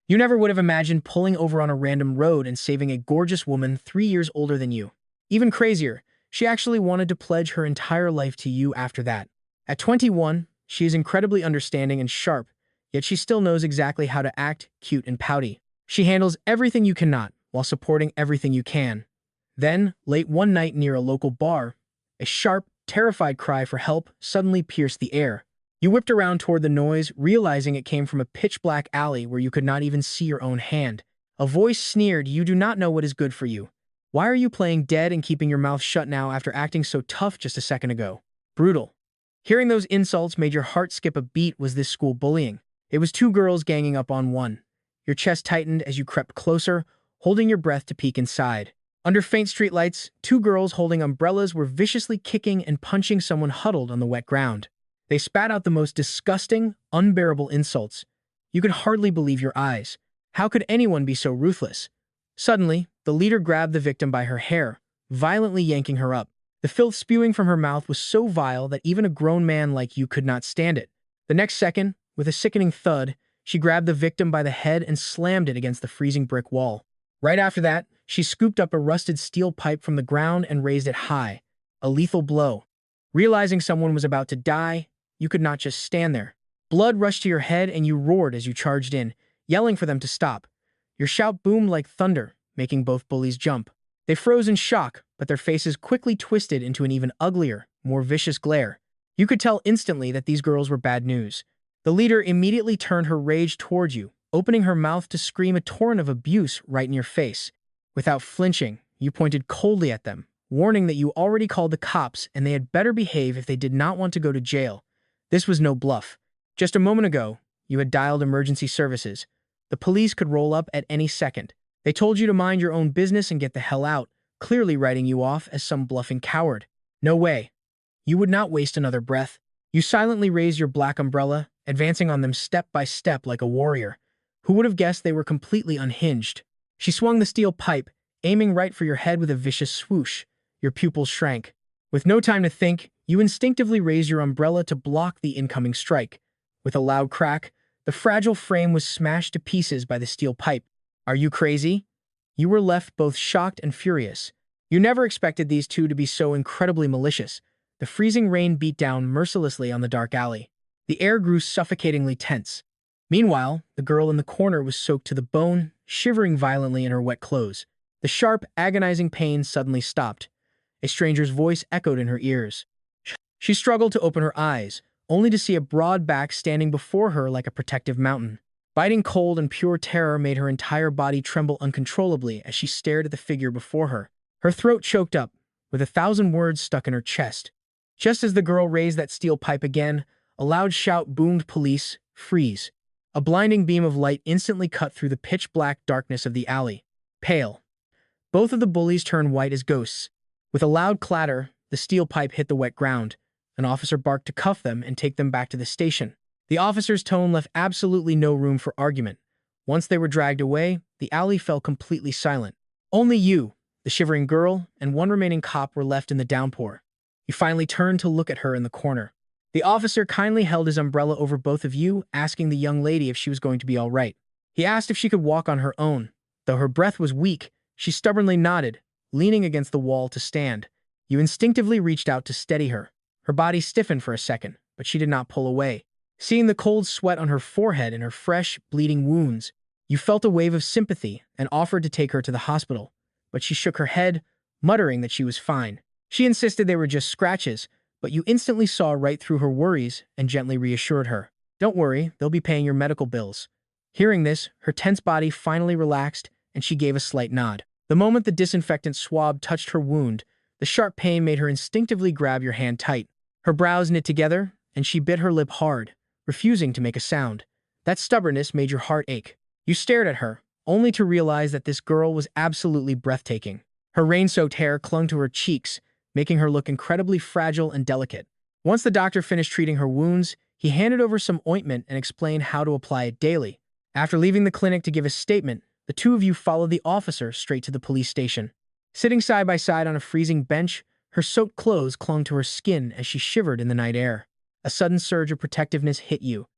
You never would have imagined pulling over on a random road and saving a gorgeous woman 3 years older than you. Even crazier, she actually wanted to pledge her entire life to you after that. At 21, she is incredibly understanding and sharp, yet she still knows exactly how to act cute and pouty. She handles everything you cannot, while supporting everything you can. Then, late one night near a local bar, a sharp, terrified cry for help suddenly pierced the air. You whipped around toward the noise, realizing it came from a pitch-black alley where you could not even see your own hand. A voice sneered, "You do not know what is good for you. Why are you playing dead and keeping your mouth shut now after acting so tough just a second ago?" Brutal. Hearing those insults made your heart skip a beat. Was this school bullying? It was two girls ganging up on one. Your chest tightened as you crept closer, holding your breath to peek inside. Under faint streetlights, two girls holding umbrellas were viciously kicking and punching someone huddled on the wet ground. They spat out the most disgusting, unbearable insults. You could hardly believe your eyes. How could anyone be so ruthless? Suddenly, the leader grabbed the victim by her hair, violently yanking her up. The filth spewing from her mouth was so vile that even a grown man like you could not stand it. The next second, with a sickening thud, she grabbed the victim by the head and slammed it against the freezing brick wall. Right after that, she scooped up a rusted steel pipe from the ground and raised it high, a lethal blow. Realizing someone was about to die, you could not just stand there. Blood rushed to your head and you roared as you charged in, yelling for them to stop. Your shout boomed like thunder, making both bullies jump. They froze in shock, but their faces quickly twisted into an even uglier, more vicious glare. You could tell instantly that these girls were bad news. The leader immediately turned her rage toward you, opening her mouth to scream a torrent of abuse right in your face. Without flinching, you pointed coldly at them, warning that you already called the cops and they had better behave if they did not want to go to jail. This was no bluff. Just a moment ago, you had dialed emergency services. The police could roll up at any second. They told you to mind your own business and get the hell out, clearly writing you off as some bluffing coward. No way. You would not waste another breath. You silently raised your black umbrella, advancing on them step by step like a warrior. Who would have guessed they were completely unhinged? She swung the steel pipe, aiming right for your head with a vicious swoosh. Your pupils shrank. With no time to think, you instinctively raised your umbrella to block the incoming strike. With a loud crack, the fragile frame was smashed to pieces by the steel pipe. Are you crazy? You were left both shocked and furious. You never expected these two to be so incredibly malicious. The freezing rain beat down mercilessly on the dark alley. The air grew suffocatingly tense. Meanwhile, the girl in the corner was soaked to the bone, shivering violently in her wet clothes. The sharp, agonizing pain suddenly stopped. A stranger's voice echoed in her ears. She struggled to open her eyes, only to see a broad back standing before her like a protective mountain. Biting cold and pure terror made her entire body tremble uncontrollably as she stared at the figure before her. Her throat choked up, with 1,000 words stuck in her chest. Just as the girl raised that steel pipe again, a loud shout boomed, "Police, freeze." A blinding beam of light instantly cut through the pitch-black darkness of the alley. Pale. Both of the bullies turned white as ghosts. With a loud clatter, the steel pipe hit the wet ground. An officer barked to cuff them and take them back to the station. The officer's tone left absolutely no room for argument. Once they were dragged away, the alley fell completely silent. Only you, the shivering girl, and one remaining cop were left in the downpour. You finally turned to look at her in the corner. The officer kindly held his umbrella over both of you, asking the young lady if she was going to be all right. He asked if she could walk on her own. Though her breath was weak, she stubbornly nodded, leaning against the wall to stand. You instinctively reached out to steady her. Her body stiffened for a second, but she did not pull away. Seeing the cold sweat on her forehead and her fresh, bleeding wounds, you felt a wave of sympathy and offered to take her to the hospital. But she shook her head, muttering that she was fine. She insisted they were just scratches, but you instantly saw right through her worries and gently reassured her. "Don't worry, they'll be paying your medical bills." Hearing this, her tense body finally relaxed and she gave a slight nod. The moment the disinfectant swab touched her wound, the sharp pain made her instinctively grab your hand tight. Her brows knit together and she bit her lip hard, refusing to make a sound. That stubbornness made your heart ache. You stared at her, only to realize that this girl was absolutely breathtaking. Her rain-soaked hair clung to her cheeks, making her look incredibly fragile and delicate. Once the doctor finished treating her wounds, he handed over some ointment and explained how to apply it daily. After leaving the clinic to give a statement, the two of you followed the officer straight to the police station. Sitting side by side on a freezing bench, her soaked clothes clung to her skin as she shivered in the night air. A sudden surge of protectiveness hit you.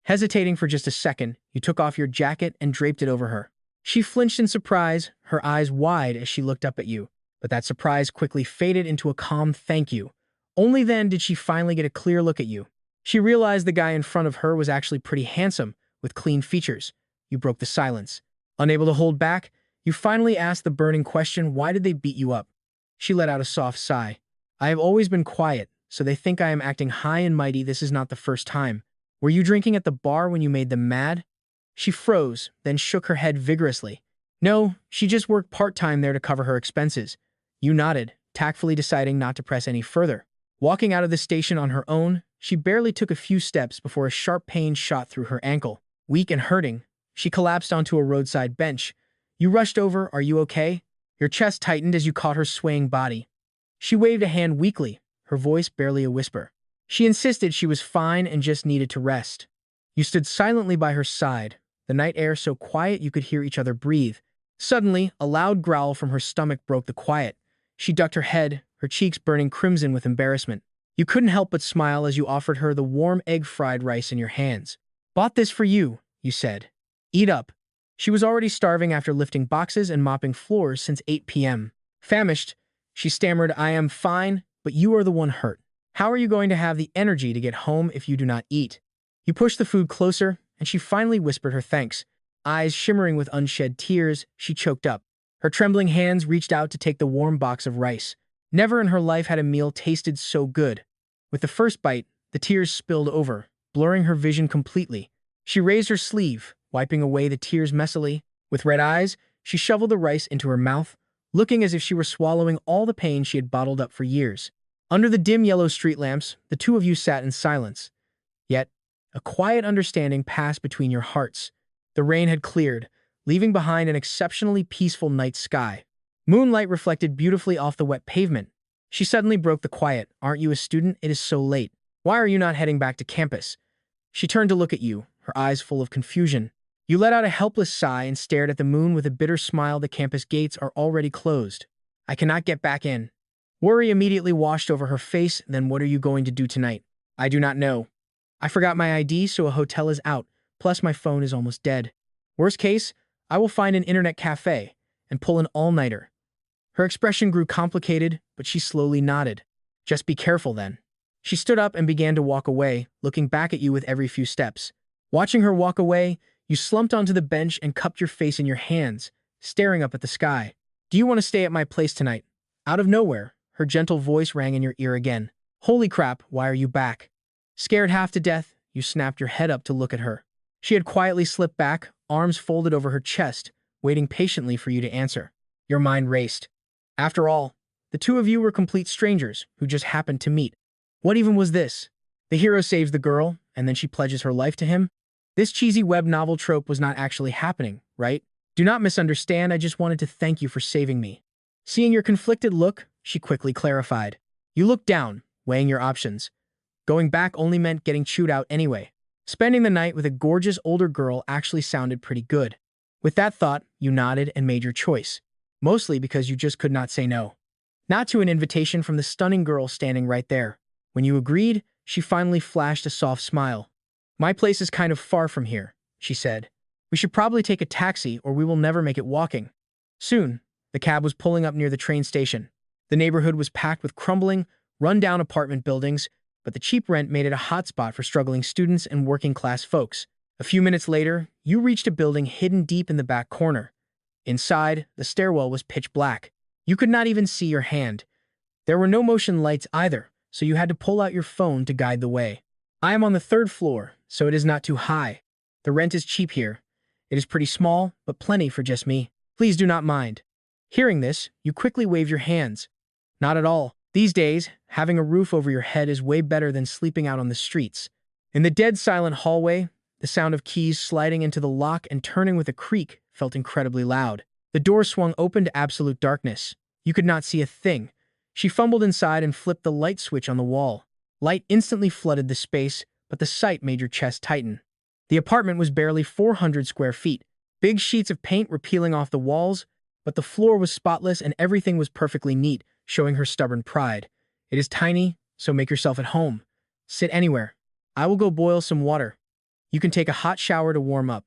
Hesitating for just a second, you took off your jacket and draped it over her. She flinched in surprise, her eyes wide as she looked up at you. But that surprise quickly faded into a calm thank you. Only then did she finally get a clear look at you. She realized the guy in front of her was actually pretty handsome, with clean features. You broke the silence. Unable to hold back, you finally asked the burning question, why did they beat you up? She let out a soft sigh. I have always been quiet, so they think I am acting high and mighty. This is not the first time. Were you drinking at the bar when you made them mad? She froze, then shook her head vigorously. No, she just worked part-time there to cover her expenses. You nodded, tactfully deciding not to press any further. Walking out of the station on her own, she barely took a few steps before a sharp pain shot through her ankle. Weak and hurting, she collapsed onto a roadside bench. You rushed over, are you okay? Your chest tightened as you caught her swaying body. She waved a hand weakly, her voice barely a whisper. She insisted she was fine and just needed to rest. You stood silently by her side, the night air so quiet you could hear each other breathe. Suddenly, a loud growl from her stomach broke the quiet. She ducked her head, her cheeks burning crimson with embarrassment. You couldn't help but smile as you offered her the warm egg-fried rice in your hands. Bought this for you, you said. Eat up. She was already starving after lifting boxes and mopping floors since 8 p.m. Famished, she stammered, I am fine, but you are the one hurt. How are you going to have the energy to get home if you do not eat? You pushed the food closer, and she finally whispered her thanks. Eyes shimmering with unshed tears, she choked up. Her trembling hands reached out to take the warm box of rice. Never in her life had a meal tasted so good. With the first bite, the tears spilled over, blurring her vision completely. She raised her sleeve, wiping away the tears messily. With red eyes, she shoveled the rice into her mouth, looking as if she were swallowing all the pain she had bottled up for years. Under the dim yellow street lamps, the two of you sat in silence. Yet, a quiet understanding passed between your hearts. The rain had cleared, leaving behind an exceptionally peaceful night sky. Moonlight reflected beautifully off the wet pavement. She suddenly broke the quiet. Aren't you a student? It is so late. Why are you not heading back to campus? She turned to look at you, her eyes full of confusion. You let out a helpless sigh and stared at the moon with a bitter smile. The campus gates are already closed. I cannot get back in. Worry immediately washed over her face. Then what are you going to do tonight? I do not know. I forgot my ID, so a hotel is out. Plus my phone is almost dead. Worst case, I will find an internet cafe and pull an all-nighter. Her expression grew complicated, but she slowly nodded. Just be careful then. She stood up and began to walk away, looking back at you with every few steps. Watching her walk away, you slumped onto the bench and cupped your face in your hands, staring up at the sky. Do you want to stay at my place tonight? Out of nowhere, her gentle voice rang in your ear again. Holy crap, why are you back? Scared half to death, you snapped your head up to look at her. She had quietly slipped back, arms folded over her chest, waiting patiently for you to answer. Your mind raced. After all, the two of you were complete strangers who just happened to meet. What even was this? The hero saves the girl, and then she pledges her life to him? This cheesy web novel trope was not actually happening, right? Do not misunderstand, I just wanted to thank you for saving me. Seeing your conflicted look, she quickly clarified. You looked down, weighing your options. Going back only meant getting chewed out anyway. Spending the night with a gorgeous older girl actually sounded pretty good. With that thought, you nodded and made your choice. Mostly because you just could not say no. Not to an invitation from the stunning girl standing right there. When you agreed, she finally flashed a soft smile. My place is kind of far from here, she said. We should probably take a taxi or we will never make it walking. Soon, the cab was pulling up near the train station. The neighborhood was packed with crumbling, run-down apartment buildings, but the cheap rent made it a hotspot for struggling students and working-class folks. A few minutes later, you reached a building hidden deep in the back corner. Inside, the stairwell was pitch black. You could not even see your hand. There were no motion lights either, so you had to pull out your phone to guide the way. I am on the 3rd floor, so it is not too high. The rent is cheap here. It is pretty small, but plenty for just me. Please do not mind. Hearing this, you quickly waved your hands. Not at all. These days, having a roof over your head is way better than sleeping out on the streets. In the dead silent hallway, the sound of keys sliding into the lock and turning with a creak felt incredibly loud. The door swung open to absolute darkness. You could not see a thing. She fumbled inside and flipped the light switch on the wall. Light instantly flooded the space, but the sight made your chest tighten. The apartment was barely 400 square feet. Big sheets of paint were peeling off the walls, but the floor was spotless and everything was perfectly neat, showing her stubborn pride. It is tiny, so make yourself at home. Sit anywhere. I will go boil some water. You can take a hot shower to warm up.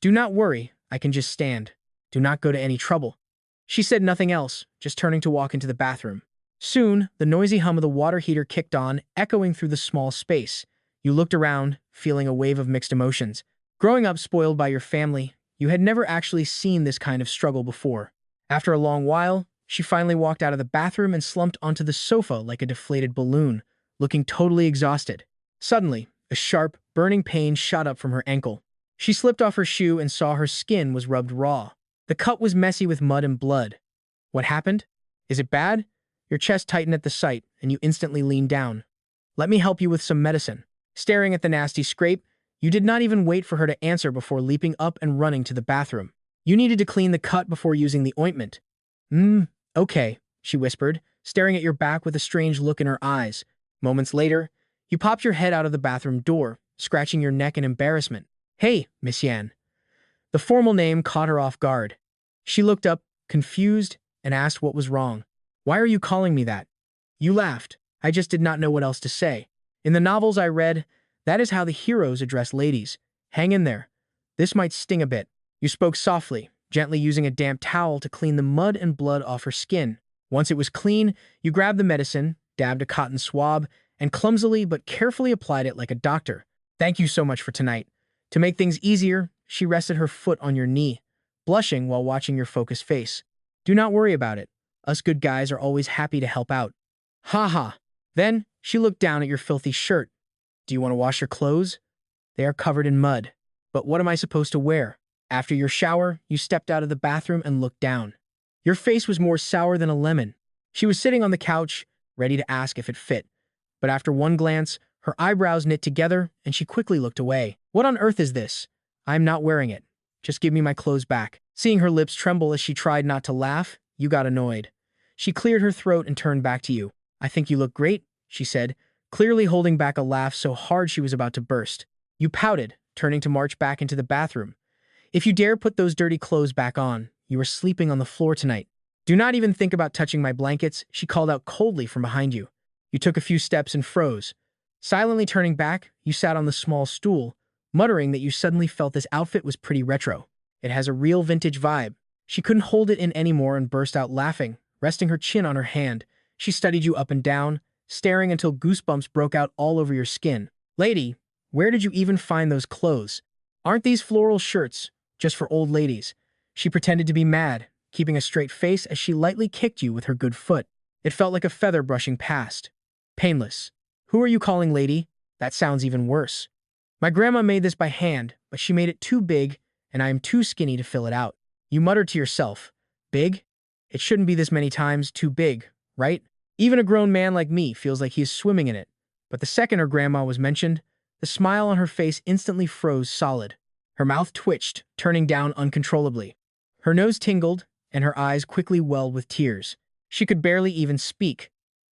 Do not worry, I can just stand. Do not go to any trouble. She said nothing else, just turning to walk into the bathroom. Soon, the noisy hum of the water heater kicked on, echoing through the small space. You looked around, feeling a wave of mixed emotions. Growing up spoiled by your family, you had never actually seen this kind of struggle before. After a long while, she finally walked out of the bathroom and slumped onto the sofa like a deflated balloon, looking totally exhausted. Suddenly, a sharp, burning pain shot up from her ankle. She slipped off her shoe and saw her skin was rubbed raw. The cut was messy with mud and blood. What happened? Is it bad? Your chest tightened at the sight, and you instantly leaned down. Let me help you with some medicine. Staring at the nasty scrape, you did not even wait for her to answer before leaping up and running to the bathroom. You needed to clean the cut before using the ointment. Okay, she whispered, staring at your back with a strange look in her eyes. Moments later, you popped your head out of the bathroom door, scratching your neck in embarrassment. Hey, Miss Yan. The formal name caught her off guard. She looked up, confused, and asked what was wrong. Why are you calling me that? You laughed. I just did not know what else to say. In the novels I read, that is how the heroes address ladies. Hang in there. This might sting a bit. You spoke softly, gently using a damp towel to clean the mud and blood off her skin. Once it was clean, you grabbed the medicine, dabbed a cotton swab, and clumsily but carefully applied it like a doctor. Thank you so much for tonight. To make things easier, she rested her foot on your knee, blushing while watching your focused face. Do not worry about it. Us good guys are always happy to help out. Ha ha. Then, she looked down at your filthy shirt. Do you want to wash your clothes? They are covered in mud. But what am I supposed to wear? After your shower, you stepped out of the bathroom and looked down. Your face was more sour than a lemon. She was sitting on the couch, ready to ask if it fit. But after one glance, her eyebrows knit together, and she quickly looked away. What on earth is this? I'm not wearing it. Just give me my clothes back. Seeing her lips tremble as she tried not to laugh, you got annoyed. She cleared her throat and turned back to you. I think you look great, she said, clearly holding back a laugh so hard she was about to burst. You pouted, turning to march back into the bathroom. If you dare put those dirty clothes back on, you are sleeping on the floor tonight. Do not even think about touching my blankets, she called out coldly from behind you. You took a few steps and froze. Silently turning back, you sat on the small stool, muttering that you suddenly felt this outfit was pretty retro. It has a real vintage vibe. She couldn't hold it in anymore and burst out laughing, resting her chin on her hand. She studied you up and down, staring until goosebumps broke out all over your skin. Lady, where did you even find those clothes? Aren't these floral shirts just for old ladies? She pretended to be mad, keeping a straight face as she lightly kicked you with her good foot. It felt like a feather brushing past. Painless. Who are you calling lady? That sounds even worse. My grandma made this by hand, but she made it too big, and I am too skinny to fill it out. You muttered to yourself. Big? It shouldn't be this many times too big, right? Even a grown man like me feels like he is swimming in it. But the second her grandma was mentioned, the smile on her face instantly froze solid. Her mouth twitched, turning down uncontrollably. Her nose tingled, and her eyes quickly welled with tears. She could barely even speak.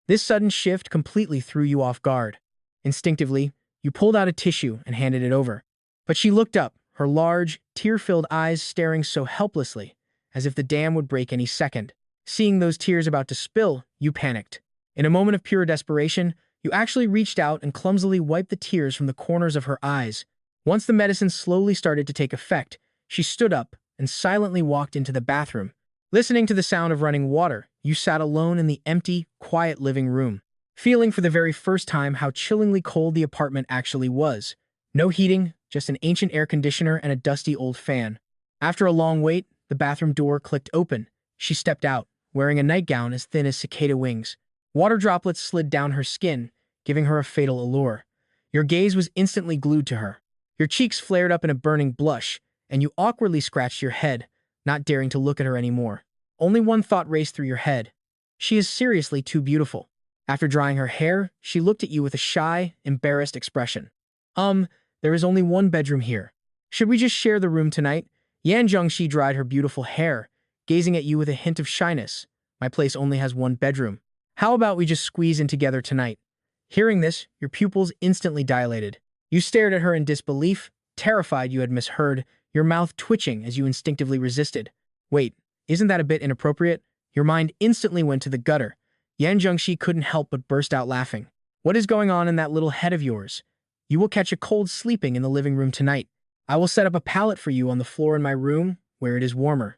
This sudden shift completely threw you off guard. Instinctively, you pulled out a tissue and handed it over. But she looked up, her large, tear-filled eyes staring so helplessly, as if the dam would break any second. Seeing those tears about to spill, you panicked. In a moment of pure desperation, you actually reached out and clumsily wiped the tears from the corners of her eyes. Once the medicine slowly started to take effect, she stood up and silently walked into the bathroom. Listening to the sound of running water, you sat alone in the empty, quiet living room, feeling for the very first time how chillingly cold the apartment actually was. No heating, just an ancient air conditioner and a dusty old fan. After a long wait, the bathroom door clicked open. She stepped out, wearing a nightgown as thin as cicada wings. Water droplets slid down her skin, giving her a fatal allure. Your gaze was instantly glued to her. Your cheeks flared up in a burning blush, and you awkwardly scratched your head, not daring to look at her anymore. Only one thought raced through your head. She is seriously too beautiful. After drying her hair, she looked at you with a shy, embarrassed expression. There is only one bedroom here. Should we just share the room tonight? Yan Zhengxi dried her beautiful hair, gazing at you with a hint of shyness. My place only has one bedroom. How about we just squeeze in together tonight? Hearing this, your pupils instantly dilated. You stared at her in disbelief, terrified you had misheard, your mouth twitching as you instinctively resisted. Wait, isn't that a bit inappropriate? Your mind instantly went to the gutter. Yan Zhengxi couldn't help but burst out laughing. What is going on in that little head of yours? You will catch a cold sleeping in the living room tonight. I will set up a pallet for you on the floor in my room, where it is warmer."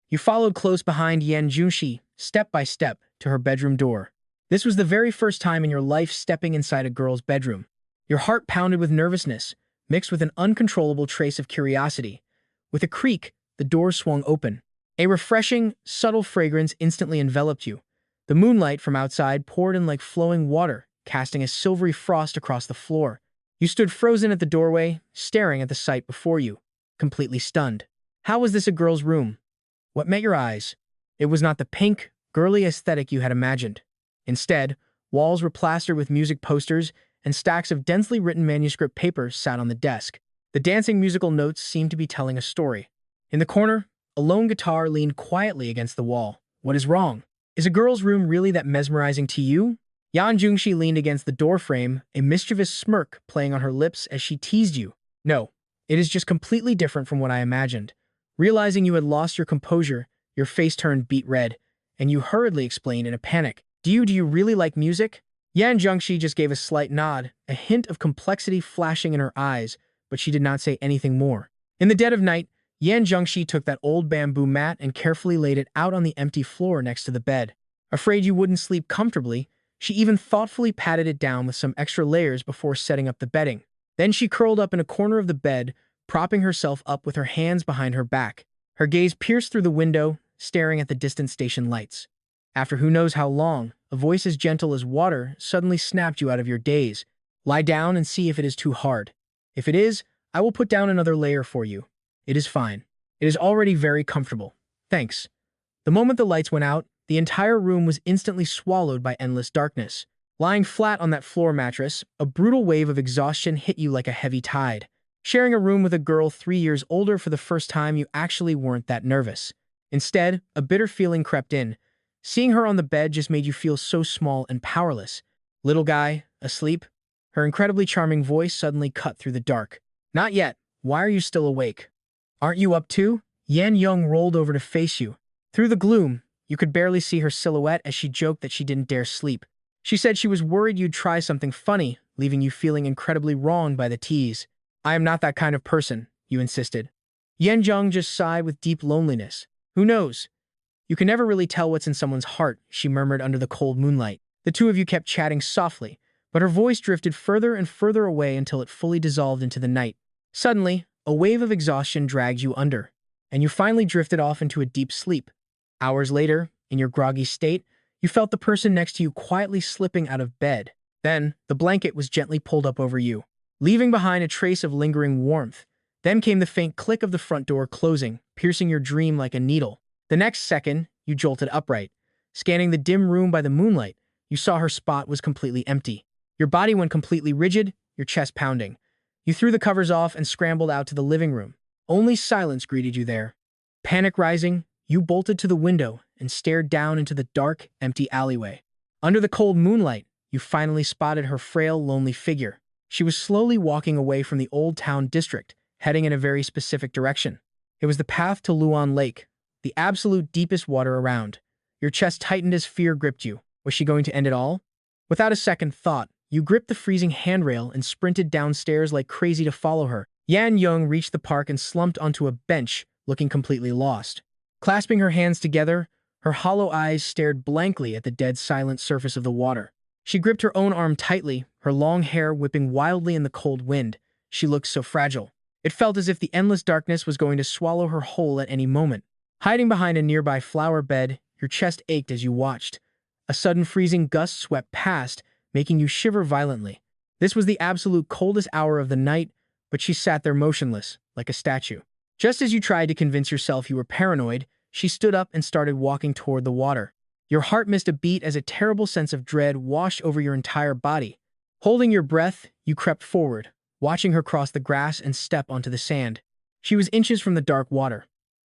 You followed close behind Yan Junshi, step by step, to her bedroom door. This was the very first time in your life stepping inside a girl's bedroom. Your heart pounded with nervousness, mixed with an uncontrollable trace of curiosity. With a creak, the door swung open. A refreshing, subtle fragrance instantly enveloped you. The moonlight from outside poured in like flowing water, casting a silvery frost across the floor. You stood frozen at the doorway, staring at the sight before you, completely stunned. How was this a girl's room? What met your eyes? It was not the pink, girly aesthetic you had imagined. Instead, walls were plastered with music posters, and stacks of densely written manuscript papers sat on the desk. The dancing musical notes seemed to be telling a story. In the corner, a lone guitar leaned quietly against the wall. What is wrong? Is a girl's room really that mesmerizing to you? Yan Jungshi leaned against the doorframe, a mischievous smirk playing on her lips as she teased you. No, it is just completely different from what I imagined. Realizing you had lost your composure, your face turned beet red, and you hurriedly explained in a panic. Do you really like music? Yan Jungshi just gave a slight nod, a hint of complexity flashing in her eyes, but she did not say anything more. In the dead of night, Yan Jungshi took that old bamboo mat and carefully laid it out on the empty floor next to the bed. Afraid you wouldn't sleep comfortably, she even thoughtfully patted it down with some extra layers before setting up the bedding. Then she curled up in a corner of the bed, propping herself up with her hands behind her back. Her gaze pierced through the window, staring at the distant station lights. After who knows how long, a voice as gentle as water suddenly snapped you out of your daze. Lie down and see if it is too hard. If it is, I will put down another layer for you. It is fine. It is already very comfortable. Thanks. The moment the lights went out, the entire room was instantly swallowed by endless darkness. Lying flat on that floor mattress, a brutal wave of exhaustion hit you like a heavy tide. Sharing a room with a girl 3 years older for the first time, you actually weren't that nervous. Instead, a bitter feeling crept in. Seeing her on the bed just made you feel so small and powerless. Little guy, asleep? Her incredibly charming voice suddenly cut through the dark. Not yet. Why are you still awake? Aren't you up too? Yan Young rolled over to face you. Through the gloom, you could barely see her silhouette as she joked that she didn't dare sleep. She said she was worried you'd try something funny, leaving you feeling incredibly wronged by the tease. I am not that kind of person, you insisted. Yan Zheng just sighed with deep loneliness. Who knows? You can never really tell what's in someone's heart, she murmured under the cold moonlight. The two of you kept chatting softly, but her voice drifted further and further away until it fully dissolved into the night. Suddenly, a wave of exhaustion dragged you under, and you finally drifted off into a deep sleep. Hours later, in your groggy state, you felt the person next to you quietly slipping out of bed. Then, the blanket was gently pulled up over you, leaving behind a trace of lingering warmth. Then came the faint click of the front door closing, piercing your dream like a needle. The next second, you jolted upright. Scanning the dim room by the moonlight, you saw her spot was completely empty. Your body went completely rigid, your chest pounding. You threw the covers off and scrambled out to the living room. Only silence greeted you there. Panic rising, you bolted to the window and stared down into the dark, empty alleyway. Under the cold moonlight, you finally spotted her frail, lonely figure. She was slowly walking away from the old town district, heading in a very specific direction. It was the path to Luan Lake, the absolute deepest water around. Your chest tightened as fear gripped you. Was she going to end it all? Without a second thought, you gripped the freezing handrail and sprinted downstairs like crazy to follow her. Yan Young reached the park and slumped onto a bench, looking completely lost. Clasping her hands together, her hollow eyes stared blankly at the dead silent surface of the water. She gripped her own arm tightly, her long hair whipping wildly in the cold wind. She looked so fragile. It felt as if the endless darkness was going to swallow her whole at any moment. Hiding behind a nearby flower bed, your chest ached as you watched. A sudden freezing gust swept past, making you shiver violently. This was the absolute coldest hour of the night, but she sat there motionless, like a statue. Just as you tried to convince yourself you were paranoid, she stood up and started walking toward the water. Your heart missed a beat as a terrible sense of dread washed over your entire body. Holding your breath, you crept forward, watching her cross the grass and step onto the sand. She was inches from the dark water.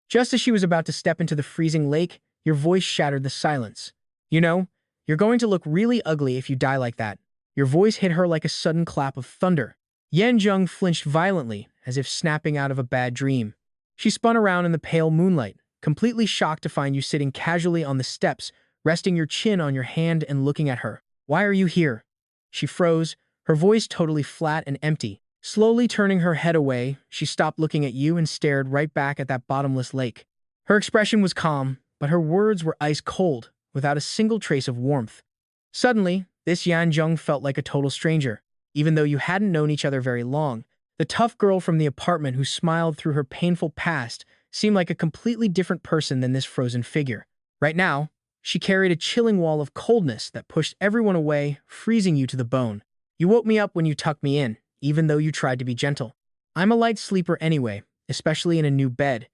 Just as she was about to step into the freezing lake, your voice shattered the silence. You know, you're going to look really ugly if you die like that. Your voice hit her like a sudden clap of thunder. Yan Zheng flinched violently, as if snapping out of a bad dream. She spun around in the pale moonlight, completely shocked to find you sitting casually on the steps, resting your chin on your hand and looking at her. Why are you here? She froze, her voice totally flat and empty. Slowly turning her head away, she stopped looking at you and stared right back at that bottomless lake. Her expression was calm, but her words were ice cold, without a single trace of warmth. Suddenly, this Yanjung felt like a total stranger. Even though you hadn't known each other very long, the tough girl from the apartment who smiled through her painful past seemed like a completely different person than this frozen figure. Right now, she carried a chilling wall of coldness that pushed everyone away, freezing you to the bone. You woke me up when you tucked me in, even though you tried to be gentle. I'm a light sleeper anyway, especially in a new bed.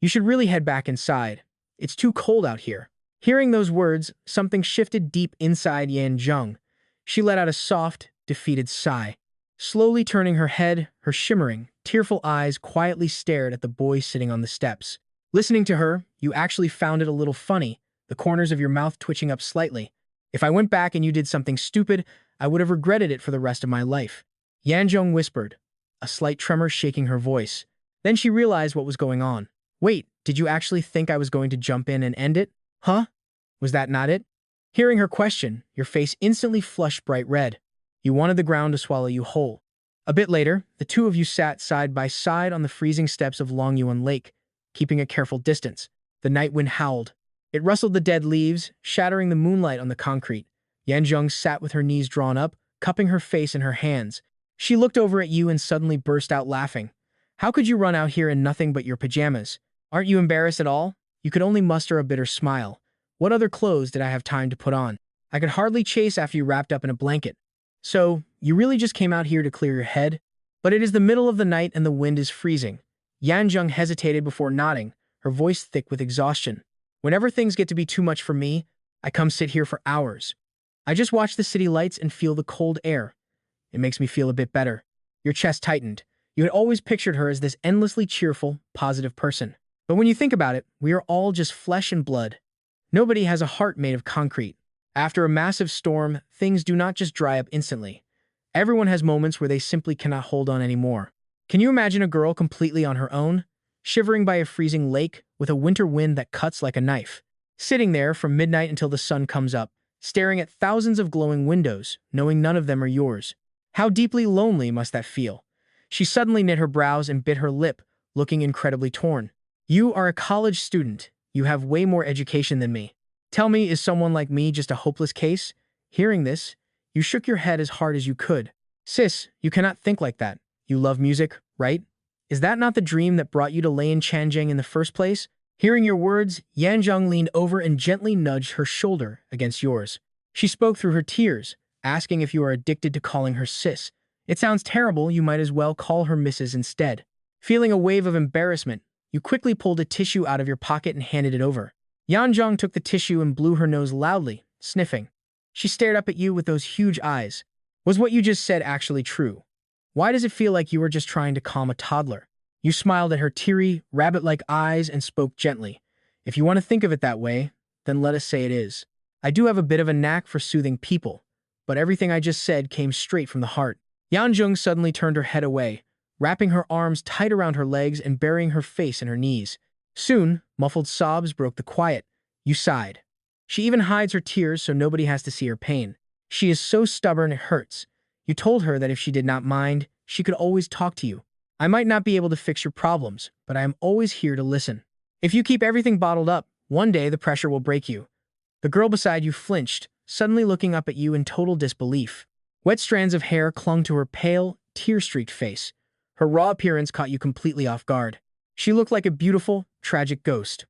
You should really head back inside. It's too cold out here. Hearing those words, something shifted deep inside Yan Zheng. She let out a soft, defeated sigh. Slowly turning her head, her shimmering, tearful eyes quietly stared at the boy sitting on the steps. Listening to her, you actually found it a little funny, the corners of your mouth twitching up slightly. If I went back and you did something stupid, I would have regretted it for the rest of my life. Yan Zheng whispered, a slight tremor shaking her voice. Then she realized what was going on. Wait, did you actually think I was going to jump in and end it? Huh? Was that not it? Hearing her question, your face instantly flushed bright red. You wanted the ground to swallow you whole. A bit later, the two of you sat side by side on the freezing steps of Longyuan Lake, keeping a careful distance. The night wind howled. It rustled the dead leaves, shattering the moonlight on the concrete. Yanjung sat with her knees drawn up, cupping her face in her hands. She looked over at you and suddenly burst out laughing. How could you run out here in nothing but your pajamas? Aren't you embarrassed at all? You could only muster a bitter smile. What other clothes did I have time to put on? I could hardly chase after you wrapped up in a blanket. So, you really just came out here to clear your head? But it is the middle of the night and the wind is freezing. Yanjung hesitated before nodding, her voice thick with exhaustion. Whenever things get to be too much for me, I come sit here for hours. I just watch the city lights and feel the cold air. It makes me feel a bit better. Your chest tightened. You had always pictured her as this endlessly cheerful, positive person. But when you think about it, we are all just flesh and blood. Nobody has a heart made of concrete. After a massive storm, things do not just dry up instantly. Everyone has moments where they simply cannot hold on anymore. Can you imagine a girl completely on her own, shivering by a freezing lake with a winter wind that cuts like a knife, sitting there from midnight until the sun comes up, staring at thousands of glowing windows, knowing none of them are yours? How deeply lonely must that feel? She suddenly knit her brows and bit her lip, looking incredibly torn. You are a college student. You have way more education than me. Tell me, is someone like me just a hopeless case? Hearing this, you shook your head as hard as you could. Sis, you cannot think like that. You love music, right? Is that not the dream that brought you to Lei Chanjiang in the first place? Hearing your words, Yanzhang leaned over and gently nudged her shoulder against yours. She spoke through her tears, asking if you are addicted to calling her sis. It sounds terrible, you might as well call her Mrs. instead. Feeling a wave of embarrassment, you quickly pulled a tissue out of your pocket and handed it over. Yanzhang took the tissue and blew her nose loudly, sniffing. She stared up at you with those huge eyes. Was what you just said actually true? Why does it feel like you were just trying to calm a toddler? You smiled at her teary, rabbit-like eyes and spoke gently. If you want to think of it that way, then let us say it is. I do have a bit of a knack for soothing people, but everything I just said came straight from the heart. Yanjung suddenly turned her head away, wrapping her arms tight around her legs and burying her face in her knees. Soon, muffled sobs broke the quiet. You sighed. She even hides her tears so nobody has to see her pain. She is so stubborn it hurts. You told her that if she did not mind, she could always talk to you. I might not be able to fix your problems, but I am always here to listen. If you keep everything bottled up, one day the pressure will break you. The girl beside you flinched, suddenly looking up at you in total disbelief. Wet strands of hair clung to her pale, tear-streaked face. Her raw appearance caught you completely off guard. She looked like a beautiful, tragic ghost.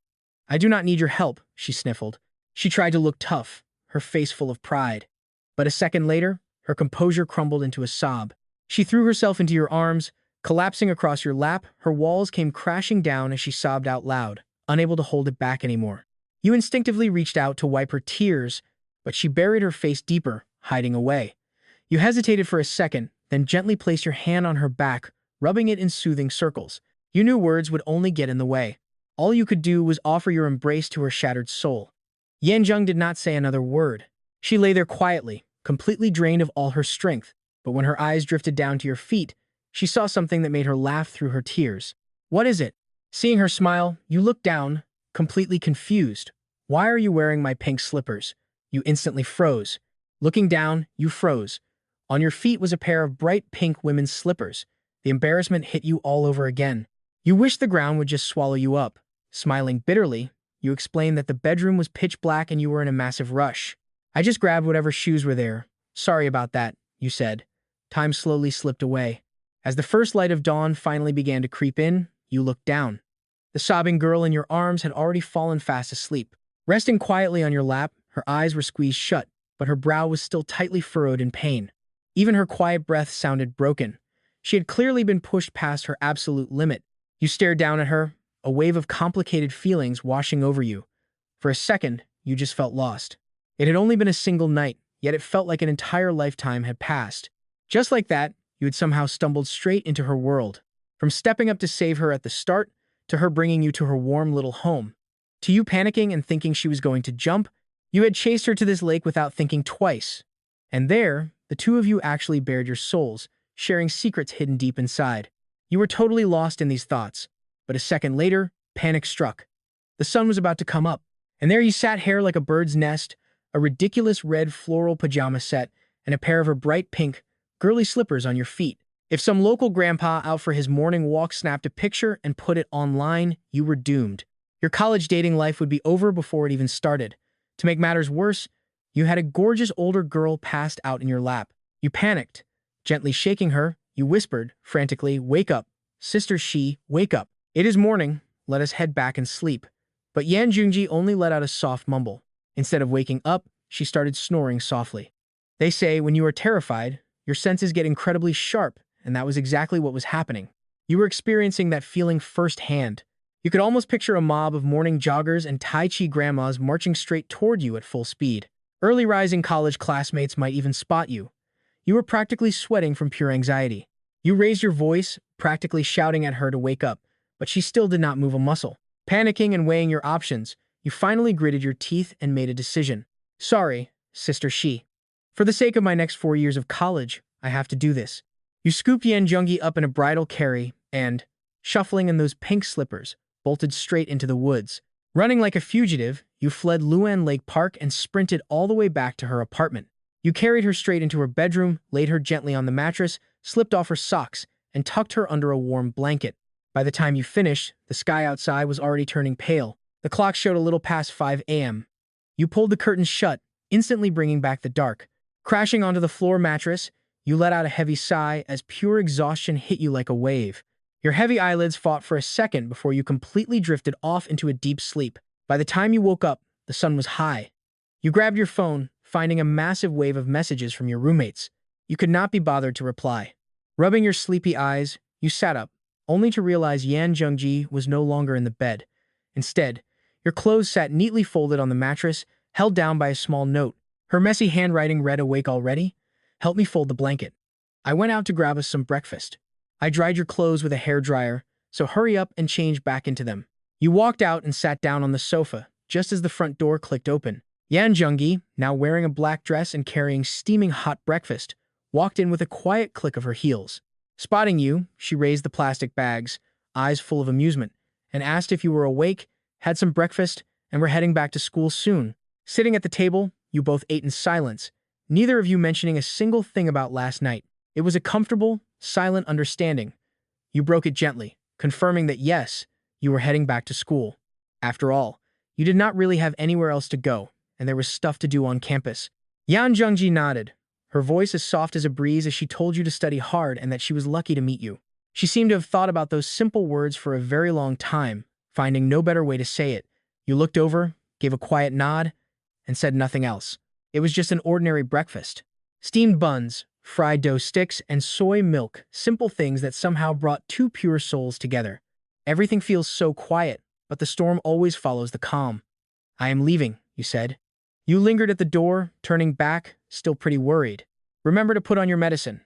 I do not need your help, she sniffled. She tried to look tough, her face full of pride. But a second later, her composure crumbled into a sob. She threw herself into your arms, collapsing across your lap. Her walls came crashing down as she sobbed out loud, unable to hold it back anymore. You instinctively reached out to wipe her tears, but she buried her face deeper, hiding away. You hesitated for a second, then gently placed your hand on her back, rubbing it in soothing circles. You knew words would only get in the way. All you could do was offer your embrace to her shattered soul. Yanjung did not say another word. She lay there quietly, completely drained of all her strength, but when her eyes drifted down to your feet, she saw something that made her laugh through her tears. What is it? Seeing her smile, you looked down, completely confused. Why are you wearing my pink slippers? You instantly froze. Looking down, you froze. On your feet was a pair of bright pink women's slippers. The embarrassment hit you all over again. You wished the ground would just swallow you up. Smiling bitterly, you explained that the bedroom was pitch black and you were in a massive rush. I just grabbed whatever shoes were there. Sorry about that, you said. Time slowly slipped away. As the first light of dawn finally began to creep in, you looked down. The sobbing girl in your arms had already fallen fast asleep. Resting quietly on your lap, her eyes were squeezed shut, but her brow was still tightly furrowed in pain. Even her quiet breath sounded broken. She had clearly been pushed past her absolute limit. You stared down at her, a wave of complicated feelings washing over you. For a second, you just felt lost. It had only been a single night, yet it felt like an entire lifetime had passed. Just like that, you had somehow stumbled straight into her world. From stepping up to save her at the start, to her bringing you to her warm little home, to you panicking and thinking she was going to jump, you had chased her to this lake without thinking twice. And there, the two of you actually bared your souls, sharing secrets hidden deep inside. You were totally lost in these thoughts. But a second later, panic struck. The sun was about to come up, and there you sat, hair like a bird's nest, a ridiculous red floral pajama set, and a pair of her bright pink, girly slippers on your feet. If some local grandpa out for his morning walk snapped a picture and put it online, you were doomed. Your college dating life would be over before it even started. To make matters worse, you had a gorgeous older girl passed out in your lap. You panicked. Gently shaking her, you whispered, frantically, "Wake up. Sister Shi, wake up. It is morning. Let us head back and sleep." But Yan Jungji only let out a soft mumble. Instead of waking up, she started snoring softly. They say when you are terrified, your senses get incredibly sharp, and that was exactly what was happening. You were experiencing that feeling firsthand. You could almost picture a mob of morning joggers and Tai Chi grandmas marching straight toward you at full speed. Early rising college classmates might even spot you. You were practically sweating from pure anxiety. You raised your voice, practically shouting at her to wake up, but she still did not move a muscle. Panicking and weighing your options, you finally gritted your teeth and made a decision. "Sorry, Sister Shi. For the sake of my next 4 years of college, I have to do this." You scooped Yan Jungi up in a bridal carry and, shuffling in those pink slippers, bolted straight into the woods. Running like a fugitive, you fled Luan Lake Park and sprinted all the way back to her apartment. You carried her straight into her bedroom, laid her gently on the mattress, slipped off her socks, and tucked her under a warm blanket. By the time you finished, the sky outside was already turning pale. The clock showed a little past 5 a.m. You pulled the curtains shut, instantly bringing back the dark. Crashing onto the floor mattress, you let out a heavy sigh as pure exhaustion hit you like a wave. Your heavy eyelids fought for a second before you completely drifted off into a deep sleep. By the time you woke up, the sun was high. You grabbed your phone, finding a massive wave of messages from your roommates. You could not be bothered to reply. Rubbing your sleepy eyes, you sat up, only to realize Yan Jungji was no longer in the bed. Instead, your clothes sat neatly folded on the mattress, held down by a small note. Her messy handwriting read, "Awake already? Help me fold the blanket. I went out to grab us some breakfast. I dried your clothes with a hairdryer, so hurry up and change back into them." You walked out and sat down on the sofa, just as the front door clicked open. Yan Junggi, now wearing a black dress and carrying steaming hot breakfast, walked in with a quiet click of her heels. Spotting you, she raised the plastic bags, eyes full of amusement, and asked if you were awake, had some breakfast, and were heading back to school soon. Sitting at the table, you both ate in silence, neither of you mentioning a single thing about last night. It was a comfortable, silent understanding. You broke it gently, confirming that yes, you were heading back to school. After all, you did not really have anywhere else to go, and there was stuff to do on campus. Yan Jungji nodded, her voice as soft as a breeze as she told you to study hard and that she was lucky to meet you. She seemed to have thought about those simple words for a very long time, finding no better way to say it. You looked over, gave a quiet nod, and said nothing else. It was just an ordinary breakfast. Steamed buns, fried dough sticks, and soy milk, simple things that somehow brought two pure souls together. Everything feels so quiet, but the storm always follows the calm. "I am leaving," you said. You lingered at the door, turning back, still pretty worried. "Remember to put on your medicine.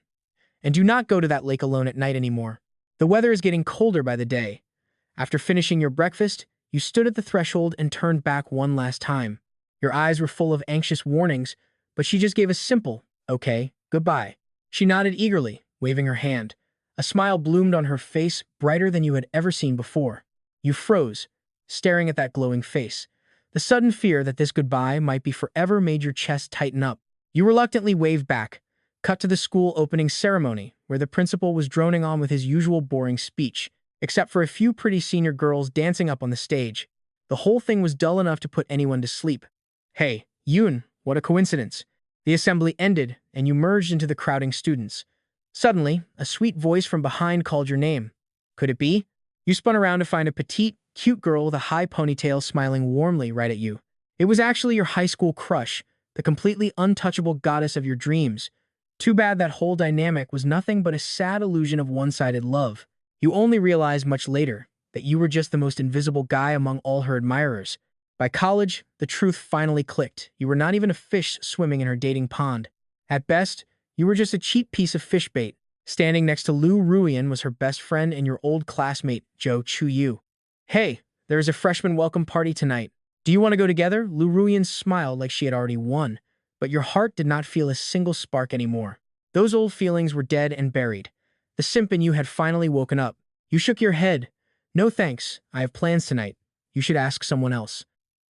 And do not go to that lake alone at night anymore. The weather is getting colder by the day." After finishing your breakfast, you stood at the threshold and turned back one last time. Your eyes were full of anxious warnings, but she just gave a simple, "Okay, goodbye." She nodded eagerly, waving her hand. A smile bloomed on her face, brighter than you had ever seen before. You froze, staring at that glowing face. The sudden fear that this goodbye might be forever made your chest tighten up. You reluctantly waved back, Cut to the school opening ceremony, where the principal was droning on with his usual boring speech, except for a few pretty senior girls dancing up on the stage. The whole thing was dull enough to put anyone to sleep. Hey, Yoon, what a coincidence. The assembly ended, and you merged into the crowding students. Suddenly, a sweet voice from behind called your name. Could it be? You spun around to find a petite, cute girl with a high ponytail smiling warmly right at you. It was actually your high school crush, the completely untouchable goddess of your dreams. Too bad that whole dynamic was nothing but a sad illusion of one-sided love. You only realized much later that you were just the most invisible guy among all her admirers. By college, the truth finally clicked. You were not even a fish swimming in her dating pond. At best, you were just a cheap piece of fish bait. Standing next to Lu Ruian was her best friend and your old classmate, Jo Chu-yu. Hey, there is a freshman welcome party tonight. Do you want to go together? Lu Ruian smiled like she had already won, but your heart did not feel a single spark anymore. Those old feelings were dead and buried. The simp in you had finally woken up. You shook your head. No thanks, I have plans tonight. You should ask someone else.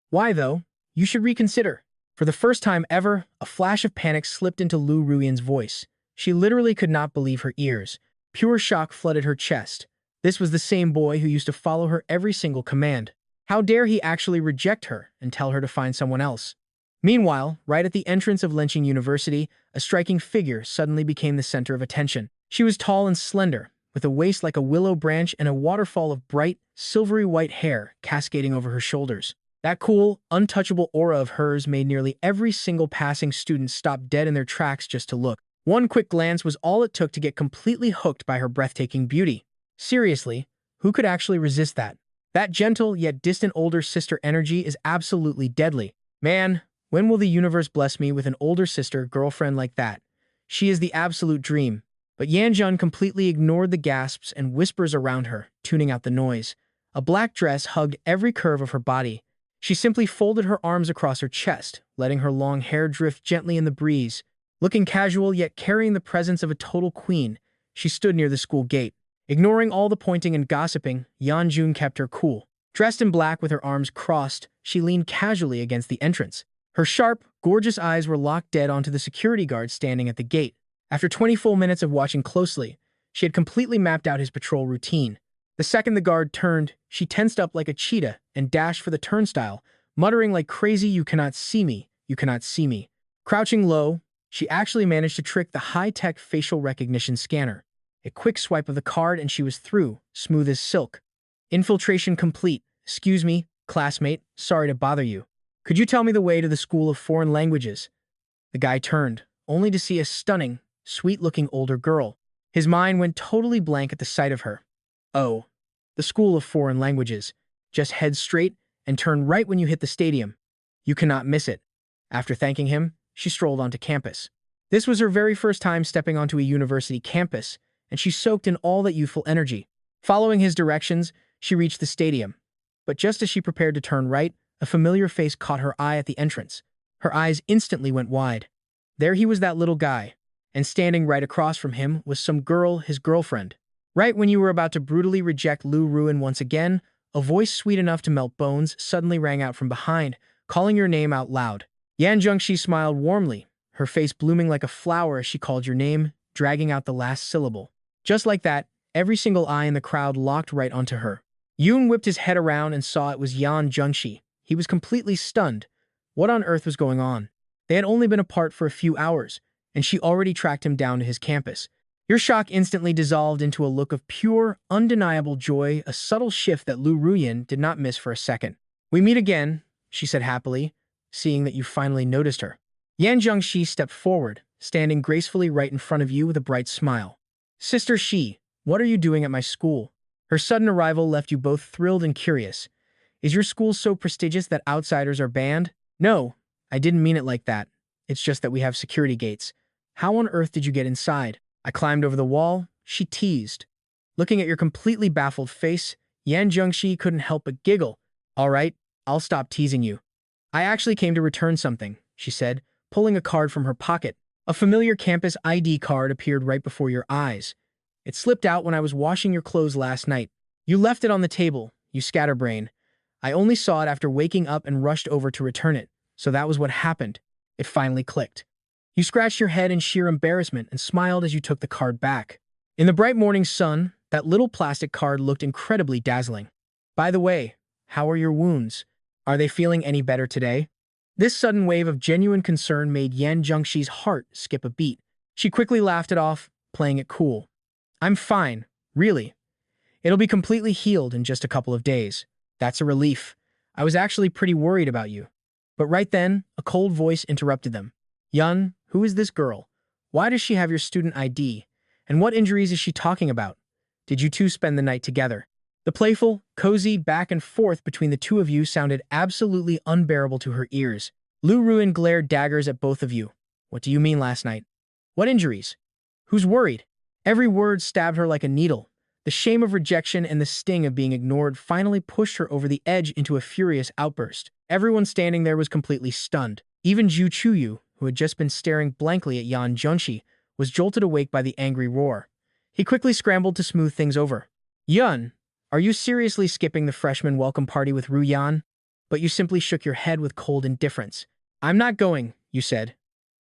Why, though? You should reconsider. For the first time ever, a flash of panic slipped into Lu Ruian's voice. She literally could not believe her ears. Pure shock flooded her chest. This was the same boy who used to follow her every single command. How dare he actually reject her and tell her to find someone else? Meanwhile, right at the entrance of Lynching University, a striking figure suddenly became the center of attention. She was tall and slender, with a waist like a willow branch and a waterfall of bright, silvery white hair cascading over her shoulders. That cool, untouchable aura of hers made nearly every single passing student stop dead in their tracks just to look. One quick glance was all it took to get completely hooked by her breathtaking beauty. Seriously, who could actually resist that? That gentle yet distant older sister energy is absolutely deadly. Man, when will the universe bless me with an older sister girlfriend like that? She is the absolute dream. But Yanjun completely ignored the gasps and whispers around her, tuning out the noise. A black dress hugged every curve of her body. She simply folded her arms across her chest, letting her long hair drift gently in the breeze. Looking casual yet carrying the presence of a total queen, she stood near the school gate. Ignoring all the pointing and gossiping, Yeonjun kept her cool. Dressed in black with her arms crossed, she leaned casually against the entrance. Her sharp, gorgeous eyes were locked dead onto the security guard standing at the gate. After 20 full minutes of watching closely, she had completely mapped out his patrol routine. The second the guard turned, she tensed up like a cheetah and dashed for the turnstile, muttering like crazy, "You cannot see me, you cannot see me." Crouching low, she actually managed to trick the high-tech facial recognition scanner. A quick swipe of the card and she was through, smooth as silk. Infiltration complete. Excuse me, classmate, sorry to bother you. Could you tell me the way to the School of Foreign Languages? The guy turned, only to see a stunning, sweet-looking older girl. His mind went totally blank at the sight of her. Oh, the School of Foreign Languages. Just head straight and turn right when you hit the stadium. You cannot miss it. After thanking him, she strolled onto campus. This was her very first time stepping onto a university campus, and she soaked in all that youthful energy. Following his directions, she reached the stadium. But just as she prepared to turn right, a familiar face caught her eye at the entrance. Her eyes instantly went wide. There he was, that little guy, and standing right across from him was some girl, his girlfriend. Right when you were about to brutally reject Lu Ruin once again, a voice sweet enough to melt bones suddenly rang out from behind, calling your name out loud. Yan Zhengxi smiled warmly, her face blooming like a flower as she called your name, dragging out the last syllable. Just like that, every single eye in the crowd locked right onto her. Yoon whipped his head around and saw it was Yan Zhengxi. He was completely stunned. What on earth was going on? They had only been apart for a few hours, and she already tracked him down to his campus. Your shock instantly dissolved into a look of pure, undeniable joy, a subtle shift that Lu Ruyin did not miss for a second. "We meet again," she said happily, seeing that you finally noticed her. Yan Zhengxi stepped forward, standing gracefully right in front of you with a bright smile. "Sister Shi, what are you doing at my school?" Her sudden arrival left you both thrilled and curious. "Is your school so prestigious that outsiders are banned?" "No, I didn't mean it like that. It's just that we have security gates. How on earth did you get inside?" "I climbed over the wall," she teased. Looking at your completely baffled face, Yan Zhengxi couldn't help but giggle. "All right, I'll stop teasing you. I actually came to return something," she said, pulling a card from her pocket. A familiar campus ID card appeared right before your eyes. "It slipped out when I was washing your clothes last night. You left it on the table, you scatterbrain. I only saw it after waking up and rushed over to return it, so that was what happened." It finally clicked. You scratched your head in sheer embarrassment and smiled as you took the card back. In the bright morning sun, that little plastic card looked incredibly dazzling. By the way, how are your wounds? Are they feeling any better today? This sudden wave of genuine concern made Yan Zhengxi's heart skip a beat. She quickly laughed it off, playing it cool. I'm fine, really. It'll be completely healed in just a couple of days. That's a relief. I was actually pretty worried about you. But right then, a cold voice interrupted them. Yun, who is this girl? Why does she have your student ID? And what injuries is she talking about? Did you two spend the night together? The playful, cozy back and forth between the two of you sounded absolutely unbearable to her ears. Lu Ruin glared daggers at both of you. What do you mean last night? What injuries? Who's worried? Every word stabbed her like a needle. The shame of rejection and the sting of being ignored finally pushed her over the edge into a furious outburst. Everyone standing there was completely stunned. Even Zhu Chuyu, who had just been staring blankly at Yan Zhengxi, was jolted awake by the angry roar. He quickly scrambled to smooth things over. Yun, are you seriously skipping the freshman welcome party with Ru Yan? But you simply shook your head with cold indifference. I'm not going, you said.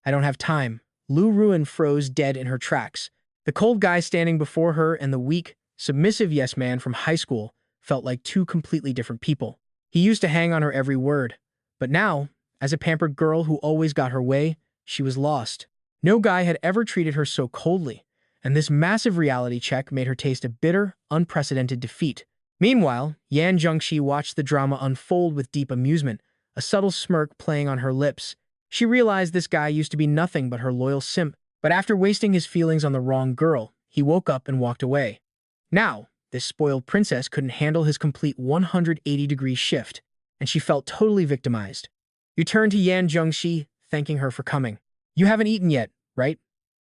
I don't have time. Lu Ruin froze dead in her tracks. The cold guy standing before her and the weak, submissive yes man from high school felt like two completely different people. He used to hang on her every word. But now, as a pampered girl who always got her way, she was lost. No guy had ever treated her so coldly, and this massive reality check made her taste a bitter, unprecedented defeat. Meanwhile, Yan Zhengxi watched the drama unfold with deep amusement, a subtle smirk playing on her lips. She realized this guy used to be nothing but her loyal simp, but after wasting his feelings on the wrong girl, he woke up and walked away. Now, this spoiled princess couldn't handle his complete 180-degree shift, and she felt totally victimized. You turned to Yan Zhengxi, thanking her for coming. You haven't eaten yet, right?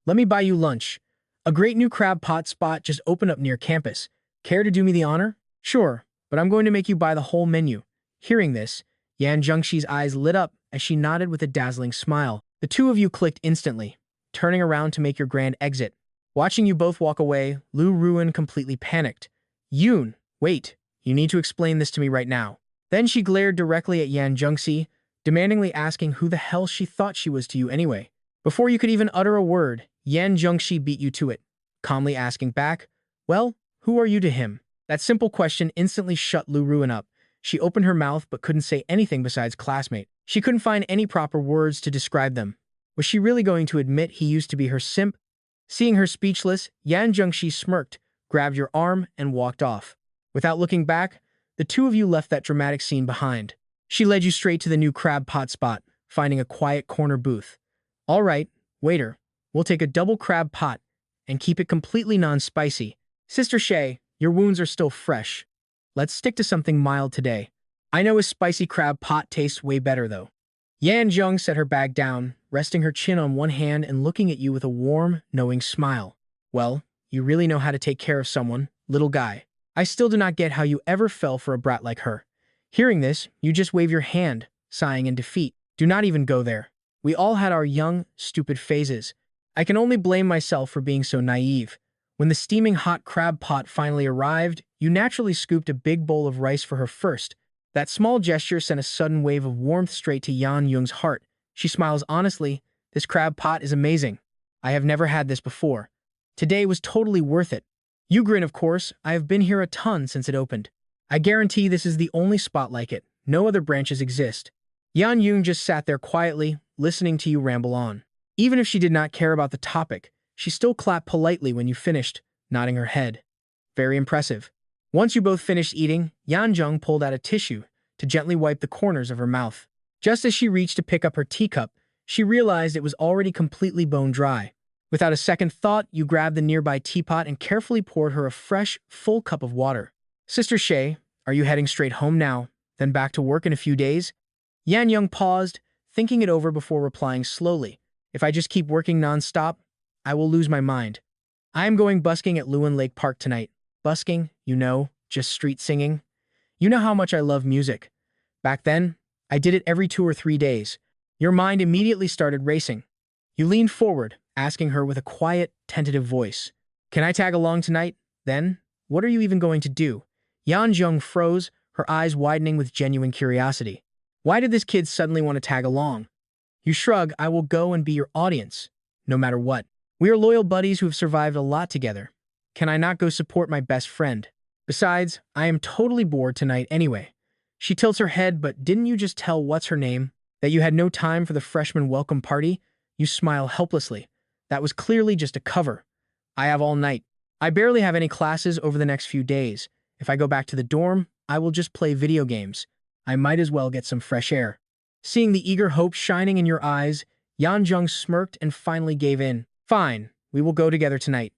Let me buy you lunch. A great new crab pot spot just opened up near campus. Care to do me the honor? Sure, but I'm going to make you buy the whole menu. Hearing this, Yan Zhengxi's eyes lit up as she nodded with a dazzling smile. The two of you clicked instantly, turning around to make your grand exit. Watching you both walk away, Lu Ruin completely panicked. Yun, wait, you need to explain this to me right now. Then she glared directly at Yan Zhengxi, demandingly asking who the hell she thought she was to you anyway. Before you could even utter a word, Yan Zhengxi beat you to it, calmly asking back, well, who are you to him? That simple question instantly shut Lu Ruin up. She opened her mouth but couldn't say anything besides classmate. She couldn't find any proper words to describe them. Was she really going to admit he used to be her simp? Seeing her speechless, Yan Zhengxi smirked, grabbed your arm, and walked off. Without looking back, the two of you left that dramatic scene behind. She led you straight to the new crab pot spot, finding a quiet corner booth. All right, waiter, we'll take a double crab pot and keep it completely non-spicy. Sister Shay, your wounds are still fresh. Let's stick to something mild today. I know a spicy crab pot tastes way better though. Yan Zheng set her bag down, resting her chin on one hand and looking at you with a warm, knowing smile. Well, you really know how to take care of someone, little guy. I still do not get how you ever fell for a brat like her. Hearing this, you just wave your hand, sighing in defeat. Do not even go there. We all had our young, stupid phases. I can only blame myself for being so naive. When the steaming hot crab pot finally arrived, you naturally scooped a big bowl of rice for her first. That small gesture sent a sudden wave of warmth straight to Yan Yung's heart. She smiles honestly. This crab pot is amazing. I have never had this before. Today was totally worth it. You grin, of course. I have been here a ton since it opened. I guarantee this is the only spot like it. No other branches exist. Yan Yung just sat there quietly, listening to you ramble on. Even if she did not care about the topic, she still clapped politely when you finished, nodding her head. Very impressive. Once you both finished eating, Yan Zheng pulled out a tissue to gently wipe the corners of her mouth. Just as she reached to pick up her teacup, she realized it was already completely bone dry. Without a second thought, you grabbed the nearby teapot and carefully poured her a fresh, full cup of water. Sister Shay, are you heading straight home now, then back to work in a few days? Yan Yung paused, thinking it over before replying slowly. If I just keep working non-stop, I will lose my mind. I am going busking at Lewin Lake Park tonight. Busking, you know, just street singing. You know how much I love music. Back then, I did it every 2 or 3 days. Your mind immediately started racing. You leaned forward, asking her with a quiet, tentative voice. Can I tag along tonight? Then, what are you even going to do? Yan Zheng froze, her eyes widening with genuine curiosity. Why did this kid suddenly want to tag along? You shrug, I will go and be your audience, no matter what. We are loyal buddies who have survived a lot together. Can I not go support my best friend? Besides, I am totally bored tonight anyway. She tilts her head, but didn't you just tell what's her name? That you had no time for the freshman welcome party? You smile helplessly. That was clearly just a cover. I have all night. I barely have any classes over the next few days. If I go back to the dorm, I will just play video games. I might as well get some fresh air. Seeing the eager hope shining in your eyes, Yanjung smirked and finally gave in. Fine, we will go together tonight.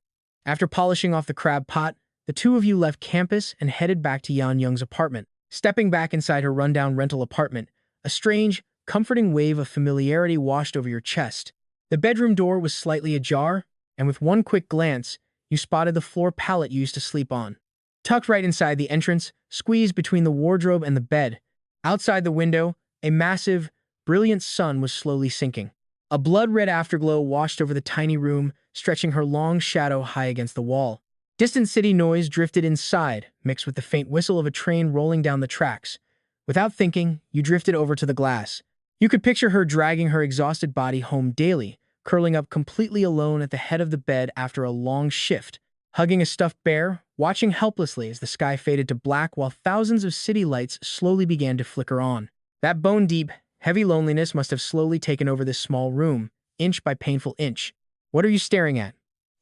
After polishing off the crab pot, the two of you left campus and headed back to Yanjung's apartment. Stepping back inside her rundown rental apartment, a strange, comforting wave of familiarity washed over your chest. The bedroom door was slightly ajar, and with one quick glance, you spotted the floor pallet you used to sleep on. Tucked right inside the entrance, squeezed between the wardrobe and the bed, outside the window, a massive, brilliant sun was slowly sinking. A blood-red afterglow washed over the tiny room, stretching her long shadow high against the wall. Distant city noise drifted inside, mixed with the faint whistle of a train rolling down the tracks. Without thinking, you drifted over to the glass. You could picture her dragging her exhausted body home daily, curling up completely alone at the head of the bed after a long shift, hugging a stuffed bear, watching helplessly as the sky faded to black while thousands of city lights slowly began to flicker on. That bone-deep, heavy loneliness must have slowly taken over this small room, inch by painful inch. What are you staring at?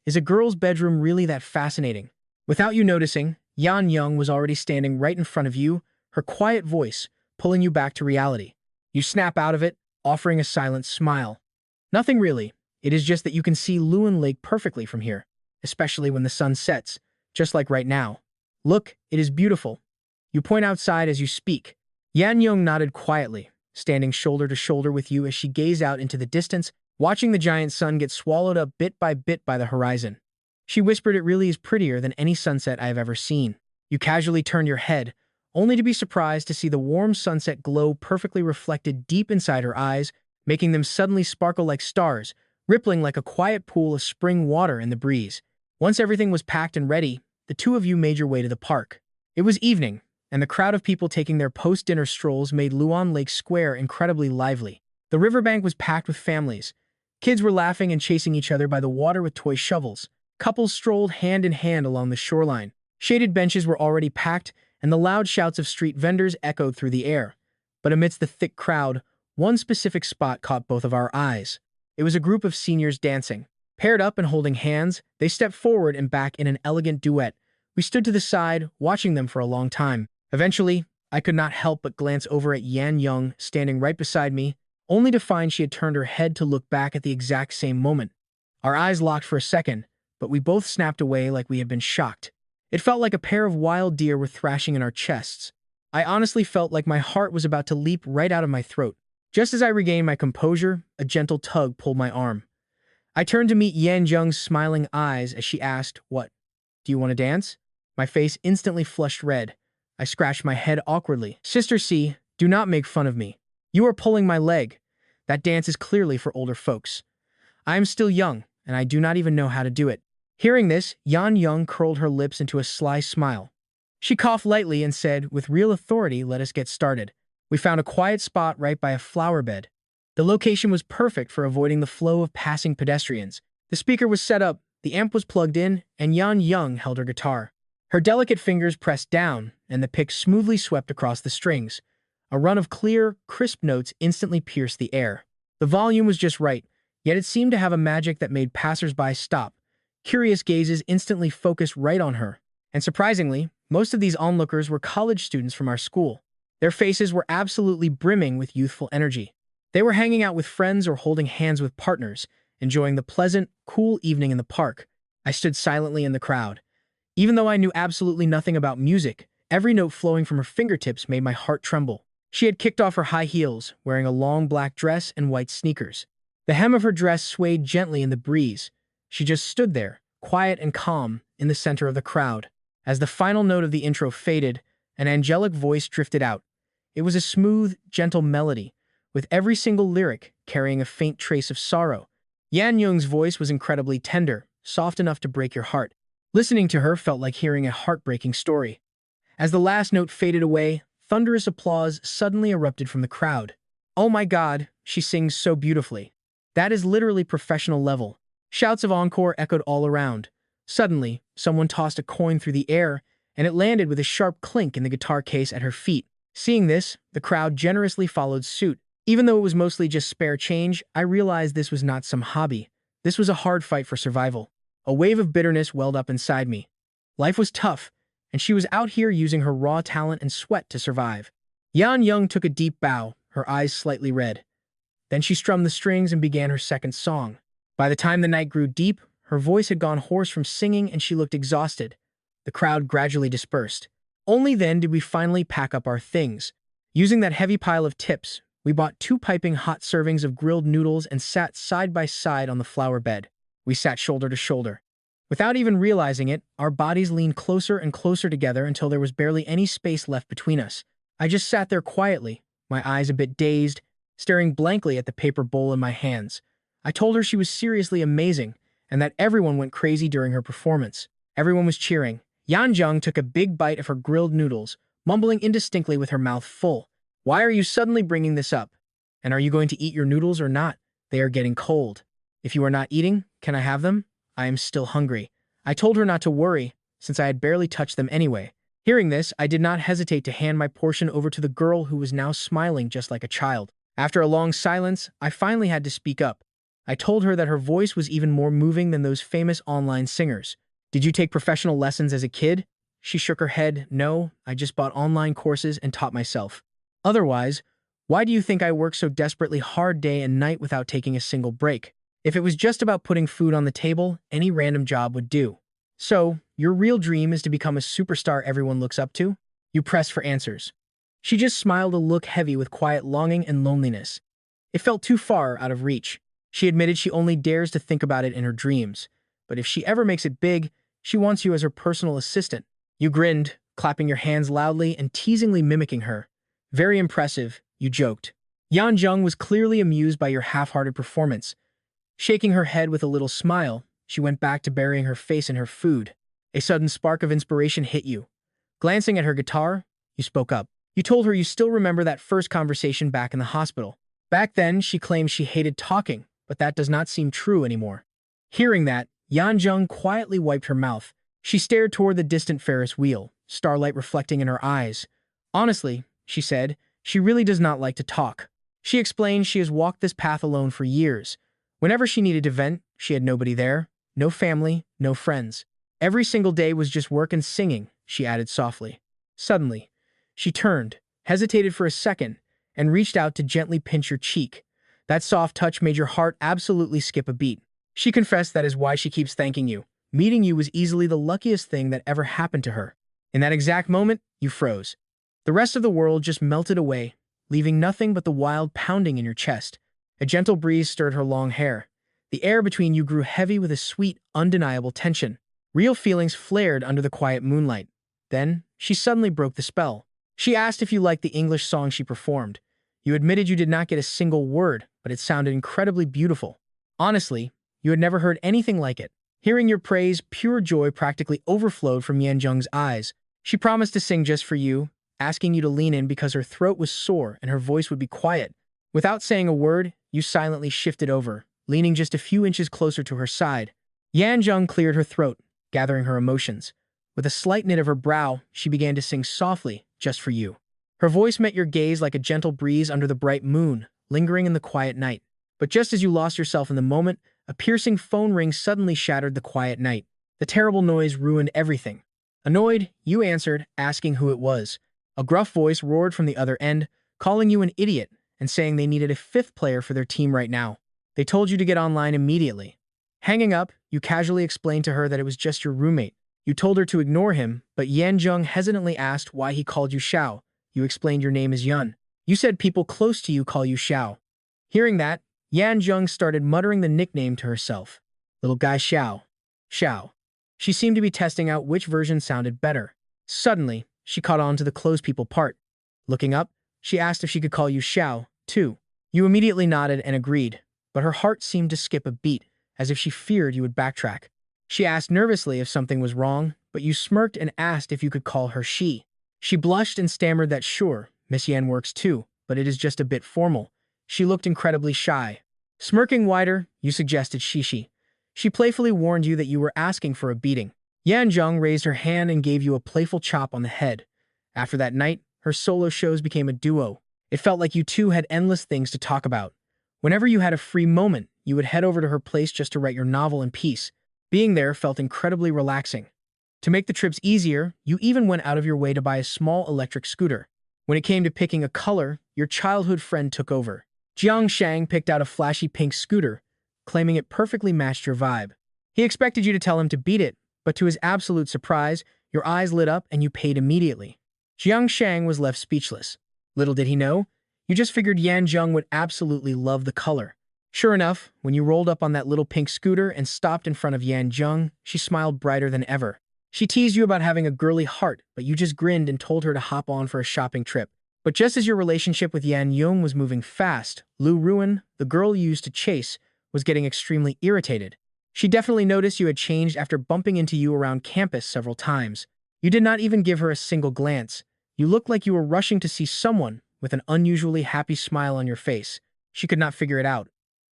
Is a girl's bedroom really that fascinating? Without you noticing, Yan Young was already standing right in front of you, her quiet voice pulling you back to reality. You snap out of it, offering a silent smile. Nothing really. It is just that you can see Luan Lake perfectly from here, especially when the sun sets, just like right now. Look, it is beautiful. You point outside as you speak. Yan Young nodded quietly, standing shoulder to shoulder with you as she gazed out into the distance, watching the giant sun get swallowed up bit by the horizon. She whispered it really is prettier than any sunset I have ever seen. You casually turn your head, only to be surprised to see the warm sunset glow perfectly reflected deep inside her eyes, making them suddenly sparkle like stars, rippling like a quiet pool of spring water in the breeze. Once everything was packed and ready, the two of you made your way to the park. It was evening, and the crowd of people taking their post-dinner strolls made Luan Lake Square incredibly lively. The riverbank was packed with families. Kids were laughing and chasing each other by the water with toy shovels. Couples strolled hand in hand along the shoreline. Shaded benches were already packed, and the loud shouts of street vendors echoed through the air. But amidst the thick crowd, one specific spot caught both of our eyes. It was a group of seniors dancing. Paired up and holding hands, they stepped forward and back in an elegant duet. We stood to the side, watching them for a long time. Eventually, I could not help but glance over at Yan Young, standing right beside me, only to find she had turned her head to look back at the exact same moment. Our eyes locked for a second, but we both snapped away like we had been shocked. It felt like a pair of wild deer were thrashing in our chests. I honestly felt like my heart was about to leap right out of my throat. Just as I regained my composure, a gentle tug pulled my arm. I turned to meet Yan Jung's smiling eyes as she asked, "What? Do you want to dance?" My face instantly flushed red. I scratched my head awkwardly. "Sister C, do not make fun of me. You are pulling my leg. That dance is clearly for older folks. I am still young, and I do not even know how to do it." Hearing this, Yan Young curled her lips into a sly smile. She coughed lightly and said, with real authority, "Let us get started." We found a quiet spot right by a flower bed. The location was perfect for avoiding the flow of passing pedestrians. The speaker was set up, the amp was plugged in, and Yan Young held her guitar. Her delicate fingers pressed down, and the pick smoothly swept across the strings. A run of clear, crisp notes instantly pierced the air. The volume was just right, yet it seemed to have a magic that made passers-by stop. Curious gazes instantly focused right on her. And surprisingly, most of these onlookers were college students from our school. Their faces were absolutely brimming with youthful energy. They were hanging out with friends or holding hands with partners, enjoying the pleasant, cool evening in the park. I stood silently in the crowd. Even though I knew absolutely nothing about music, every note flowing from her fingertips made my heart tremble. She had kicked off her high heels, wearing a long black dress and white sneakers. The hem of her dress swayed gently in the breeze. She just stood there, quiet and calm, in the center of the crowd. As the final note of the intro faded, an angelic voice drifted out. It was a smooth, gentle melody, with every single lyric carrying a faint trace of sorrow. Yan Young's voice was incredibly tender, soft enough to break your heart. Listening to her felt like hearing a heartbreaking story. As the last note faded away, thunderous applause suddenly erupted from the crowd. "Oh my god, she sings so beautifully." That is literally professional level. Shouts of encore echoed all around. Suddenly, someone tossed a coin through the air, and it landed with a sharp clink in the guitar case at her feet. Seeing this, the crowd generously followed suit. Even though it was mostly just spare change, I realized this was not some hobby. This was a hard fight for survival. A wave of bitterness welled up inside me. Life was tough, and she was out here using her raw talent and sweat to survive. Yan Young took a deep bow, her eyes slightly red. Then she strummed the strings and began her second song. By the time the night grew deep, her voice had gone hoarse from singing and she looked exhausted. The crowd gradually dispersed. Only then did we finally pack up our things. Using that heavy pile of tips, we bought 2 piping hot servings of grilled noodles and sat side by side on the flower bed. We sat shoulder to shoulder. Without even realizing it, our bodies leaned closer and closer together until there was barely any space left between us. I just sat there quietly, my eyes a bit dazed, staring blankly at the paper bowl in my hands. I told her she was seriously amazing, and that everyone went crazy during her performance. Everyone was cheering. Yan Zheng took a big bite of her grilled noodles, mumbling indistinctly with her mouth full. "Why are you suddenly bringing this up? And are you going to eat your noodles or not? They are getting cold. If you are not eating, can I have them? I am still hungry." I told her not to worry, since I had barely touched them anyway. Hearing this, I did not hesitate to hand my portion over to the girl who was now smiling just like a child. After a long silence, I finally had to speak up. I told her that her voice was even more moving than those famous online singers. "Did you take professional lessons as a kid?" She shook her head. "No, I just bought online courses and taught myself." "Otherwise, why do you think I work so desperately hard day and night without taking a single break? If it was just about putting food on the table, any random job would do." "So, your real dream is to become a superstar everyone looks up to?" You pressed for answers. She just smiled, a look heavy with quiet longing and loneliness. It felt too far out of reach. She admitted she only dares to think about it in her dreams. But if she ever makes it big, she wants you as her personal assistant. You grinned, clapping your hands loudly and teasingly mimicking her. "Very impressive," you joked. Yan Zheng was clearly amused by your half-hearted performance. Shaking her head with a little smile, she went back to burying her face in her food. A sudden spark of inspiration hit you. Glancing at her guitar, you spoke up. You told her you still remember that first conversation back in the hospital. Back then, she claimed she hated talking, but that does not seem true anymore. Hearing that, Yan Zheng quietly wiped her mouth. She stared toward the distant Ferris wheel, starlight reflecting in her eyes. "Honestly," she said, "she really does not like to talk." She explained she has walked this path alone for years. Whenever she needed to vent, she had nobody there, no family, no friends. Every single day was just work and singing, she added softly. Suddenly, she turned, hesitated for a second, and reached out to gently pinch your cheek. That soft touch made your heart absolutely skip a beat. She confessed that is why she keeps thanking you. Meeting you was easily the luckiest thing that ever happened to her. In that exact moment, you froze. The rest of the world just melted away, leaving nothing but the wild pounding in your chest. A gentle breeze stirred her long hair. The air between you grew heavy with a sweet, undeniable tension. Real feelings flared under the quiet moonlight. Then, she suddenly broke the spell. She asked if you liked the English song she performed. You admitted you did not get a single word, but it sounded incredibly beautiful. Honestly, you had never heard anything like it. Hearing your praise, pure joy practically overflowed from Yan Zheng's eyes. She promised to sing just for you, asking you to lean in because her throat was sore and her voice would be quiet. Without saying a word, you silently shifted over, leaning just a few inches closer to her side. Yan Zheng cleared her throat, gathering her emotions. With a slight knit of her brow, she began to sing softly, just for you. Her voice met your gaze like a gentle breeze under the bright moon, lingering in the quiet night. But just as you lost yourself in the moment, a piercing phone ring suddenly shattered the quiet night. The terrible noise ruined everything. Annoyed, you answered, asking who it was. A gruff voice roared from the other end, calling you an idiot and saying they needed a fifth player for their team right now. They told you to get online immediately. Hanging up, you casually explained to her that it was just your roommate. You told her to ignore him, but Yan Zheng hesitantly asked why he called you Xiao. You explained your name is Yun. You said people close to you call you Xiao. Hearing that, Yan Zheng started muttering the nickname to herself. Little guy Xiao. Xiao. She seemed to be testing out which version sounded better. Suddenly, she caught on to the close people part. Looking up, she asked if she could call you Xiao, too. You immediately nodded and agreed, but her heart seemed to skip a beat, as if she feared you would backtrack. She asked nervously if something was wrong, but you smirked and asked if you could call her she. She blushed and stammered that sure, Miss Yan works too, but it is just a bit formal. She looked incredibly shy. Smirking wider, you suggested Shishi. She playfully warned you that you were asking for a beating. Yanjung raised her hand and gave you a playful chop on the head. After that night, her solo shows became a duo. It felt like you two had endless things to talk about. Whenever you had a free moment, you would head over to her place just to write your novel in peace. Being there felt incredibly relaxing. To make the trips easier, you even went out of your way to buy a small electric scooter. When it came to picking a color, your childhood friend took over. Jiang Shang picked out a flashy pink scooter, claiming it perfectly matched your vibe. He expected you to tell him to beat it, but to his absolute surprise, your eyes lit up and you paid immediately. Jiang Shang was left speechless. Little did he know, you just figured Yan Zheng would absolutely love the color. Sure enough, when you rolled up on that little pink scooter and stopped in front of Yan Zheng, she smiled brighter than ever. She teased you about having a girly heart, but you just grinned and told her to hop on for a shopping trip. But just as your relationship with Yan Yong was moving fast, Lu Ruin, the girl you used to chase, was getting extremely irritated. She definitely noticed you had changed after bumping into you around campus several times. You did not even give her a single glance. You looked like you were rushing to see someone with an unusually happy smile on your face. She could not figure it out.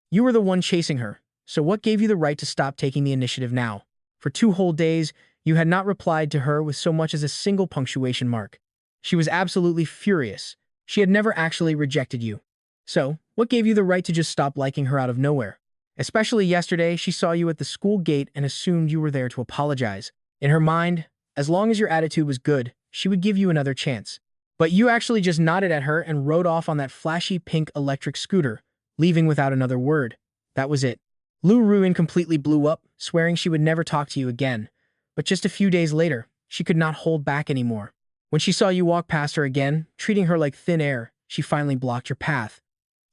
You were the one chasing her, so what gave you the right to stop taking the initiative now? For 2 whole days, you had not replied to her with so much as a single punctuation mark. She was absolutely furious. She had never actually rejected you. So, what gave you the right to just stop liking her out of nowhere? Especially yesterday, she saw you at the school gate and assumed you were there to apologize. In her mind, as long as your attitude was good, she would give you another chance. But you actually just nodded at her and rode off on that flashy pink electric scooter, leaving without another word. That was it. Lu Ruin completely blew up, swearing she would never talk to you again. But just a few days later, she could not hold back anymore. When she saw you walk past her again, treating her like thin air, she finally blocked your path.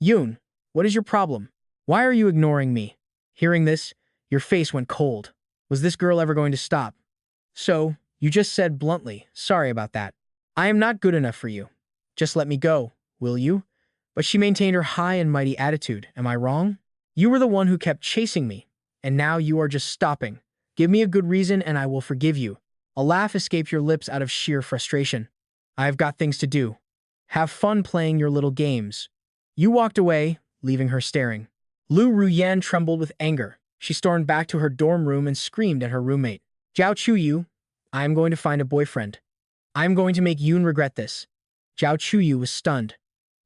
Yoon, what is your problem? Why are you ignoring me? Hearing this, your face went cold. Was this girl ever going to stop? So, you just said bluntly, sorry about that. I am not good enough for you. Just let me go, will you? But she maintained her high and mighty attitude, am I wrong? You were the one who kept chasing me, and now you are just stopping. Give me a good reason and I will forgive you. A laugh escaped your lips out of sheer frustration. I've got things to do. Have fun playing your little games. You walked away, leaving her staring. Lu Ruyan trembled with anger. She stormed back to her dorm room and screamed at her roommate. Zhao Chuyu, I am going to find a boyfriend. I am going to make Yoon regret this. Zhao Chuyu was stunned.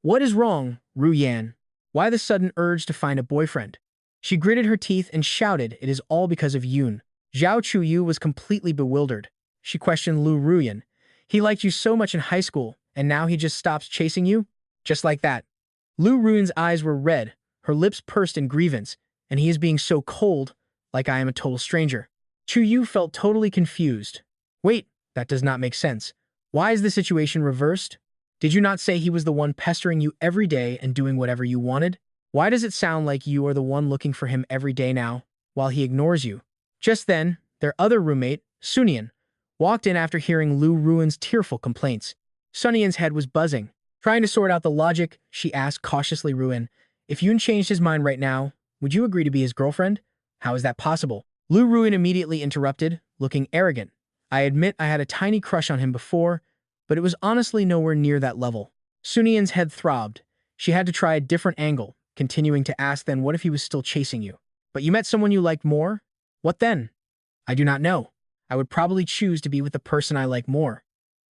What is wrong, Ruyan? Why the sudden urge to find a boyfriend? She gritted her teeth and shouted, it is all because of Yoon. Zhao Chuyu was completely bewildered. She questioned Lu Ruyan. He liked you so much in high school, and now he just stops chasing you? Just like that. Lu Ruyan's eyes were red, her lips pursed in grievance, and he is being so cold, like I am a total stranger. Chuyu felt totally confused. Wait, that does not make sense. Why is the situation reversed? Did you not say he was the one pestering you every day and doing whatever you wanted? Why does it sound like you are the one looking for him every day now, while he ignores you? Just then, their other roommate, Sunian, walked in after hearing Lu Ruin's tearful complaints. Sunian's head was buzzing. Trying to sort out the logic, she asked cautiously Ruin, if Yoon changed his mind right now, would you agree to be his girlfriend? How is that possible? Lu Ruin immediately interrupted, looking arrogant. I admit I had a tiny crush on him before, but it was honestly nowhere near that level. Sunian's head throbbed. She had to try a different angle, continuing to ask then what if he was still chasing you? But you met someone you liked more? What then? I do not know. I would probably choose to be with the person I like more.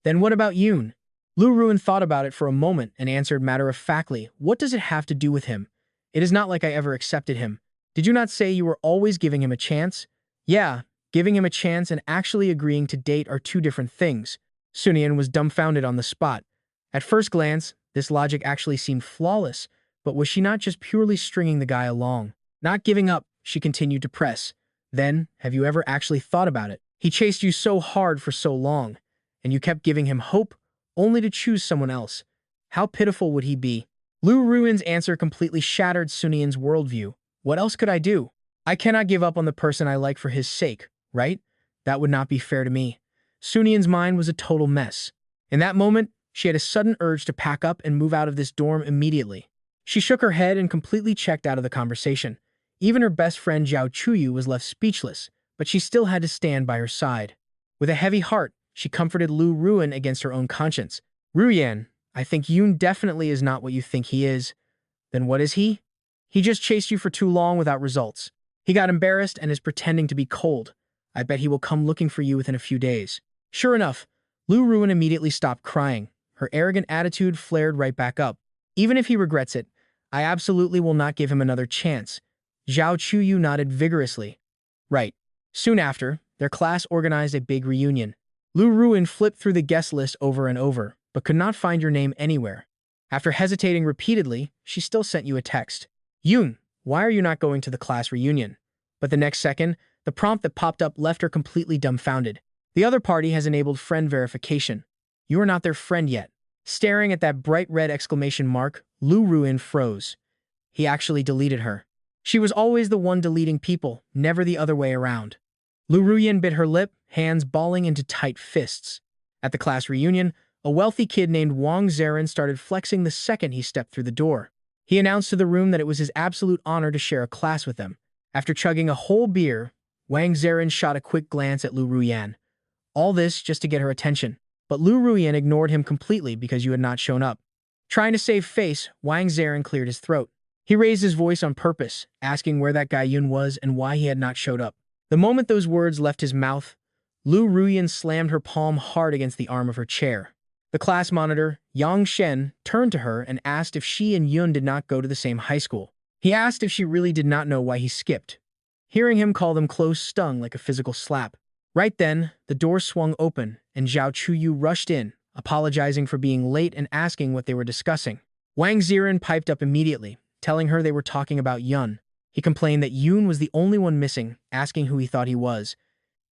Then what about Yoon? Lu Ruin thought about it for a moment and answered matter-of-factly, what does it have to do with him? It is not like I ever accepted him. Did you not say you were always giving him a chance? Yeah, giving him a chance and actually agreeing to date are 2 different things. Sunian was dumbfounded on the spot. At first glance, this logic actually seemed flawless, but was she not just purely stringing the guy along? Not giving up, she continued to press. Then, have you ever actually thought about it? He chased you so hard for so long, and you kept giving him hope, only to choose someone else. How pitiful would he be? Lu Ruin's answer completely shattered Sunian's worldview. What else could I do? I cannot give up on the person I like for his sake, right? That would not be fair to me. Sunian's mind was a total mess. In that moment, she had a sudden urge to pack up and move out of this dorm immediately. She shook her head and completely checked out of the conversation. Even her best friend Zhao Chuyu was left speechless, but she still had to stand by her side. With a heavy heart, she comforted Lu Ruin against her own conscience. Ruyan, I think Yoon definitely is not what you think he is. Then what is he? He just chased you for too long without results. He got embarrassed and is pretending to be cold. I bet he will come looking for you within a few days. Sure enough, Lu Ruin immediately stopped crying. Her arrogant attitude flared right back up. Even if he regrets it, I absolutely will not give him another chance. Zhao Chuyu nodded vigorously. Right. Soon after, their class organized a big reunion. Lu Ruin flipped through the guest list over and over, but could not find your name anywhere. After hesitating repeatedly, she still sent you a text. Yun, why are you not going to the class reunion? But the next second, the prompt that popped up left her completely dumbfounded. The other party has enabled friend verification. You are not their friend yet. Staring at that bright red exclamation mark, Lu Ruin froze. He actually deleted her. She was always the one deleting people, never the other way around. Lu Ruyin bit her lip, hands balling into tight fists. At the class reunion, a wealthy kid named Wang Zerin started flexing the second he stepped through the door. He announced to the room that it was his absolute honor to share a class with them. After chugging a whole beer, Wang Zerin shot a quick glance at Lu Ruyan. All this just to get her attention. But Lu Ruyan ignored him completely because you had not shown up. Trying to save face, Wang Zerin cleared his throat. He raised his voice on purpose, asking where that guy Yun was and why he had not showed up. The moment those words left his mouth, Lu Ruyan slammed her palm hard against the arm of her chair. The class monitor, Yang Shen, turned to her and asked if she and Yun did not go to the same high school. He asked if she really did not know why he skipped. Hearing him call them close stung like a physical slap. Right then, the door swung open, and Zhao Chuyu rushed in, apologizing for being late and asking what they were discussing. Wang Ziren piped up immediately, telling her they were talking about Yun. He complained that Yun was the only one missing, asking who he thought he was.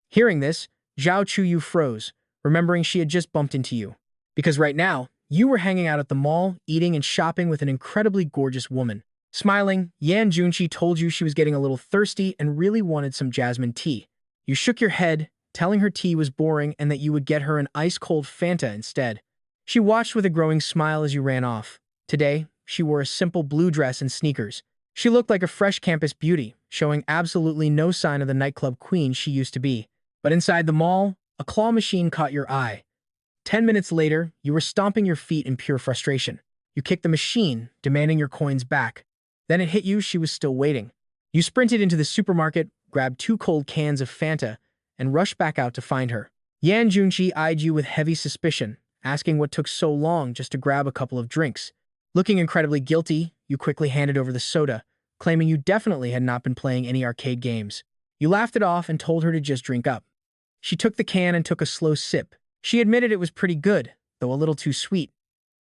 Hearing this, Zhao Chuyu froze, remembering she had just bumped into you. Because right now, you were hanging out at the mall, eating and shopping with an incredibly gorgeous woman. Smiling, Yan Junqi told you she was getting a little thirsty and really wanted some jasmine tea. You shook your head, telling her tea was boring and that you would get her an ice-cold Fanta instead. She watched with a growing smile as you ran off. Today, she wore a simple blue dress and sneakers. She looked like a fresh campus beauty, showing absolutely no sign of the nightclub queen she used to be. But inside the mall, a claw machine caught your eye. 10 minutes later, you were stomping your feet in pure frustration. You kicked the machine, demanding your coins back. Then it hit you she was still waiting. You sprinted into the supermarket, grabbed 2 cold cans of Fanta, and rushed back out to find her. Yan Junqi eyed you with heavy suspicion, asking what took so long just to grab a couple of drinks. Looking incredibly guilty, you quickly handed over the soda, claiming you definitely had not been playing any arcade games. You laughed it off and told her to just drink up. She took the can and took a slow sip. She admitted it was pretty good, though a little too sweet.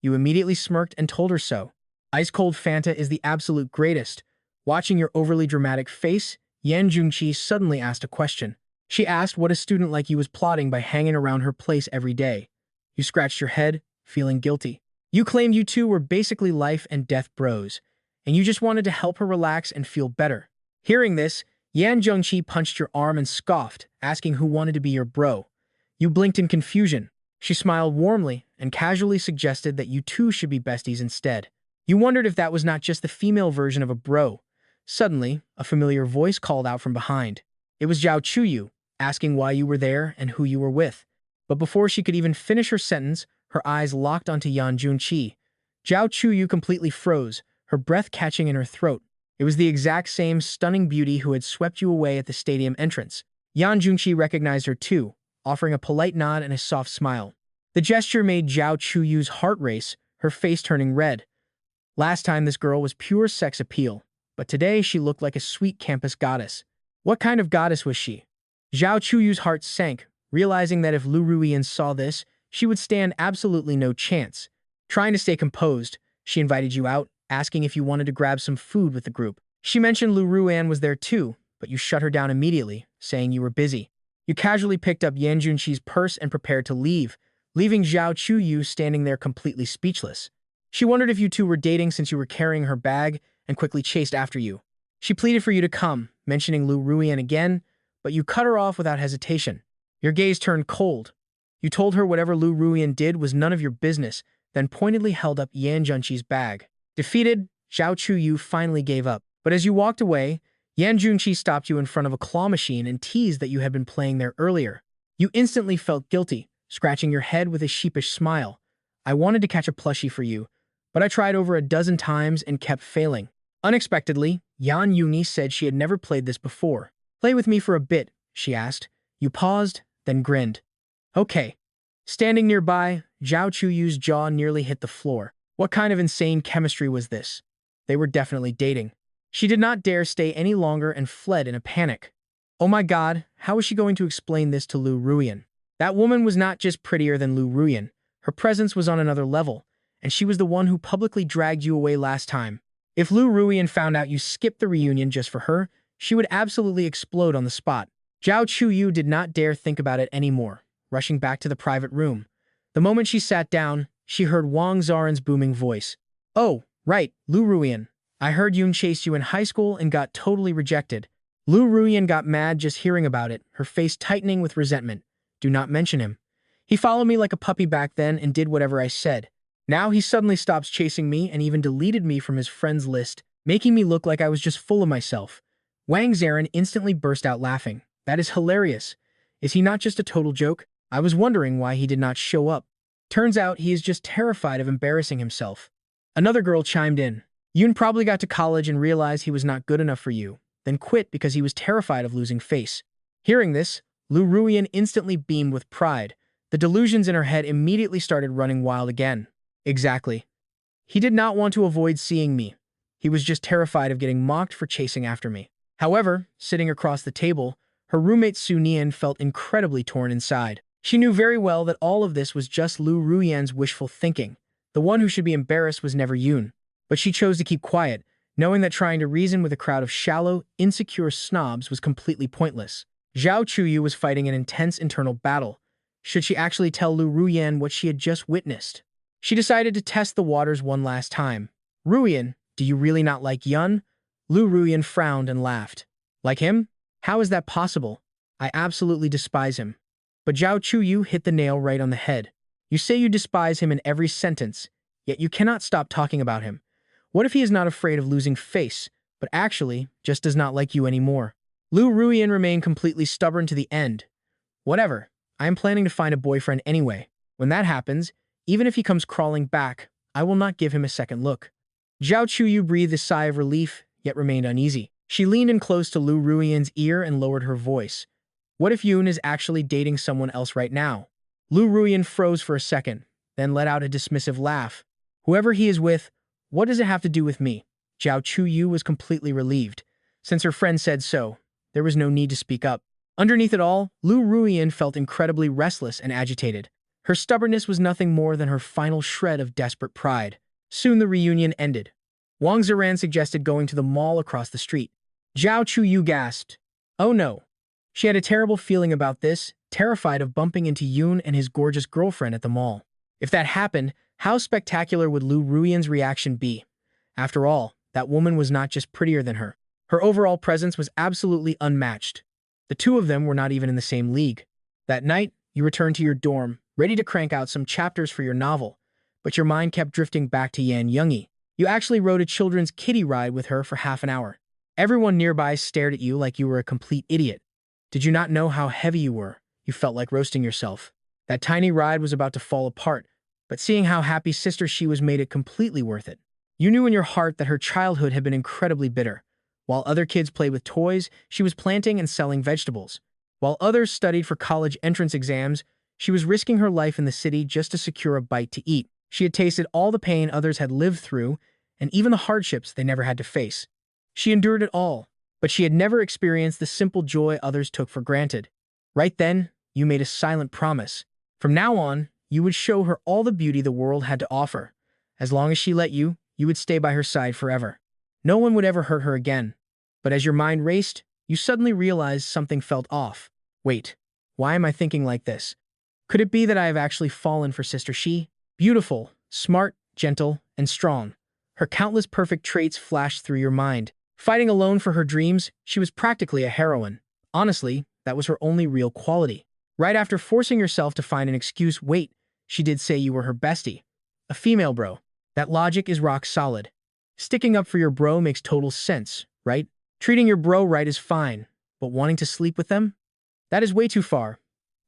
You immediately smirked and told her so. Ice-cold Fanta is the absolute greatest. Watching your overly dramatic face, Yan Junqi suddenly asked a question. She asked what a student like you was plotting by hanging around her place every day. You scratched your head, feeling guilty. You claimed you two were basically life and death bros, and you just wanted to help her relax and feel better. Hearing this, Yan Junqi punched your arm and scoffed, asking who wanted to be your bro. You blinked in confusion. She smiled warmly and casually suggested that you two should be besties instead. You wondered if that was not just the female version of a bro. Suddenly, a familiar voice called out from behind. It was Zhao Chuyu, asking why you were there and who you were with. But before she could even finish her sentence, her eyes locked onto Yan Junqi. Zhao Chuyu completely froze, her breath catching in her throat. It was the exact same stunning beauty who had swept you away at the stadium entrance. Yan Junqi recognized her too, offering a polite nod and a soft smile. The gesture made Zhao Chuyu's heart race, her face turning red. Last time this girl was pure sex appeal, but today she looked like a sweet campus goddess. What kind of goddess was she? Zhao Chuyu's heart sank, realizing that if Lu Ruiyan saw this, she would stand absolutely no chance. Trying to stay composed, she invited you out, asking if you wanted to grab some food with the group. She mentioned Lu Ruiyan was there too, but you shut her down immediately, saying you were busy. You casually picked up Yan Junqi's purse and prepared to leave, leaving Zhao Chuyu standing there completely speechless. She wondered if you two were dating since you were carrying her bag and quickly chased after you. She pleaded for you to come, mentioning Lu Ruiyan again, but you cut her off without hesitation. Your gaze turned cold. You told her whatever Lu Ruiyan did was none of your business, then pointedly held up Yan Junqi's bag. Defeated, Zhao Chuyu finally gave up. But as you walked away, Yan Junqi stopped you in front of a claw machine and teased that you had been playing there earlier. You instantly felt guilty, scratching your head with a sheepish smile. I wanted to catch a plushie for you, but I tried over a dozen times and kept failing. Unexpectedly, Yan Yuni said she had never played this before. Play with me for a bit, she asked. You paused, then grinned. Okay. Standing nearby, Zhao Chuyu's jaw nearly hit the floor. What kind of insane chemistry was this? They were definitely dating. She did not dare stay any longer and fled in a panic. Oh my god, how was she going to explain this to Lu Ruyan? That woman was not just prettier than Lu Ruyan. Her presence was on another level, and she was the one who publicly dragged you away last time. If Lu Ruyan found out you skipped the reunion just for her, she would absolutely explode on the spot. Zhao Chuyu did not dare think about it anymore, rushing back to the private room. The moment she sat down, she heard Wang Zaren's booming voice. Oh, right, Lu Ruyan. I heard Yun chased you in high school and got totally rejected. Lu Ruyan got mad just hearing about it, her face tightening with resentment. Do not mention him. He followed me like a puppy back then and did whatever I said. Now he suddenly stops chasing me and even deleted me from his friends list, making me look like I was just full of myself. Wang Zaren instantly burst out laughing. That is hilarious. Is he not just a total joke? I was wondering why he did not show up. Turns out he is just terrified of embarrassing himself. Another girl chimed in. Yoon probably got to college and realized he was not good enough for you, then quit because he was terrified of losing face. Hearing this, Lu Ruyan instantly beamed with pride. The delusions in her head immediately started running wild again. Exactly. He did not want to avoid seeing me. He was just terrified of getting mocked for chasing after me. However, sitting across the table, her roommate Su Nian felt incredibly torn inside. She knew very well that all of this was just Lu Ruyan's wishful thinking. The one who should be embarrassed was never Yoon. But she chose to keep quiet, knowing that trying to reason with a crowd of shallow, insecure snobs was completely pointless. Zhao Chuyu was fighting an intense internal battle. Should she actually tell Lu Ruyan what she had just witnessed? She decided to test the waters one last time. Ruyan, do you really not like Yun? Lu Ruyan frowned and laughed. Like him? How is that possible? I absolutely despise him. But Zhao Chuyu hit the nail right on the head. You say you despise him in every sentence, yet you cannot stop talking about him. What if he is not afraid of losing face, but actually just does not like you anymore? Lu Ruyan remained completely stubborn to the end. Whatever, I am planning to find a boyfriend anyway. When that happens, even if he comes crawling back, I will not give him a second look. Zhao Chuyu breathed a sigh of relief, yet remained uneasy. She leaned in close to Lu Ruyan's ear and lowered her voice. What if Yoon is actually dating someone else right now? Lu Ruyan froze for a second, then let out a dismissive laugh. Whoever he is with, what does it have to do with me? Zhao Chuyu was completely relieved. Since her friend said so, there was no need to speak up. Underneath it all, Lu Ruyan felt incredibly restless and agitated. Her stubbornness was nothing more than her final shred of desperate pride. Soon the reunion ended. Wang Ziran suggested going to the mall across the street. Zhao Chuyu gasped. Oh no. She had a terrible feeling about this, terrified of bumping into Yoon and his gorgeous girlfriend at the mall. If that happened, how spectacular would Lu Ruyan's reaction be? After all, that woman was not just prettier than her. Her overall presence was absolutely unmatched. The two of them were not even in the same league. That night, you returned to your dorm, ready to crank out some chapters for your novel, but your mind kept drifting back to Yan Youngie. You actually rode a children's kiddie ride with her for half an hour. Everyone nearby stared at you like you were a complete idiot. Did you not know how heavy you were? You felt like roasting yourself. That tiny ride was about to fall apart, but seeing how happy Sister She was made it completely worth it. You knew in your heart that her childhood had been incredibly bitter. While other kids played with toys, she was planting and selling vegetables. While others studied for college entrance exams, she was risking her life in the city just to secure a bite to eat. She had tasted all the pain others had lived through, and even the hardships they never had to face. She endured it all, but she had never experienced the simple joy others took for granted. Right then, you made a silent promise. From now on, you would show her all the beauty the world had to offer. As long as she let you, you would stay by her side forever. No one would ever hurt her again. But as your mind raced, you suddenly realized something felt off. Wait, why am I thinking like this? Could it be that I have actually fallen for Sister She? Beautiful, smart, gentle, and strong. Her countless perfect traits flashed through your mind. Fighting alone for her dreams, she was practically a heroine. Honestly, that was her only real quality. Right after forcing yourself to find an excuse, wait, she did say you were her bestie. A female bro. That logic is rock solid. Sticking up for your bro makes total sense, right? Treating your bro right is fine, but wanting to sleep with them? That is way too far.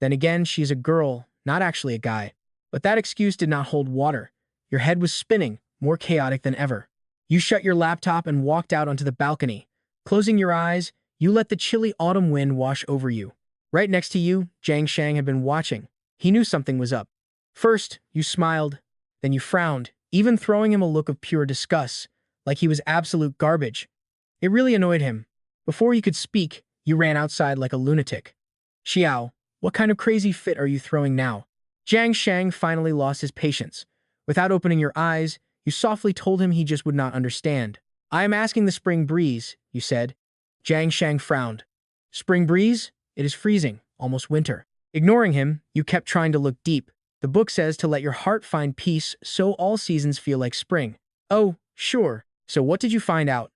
Then again, she is a girl, not actually a guy. But that excuse did not hold water. Your head was spinning, more chaotic than ever. You shut your laptop and walked out onto the balcony. Closing your eyes, you let the chilly autumn wind wash over you. Right next to you, Jiang Shang had been watching. He knew something was up. First, you smiled, then you frowned, even throwing him a look of pure disgust, like he was absolute garbage. It really annoyed him. Before he could speak, you ran outside like a lunatic. Xiao, what kind of crazy fit are you throwing now? Jiang Shang finally lost his patience. Without opening your eyes, you softly told him he just would not understand. I am asking the spring breeze, you said. Jiang Shang frowned. Spring breeze? It is freezing, almost winter. Ignoring him, you kept trying to look deep. The book says to let your heart find peace so all seasons feel like spring. Oh, sure. So what did you find out?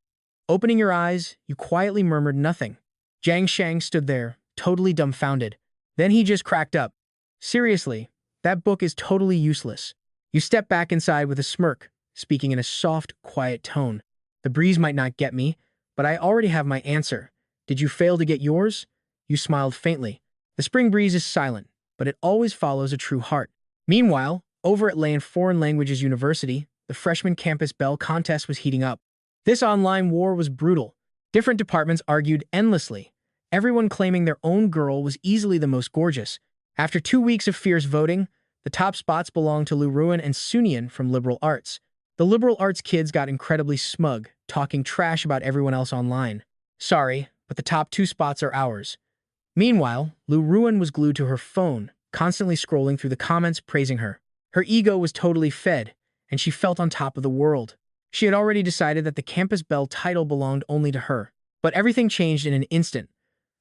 Opening your eyes, you quietly murmured nothing. Jiang Shang stood there, totally dumbfounded. Then he just cracked up. Seriously, that book is totally useless. You stepped back inside with a smirk, speaking in a soft, quiet tone. The breeze might not get me, but I already have my answer. Did you fail to get yours? You smiled faintly. The spring breeze is silent, but it always follows a true heart. Meanwhile, over at Lane Foreign Languages University, the freshman campus bell contest was heating up. This online war was brutal. Different departments argued endlessly, everyone claiming their own girl was easily the most gorgeous. After 2 weeks of fierce voting, the top spots belonged to Lu Ruan and Sunian from liberal arts. The liberal arts kids got incredibly smug, talking trash about everyone else online. Sorry, but the top 2 spots are ours. Meanwhile, Lu Ruan was glued to her phone, constantly scrolling through the comments praising her. Her ego was totally fed, and she felt on top of the world. She had already decided that the campus belle title belonged only to her. But everything changed in an instant.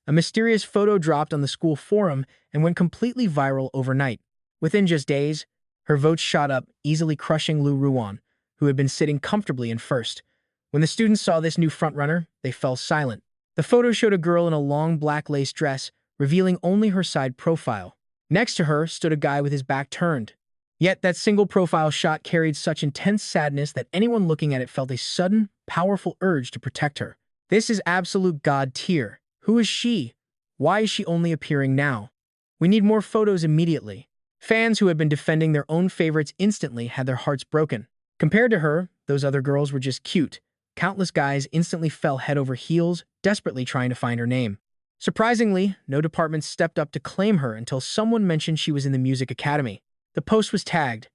A mysterious photo dropped on the school forum and went completely viral overnight. Within just days, her votes shot up, easily crushing Lu Ruan, who had been sitting comfortably in first. When the students saw this new frontrunner, they fell silent. The photo showed a girl in a long black lace dress, revealing only her side profile. Next to her stood a guy with his back turned. Yet that single profile shot carried such intense sadness that anyone looking at it felt a sudden, powerful urge to protect her. This is absolute god tier. Who is she? Why is she only appearing now? We need more photos immediately. Fans who had been defending their own favorites instantly had their hearts broken. Compared to her, those other girls were just cute. Countless guys instantly fell head over heels, desperately trying to find her name. Surprisingly, no department stepped up to claim her until someone mentioned she was in the Music Academy. The post was tagged.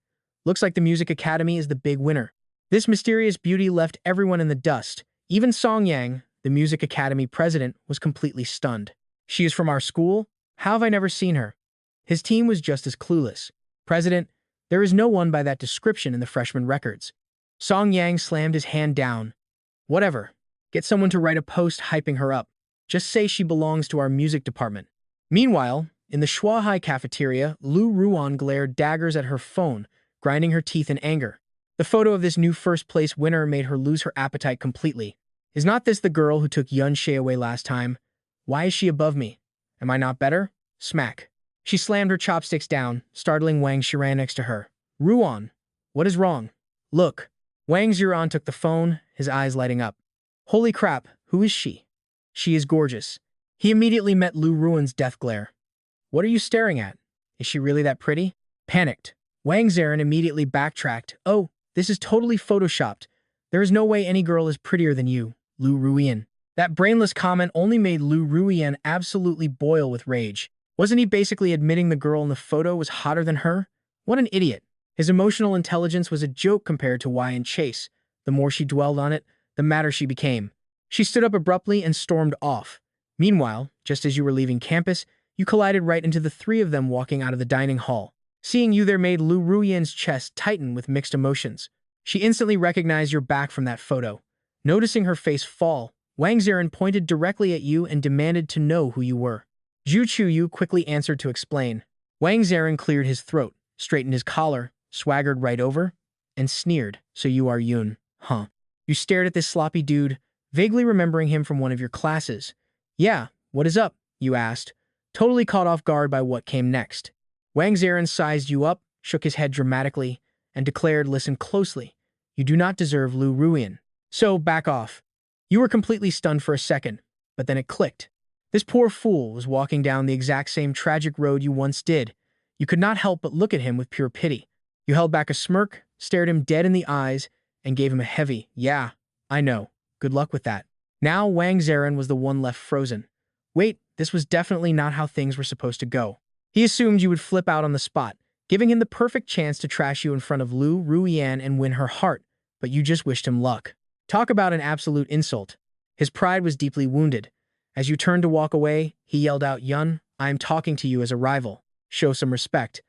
Looks like the Music Academy is the big winner. This mysterious beauty left everyone in the dust. Even Song Yang, the Music Academy president, was completely stunned. She is from our school? How have I never seen her? His team was just as clueless. President, there is no one by that description in the freshman records. Song Yang slammed his hand down. Whatever. Get someone to write a post hyping her up. Just say she belongs to our music department. Meanwhile, in the Shuahai cafeteria, Lu Ruan glared daggers at her phone, grinding her teeth in anger. The photo of this new first-place winner made her lose her appetite completely. Is not this the girl who took Yun Shay away last time? Why is she above me? Am I not better? Smack. She slammed her chopsticks down, startling Wang Xiran next to her. Ruan, what is wrong? Look. Wang Xiran took the phone, his eyes lighting up. Holy crap, who is she? She is gorgeous. He immediately met Lu Ruan's death glare. What are you staring at? Is she really that pretty? Panicked. Wang Xiran immediately backtracked. Oh, this is totally photoshopped. There is no way any girl is prettier than you, Lu Ruian. That brainless comment only made Lu Ruian absolutely boil with rage. Wasn't he basically admitting the girl in the photo was hotter than her? What an idiot. His emotional intelligence was a joke compared to Wei and Chase. The more she dwelled on it, the madder she became. She stood up abruptly and stormed off. Meanwhile, just as you were leaving campus, you collided right into the 3 of them walking out of the dining hall. Seeing you there made Lu Ruian's chest tighten with mixed emotions. She instantly recognized your back from that photo. Noticing her face fall, Wang Xiran pointed directly at you and demanded to know who you were. Zhu Chuyu quickly answered to explain. Wang Xiran cleared his throat, straightened his collar, swaggered right over, and sneered. So you are Yun, huh? You stared at this sloppy dude, vaguely remembering him from one of your classes. Yeah, what is up? You asked, totally caught off guard by what came next. Wang Xiran sized you up, shook his head dramatically, and declared, listen closely. You do not deserve Lu Ruian. So back off. You were completely stunned for a second, but then it clicked. This poor fool was walking down the exact same tragic road you once did. You could not help but look at him with pure pity. You held back a smirk, stared him dead in the eyes, and gave him a heavy, "Yeah, I know. Good luck with that." Now Wang Zarin was the one left frozen. Wait, this was definitely not how things were supposed to go. He assumed you would flip out on the spot, giving him the perfect chance to trash you in front of Lu Ruian and win her heart, but you just wished him luck. Talk about an absolute insult. His pride was deeply wounded. As you turned to walk away, he yelled out, "Yun, I am talking to you as a rival. Show some respect."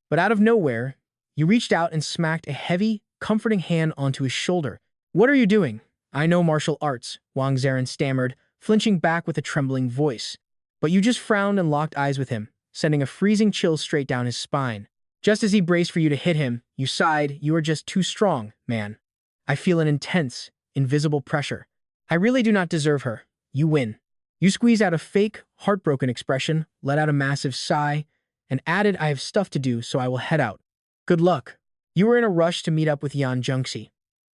But out of nowhere, you reached out and smacked a heavy, comforting hand onto his shoulder. "What are you doing?" "I know martial arts," Wang Zarin stammered, flinching back with a trembling voice. But you just frowned and locked eyes with him, sending a freezing chill straight down his spine. Just as he braced for you to hit him, you sighed, "You are just too strong, man. I feel an intense, invisible pressure. I really do not deserve her. You win." You squeezed out a fake, heartbroken expression, let out a massive sigh, and added, "I have stuff to do, so I will head out. Good luck." You were in a rush to meet up with Yan Zhengxi.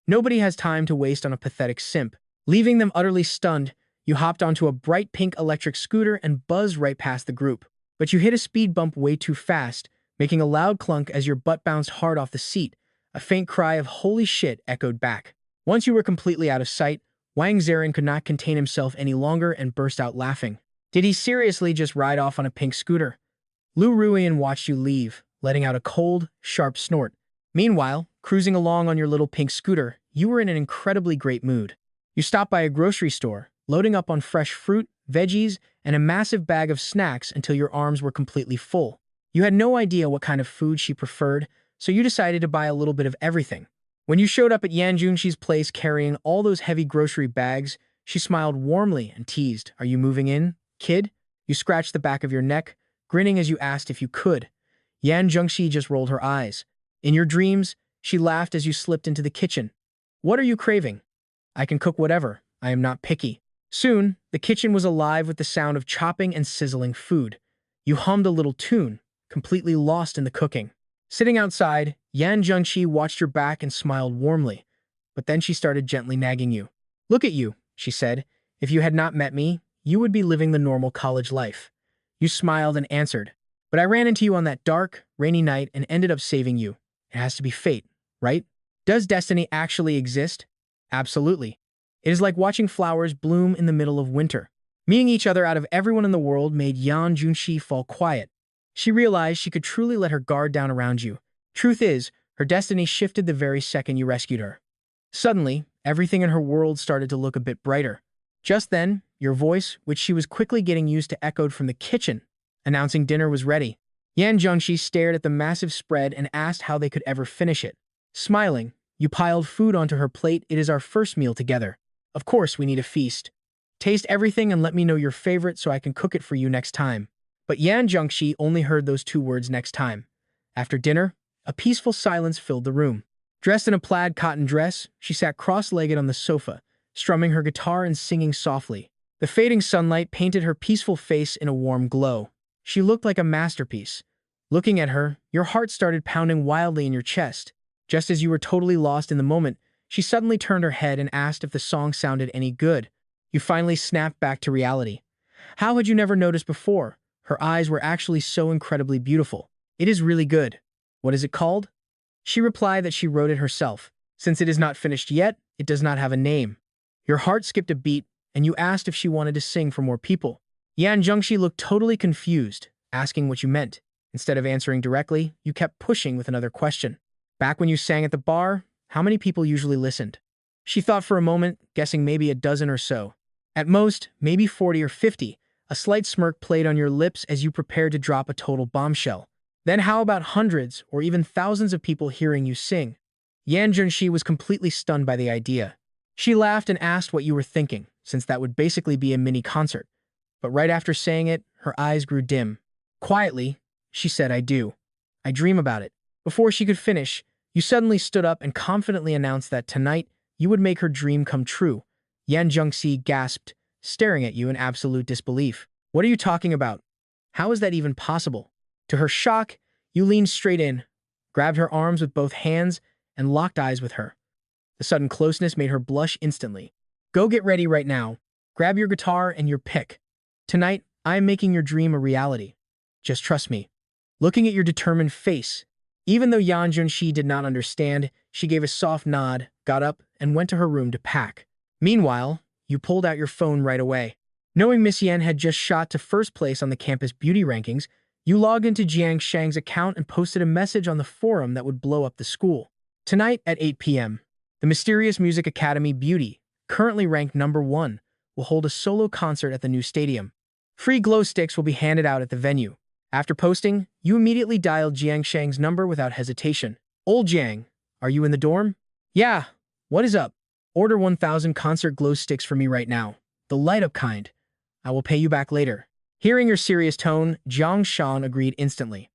Nobody has time to waste on a pathetic simp. Leaving them utterly stunned, you hopped onto a bright pink electric scooter and buzzed right past the group. But you hit a speed bump way too fast, making a loud clunk as your butt bounced hard off the seat. A faint cry of "holy shit" echoed back. Once you were completely out of sight, Wang Zarin could not contain himself any longer and burst out laughing. Did he seriously just ride off on a pink scooter? Lu Ruian watched you leave, letting out a cold, sharp snort. Meanwhile, cruising along on your little pink scooter, you were in an incredibly great mood. You stopped by a grocery store, loading up on fresh fruit, veggies, and a massive bag of snacks until your arms were completely full. You had no idea what kind of food she preferred, so you decided to buy a little bit of everything. When you showed up at Yan Junxi's place carrying all those heavy grocery bags, she smiled warmly and teased, "Are you moving in, kid?" You scratched the back of your neck, grinning as you asked if you could. Yan Zhengxi just rolled her eyes. In your dreams, she laughed as you slipped into the kitchen. "What are you craving?" "I can cook whatever. I am not picky." Soon, the kitchen was alive with the sound of chopping and sizzling food. You hummed a little tune, completely lost in the cooking. Sitting outside, Yan Zhengxi watched your back and smiled warmly, but then she started gently nagging you. "Look at you," she said. "If you had not met me, you would be living the normal college life." You smiled and answered, "But I ran into you on that dark, rainy night and ended up saving you. It has to be fate, right? Does destiny actually exist?" "Absolutely. It is like watching flowers bloom in the middle of winter." Meeting each other out of everyone in the world made Yan Junxi fall quiet. She realized she could truly let her guard down around you. Truth is, her destiny shifted the very second you rescued her. Suddenly, everything in her world started to look a bit brighter. Just then, your voice, which she was quickly getting used to, echoed from the kitchen, announcing dinner was ready. Yan Zhengxi stared at the massive spread and asked how they could ever finish it. Smiling, you piled food onto her plate. "It is our first meal together. Of course, we need a feast. Taste everything and let me know your favorite so I can cook it for you next time." But Yan Zhengxi only heard those two words, "next time." After dinner, a peaceful silence filled the room. Dressed in a plaid cotton dress, she sat cross-legged on the sofa, strumming her guitar and singing softly. The fading sunlight painted her peaceful face in a warm glow. She looked like a masterpiece. Looking at her, your heart started pounding wildly in your chest. Just as you were totally lost in the moment, she suddenly turned her head and asked if the song sounded any good. You finally snapped back to reality. How had you never noticed before? Her eyes were actually so incredibly beautiful. "It is really good." "What is it called?" She replied that she wrote it herself. "Since it is not finished yet, it does not have a name." Your heart skipped a beat, and you asked if she wanted to sing for more people. Yan Zhengxi looked totally confused, asking what you meant. Instead of answering directly, you kept pushing with another question. "Back when you sang at the bar, how many people usually listened?" She thought for a moment, guessing maybe a dozen or so. At most, maybe 40 or 50. A slight smirk played on your lips as you prepared to drop a total bombshell. "Then how about hundreds or even thousands of people hearing you sing?" Yan Zhengxi was completely stunned by the idea. She laughed and asked what you were thinking, since that would basically be a mini concert. But right after saying it, her eyes grew dim. Quietly, she said, "I do. I dream about it." Before she could finish, you suddenly stood up and confidently announced that tonight you would make her dream come true. Yan Zhengxi gasped, staring at you in absolute disbelief. "What are you talking about? How is that even possible?" To her shock, you leaned straight in, grabbed her arms with both hands, and locked eyes with her. The sudden closeness made her blush instantly. "Go get ready right now. Grab your guitar and your pick. Tonight, I am making your dream a reality. Just trust me." Looking at your determined face, even though Yan Junxi did not understand, she gave a soft nod, got up, and went to her room to pack. Meanwhile, you pulled out your phone right away. Knowing Miss Yan had just shot to first place on the campus beauty rankings, you logged into Jiang Shang's account and posted a message on the forum that would blow up the school. Tonight at 8 p.m., the Mysterious Music Academy Beauty, currently ranked #1, will hold a solo concert at the new stadium. Free glow sticks will be handed out at the venue. After posting, you immediately dialed Jiang Shang's number without hesitation. Old Jiang, are you in the dorm? Yeah, what is up? Order 1,000 concert glow sticks for me right now. The light-up kind. I will pay you back later. Hearing your serious tone, Jiang Shang agreed instantly.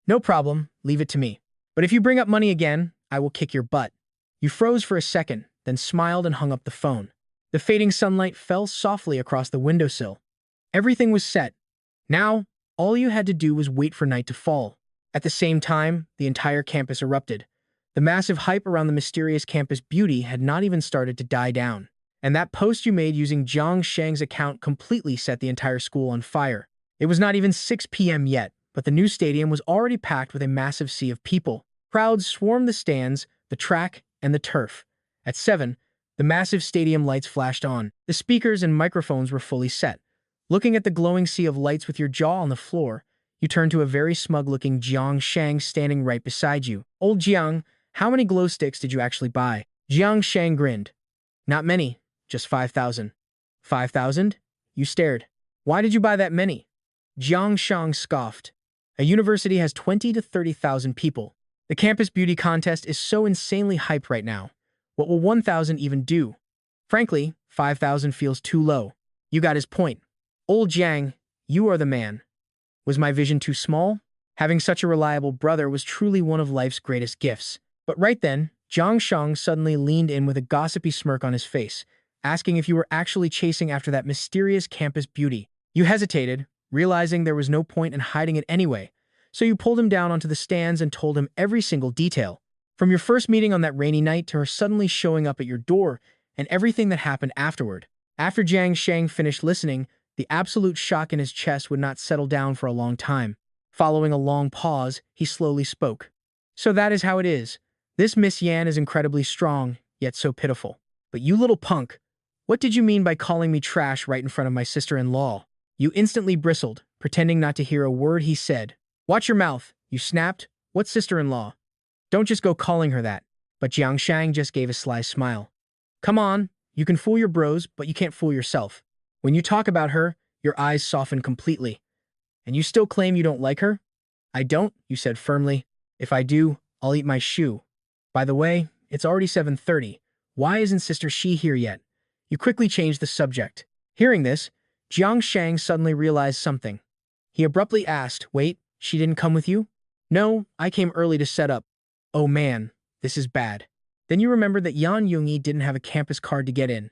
No problem, leave it to me. But if you bring up money again, I will kick your butt. You froze for a second, then smiled and hung up the phone. The fading sunlight fell softly across the windowsill. Everything was set. Now, all you had to do was wait for night to fall. At the same time, the entire campus erupted. The massive hype around the mysterious campus beauty had not even started to die down. And that post you made using Jiang Shang's account completely set the entire school on fire. It was not even 6 p.m. yet, but the new stadium was already packed with a massive sea of people. Crowds swarmed the stands, the track, and the turf. At 7, the massive stadium lights flashed on. The speakers and microphones were fully set. Looking at the glowing sea of lights with your jaw on the floor, you turned to a very smug-looking Jiang Shang standing right beside you. Old Jiang, how many glow sticks did you actually buy? Jiang Shang grinned. Not many, just 5,000. 5,000? You stared. Why did you buy that many? Jiang Shang scoffed. A university has 20 to 30,000 people. The campus beauty contest is so insanely hyped right now. What will 1,000 even do? Frankly, 5,000 feels too low. You got his point. Old Jiang, you are the man. Was my vision too small? Having such a reliable brother was truly one of life's greatest gifts. But right then, Jiang Shang suddenly leaned in with a gossipy smirk on his face, asking if you were actually chasing after that mysterious campus beauty. You hesitated, realizing there was no point in hiding it anyway, so you pulled him down onto the stands and told him every single detail. From your first meeting on that rainy night to her suddenly showing up at your door and everything that happened afterward. After Jiang Shang finished listening, the absolute shock in his chest would not settle down for a long time. Following a long pause, he slowly spoke. So that is how it is. This Miss Yan is incredibly strong, yet so pitiful. But you little punk, what did you mean by calling me trash right in front of my sister-in-law? You instantly bristled, pretending not to hear a word he said. Watch your mouth, you snapped. What sister-in-law? Don't just go calling her that. But Jiang Shang just gave a sly smile. Come on, you can fool your bros, but you can't fool yourself. When you talk about her, your eyes soften completely. And you still claim you don't like her? I don't, you said firmly. If I do, I'll eat my shoe. By the way, it's already 7:30. Why isn't Sister Shi here yet? You quickly changed the subject. Hearing this, Jiang Shang suddenly realized something. He abruptly asked, wait, she didn't come with you? No, I came early to set up. Oh man, this is bad. Then you remembered that Yan Yungi didn't have a campus card to get in.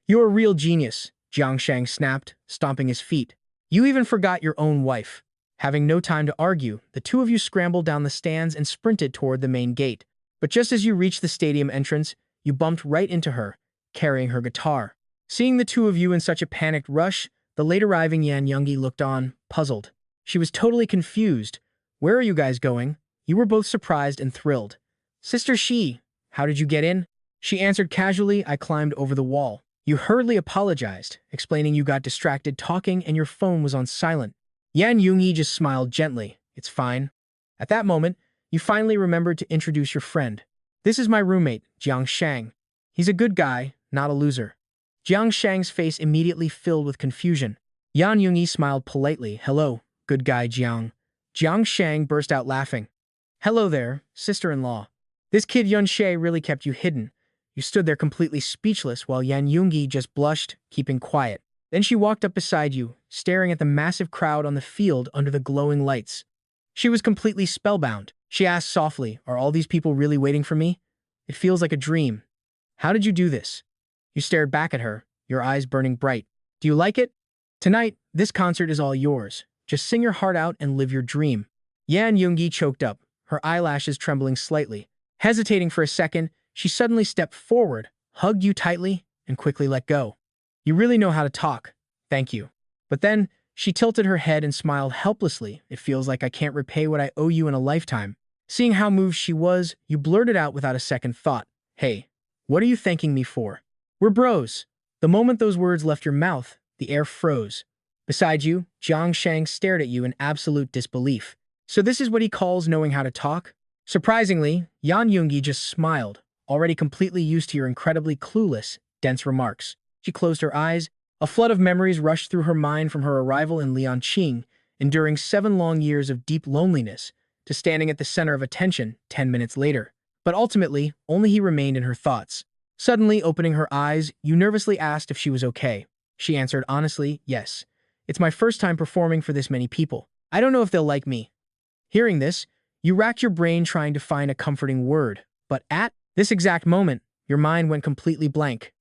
You're a real genius, Jiang Shang snapped, stomping his feet. You even forgot your own wife. Having no time to argue, the two of you scrambled down the stands and sprinted toward the main gate. But just as you reached the stadium entrance, you bumped right into her, carrying her guitar. Seeing the two of you in such a panicked rush, the late-arriving Yan Yungi looked on, puzzled. She was totally confused. Where are you guys going? You were both surprised and thrilled. Sister Shi, how did you get in? She answered casually, I climbed over the wall. You hurriedly apologized, explaining you got distracted talking and your phone was on silent. Yan Yungi just smiled gently. It's fine. At that moment, you finally remembered to introduce your friend. This is my roommate, Jiang Shang. He's a good guy, not a loser. Jiang Shang's face immediately filled with confusion. Yan Yungi smiled politely. Hello, good guy Jiang. Jiang Shang burst out laughing. Hello there, sister-in-law. This kid Yun She really kept you hidden. You stood there completely speechless while Yan Yungi just blushed, keeping quiet. Then she walked up beside you, staring at the massive crowd on the field under the glowing lights. She was completely spellbound. She asked softly, are all these people really waiting for me? It feels like a dream. How did you do this? You stared back at her, your eyes burning bright. Do you like it? Tonight, this concert is all yours. Just sing your heart out and live your dream. Yan Yungi choked up, her eyelashes trembling slightly. Hesitating for a second, she suddenly stepped forward, hugged you tightly, and quickly let go. You really know how to talk. Thank you. But then, she tilted her head and smiled helplessly. It feels like I can't repay what I owe you in a lifetime. Seeing how moved she was, you blurted out without a second thought. Hey, What are you thanking me for? We're bros. The moment those words left your mouth, the air froze. Beside you, Jiang Shang stared at you in absolute disbelief. So this is what he calls knowing how to talk? Surprisingly, Yan Yungi just smiled, already completely used to your incredibly clueless, dense remarks. She closed her eyes. A flood of memories rushed through her mind from her arrival in Lianqing, enduring 7 long years of deep loneliness, to standing at the center of attention 10 minutes later. But ultimately, only he remained in her thoughts. Suddenly opening her eyes, you nervously asked if she was okay. She answered honestly, yes. It's my first time performing for this many people. I don't know if they'll like me. Hearing this, you racked your brain trying to find a comforting word, but at this exact moment, your mind went completely blank.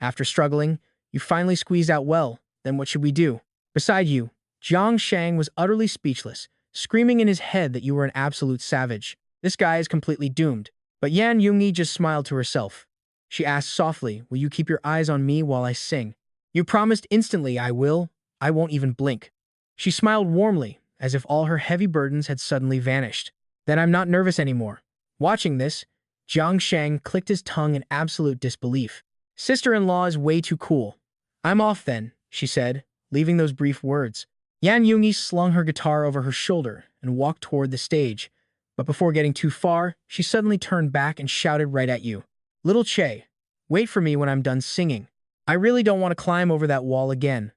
After struggling, you finally squeezed out, well, then what should we do? Beside you, Jiang Shang was utterly speechless, screaming in his head that you were an absolute savage. This guy is completely doomed. But Yan Yungi just smiled to herself. She asked softly, will you keep your eyes on me while I sing? You promised instantly. I will. I won't even blink. She smiled warmly, as if all her heavy burdens had suddenly vanished. Then I'm not nervous anymore. Watching this, Jiang Shang clicked his tongue in absolute disbelief. Sister-in-law is way too cool. I'm off then, she said, leaving those brief words. Yan Yungi slung her guitar over her shoulder and walked toward the stage. But before getting too far, she suddenly turned back and shouted right at you. Little Che, wait for me when I'm done singing. I really don't want to climb over that wall again.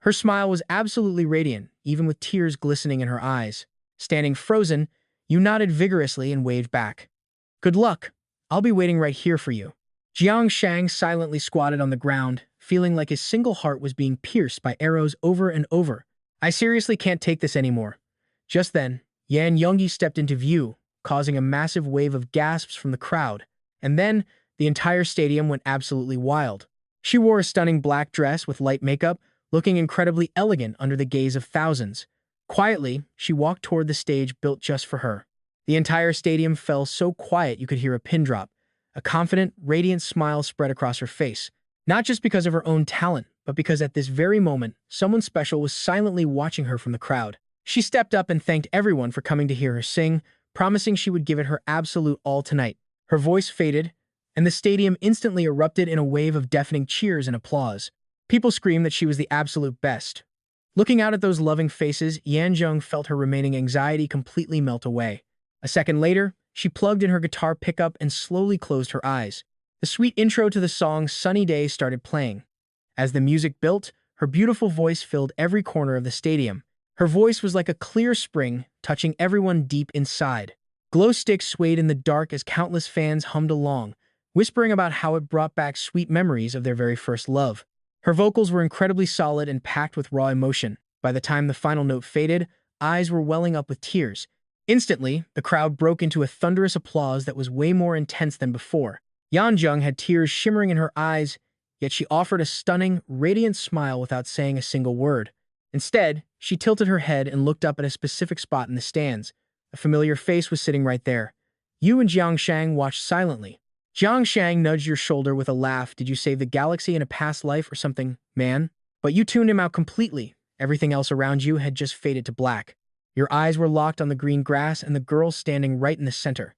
Her smile was absolutely radiant, even with tears glistening in her eyes. Standing frozen, you nodded vigorously and waved back. Good luck. I'll be waiting right here for you. Jiang Shang silently squatted on the ground, feeling like his single heart was being pierced by arrows over and over. I seriously can't take this anymore. Just then, Yan Yungi stepped into view, causing a massive wave of gasps from the crowd. And then, the entire stadium went absolutely wild. She wore a stunning black dress with light makeup, looking incredibly elegant under the gaze of thousands. Quietly, she walked toward the stage built just for her. The entire stadium fell so quiet you could hear a pin drop. A confident, radiant smile spread across her face, not just because of her own talent, but because at this very moment, someone special was silently watching her from the crowd. She stepped up and thanked everyone for coming to hear her sing, promising she would give it her absolute all tonight. Her voice faded, and the stadium instantly erupted in a wave of deafening cheers and applause. People screamed that she was the absolute best. Looking out at those loving faces, Yan Zheng felt her remaining anxiety completely melt away. A second later, she plugged in her guitar pickup and slowly closed her eyes. The sweet intro to the song Sunny Day started playing. As the music built, her beautiful voice filled every corner of the stadium. Her voice was like a clear spring, touching everyone deep inside. Glow sticks swayed in the dark as countless fans hummed along, whispering about how it brought back sweet memories of their very first love. Her vocals were incredibly solid and packed with raw emotion. By the time the final note faded, eyes were welling up with tears. Instantly, the crowd broke into a thunderous applause that was way more intense than before. Yanjung had tears shimmering in her eyes, yet she offered a stunning, radiant smile without saying a single word. Instead, she tilted her head and looked up at a specific spot in the stands. A familiar face was sitting right there. You and Jiang Shang watched silently. Jiang Shang nudged your shoulder with a laugh. Did you save the galaxy in a past life or something, man? But you tuned him out completely. Everything else around you had just faded to black. Your eyes were locked on the green grass and the girl standing right in the center.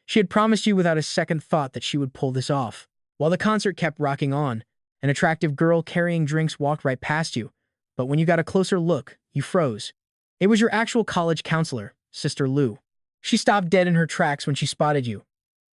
She had promised you without a second thought that she would pull this off. While the concert kept rocking on, an attractive girl carrying drinks walked right past you. But when you got a closer look, you froze. It was your actual college counselor, Sister Lu. She stopped dead in her tracks when she spotted you.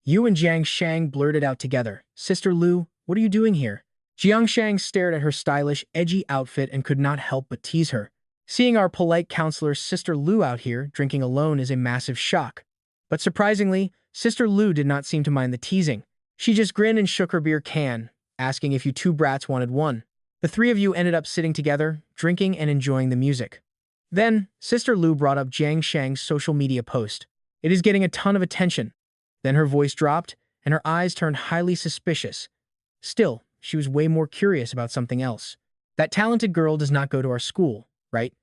You and Jiang Shang blurted out together, Sister Lu, what are you doing here? Jiang Shang stared at her stylish, edgy outfit and could not help but tease her. Seeing our polite counselor Sister Lu out here drinking alone is a massive shock. But surprisingly, Sister Lu did not seem to mind the teasing. She just grinned and shook her beer can, asking if you two brats wanted one. The three of you ended up sitting together, drinking and enjoying the music. Then, Sister Lu brought up Jiang Shang's social media post. It is getting a ton of attention. Then her voice dropped, and her eyes turned highly suspicious. Still, she was way more curious about something else. That talented girl does not go to our school, right?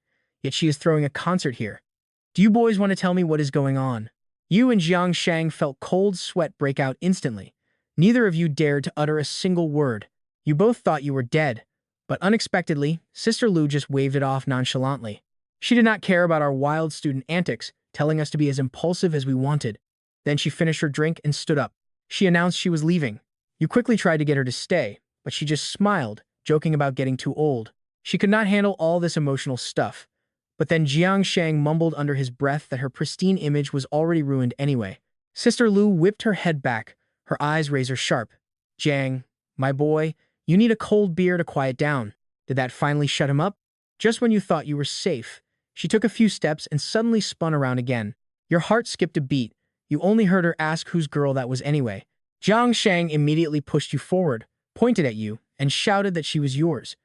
Yet she is throwing a concert here. Do you boys want to tell me what is going on? You and Jiang Shang felt cold sweat break out instantly. Neither of you dared to utter a single word. You both thought you were dead. But unexpectedly, Sister Lu just waved it off nonchalantly. She did not care about our wild student antics, telling us to be as impulsive as we wanted. Then she finished her drink and stood up. She announced she was leaving. You quickly tried to get her to stay, but she just smiled, joking about getting too old. She could not handle all this emotional stuff. But then Jiang Shang mumbled under his breath that her pristine image was already ruined anyway. Sister Lu whipped her head back, her eyes razor-sharp. Jiang, my boy, you need a cold beer to quiet down. Did that finally shut him up? Just when you thought you were safe, she took a few steps and suddenly spun around again. Your heart skipped a beat. You only heard her ask whose girl that was anyway. Jiang Shang immediately pushed you forward, pointed at you, and shouted that she was yours.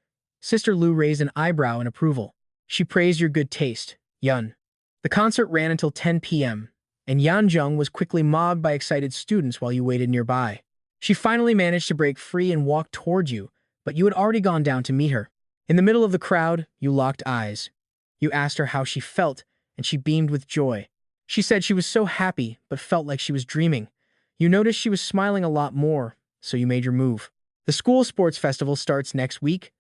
Sister Lu raised an eyebrow in approval. She praised your good taste, Yun. The concert ran until 10 p.m., and Yanzheng was quickly mobbed by excited students while you waited nearby. She finally managed to break free and walk toward you, but you had already gone down to meet her. In the middle of the crowd, you locked eyes. You asked her how she felt, and she beamed with joy. She said she was so happy, but felt like she was dreaming. You noticed she was smiling a lot more, so you made your move. The school sports festival starts next week.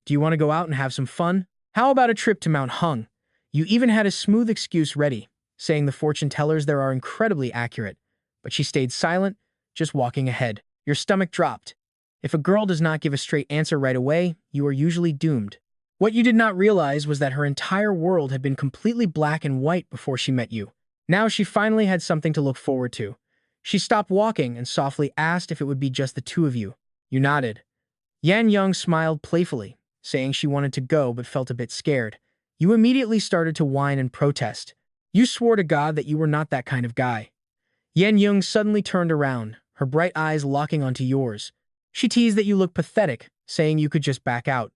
Do you want to go out and have some fun? How about a trip to Mount Hung? You even had a smooth excuse ready, saying the fortune tellers there are incredibly accurate. But she stayed silent, just walking ahead. Your stomach dropped. If a girl does not give a straight answer right away, you are usually doomed. What you did not realize was that her entire world had been completely black and white before she met you. Now she finally had something to look forward to. She stopped walking and softly asked if it would be just the two of you. You nodded. Yan Young smiled playfully, saying she wanted to go but felt a bit scared. You immediately started to whine and protest. You swore to God that you were not that kind of guy. Yan Young suddenly turned around, her bright eyes locking onto yours. She teased that you looked pathetic, saying you could just back out.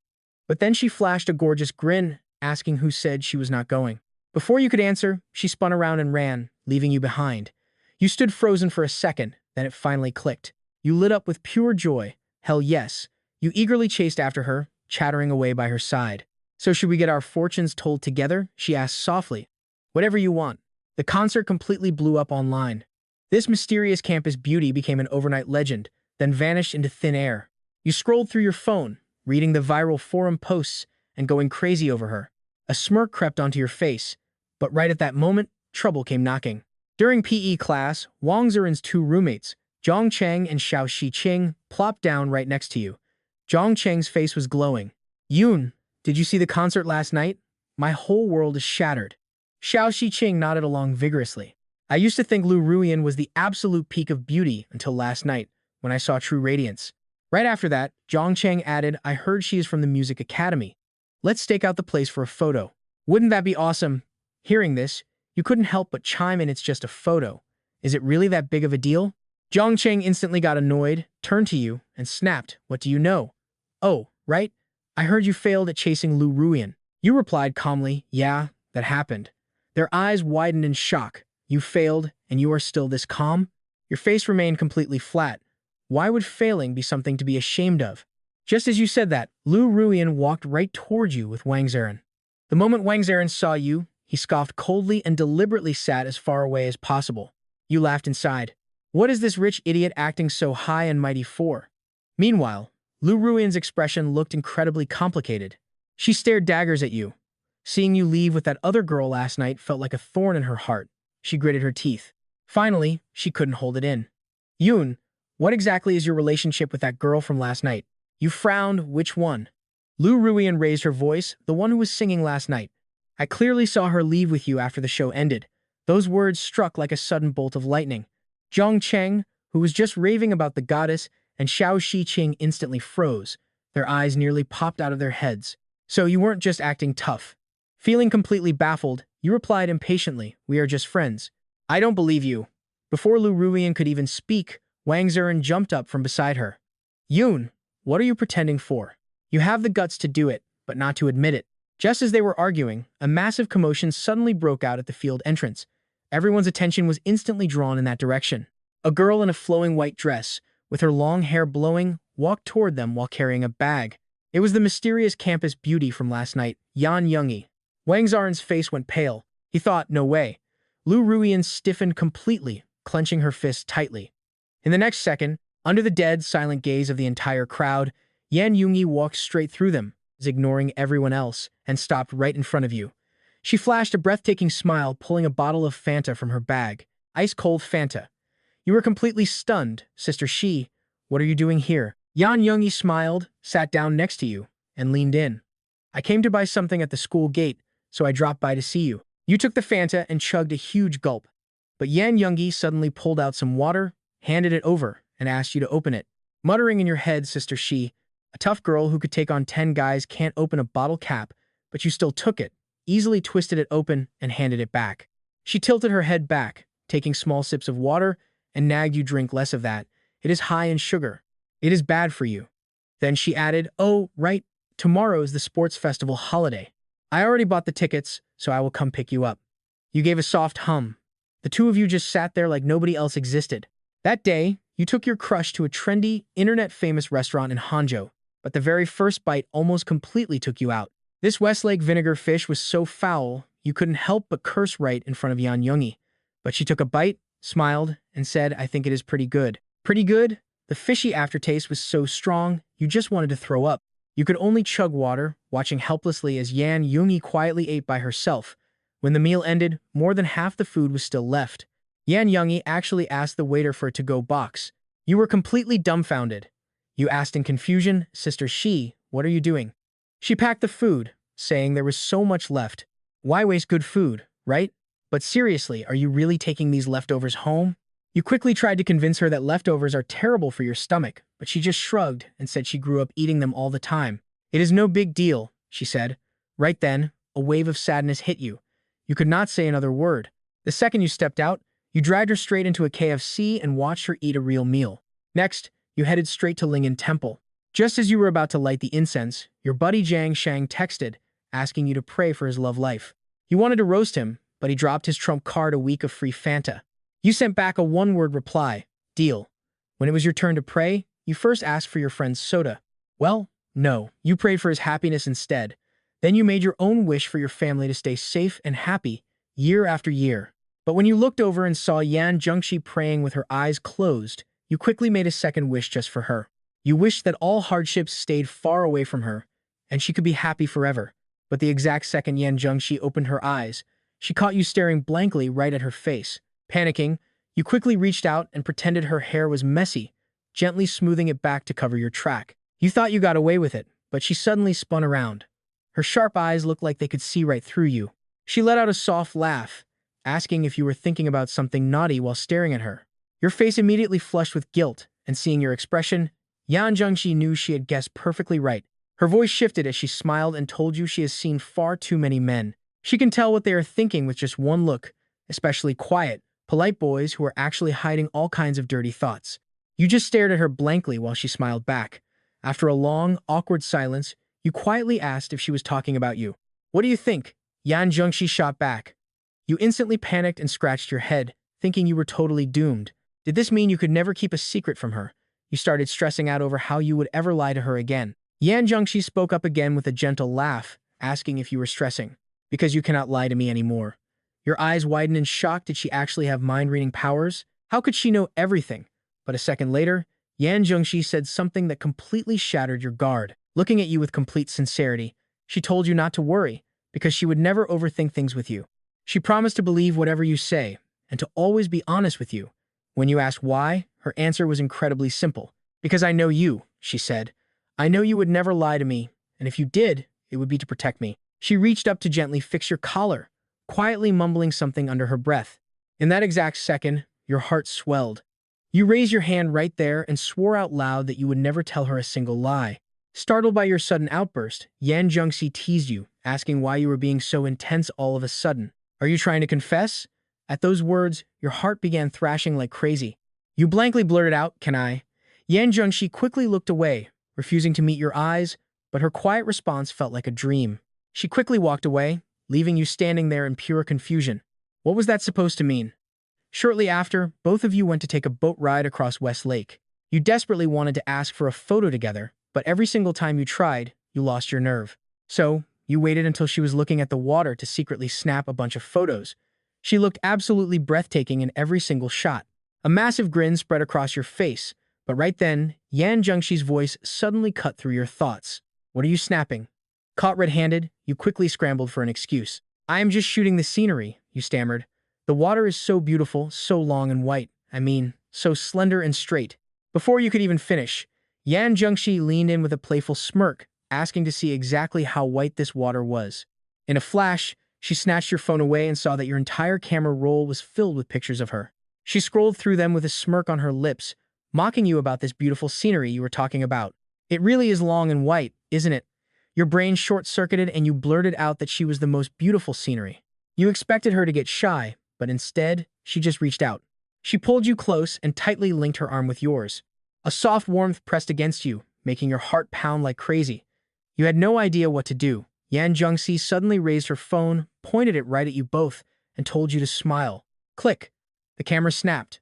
But then she flashed a gorgeous grin, asking who said she was not going. Before you could answer, she spun around and ran, leaving you behind. You stood frozen for a second, then it finally clicked. You lit up with pure joy. Hell yes. You eagerly chased after her, chattering away by her side. So should we get our fortunes told together? She asked softly. Whatever you want. The concert completely blew up online. This mysterious campus beauty became an overnight legend, then vanished into thin air. You scrolled through your phone, reading the viral forum posts and going crazy over her. A smirk crept onto your face, but right at that moment, trouble came knocking. During PE class, Wang Ziren's two roommates, Zhang Cheng and Xiao Shiqing, plopped down right next to you. Zhang Cheng's face was glowing. Yun, did you see the concert last night? My whole world is shattered. Xiao Shiqing nodded along vigorously. I used to think Lu Ruian was the absolute peak of beauty until last night, when I saw True Radiance. Right after that, Zhang Cheng added, I heard she is from the Music Academy. Let's stake out the place for a photo. Wouldn't that be awesome? Hearing this, you couldn't help but chime in it's just a photo. Is it really that big of a deal? Zhang Cheng instantly got annoyed, turned to you, and snapped, what do you know? Oh, right? I heard you failed at chasing Lu Ruian. You replied calmly, yeah, that happened. Their eyes widened in shock. You failed, and you are still this calm? Your face remained completely flat. Why would failing be something to be ashamed of? Just as you said that, Lu Ruian walked right toward you with Wang Ziren. The moment Wang Ziren saw you, he scoffed coldly and deliberately sat as far away as possible. You laughed inside. What is this rich idiot acting so high and mighty for? Meanwhile, Lu Ruian's expression looked incredibly complicated. She stared daggers at you. Seeing you leave with that other girl last night felt like a thorn in her heart. She gritted her teeth. Finally, she couldn't hold it in. Yun, what exactly is your relationship with that girl from last night? You frowned, which one? Lu Ruian raised her voice, the one who was singing last night. I clearly saw her leave with you after the show ended. Those words struck like a sudden bolt of lightning. Zhang Cheng, who was just raving about the goddess, and Xiao Shiqing instantly froze. Their eyes nearly popped out of their heads. So you weren't just acting tough. Feeling completely baffled, you replied impatiently, we are just friends. I don't believe you. Before Lu Ruian could even speak, Wang Ziren jumped up from beside her. Yun, what are you pretending for? You have the guts to do it, but not to admit it. Just as they were arguing, a massive commotion suddenly broke out at the field entrance. Everyone's attention was instantly drawn in that direction. A girl in a flowing white dress, with her long hair blowing, walked toward them while carrying a bag. It was the mysterious campus beauty from last night, Yan Youngie. Wang Ziren's face went pale. He thought, no way. Lu Ruian stiffened completely, clenching her fist tightly. In the next second, under the dead, silent gaze of the entire crowd, Yan Youngie walked straight through them, ignoring everyone else, and stopped right in front of you. She flashed a breathtaking smile, pulling a bottle of Fanta from her bag. Ice-cold Fanta. You were completely stunned, Sister Shi. What are you doing here? Yan Youngie smiled, sat down next to you, and leaned in. I came to buy something at the school gate, so I dropped by to see you. You took the Fanta and chugged a huge gulp. But Yan Youngie suddenly pulled out some water, handed it over, and asked you to open it. Muttering in your head, Sister She, a tough girl who could take on 10 guys can't open a bottle cap, but you still took it, easily twisted it open, and handed it back. She tilted her head back, taking small sips of water, and nagged you drink less of that. It is high in sugar. It is bad for you. Then she added, oh, right, tomorrow is the sports festival holiday. I already bought the tickets, so I will come pick you up. You gave a soft hum. The two of you just sat there like nobody else existed. That day, you took your crush to a trendy, internet-famous restaurant in Hangzhou, but the very first bite almost completely took you out. This Westlake vinegar fish was so foul, you couldn't help but curse right in front of Yan Youngie. But she took a bite, smiled, and said, I think it is pretty good. Pretty good? The fishy aftertaste was so strong, you just wanted to throw up. You could only chug water, watching helplessly as Yan Youngie quietly ate by herself. When the meal ended, more than half the food was still left. Yan Youngie actually asked the waiter for a to-go box. You were completely dumbfounded. You asked in confusion, Sister She, what are you doing? She packed the food, saying there was so much left. Why waste good food, right? But seriously, are you really taking these leftovers home? You quickly tried to convince her that leftovers are terrible for your stomach, but she just shrugged and said she grew up eating them all the time. It is no big deal, she said. Right then, a wave of sadness hit you. You could not say another word. The second you stepped out, you dragged her straight into a KFC and watched her eat a real meal. Next, you headed straight to Lingyan Temple. Just as you were about to light the incense, your buddy Jiang Shang texted, asking you to pray for his love life. You wanted to roast him, but he dropped his trump card, a week of free Fanta. You sent back a one-word reply, deal. When it was your turn to pray, you first asked for your friend's soda. Well, no, you prayed for his happiness instead. Then you made your own wish for your family to stay safe and happy year after year. But when you looked over and saw Yan Zhengxi praying with her eyes closed, you quickly made a second wish just for her. You wished that all hardships stayed far away from her, and she could be happy forever. But the exact second Yan Zhengxi opened her eyes, she caught you staring blankly right at her face. Panicking, you quickly reached out and pretended her hair was messy, gently smoothing it back to cover your track. You thought you got away with it, but she suddenly spun around. Her sharp eyes looked like they could see right through you. She let out a soft laugh, asking if you were thinking about something naughty while staring at her. Your face immediately flushed with guilt, and seeing your expression, Yan Zhengxi knew she had guessed perfectly right. Her voice shifted as she smiled and told you she has seen far too many men. She can tell what they are thinking with just one look, especially quiet, polite boys who are actually hiding all kinds of dirty thoughts. You just stared at her blankly while she smiled back. After a long, awkward silence, you quietly asked if she was talking about you. What do you think? Yan Zhengxi shot back. You instantly panicked and scratched your head, thinking you were totally doomed. Did this mean you could never keep a secret from her? You started stressing out over how you would ever lie to her again. Yan Zhengxi spoke up again with a gentle laugh, asking if you were stressing. Because you cannot lie to me anymore. Your eyes widened in shock. Did she actually have mind-reading powers? How could she know everything? But a second later, Yan Zhengxi said something that completely shattered your guard. Looking at you with complete sincerity, she told you not to worry, because she would never overthink things with you. She promised to believe whatever you say, and to always be honest with you. When you asked why, her answer was incredibly simple. Because I know you, she said. I know you would never lie to me, and if you did, it would be to protect me. She reached up to gently fix your collar, quietly mumbling something under her breath. In that exact second, your heart swelled. You raised your hand right there and swore out loud that you would never tell her a single lie. Startled by your sudden outburst, Yan Zhengxi teased you, asking why you were being so intense all of a sudden. Are you trying to confess? At those words, your heart began thrashing like crazy. You blankly blurted out, can I? Yan Zhengxi quickly looked away, refusing to meet your eyes, but her quiet response felt like a dream. She quickly walked away, leaving you standing there in pure confusion. What was that supposed to mean? Shortly after, both of you went to take a boat ride across West Lake. You desperately wanted to ask for a photo together, but every single time you tried, you lost your nerve. So, you waited until she was looking at the water to secretly snap a bunch of photos. She looked absolutely breathtaking in every single shot. A massive grin spread across your face, but right then, Yan Zhengxi's voice suddenly cut through your thoughts. What are you snapping? Caught red-handed, you quickly scrambled for an excuse. I am just shooting the scenery, you stammered. The water is so beautiful, so long and white. I mean, so slender and straight. Before you could even finish, Yan Zhengxi leaned in with a playful smirk, asking to see exactly how white this water was. In a flash, she snatched your phone away and saw that your entire camera roll was filled with pictures of her. She scrolled through them with a smirk on her lips, mocking you about this beautiful scenery you were talking about. It really is long and white, isn't it? Your brain short-circuited and you blurted out that she was the most beautiful scenery. You expected her to get shy, but instead, she just reached out. She pulled you close and tightly linked her arm with yours. A soft warmth pressed against you, making your heart pound like crazy. You had no idea what to do. Yan Zhengxi suddenly raised her phone, pointed it right at you both, and told you to smile. Click. The camera snapped.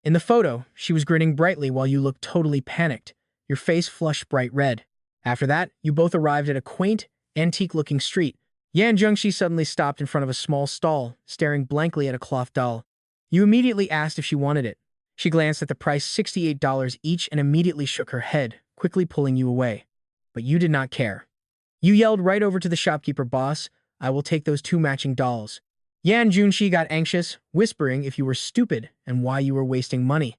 In the photo, she was grinning brightly while you looked totally panicked. Your face flushed bright red. After that, you both arrived at a quaint, antique-looking street. Yan Zhengxi suddenly stopped in front of a small stall, staring blankly at a cloth doll. You immediately asked if she wanted it. She glanced at the price, $68 each, and immediately shook her head, quickly pulling you away. But you did not care. You yelled right over to the shopkeeper, "Boss, I will take those 2 matching dolls." Yan Zhengxi got anxious, whispering if you were stupid and why you were wasting money.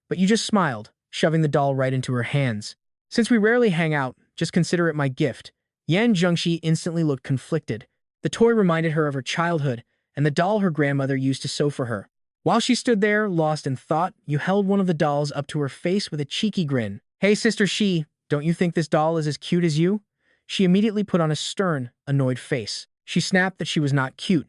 But you just smiled, shoving the doll right into her hands. "Since we rarely hang out, just consider it my gift." Yan Zhengxi instantly looked conflicted. The toy reminded her of her childhood and the doll her grandmother used to sew for her. While she stood there, lost in thought, you held one of the dolls up to her face with a cheeky grin. "Hey, Sister Shi, don't you think this doll is as cute as you?" She immediately put on a stern, annoyed face. She snapped that she was not cute.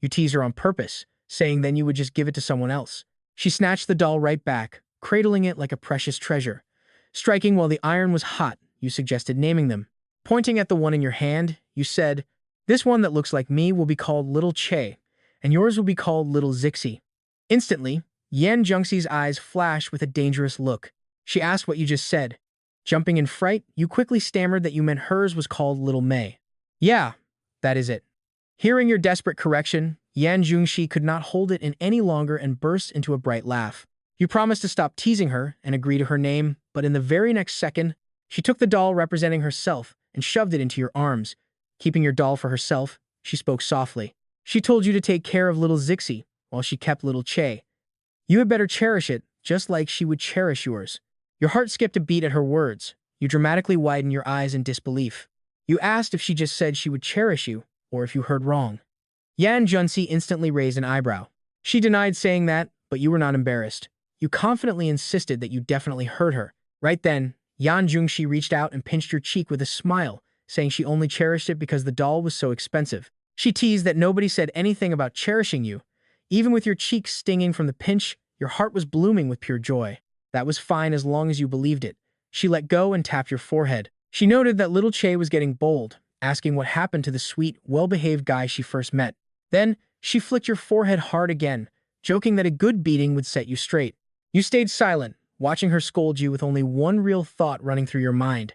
You teased her on purpose, saying then you would just give it to someone else. She snatched the doll right back, cradling it like a precious treasure. Striking while the iron was hot, you suggested naming them. Pointing at the one in your hand, you said, "This one that looks like me will be called Little Che, and yours will be called Little Zixi." Instantly, Yan Zhengxi's eyes flashed with a dangerous look. She asked what you just said. Jumping in fright, you quickly stammered that you meant hers was called Little Mei. "Yeah, that is it." Hearing your desperate correction, Yan Zhengxi could not hold it in any longer and burst into a bright laugh. You promised to stop teasing her and agree to her name, but in the very next second, she took the doll representing herself and shoved it into your arms. Keeping your doll for herself, she spoke softly. She told you to take care of little Zixi, while she kept little Che. You had better cherish it, just like she would cherish yours. Your heart skipped a beat at her words. You dramatically widened your eyes in disbelief. You asked if she just said she would cherish you, or if you heard wrong. Yan Zhengxi instantly raised an eyebrow. She denied saying that, but you were not embarrassed. You confidently insisted that you definitely heard her. Right then, Yan Zhengxi reached out and pinched your cheek with a smile, saying she only cherished it because the doll was so expensive. She teased that nobody said anything about cherishing you. Even with your cheeks stinging from the pinch, your heart was blooming with pure joy. That was fine as long as you believed it. She let go and tapped your forehead. She noted that little Che was getting bold, asking what happened to the sweet, well-behaved guy she first met. Then, she flicked your forehead hard again, joking that a good beating would set you straight. You stayed silent, watching her scold you with only one real thought running through your mind.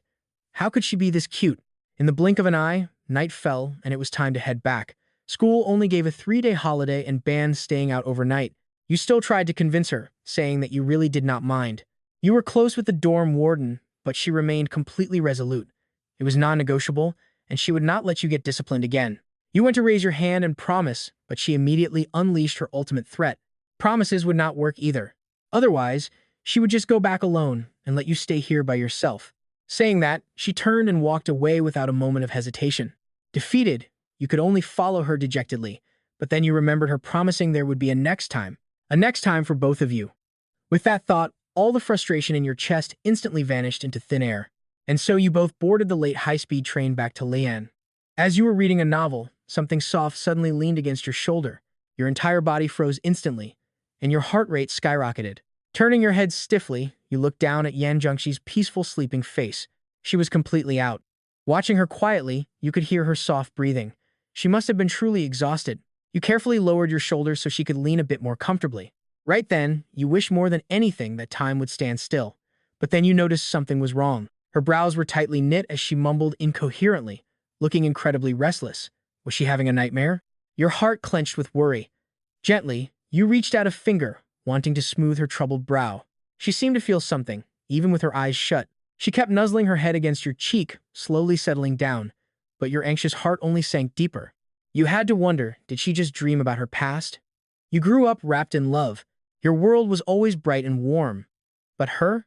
How could she be this cute? In the blink of an eye, night fell, and it was time to head back. School only gave a 3-day holiday and banned staying out overnight. You still tried to convince her, saying that you really did not mind. You were close with the dorm warden, but she remained completely resolute. It was non-negotiable, and she would not let you get disciplined again. You went to raise your hand and promise, but she immediately unleashed her ultimate threat. Promises would not work either. Otherwise, she would just go back alone and let you stay here by yourself. Saying that, she turned and walked away without a moment of hesitation. Defeated, you could only follow her dejectedly, but then you remembered her promising there would be a next time for both of you. With that thought, all the frustration in your chest instantly vanished into thin air. And so you both boarded the late high-speed train back to Lian. As you were reading a novel, something soft suddenly leaned against your shoulder. Your entire body froze instantly, and your heart rate skyrocketed. Turning your head stiffly, you looked down at Yan Zhengxi's peaceful sleeping face. She was completely out. Watching her quietly, you could hear her soft breathing. She must have been truly exhausted. You carefully lowered your shoulders so she could lean a bit more comfortably. Right then, you wished more than anything that time would stand still. But then you noticed something was wrong. Her brows were tightly knit as she mumbled incoherently, looking incredibly restless. Was she having a nightmare? Your heart clenched with worry. Gently, you reached out a finger, wanting to smooth her troubled brow. She seemed to feel something, even with her eyes shut. She kept nuzzling her head against your cheek, slowly settling down, but your anxious heart only sank deeper. You had to wonder, did she just dream about her past? You grew up wrapped in love. Your world was always bright and warm. But her?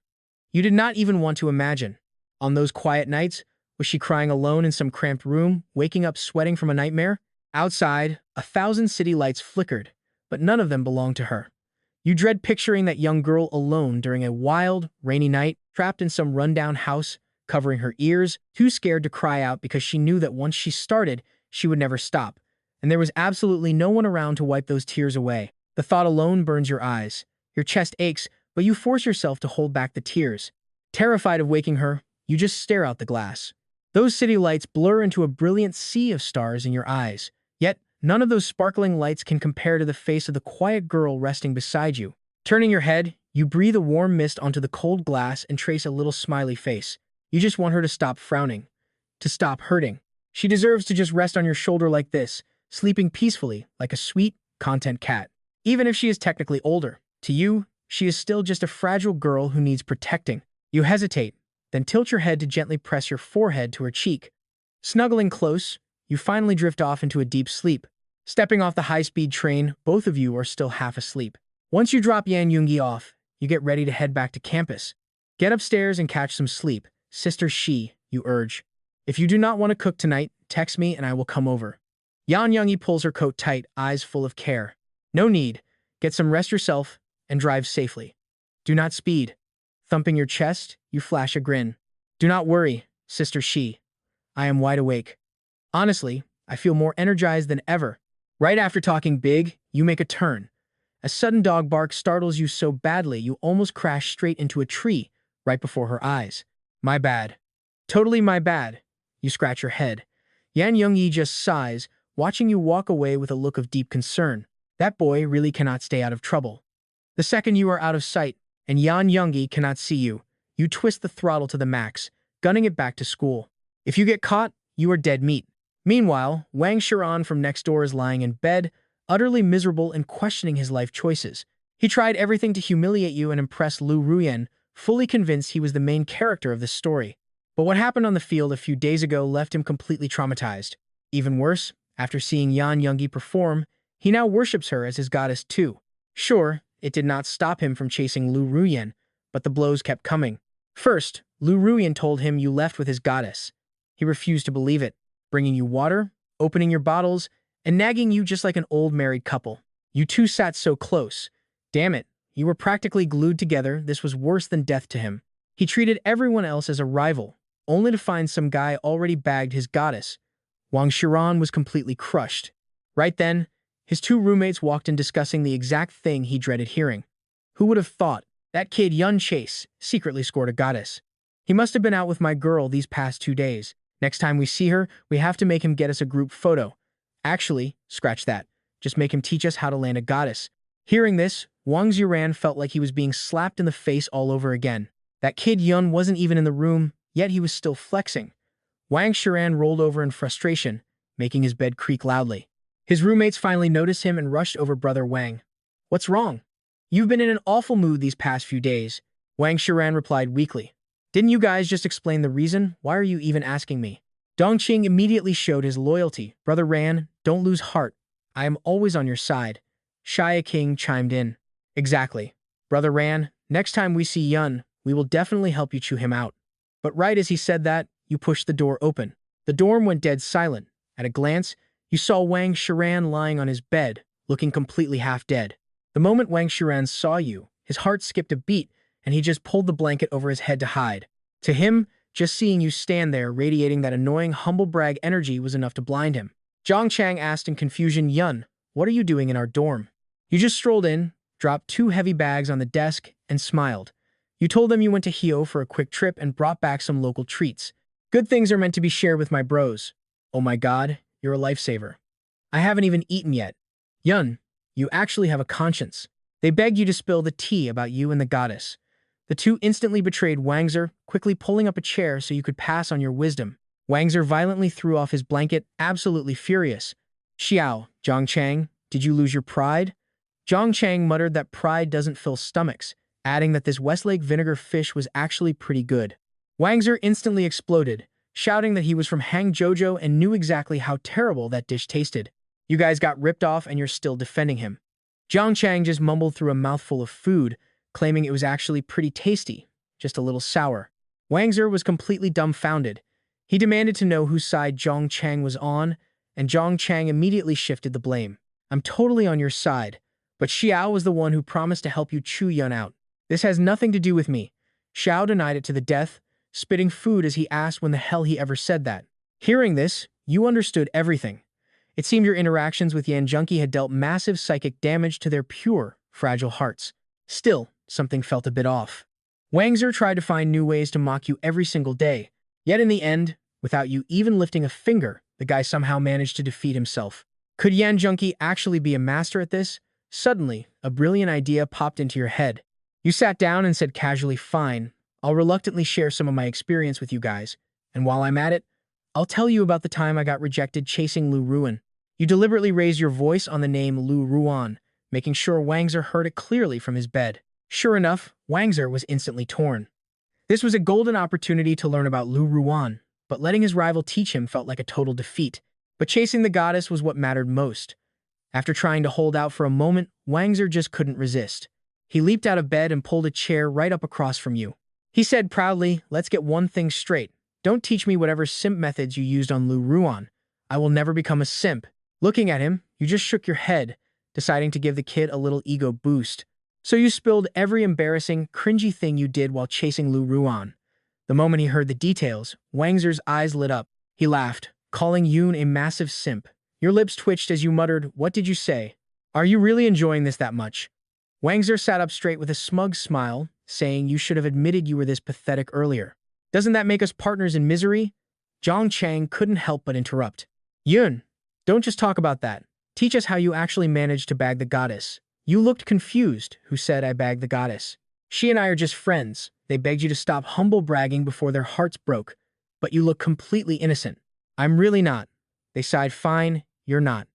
You did not even want to imagine. On those quiet nights, was she crying alone in some cramped room, waking up sweating from a nightmare? Outside, 1,000 city lights flickered, but none of them belonged to her. You dread picturing that young girl alone during a wild, rainy night, trapped in some rundown house, covering her ears, too scared to cry out because she knew that once she started, she would never stop. And there was absolutely no one around to wipe those tears away. The thought alone burns your eyes. Your chest aches, but you force yourself to hold back the tears. Terrified of waking her, you just stare out the glass. Those city lights blur into a brilliant sea of stars in your eyes. Yet, none of those sparkling lights can compare to the face of the quiet girl resting beside you. Turning your head, you breathe a warm mist onto the cold glass and trace a little smiley face. You just want her to stop frowning, to stop hurting. She deserves to just rest on your shoulder like this, sleeping peacefully like a sweet, content cat. Even if she is technically older, to you, she is still just a fragile girl who needs protecting. You hesitate, then tilt your head to gently press your forehead to her cheek. Snuggling close, you finally drift off into a deep sleep. Stepping off the high-speed train, both of you are still half asleep. Once you drop Yan Yungi off, you get ready to head back to campus. Get upstairs and catch some sleep. Sister Shi, you urge. If you do not want to cook tonight, text me and I will come over. Yan Yungi pulls her coat tight, eyes full of care. No need. Get some rest yourself and drive safely. Do not speed. Thumping your chest, you flash a grin. Do not worry, Sister Shi. I am wide awake. Honestly, I feel more energized than ever. Right after talking big, you make a turn. A sudden dog bark startles you so badly you almost crash straight into a tree right before her eyes. My bad. Totally my bad. You scratch your head. Yan Yongyi just sighs, watching you walk away with a look of deep concern. That boy really cannot stay out of trouble. The second you are out of sight, and Yan Yongyi cannot see you, you twist the throttle to the max, gunning it back to school. If you get caught, you are dead meat. Meanwhile, Wang Shiran from next door is lying in bed, utterly miserable and questioning his life choices. He tried everything to humiliate you and impress Lu Ruyan, fully convinced he was the main character of this story. But what happened on the field a few days ago left him completely traumatized. Even worse, after seeing Yan Yongyi perform, he now worships her as his goddess too. Sure, it did not stop him from chasing Lu Ruyan, but the blows kept coming. First, Lu Ruyan told him you left with his goddess. He refused to believe it, bringing you water, opening your bottles, and nagging you just like an old married couple. You two sat so close. Damn it, you were practically glued together. This was worse than death to him. He treated everyone else as a rival, only to find some guy already bagged his goddess. Wang Shiran was completely crushed. Right then, his two roommates walked in discussing the exact thing he dreaded hearing. Who would have thought? That kid Yun Chase secretly scored a goddess. He must have been out with my girl these past 2 days. Next time we see her, we have to make him get us a group photo. Actually, scratch that. Just make him teach us how to land a goddess. Hearing this, Wang Ziran felt like he was being slapped in the face all over again. That kid Yun wasn't even in the room, yet he was still flexing. Wang Shiran rolled over in frustration, making his bed creak loudly. His roommates finally noticed him and rushed over brother Wang. What's wrong? You've been in an awful mood these past few days, Wang Shiran replied weakly. Didn't you guys just explain the reason? Why are you even asking me? Dongqing immediately showed his loyalty. Brother Ran, don't lose heart. I am always on your side. Shia King chimed in. Exactly. Brother Ran, next time we see Yun, we will definitely help you chew him out. But right as he said that, you pushed the door open. The dorm went dead silent. At a glance, you saw Wang Shiran lying on his bed, looking completely half dead. The moment Wang Shiran saw you, his heart skipped a beat, and he just pulled the blanket over his head to hide. To him, just seeing you stand there radiating that annoying humble brag energy was enough to blind him. Zhang Chang asked in confusion, Yun, what are you doing in our dorm? You just strolled in, dropped 2 heavy bags on the desk, and smiled. You told them you went to Hio for a quick trip and brought back some local treats. Good things are meant to be shared with my bros. Oh my god, you're a lifesaver. I haven't even eaten yet. Yun, you actually have a conscience. They begged you to spill the tea about you and the goddess. The two instantly betrayed Wangzer, quickly pulling up a chair so you could pass on your wisdom. Wangzer violently threw off his blanket, absolutely furious. Xiao, Zhang Chang, did you lose your pride? Zhang Chang muttered that pride doesn't fill stomachs, adding that this Westlake vinegar fish was actually pretty good. Wangzer instantly exploded, shouting that he was from Hangzhou and knew exactly how terrible that dish tasted. You guys got ripped off and you're still defending him. Zhang Chang just mumbled through a mouthful of food, claiming it was actually pretty tasty. just a little sour. Wangzer was completely dumbfounded. He demanded to know whose side Zhong Chang was on, and Zhong Chang immediately shifted the blame. I'm totally on your side, but Xiao was the one who promised to help you Chu Yun out. This has nothing to do with me. Xiao denied it to the death, spitting food as he asked when the hell he ever said that. Hearing this, you understood everything. It seemed your interactions with Yan Junkie had dealt massive psychic damage to their pure, fragile hearts. Still, something felt a bit off. Wangzer tried to find new ways to mock you every single day, yet in the end, without you even lifting a finger, the guy somehow managed to defeat himself. Could Yan Junkie actually be a master at this? Suddenly, a brilliant idea popped into your head. You sat down and said casually, "Fine, I'll reluctantly share some of my experience with you guys, and while I'm at it, I'll tell you about the time I got rejected chasing Lu Ruan." You deliberately raised your voice on the name Lu Ruan, making sure Wangzer heard it clearly from his bed. Sure enough, Wangzer was instantly torn. This was a golden opportunity to learn about Lu Ruan, but letting his rival teach him felt like a total defeat. But chasing the goddess was what mattered most. After trying to hold out for a moment, Wangzer just couldn't resist. He leaped out of bed and pulled a chair right up across from you. He said proudly, "Let's get one thing straight. Don't teach me whatever simp methods you used on Lu Ruan. I will never become a simp." Looking at him, you just shook your head, deciding to give the kid a little ego boost. So you spilled every embarrassing, cringy thing you did while chasing Lu Ruan. The moment he heard the details, Wangzer's eyes lit up. He laughed, calling Yoon a massive simp. Your lips twitched as you muttered, "What did you say? Are you really enjoying this that much?" Wangzer sat up straight with a smug smile, saying, "You should have admitted you were this pathetic earlier. Doesn't that make us partners in misery?" Zhong Chang couldn't help but interrupt. "Yoon, don't just talk about that. Teach us how you actually managed to bag the goddess." You looked confused. "Who said I bagged the goddess? She and I are just friends." They begged you to stop humble bragging before their hearts broke, but you look completely innocent. "I'm really not." They sighed. "Fine, you're not.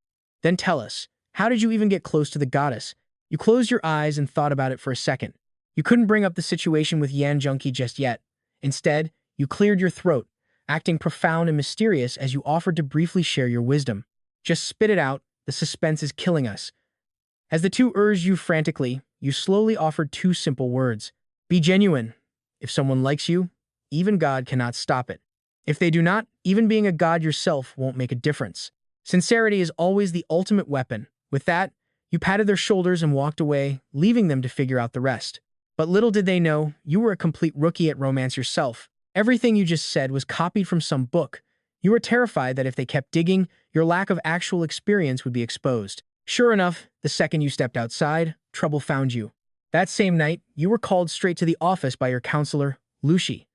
Then tell us, how did you even get close to the goddess?" You closed your eyes and thought about it for a second. You couldn't bring up the situation with Yan Junkie just yet. Instead, you cleared your throat, acting profound and mysterious as you offered to briefly share your wisdom. "Just spit it out, the suspense is killing us." As the two urged you frantically, you slowly offered two simple words. "Be genuine. If someone likes you, even God cannot stop it. If they do not, even being a god yourself won't make a difference. Sincerity is always the ultimate weapon." With that, you patted their shoulders and walked away, leaving them to figure out the rest. But little did they know, you were a complete rookie at romance yourself. Everything you just said was copied from some book. You were terrified that if they kept digging, your lack of actual experience would be exposed. Sure enough, the second you stepped outside, trouble found you. That same night, you were called straight to the office by your counselor, Lucy.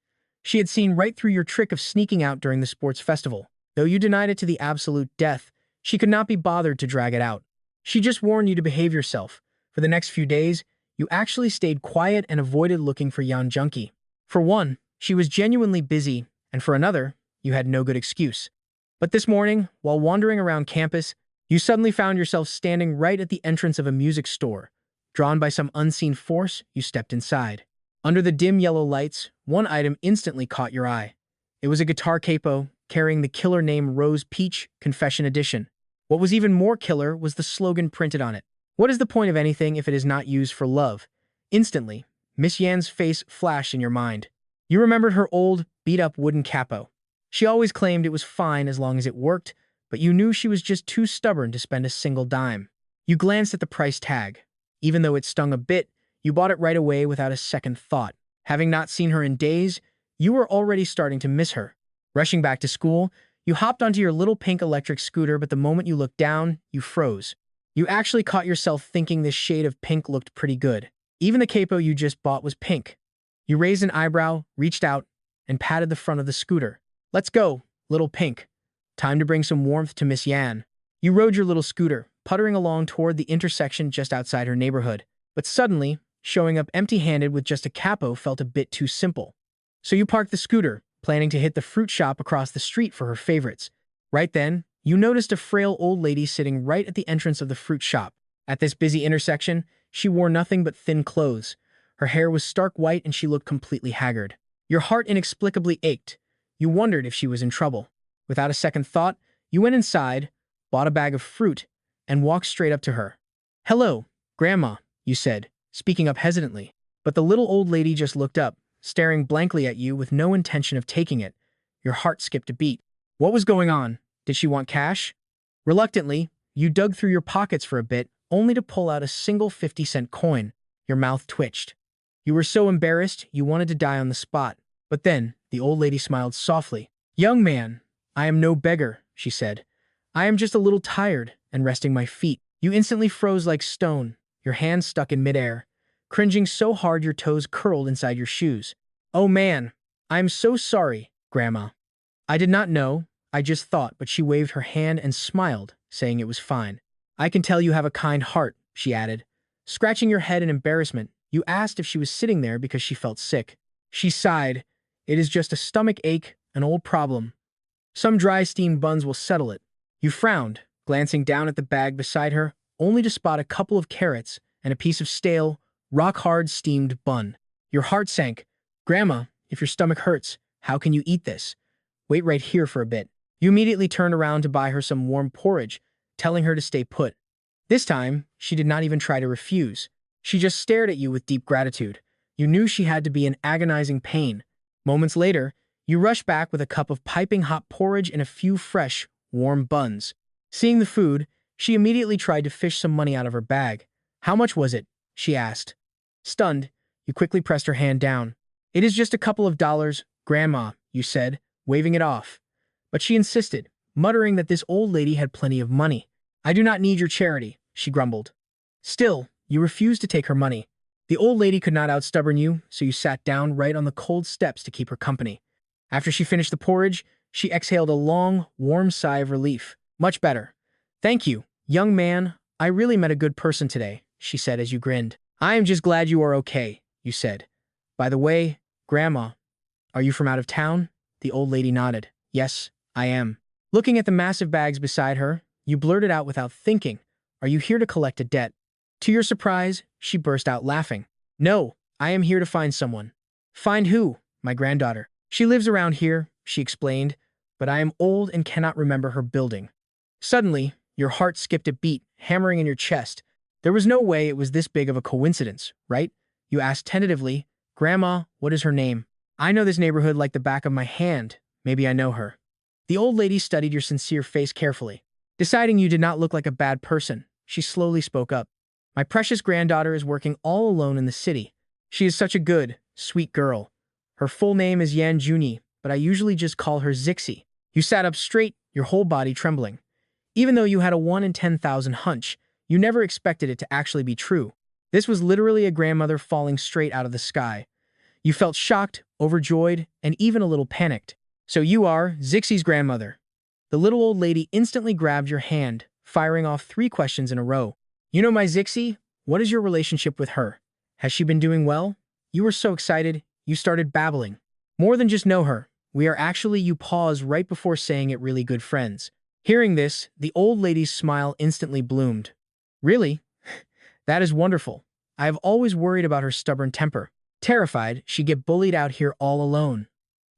She had seen right through your trick of sneaking out during the sports festival. Though you denied it to the absolute death, she could not be bothered to drag it out. She just warned you to behave yourself. For the next few days, you actually stayed quiet and avoided looking for Yan Junkie. For one, she was genuinely busy, and for another, you had no good excuse. But this morning, while wandering around campus, you suddenly found yourself standing right at the entrance of a music store. Drawn by some unseen force, you stepped inside. Under the dim yellow lights, one item instantly caught your eye. It was a guitar capo carrying the killer name Rose Peach Confession Edition. What was even more killer was the slogan printed on it. "What is the point of anything if it is not used for love?" Instantly, Miss Yan's face flashed in your mind. You remembered her old, beat-up wooden capo. She always claimed it was fine as long as it worked, but you knew she was just too stubborn to spend a single dime. You glanced at the price tag. Even though it stung a bit, you bought it right away without a second thought. Having not seen her in days, you were already starting to miss her. Rushing back to school, you hopped onto your little pink electric scooter, but the moment you looked down, you froze. You actually caught yourself thinking this shade of pink looked pretty good. Even the capo you just bought was pink. You raised an eyebrow, reached out, and patted the front of the scooter. "Let's go, little pink. Time to bring some warmth to Miss Yan." You rode your little scooter, puttering along toward the intersection just outside her neighborhood. But suddenly, showing up empty-handed with just a capo felt a bit too simple. So you parked the scooter, planning to hit the fruit shop across the street for her favorites. Right then, you noticed a frail old lady sitting right at the entrance of the fruit shop. At this busy intersection, she wore nothing but thin clothes. Her hair was stark white and she looked completely haggard. Your heart inexplicably ached. You wondered if she was in trouble. Without a second thought, you went inside, bought a bag of fruit, and walked straight up to her. "Hello, Grandma," you said, speaking up hesitantly. But the little old lady just looked up, staring blankly at you with no intention of taking it. Your heart skipped a beat. What was going on? Did she want cash? Reluctantly, you dug through your pockets for a bit, only to pull out a single 50-cent coin. Your mouth twitched. You were so embarrassed you wanted to die on the spot. But then, the old lady smiled softly. "Young man, I am no beggar," she said. "I am just a little tired and resting my feet." You instantly froze like stone, your hands stuck in midair, cringing so hard your toes curled inside your shoes. "Oh man, I am so sorry, Grandma. I did not know, I just thought," but she waved her hand and smiled, saying it was fine. "I can tell you have a kind heart," she added. Scratching your head in embarrassment, you asked if she was sitting there because she felt sick. She sighed. "It is just a stomach ache, an old problem. Some dry steamed buns will settle it." You frowned, glancing down at the bag beside her, only to spot a couple of carrots and a piece of stale, rock-hard steamed bun. Your heart sank. "Grandma, if your stomach hurts, how can you eat this? Wait right here for a bit." You immediately turned around to buy her some warm porridge, telling her to stay put. This time, she did not even try to refuse. She just stared at you with deep gratitude. You knew she had to be in agonizing pain. Moments later, you rushed back with a cup of piping hot porridge and a few fresh, warm buns. Seeing the food, she immediately tried to fish some money out of her bag. "How much was it?" she asked. Stunned, you quickly pressed her hand down. "It is just a couple of dollars, Grandma," you said, waving it off. But she insisted, muttering that this old lady had plenty of money. "I do not need your charity," she grumbled. Still, you refused to take her money. The old lady could not outstubborn you, so you sat down right on the cold steps to keep her company. After she finished the porridge, she exhaled a long, warm sigh of relief. "Much better. Thank you, young man. I really met a good person today," she said as you grinned. "I am just glad you are okay," you said. "By the way, Grandma, are you from out of town?" The old lady nodded. "Yes, I am." Looking at the massive bags beside her, you blurted out without thinking, "Are you here to collect a debt?" To your surprise, she burst out laughing. "No, I am here to find someone." "Find who?" "My granddaughter. She lives around here," she explained, "but I am old and cannot remember her building." Suddenly, your heart skipped a beat, hammering in your chest. There was no way it was this big of a coincidence, right? You asked tentatively, "Grandma, what is her name? I know this neighborhood like the back of my hand. Maybe I know her." The old lady studied your sincere face carefully. Deciding you did not look like a bad person, she slowly spoke up. "My precious granddaughter is working all alone in the city. She is such a good, sweet girl. Her full name is Yan Juni, but I usually just call her Zixi." You sat up straight, your whole body trembling. Even though you had a 1 in 10,000 hunch, you never expected it to actually be true. This was literally a grandmother falling straight out of the sky. You felt shocked, overjoyed, and even a little panicked. "So you are Zixi's grandmother." The little old lady instantly grabbed your hand, firing off 3 questions in a row. "You know my Zixi? What is your relationship with her? Has she been doing well?" You were so excited, you started babbling. "More than just know her. We are actually," you paused right before saying it, "really good friends." Hearing this, the old lady's smile instantly bloomed. "Really? That is wonderful. I have always worried about her stubborn temper. Terrified she'd get bullied out here all alone."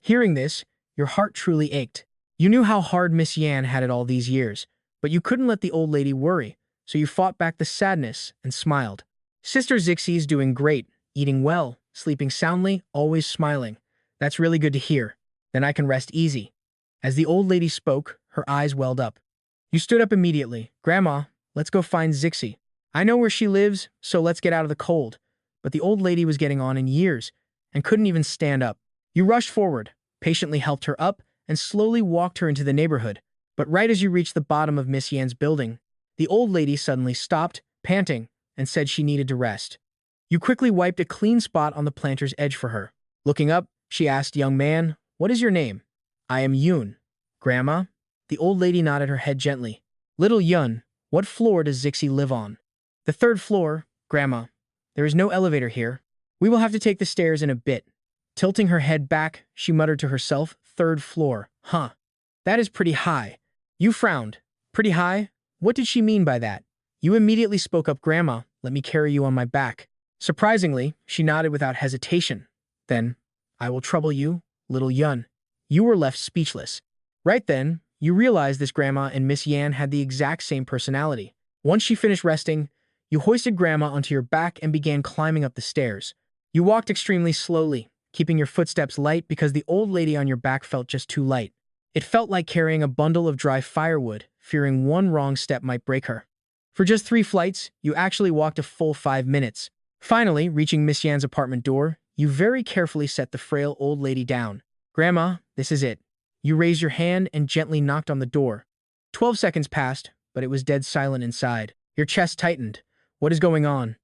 Hearing this, your heart truly ached. You knew how hard Miss Yan had it all these years, but you couldn't let the old lady worry, so you fought back the sadness and smiled. "Sister Zixi's doing great, eating well, sleeping soundly, always smiling. That's really good to hear. Then I can rest easy." As the old lady spoke, her eyes welled up. You stood up immediately. "Grandma, let's go find Zixi. I know where she lives, so let's get out of the cold." But the old lady was getting on in years and couldn't even stand up. You rushed forward, patiently helped her up, and slowly walked her into the neighborhood. But right as you reached the bottom of Miss Yan's building, the old lady suddenly stopped, panting, and said she needed to rest. You quickly wiped a clean spot on the planter's edge for her. Looking up, she asked, "Young man, what is your name?" "I am Yun." "Grandma?" The old lady nodded her head gently. "Little Yun, what floor does Zixi live on?" "The 3rd floor, Grandma. There is no elevator here. We will have to take the stairs in a bit." Tilting her head back, she muttered to herself, "3rd floor, huh? That is pretty high." You frowned. "Pretty high? What did she mean by that?" You immediately spoke up, "Grandma, let me carry you on my back." Surprisingly, she nodded without hesitation. Then, "I will trouble you, little Yun." You were left speechless. Right then, you realized this grandma and Miss Yan had the exact same personality. Once she finished resting, you hoisted Grandma onto your back and began climbing up the stairs. You walked extremely slowly, keeping your footsteps light because the old lady on your back felt just too light. It felt like carrying a bundle of dry firewood, fearing one wrong step might break her. For just 3 flights, you actually walked a full 5 minutes. Finally, reaching Miss Yan's apartment door, you very carefully set the frail old lady down. "Grandma, this is it." You raised your hand and gently knocked on the door. 12 seconds passed, but it was dead silent inside. Your chest tightened. What is going on?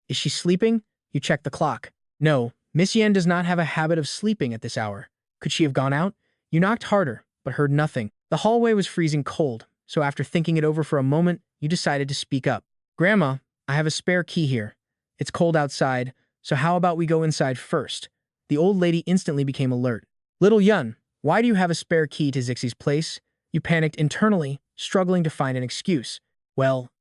Is she sleeping? You checked the clock. No, Miss Yan does not have a habit of sleeping at this hour. Could she have gone out? You knocked harder, but heard nothing. The hallway was freezing cold, so after thinking it over for a moment, you decided to speak up. "Grandma, I have a spare key here. It's cold outside, so how about we go inside first?" The old lady instantly became alert. "Little Yun, why do you have a spare key to Zixie's place?" You panicked internally, struggling to find an excuse. "Well,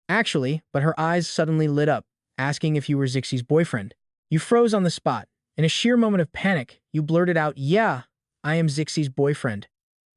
actually," but her eyes suddenly lit up, asking if you were Zixie's boyfriend. You froze on the spot. In a sheer moment of panic, you blurted out, "Yeah, I am Zixie's boyfriend."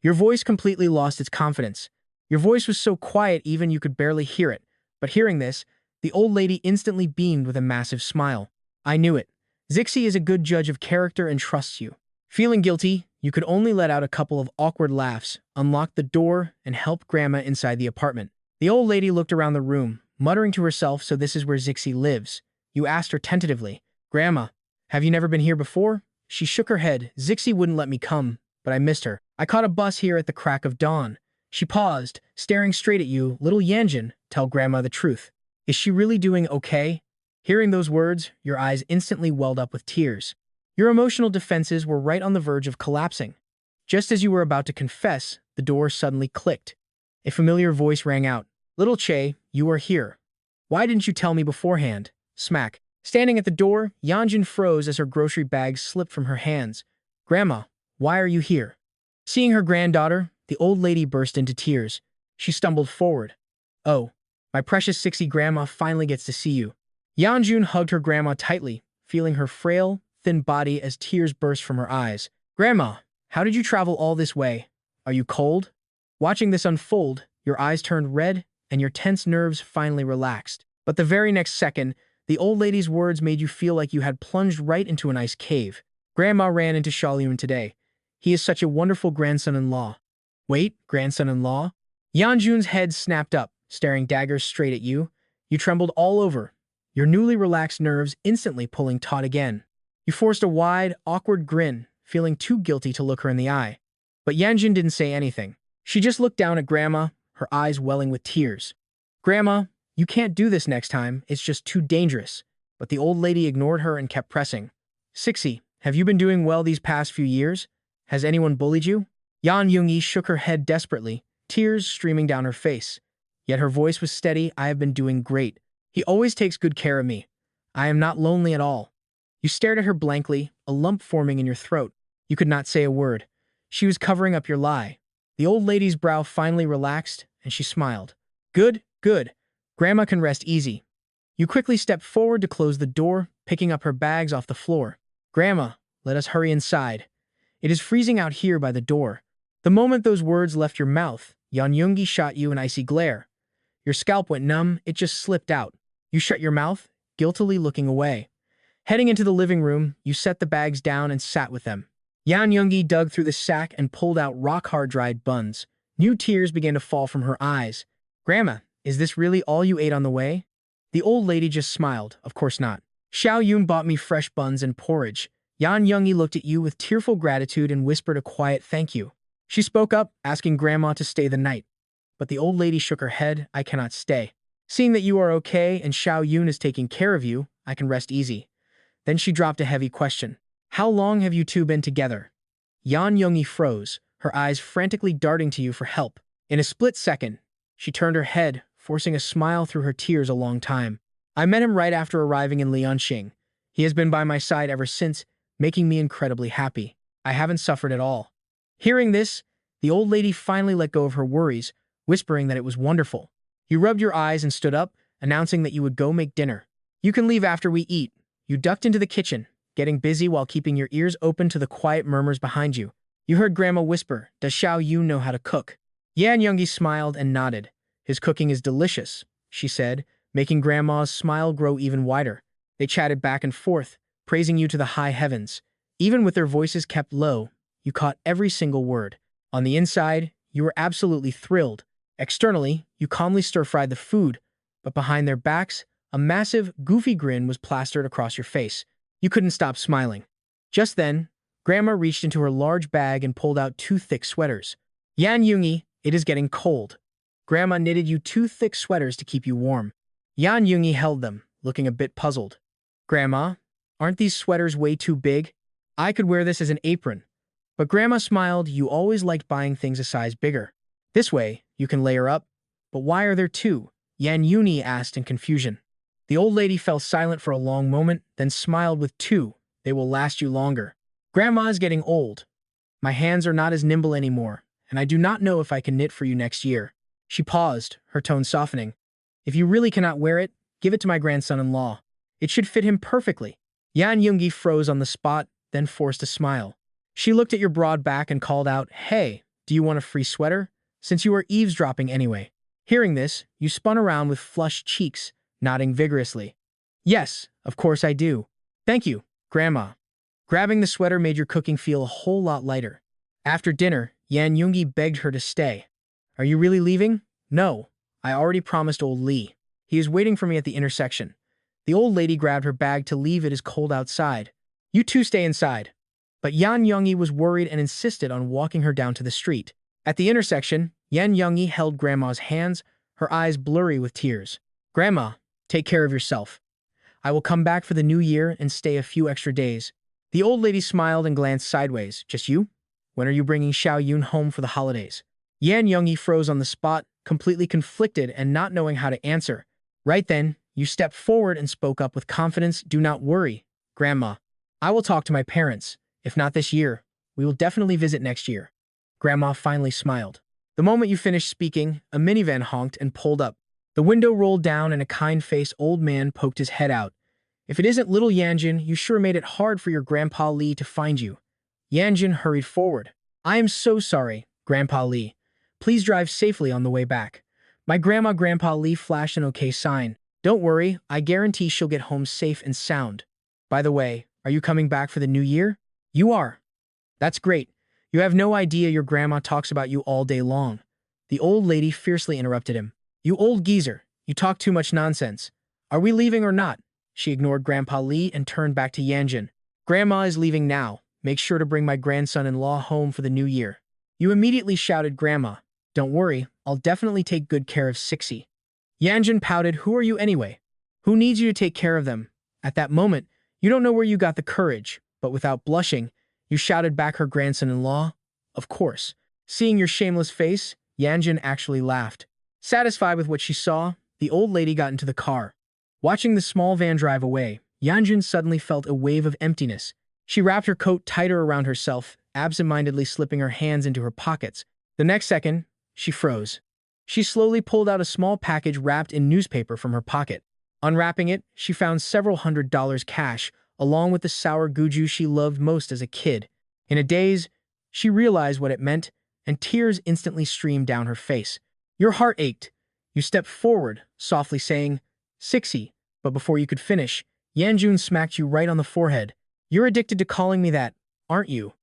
Your voice completely lost its confidence. Your voice was so quiet even you could barely hear it. But hearing this, the old lady instantly beamed with a massive smile. "I knew it. Zixie is a good judge of character and trusts you." Feeling guilty, you could only let out a couple of awkward laughs, unlock the door, and help Grandma inside the apartment. The old lady looked around the room, muttering to herself, "So this is where Zixie lives." You asked her tentatively, "Grandma, have you never been here before?" She shook her head. "Zixie wouldn't let me come, but I missed her. I caught a bus here at the crack of dawn." She paused, staring straight at you. "Little Yanjin, tell Grandma the truth. Is she really doing okay?" Hearing those words, your eyes instantly welled up with tears. Your emotional defenses were right on the verge of collapsing. Just as you were about to confess, the door suddenly clicked. A familiar voice rang out. "Little Che, you are here. Why didn't you tell me beforehand?" Smack. Standing at the door, Yanjin froze as her grocery bag slipped from her hands. "Grandma, why are you here?" Seeing her granddaughter, the old lady burst into tears. She stumbled forward. "Oh, my precious Sixie grandma finally gets to see you." Yanjun hugged her grandma tightly, feeling her frail, thin body as tears burst from her eyes. "Grandma, how did you travel all this way? Are you cold?" Watching this unfold, your eyes turned red and your tense nerves finally relaxed. But the very next second, the old lady's words made you feel like you had plunged right into an ice cave. "Grandma ran into Shaoyun today. He is such a wonderful grandson-in-law." "Wait, grandson-in-law?" Yanjun's head snapped up, staring daggers straight at you. You trembled all over, your newly relaxed nerves instantly pulling taut again. You forced a wide, awkward grin, feeling too guilty to look her in the eye. But Yanjun didn't say anything. She just looked down at Grandma, her eyes welling with tears. "Grandma, you can't do this next time. It's just too dangerous." But the old lady ignored her and kept pressing. "Sixie, have you been doing well these past few years? Has anyone bullied you?" Yan Yungi shook her head desperately, tears streaming down her face. Yet her voice was steady. "I have been doing great. He always takes good care of me. I am not lonely at all." You stared at her blankly, a lump forming in your throat. You could not say a word. She was covering up your lie. The old lady's brow finally relaxed, and she smiled. "Good, good. Grandma can rest easy." You quickly stepped forward to close the door, picking up her bags off the floor. "Grandma, let us hurry inside. It is freezing out here by the door." The moment those words left your mouth, Yan Yungi shot you an icy glare. Your scalp went numb, it just slipped out. You shut your mouth, guiltily looking away. Heading into the living room, you set the bags down and sat with them. Yan Yungi dug through the sack and pulled out rock-hard dried buns. New tears began to fall from her eyes. "Grandma, is this really all you ate on the way?" The old lady just smiled. "Of course not. Xiao Yun bought me fresh buns and porridge." Yan Yungi looked at you with tearful gratitude and whispered a quiet thank you. She spoke up, asking Grandma to stay the night. But the old lady shook her head. "I cannot stay. Seeing that you are okay and Xiao Yun is taking care of you, I can rest easy." Then she dropped a heavy question. "How long have you two been together?" Yan Yungi froze, her eyes frantically darting to you for help. In a split second, she turned her head, forcing a smile through her tears a long time. "I met him right after arriving in Lianxing. He has been by my side ever since, making me incredibly happy. I haven't suffered at all." Hearing this, the old lady finally let go of her worries, whispering that it was wonderful. You rubbed your eyes and stood up, announcing that you would go make dinner. "You can leave after we eat." You ducked into the kitchen, getting busy while keeping your ears open to the quiet murmurs behind you. You heard Grandma whisper, "Does Xiao Yun know how to cook?" Yan Yungi smiled and nodded. "His cooking is delicious," she said, making Grandma's smile grow even wider. They chatted back and forth, praising you to the high heavens. Even with their voices kept low, you caught every single word. On the inside, you were absolutely thrilled. Externally, you calmly stir-fried the food, but behind their backs, a massive, goofy grin was plastered across your face. You couldn't stop smiling. Just then, Grandma reached into her large bag and pulled out 2 thick sweaters. Yan Yungi, it is getting cold. Grandma knitted you 2 thick sweaters to keep you warm. Yan Yungi held them, looking a bit puzzled. Grandma, aren't these sweaters way too big? I could wear this as an apron. But Grandma smiled. You always liked buying things a size bigger. This way, you can layer up. But why are there 2? Yan Yuni asked in confusion. The old lady fell silent for a long moment, then smiled with 2. They will last you longer. Grandma is getting old. My hands are not as nimble anymore, and I do not know if I can knit for you next year. She paused, her tone softening. If you really cannot wear it, give it to my grandson-in-law. It should fit him perfectly. Yan Yungi froze on the spot, then forced a smile. She looked at your broad back and called out, "Hey, do you want a free sweater? Since you are eavesdropping anyway." Hearing this, you spun around with flushed cheeks, nodding vigorously. "Yes, of course I do. Thank you, Grandma." Grabbing the sweater made your cooking feel a whole lot lighter. After dinner, Yan Yungi begged her to stay. "Are you really leaving?" "No, I already promised old Lee. He is waiting for me at the intersection." The old lady grabbed her bag to leave. "It is cold outside. You two stay inside." But Yan Yungi was worried and insisted on walking her down to the street. At the intersection, Yan Yungi held Grandma's hands, her eyes blurry with tears. "Grandma, take care of yourself. I will come back for the new year and stay a few extra days." The old lady smiled and glanced sideways. "Just you? When are you bringing Xiao Yun home for the holidays?" Yan Yungi froze on the spot, completely conflicted and not knowing how to answer. Right then, you stepped forward and spoke up with confidence. "Do not worry, Grandma. I will talk to my parents. If not this year, we will definitely visit next year." Grandma finally smiled. The moment you finished speaking, a minivan honked and pulled up. The window rolled down and a kind-faced old man poked his head out. "If it isn't little Yanjin, you sure made it hard for your Grandpa Lee to find you." Yanjin hurried forward. "I am so sorry, Grandpa Lee. Please drive safely on the way back." My Grandpa Lee flashed an okay sign. "Don't worry, I guarantee she'll get home safe and sound. By the way, are you coming back for the new year?" "You are." "That's great. You have no idea your grandma talks about you all day long." The old lady fiercely interrupted him. "You old geezer, you talk too much nonsense. Are we leaving or not?" She ignored Grandpa Lee and turned back to Yanjin. "Grandma is leaving now. Make sure to bring my grandson-in-law home for the new year." You immediately shouted, "Grandma, don't worry, I'll definitely take good care of Sixie." Yanjin pouted. "Who are you anyway? Who needs you to take care of them?" At that moment, you don't know where you got the courage, but without blushing, you shouted back, "Her grandson-in-law? Of course." Seeing your shameless face, Yanjin actually laughed. Satisfied with what she saw, the old lady got into the car. Watching the small van drive away, Yanjin suddenly felt a wave of emptiness. She wrapped her coat tighter around herself, absent-mindedly slipping her hands into her pockets. The next second, she froze. She slowly pulled out a small package wrapped in newspaper from her pocket. Unwrapping it, she found several $100s cash, along with the sour guju she loved most as a kid. In a daze, she realized what it meant, and tears instantly streamed down her face. Your heart ached. You stepped forward, softly saying, "Sixie," but before you could finish, Yanjun smacked you right on the forehead. "You're addicted to calling me that, aren't you?"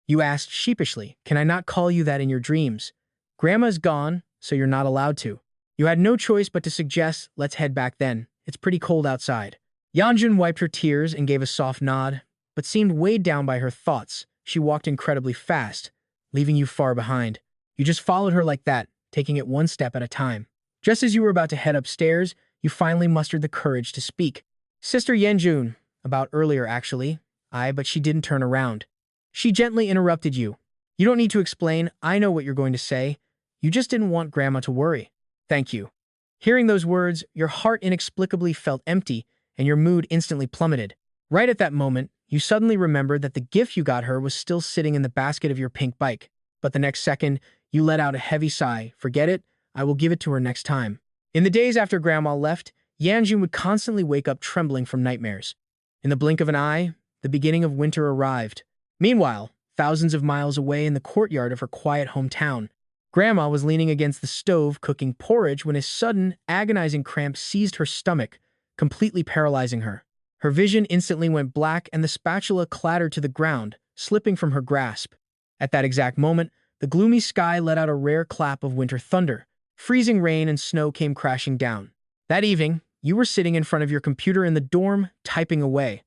You asked sheepishly, "Can I not call you that in your dreams?" "Grandma's gone, so you're not allowed to." You had no choice but to suggest, "Let's head back then. It's pretty cold outside." Yanjun wiped her tears and gave a soft nod, but seemed weighed down by her thoughts. She walked incredibly fast, leaving you far behind. You just followed her like that, taking it one step at a time. Just as you were about to head upstairs, you finally mustered the courage to speak. "Sister Yanjun, about earlier actually." But she didn't turn around. She gently interrupted you. "You don't need to explain, I know what you're going to say. You just didn't want Grandma to worry." "Thank you." Hearing those words, your heart inexplicably felt empty, and your mood instantly plummeted. Right at that moment, you suddenly remembered that the gift you got her was still sitting in the basket of your pink bike. But the next second, you let out a heavy sigh. "Forget it, I will give it to her next time." In the days after Grandma left, Yanjun would constantly wake up trembling from nightmares. In the blink of an eye, the beginning of winter arrived. Meanwhile, thousands of miles away in the courtyard of her quiet hometown, Grandma was leaning against the stove cooking porridge when a sudden, agonizing cramp seized her stomach, completely paralyzing her. Her vision instantly went black and the spatula clattered to the ground, slipping from her grasp. At that exact moment, the gloomy sky let out a rare clap of winter thunder. Freezing rain and snow came crashing down. That evening, you were sitting in front of your computer in the dorm, typing away.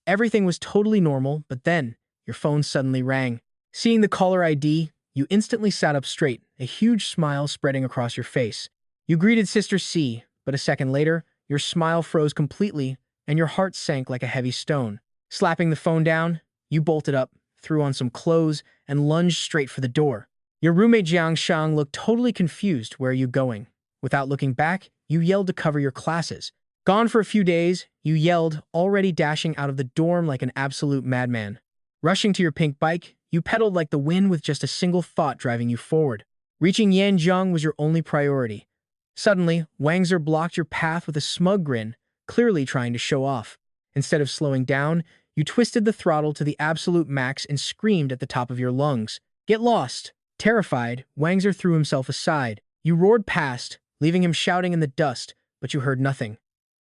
Everything was totally normal, but then, your phone suddenly rang. Seeing the caller ID, you instantly sat up straight, a huge smile spreading across your face. You greeted Sister C, but a second later, your smile froze completely, and your heart sank like a heavy stone. Slapping the phone down, you bolted up, threw on some clothes, and lunged straight for the door. Your roommate Jiang Shang looked totally confused. Where are you going? Without looking back, you yelled to cover your classes. Gone for a few days, you yelled, already dashing out of the dorm like an absolute madman. Rushing to your pink bike, you pedaled like the wind with just a single thought driving you forward. Reaching Yanjiang was your only priority. Suddenly, Wangzer blocked your path with a smug grin, clearly trying to show off. Instead of slowing down, you twisted the throttle to the absolute max and screamed at the top of your lungs. Get lost! Terrified, Wangzer threw himself aside. You roared past, leaving him shouting in the dust, but you heard nothing.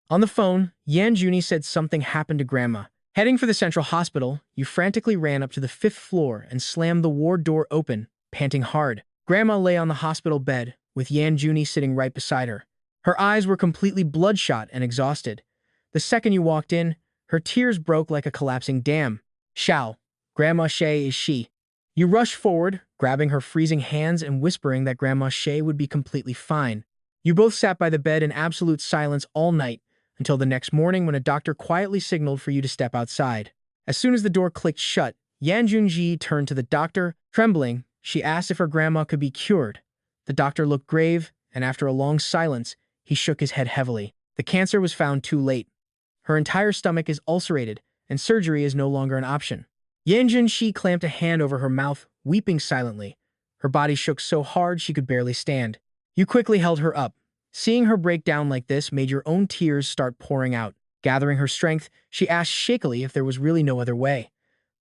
On the phone, Yan Juni said something happened to Grandma. Heading for the central hospital, you frantically ran up to the 5th floor and slammed the ward door open, panting hard. Grandma lay on the hospital bed, with Yan Juni sitting right beside her. Her eyes were completely bloodshot and exhausted. The second you walked in, her tears broke like a collapsing dam. Xiao, Grandma Shay is she. You rushed forward, grabbing her freezing hands and whispering that Grandma Shay would be completely fine. You both sat by the bed in absolute silence all night, until the next morning when a doctor quietly signaled for you to step outside. As soon as the door clicked shut, Yan Junji turned to the doctor. Trembling, she asked if her grandma could be cured. The doctor looked grave, and after a long silence, he shook his head heavily. The cancer was found too late. Her entire stomach is ulcerated, and surgery is no longer an option. Yan Junji clamped a hand over her mouth, weeping silently. Her body shook so hard she could barely stand. You quickly held her up. Seeing her break down like this made your own tears start pouring out. Gathering her strength, she asked shakily if there was really no other way.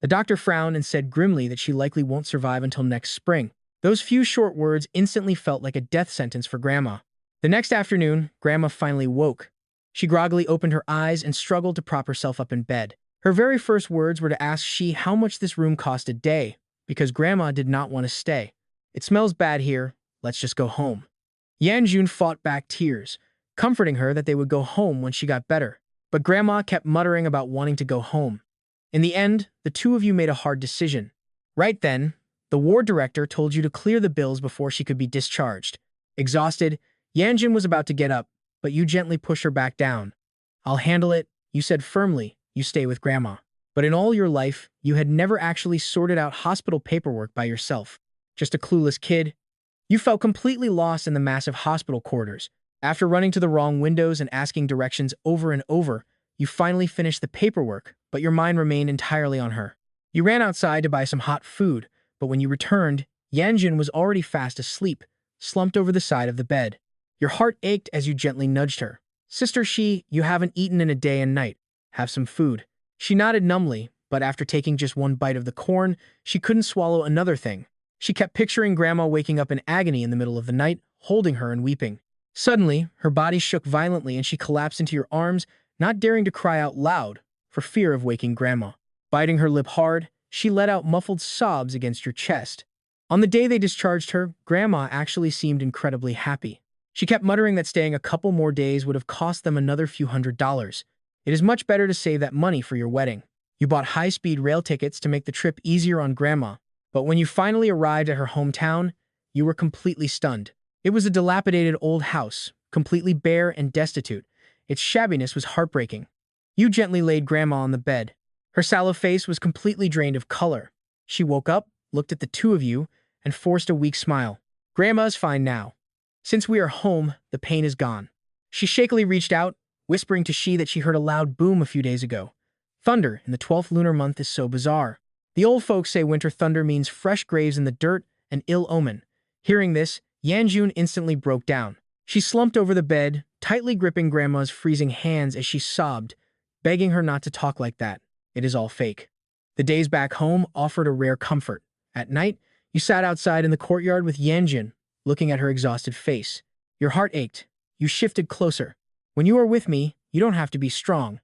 The doctor frowned and said grimly that she likely won't survive until next spring. Those few short words instantly felt like a death sentence for Grandma. The next afternoon, Grandma finally woke. She groggily opened her eyes and struggled to prop herself up in bed. Her very first words were to ask she how much this room cost a day, because Grandma did not want to stay. It smells bad here, let's just go home. Yan Jun fought back tears, comforting her that they would go home when she got better. But Grandma kept muttering about wanting to go home. In the end, the two of you made a hard decision. Right then, the ward director told you to clear the bills before she could be discharged. Exhausted, Yanjin was about to get up, but you gently pushed her back down. I'll handle it, you said firmly. You stay with Grandma. But in all your life, you had never actually sorted out hospital paperwork by yourself. Just a clueless kid. You felt completely lost in the massive hospital quarters. After running to the wrong windows and asking directions over and over, you finally finished the paperwork, but your mind remained entirely on her. You ran outside to buy some hot food, but when you returned, Yanjin was already fast asleep, slumped over the side of the bed. Your heart ached as you gently nudged her. Sister Shi, you haven't eaten in a day and night. Have some food. She nodded numbly, but after taking just one bite of the corn, she couldn't swallow another thing. She kept picturing Grandma waking up in agony in the middle of the night, holding her and weeping. Suddenly, her body shook violently and she collapsed into your arms, not daring to cry out loud, for fear of waking Grandma. Biting her lip hard, she let out muffled sobs against your chest. On the day they discharged her, Grandma actually seemed incredibly happy. She kept muttering that staying a couple more days would have cost them another few $100s. It is much better to save that money for your wedding. You bought high-speed rail tickets to make the trip easier on Grandma, but when you finally arrived at her hometown, you were completely stunned. It was a dilapidated old house, completely bare and destitute. Its shabbiness was heartbreaking. You gently laid Grandma on the bed. Her sallow face was completely drained of color. She woke up, looked at the two of you, and forced a weak smile. Grandma's fine now. Since we are home, the pain is gone. She shakily reached out, whispering to Shi that she heard a loud boom a few days ago. Thunder in the 12th lunar month is so bizarre. The old folks say winter thunder means fresh graves in the dirt, an ill omen. Hearing this, Yanjun instantly broke down. She slumped over the bed, tightly gripping Grandma's freezing hands as she sobbed, begging her not to talk like that. It is all fake. The days back home offered a rare comfort. At night, you sat outside in the courtyard with Yanjun, looking at her exhausted face. Your heart ached. You shifted closer. When you are with me, you don't have to be strong.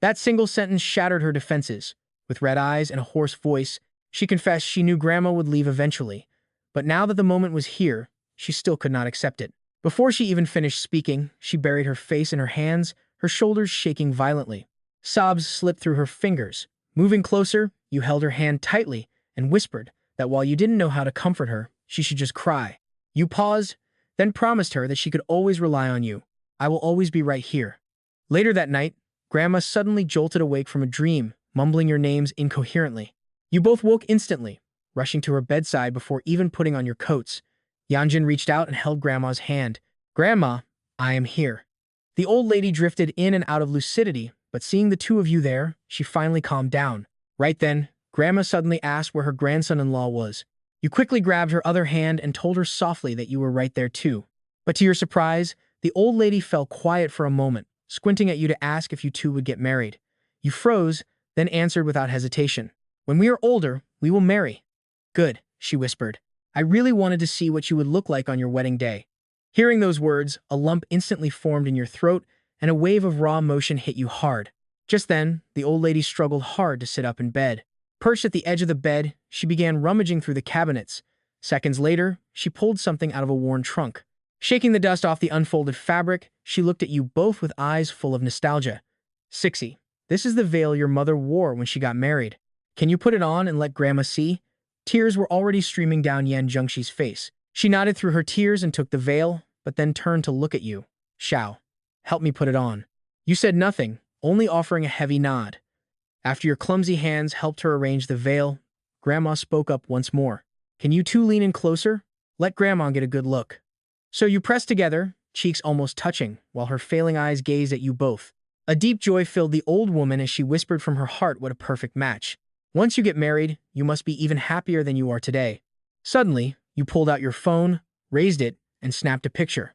That single sentence shattered her defenses. With red eyes and a hoarse voice, she confessed she knew Grandma would leave eventually. But now that the moment was here, she still could not accept it. Before she even finished speaking, she buried her face in her hands, her shoulders shaking violently. Sobs slipped through her fingers. Moving closer, you held her hand tightly and whispered that while you didn't know how to comfort her, she should just cry. You paused, then promised her that she could always rely on you. I will always be right here. Later that night, Grandma suddenly jolted awake from a dream, mumbling your names incoherently. You both woke instantly, rushing to her bedside before even putting on your coats. Yanjin reached out and held Grandma's hand. Grandma, I am here. The old lady drifted in and out of lucidity, but seeing the two of you there, she finally calmed down. Right then, Grandma suddenly asked where her grandson-in-law was. You quickly grabbed her other hand and told her softly that you were right there too. But to your surprise, the old lady fell quiet for a moment, squinting at you to ask if you two would get married. You froze, then answered without hesitation. When we are older, we will marry. Good, she whispered. I really wanted to see what you would look like on your wedding day. Hearing those words, a lump instantly formed in your throat, and a wave of raw emotion hit you hard. Just then, the old lady struggled hard to sit up in bed. Perched at the edge of the bed, she began rummaging through the cabinets. Seconds later, she pulled something out of a worn trunk. Shaking the dust off the unfolded fabric, she looked at you both with eyes full of nostalgia. Sixie, this is the veil your mother wore when she got married. Can you put it on and let Grandma see? Tears were already streaming down Yan Zhengxi's face. She nodded through her tears and took the veil, but then turned to look at you. Xiao, help me put it on. You said nothing, only offering a heavy nod. After your clumsy hands helped her arrange the veil, Grandma spoke up once more. Can you two lean in closer? Let Grandma get a good look. So you pressed together, cheeks almost touching, while her failing eyes gazed at you both. A deep joy filled the old woman as she whispered from her heart what a perfect match. Once you get married, you must be even happier than you are today. Suddenly, you pulled out your phone, raised it, and snapped a picture.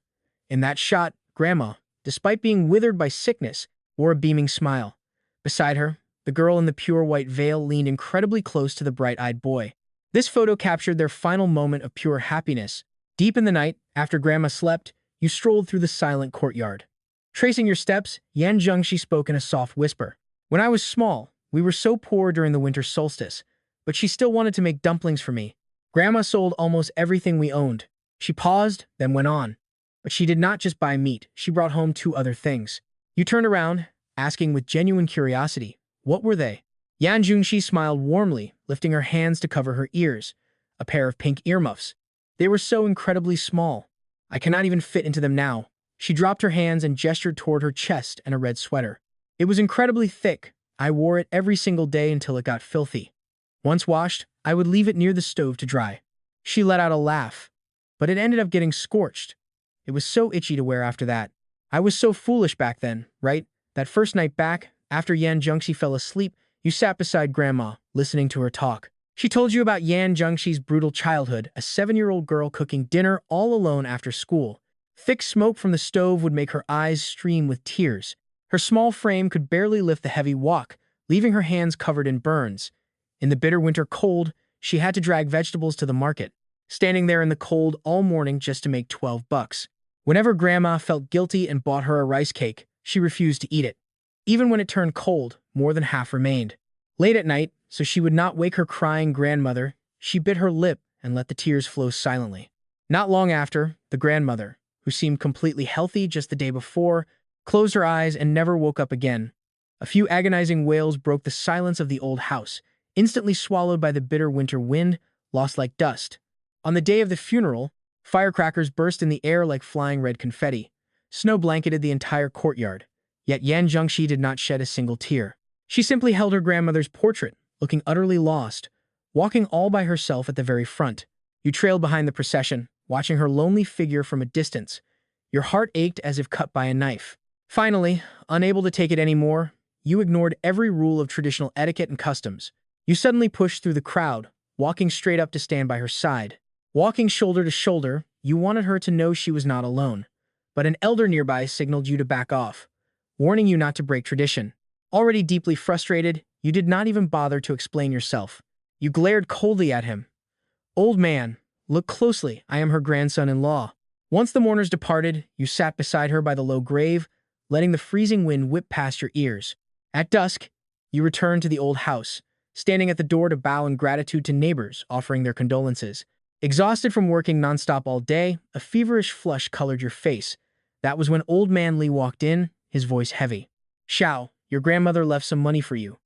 In that shot, Grandma, despite being withered by sickness, wore a beaming smile. Beside her, the girl in the pure white veil leaned incredibly close to the bright-eyed boy. This photo captured their final moment of pure happiness. Deep in the night, after Grandma slept, you strolled through the silent courtyard. Tracing your steps, Yan Zhengxi spoke in a soft whisper. When I was small, we were so poor during the winter solstice, but she still wanted to make dumplings for me. Grandma sold almost everything we owned. She paused, then went on. But she did not just buy meat, she brought home two other things. You turned around, asking with genuine curiosity, what were they? Yan Zhengxi smiled warmly, lifting her hands to cover her ears, a pair of pink earmuffs. They were so incredibly small. I cannot even fit into them now. She dropped her hands and gestured toward her chest and a red sweater. It was incredibly thick. I wore it every single day until it got filthy. Once washed, I would leave it near the stove to dry. She let out a laugh, but it ended up getting scorched. It was so itchy to wear after that. I was so foolish back then, right? That first night back, after Yan Zhengxi fell asleep, you sat beside Grandma, listening to her talk. She told you about Yan Zhengxi's brutal childhood, a 7-year-old girl cooking dinner all alone after school. Thick smoke from the stove would make her eyes stream with tears. Her small frame could barely lift the heavy wok, leaving her hands covered in burns. In the bitter winter cold, she had to drag vegetables to the market, standing there in the cold all morning just to make $12. Whenever Grandma felt guilty and bought her a rice cake, she refused to eat it. Even when it turned cold, more than half remained. Late at night, so she would not wake her crying grandmother, she bit her lip and let the tears flow silently. Not long after, the grandmother, who seemed completely healthy just the day before, closed her eyes and never woke up again. A few agonizing wails broke the silence of the old house, instantly swallowed by the bitter winter wind, lost like dust. On the day of the funeral, firecrackers burst in the air like flying red confetti. Snow blanketed the entire courtyard. Yet Yan Zhengxi did not shed a single tear. She simply held her grandmother's portrait, looking utterly lost, walking all by herself at the very front. You trailed behind the procession, watching her lonely figure from a distance. Your heart ached as if cut by a knife. Finally, unable to take it anymore, you ignored every rule of traditional etiquette and customs. You suddenly pushed through the crowd, walking straight up to stand by her side. Walking shoulder to shoulder, you wanted her to know she was not alone. But an elder nearby signaled you to back off, warning you not to break tradition. Already deeply frustrated, you did not even bother to explain yourself. You glared coldly at him. Old man, look closely, I am her grandson-in-law. Once the mourners departed, you sat beside her by the low grave, letting the freezing wind whip past your ears. At dusk, you return to the old house, standing at the door to bow in gratitude to neighbors offering their condolences. Exhausted from working nonstop all day, a feverish flush colored your face. That was when old man Lee walked in, his voice heavy. Xiao, your grandmother left some money for you.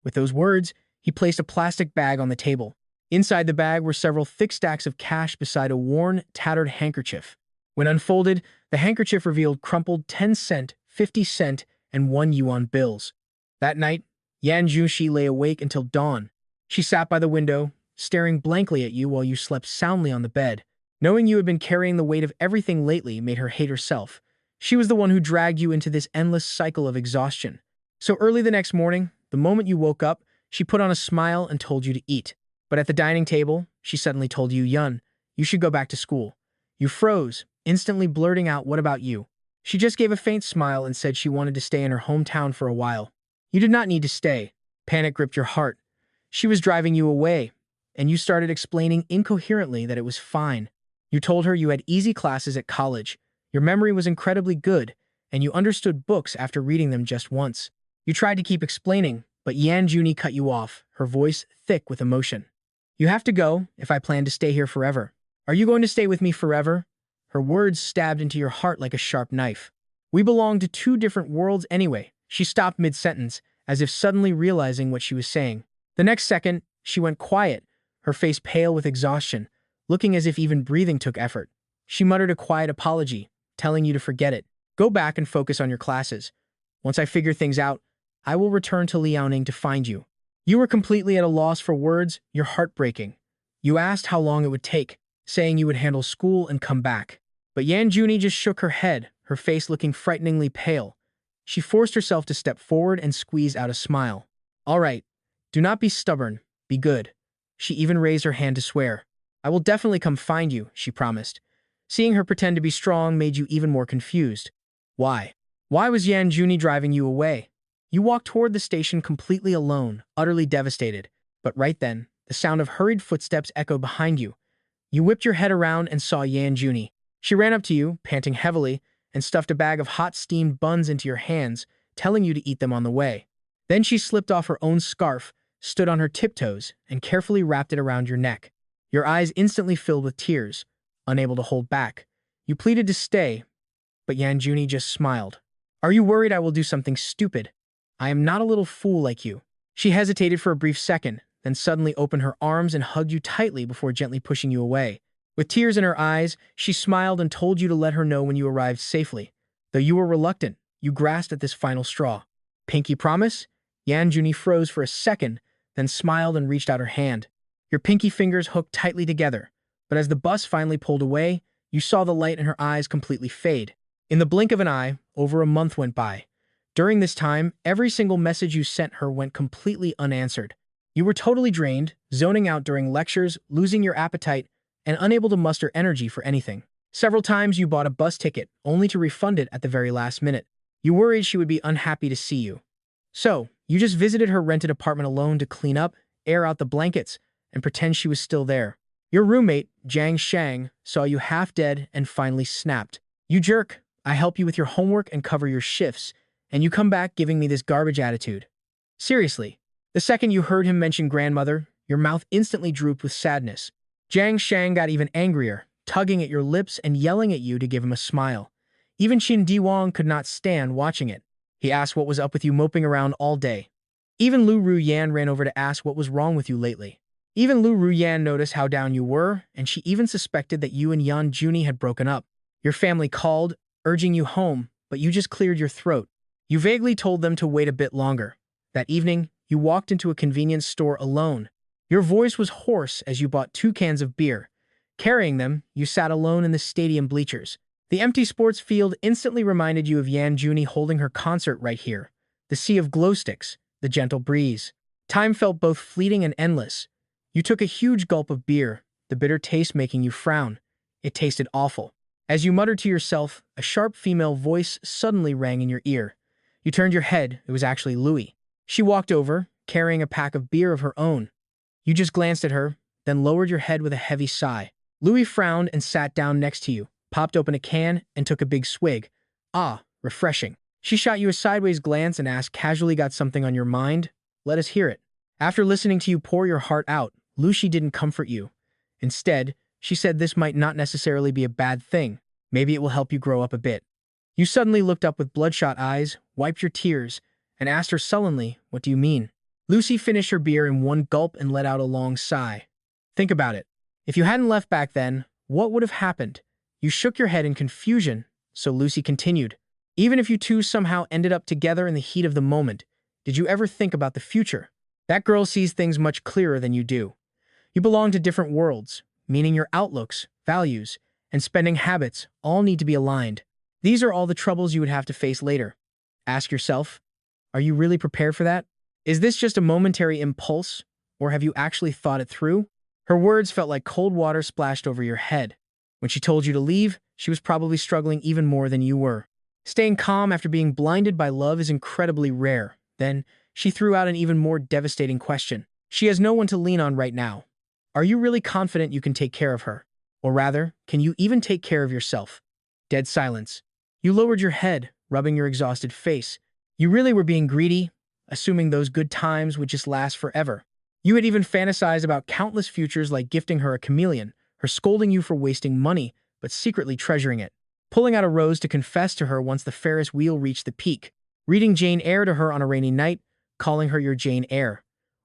With those words, he placed a plastic bag on the table. Inside the bag were several thick stacks of cash beside a worn, tattered handkerchief. When unfolded, the handkerchief revealed crumpled 10-cent, 50-cent, and 1 yuan bills. That night, Yan Jushi lay awake until dawn. She sat by the window, staring blankly at you while you slept soundly on the bed. Knowing you had been carrying the weight of everything lately made her hate herself. She was the one who dragged you into this endless cycle of exhaustion. So early the next morning, the moment you woke up, she put on a smile and told you to eat. But at the dining table, she suddenly told you, Yun, you should go back to school. You froze, instantly blurting out, what about you? She just gave a faint smile and said she wanted to stay in her hometown for a while. You did not need to stay. Panic gripped your heart. She was driving you away, and you started explaining incoherently that it was fine. You told her you had easy classes at college, your memory was incredibly good, and you understood books after reading them just once. You tried to keep explaining, but Yan Juni cut you off, her voice thick with emotion. You have to go if I plan to stay here forever. Are you going to stay with me forever? Her words stabbed into your heart like a sharp knife. We belong to two different worlds anyway. She stopped mid-sentence, as if suddenly realizing what she was saying. The next second, she went quiet, her face pale with exhaustion, looking as if even breathing took effort. She muttered a quiet apology, telling you to forget it. Go back and focus on your classes. Once I figure things out, I will return to Liaoning to find you. You were completely at a loss for words, your heart breaking. You asked how long it would take, saying you would handle school and come back. But Yan Juni just shook her head, her face looking frighteningly pale. She forced herself to step forward and squeeze out a smile. All right, do not be stubborn, be good. She even raised her hand to swear. I will definitely come find you, she promised. Seeing her pretend to be strong made you even more confused. Why? Why was Yan Juni driving you away? You walked toward the station completely alone, utterly devastated. But right then, the sound of hurried footsteps echoed behind you. You whipped your head around and saw Yan Juni. She ran up to you, panting heavily, and stuffed a bag of hot steamed buns into your hands, telling you to eat them on the way. Then she slipped off her own scarf, stood on her tiptoes, and carefully wrapped it around your neck. Your eyes instantly filled with tears, unable to hold back. You pleaded to stay, but Yan Juni just smiled. Are you worried I will do something stupid? I am not a little fool like you. She hesitated for a brief second, then suddenly opened her arms and hugged you tightly before gently pushing you away. With tears in her eyes, she smiled and told you to let her know when you arrived safely. Though you were reluctant, you grasped at this final straw. Pinky promise? Yan Juni froze for a second, then smiled and reached out her hand. Your pinky fingers hooked tightly together, but as the bus finally pulled away, you saw the light in her eyes completely fade. In the blink of an eye, over a month went by. During this time, every single message you sent her went completely unanswered. You were totally drained, zoning out during lectures, losing your appetite, and unable to muster energy for anything. Several times you bought a bus ticket, only to refund it at the very last minute. You worried she would be unhappy to see you. So, you just visited her rented apartment alone to clean up, air out the blankets, and pretend she was still there. Your roommate, Jiang Shang, saw you half dead and finally snapped. You jerk, I help you with your homework and cover your shifts, and you come back giving me this garbage attitude. Seriously, the second you heard him mention grandmother, your mouth instantly drooped with sadness. Jiang Shang got even angrier, tugging at your lips and yelling at you to give him a smile. Even Qin Diwang could not stand watching it. He asked what was up with you moping around all day. Even Lu Ruyan ran over to ask what was wrong with you lately. Even Lu Ruyan noticed how down you were, and she even suspected that you and Yan Juni had broken up. Your family called, urging you home, but you just cleared your throat. You vaguely told them to wait a bit longer. That evening, you walked into a convenience store alone. Your voice was hoarse as you bought 2 cans of beer. Carrying them, you sat alone in the stadium bleachers. The empty sports field instantly reminded you of Yan Juni holding her concert right here. The sea of glow sticks, the gentle breeze. Time felt both fleeting and endless. You took a huge gulp of beer, the bitter taste making you frown. It tasted awful. As you muttered to yourself, a sharp female voice suddenly rang in your ear. You turned your head, it was actually Louie. She walked over, carrying a pack of beer of her own. You just glanced at her, then lowered your head with a heavy sigh. Louie frowned and sat down next to you, popped open a can, and took a big swig. Ah, refreshing. She shot you a sideways glance and asked, casually, got something on your mind? Let us hear it. After listening to you pour your heart out, Lucy didn't comfort you. Instead, she said this might not necessarily be a bad thing. Maybe it will help you grow up a bit. You suddenly looked up with bloodshot eyes, wiped your tears, and asked her sullenly, what do you mean? Lucy finished her beer in one gulp and let out a long sigh. Think about it. If you hadn't left back then, what would have happened? You shook your head in confusion, so Lucy continued. Even if you two somehow ended up together in the heat of the moment, did you ever think about the future? That girl sees things much clearer than you do. You belong to different worlds, meaning your outlooks, values, and spending habits all need to be aligned. These are all the troubles you would have to face later. Ask yourself, are you really prepared for that? Is this just a momentary impulse, or have you actually thought it through? Her words felt like cold water splashed over your head. When she told you to leave, she was probably struggling even more than you were. Staying calm after being blinded by love is incredibly rare. Then, she threw out an even more devastating question. She has no one to lean on right now. Are you really confident you can take care of her? Or rather, can you even take care of yourself? Dead silence. You lowered your head, rubbing your exhausted face. You really were being greedy, assuming those good times would just last forever. You had even fantasized about countless futures, like gifting her a chameleon, her scolding you for wasting money, but secretly treasuring it, pulling out a rose to confess to her once the Ferris wheel reached the peak, reading Jane Eyre to her on a rainy night, calling her your Jane Eyre,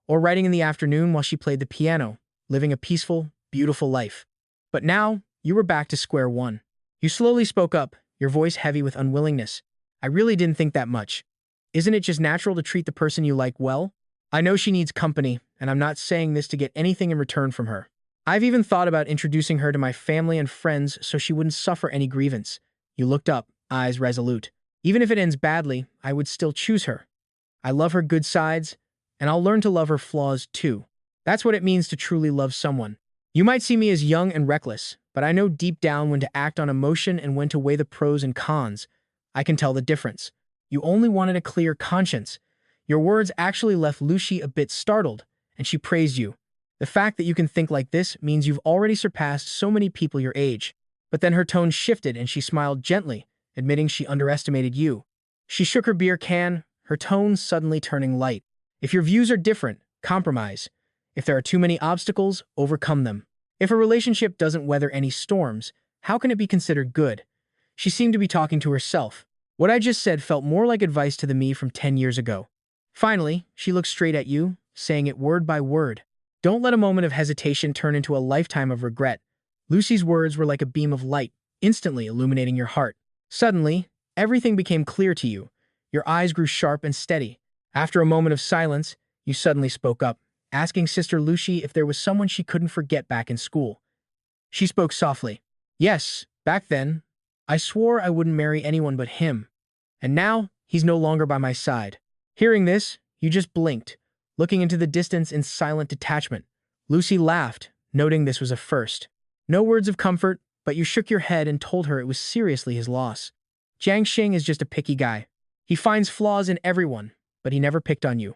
or writing in the afternoon while she played the piano, living a peaceful, beautiful life. But now, you were back to square one. You slowly spoke up, your voice heavy with unwillingness. I really didn't think that much. Isn't it just natural to treat the person you like well? I know she needs company, and I'm not saying this to get anything in return from her. I've even thought about introducing her to my family and friends so she wouldn't suffer any grievance. You looked up, eyes resolute. Even if it ends badly, I would still choose her. I love her good sides, and I'll learn to love her flaws too. That's what it means to truly love someone. You might see me as young and reckless, but I know deep down when to act on emotion and when to weigh the pros and cons. I can tell the difference. You only wanted a clear conscience. Your words actually left Lucy a bit startled, and she praised you. The fact that you can think like this means you've already surpassed so many people your age. But then her tone shifted and she smiled gently, admitting she underestimated you. She shook her beer can, her tone suddenly turning light. If your views are different, compromise. If there are too many obstacles, overcome them. If a relationship doesn't weather any storms, how can it be considered good? She seemed to be talking to herself. What I just said felt more like advice to the me from 10 years ago. Finally, she looked straight at you, saying it word by word. Don't let a moment of hesitation turn into a lifetime of regret. Lucy's words were like a beam of light, instantly illuminating your heart. Suddenly, everything became clear to you. Your eyes grew sharp and steady. After a moment of silence, you suddenly spoke up, asking Sister Lucy if there was someone she couldn't forget back in school. She spoke softly. Yes, back then, I swore I wouldn't marry anyone but him. And now, he's no longer by my side. Hearing this, you just blinked, looking into the distance in silent detachment. Lucy laughed, noting this was a first. No words of comfort, but you shook your head and told her it was seriously his loss. Jiang Xing is just a picky guy. He finds flaws in everyone, but he never picked on you.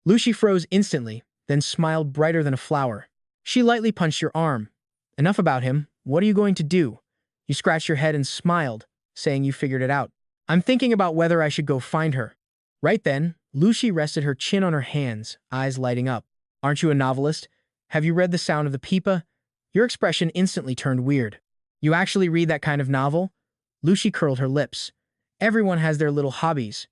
Lucy froze instantly, then smiled brighter than a flower. She lightly punched your arm. Enough about him. What are you going to do? You scratched your head and smiled, saying you figured it out. I'm thinking about whether I should go find her. Right then, Lucy rested her chin on her hands, eyes lighting up. Aren't you a novelist? Have you read The Sound of the Pipa? Your expression instantly turned weird. You actually read that kind of novel? Lucy curled her lips. Everyone has their little hobbies.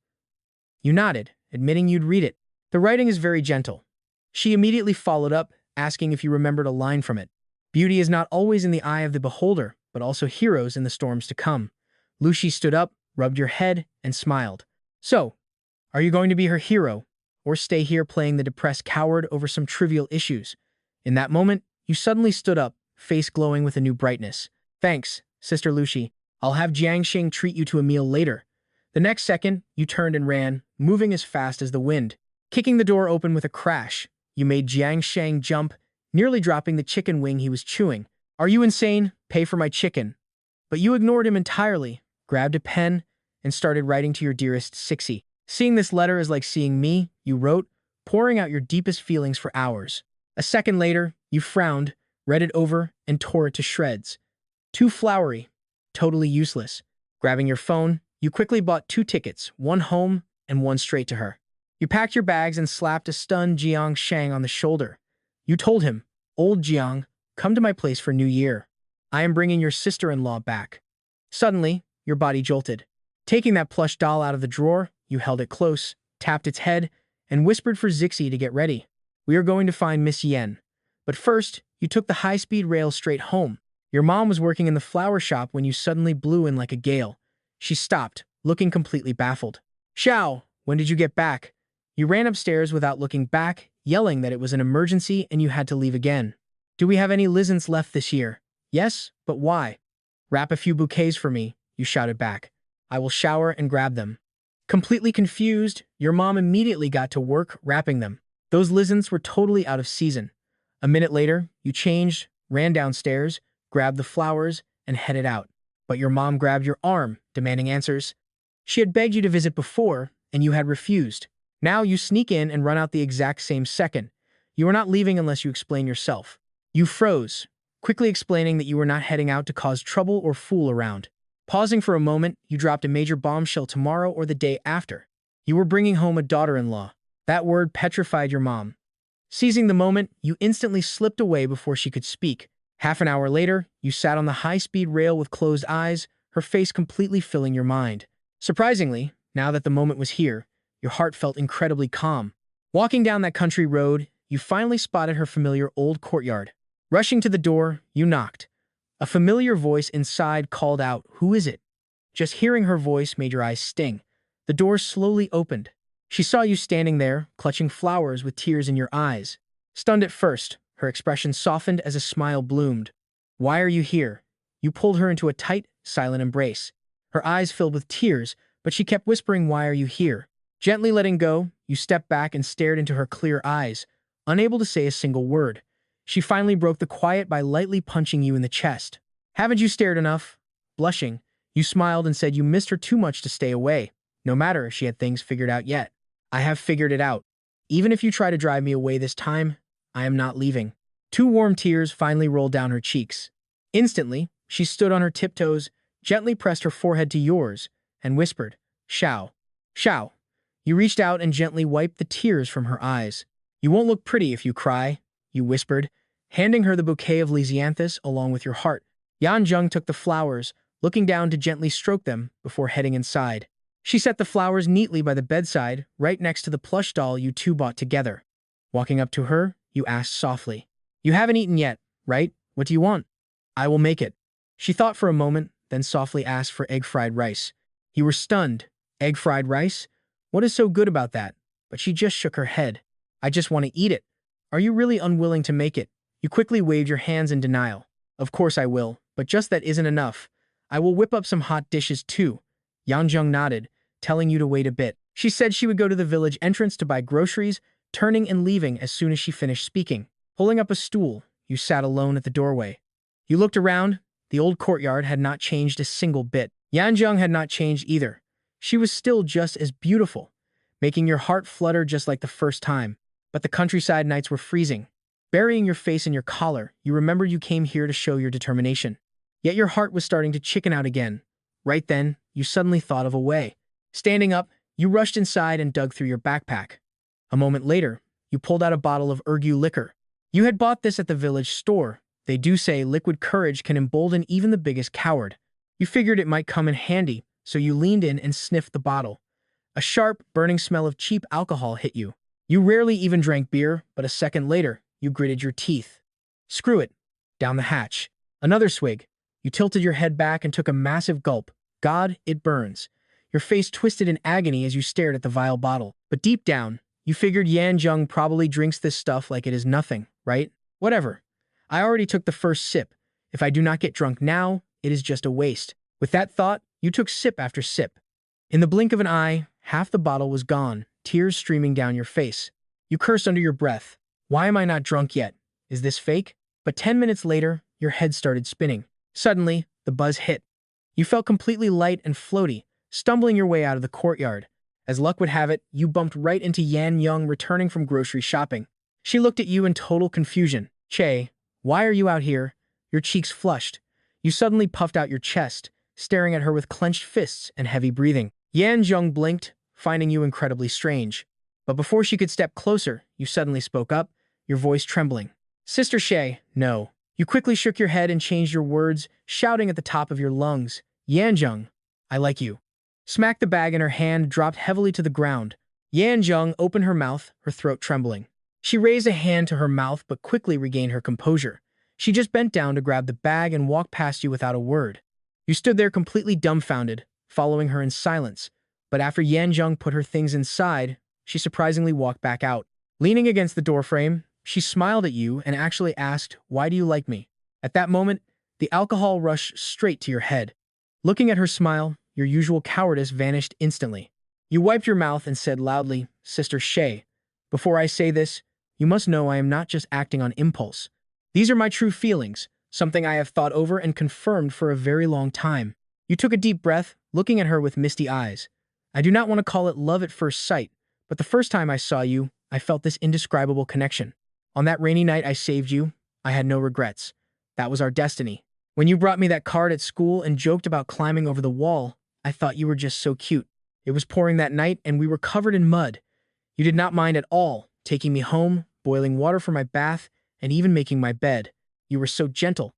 You nodded, admitting you'd read it. The writing is very gentle. She immediately followed up, asking if you remembered a line from it. Beauty is not always in the eye of the beholder, but also heroes in the storms to come. Lucy stood up, rubbed your head, and smiled. So, are you going to be her hero, or stay here playing the depressed coward over some trivial issues? In that moment, you suddenly stood up, face glowing with a new brightness. Thanks, Sister Lucy. I'll have Jiang Xing treat you to a meal later. The next second, you turned and ran, moving as fast as the wind. Kicking the door open with a crash, you made Jiang Xing jump, nearly dropping the chicken wing he was chewing. Are you insane? Pay for my chicken. But you ignored him entirely, grabbed a pen, and started writing to your dearest Sixie. Seeing this letter is like seeing me, you wrote, pouring out your deepest feelings for hours. A second later, you frowned, read it over, and tore it to shreds. Too flowery, totally useless. Grabbing your phone, You quickly bought 2 tickets, one home and one straight to her. You packed your bags and slapped a stunned Jiang Shang on the shoulder. You told him, "Old Jiang, come to my place for New Year. I am bringing your sister-in-law back." Suddenly, your body jolted. Taking that plush doll out of the drawer, you held it close, tapped its head, and whispered for Zixi to get ready. "We are going to find Miss Yen." But first, you took the high-speed rail straight home. Your mom was working in the flower shop when you suddenly blew in like a gale. She stopped, looking completely baffled. "Xiao, when did you get back?" You ran upstairs without looking back, yelling that it was an emergency and you had to leave again. "Do we have any lizards left this year?" "Yes, but why?" "Wrap a few bouquets for me," you shouted back. "I will shower and grab them." Completely confused, your mom immediately got to work wrapping them. Those lizards were totally out of season. A minute later, you changed, ran downstairs, grabbed the flowers, and headed out. But your mom grabbed your arm, demanding answers. She had begged you to visit before, and you had refused. Now you sneak in and run out the exact same second. You are not leaving unless you explain yourself. You froze, quickly explaining that you were not heading out to cause trouble or fool around. Pausing for a moment, you dropped a major bombshell tomorrow or the day after. You were bringing home a daughter-in-law. That word petrified your mom. Seizing the moment, you instantly slipped away before she could speak. Half an hour later, you sat on the high-speed rail with closed eyes, her face completely filling your mind. Surprisingly, now that the moment was here, your heart felt incredibly calm. Walking down that country road, you finally spotted her familiar old courtyard. Rushing to the door, you knocked. A familiar voice inside called out, "Who is it?" Just hearing her voice made your eyes sting. The door slowly opened. She saw you standing there, clutching flowers with tears in your eyes. Stunned at first, her expression softened as a smile bloomed. "Why are you here?" You pulled her into a tight, silent embrace. Her eyes filled with tears, but she kept whispering, "Why are you here?" Gently letting go, you stepped back and stared into her clear eyes, unable to say a single word. She finally broke the quiet by lightly punching you in the chest. "Haven't you stared enough?" Blushing, you smiled and said you missed her too much to stay away, no matter if she had things figured out yet. "I have figured it out. Even if you try to drive me away this time, I am not leaving." 2 warm tears finally rolled down her cheeks. Instantly, she stood on her tiptoes, gently pressed her forehead to yours, and whispered, "Xiao, Xiao." You reached out and gently wiped the tears from her eyes. "You won't look pretty if you cry," you whispered, handing her the bouquet of lisianthus along with your heart. Yan Zheng took the flowers, looking down to gently stroke them before heading inside. She set the flowers neatly by the bedside, right next to the plush doll you two bought together. Walking up to her, you asked softly, "You haven't eaten yet, right? What do you want?" "I will make it." She thought for a moment, then softly asked for egg-fried rice. You were stunned. Egg-fried rice? What is so good about that? But she just shook her head. "I just want to eat it." "Are you really unwilling to make it?" You quickly waved your hands in denial. "Of course I will, but just that isn't enough. I will whip up some hot dishes too." Yang Zheng nodded, telling you to wait a bit. She said she would go to the village entrance to buy groceries, turning and leaving as soon as she finished speaking. Pulling up a stool, you sat alone at the doorway. You looked around. The old courtyard had not changed a single bit. Yan Zheng had not changed either. She was still just as beautiful, making your heart flutter just like the first time. But the countryside nights were freezing. Burying your face in your collar, you remembered you came here to show your determination. Yet your heart was starting to chicken out again. Right then, you suddenly thought of a way. Standing up, you rushed inside and dug through your backpack. A moment later, you pulled out a bottle of ergu liquor. You had bought this at the village store. They do say liquid courage can embolden even the biggest coward. You figured it might come in handy, so you leaned in and sniffed the bottle. A sharp, burning smell of cheap alcohol hit you. You rarely even drank beer, but a second later, you gritted your teeth. "Screw it." Down the hatch. Another swig. You tilted your head back and took a massive gulp. God, it burns. Your face twisted in agony as you stared at the vile bottle. But deep down, you figured Yan Zheng probably drinks this stuff like it is nothing, right? Whatever. I already took the first sip. If I do not get drunk now, it is just a waste. With that thought, you took sip after sip. In the blink of an eye, half the bottle was gone, tears streaming down your face. You cursed under your breath. Why am I not drunk yet? Is this fake? But 10 minutes later, your head started spinning. Suddenly, the buzz hit. You felt completely light and floaty, stumbling your way out of the courtyard. As luck would have it, you bumped right into Yan Young returning from grocery shopping. She looked at you in total confusion. "Che, why are you out here?" Your cheeks flushed. You suddenly puffed out your chest, staring at her with clenched fists and heavy breathing. Yan Zheng blinked, finding you incredibly strange. But before she could step closer, you suddenly spoke up, your voice trembling. Sister Shay, no. You quickly shook your head and changed your words, shouting at the top of your lungs. Yan Zheng, I like you. Smacked the bag in her hand, dropped heavily to the ground. Yan Zheng opened her mouth, her throat trembling. She raised a hand to her mouth but quickly regained her composure. She just bent down to grab the bag and walk past you without a word. You stood there completely dumbfounded, following her in silence. But after Yan Zheng put her things inside, she surprisingly walked back out. Leaning against the doorframe, she smiled at you and actually asked, "Why do you like me?" At that moment, the alcohol rushed straight to your head. Looking at her smile, your usual cowardice vanished instantly. You wiped your mouth and said loudly, "Sister Shay, before I say this, you must know I am not just acting on impulse. These are my true feelings, something I have thought over and confirmed for a very long time." You took a deep breath, looking at her with misty eyes. I do not want to call it love at first sight, but the first time I saw you, I felt this indescribable connection. On that rainy night I saved you, I had no regrets. That was our destiny. When you brought me that card at school and joked about climbing over the wall, I thought you were just so cute. It was pouring that night and we were covered in mud. You did not mind at all, taking me home, boiling water for my bath, and even making my bed. You were so gentle.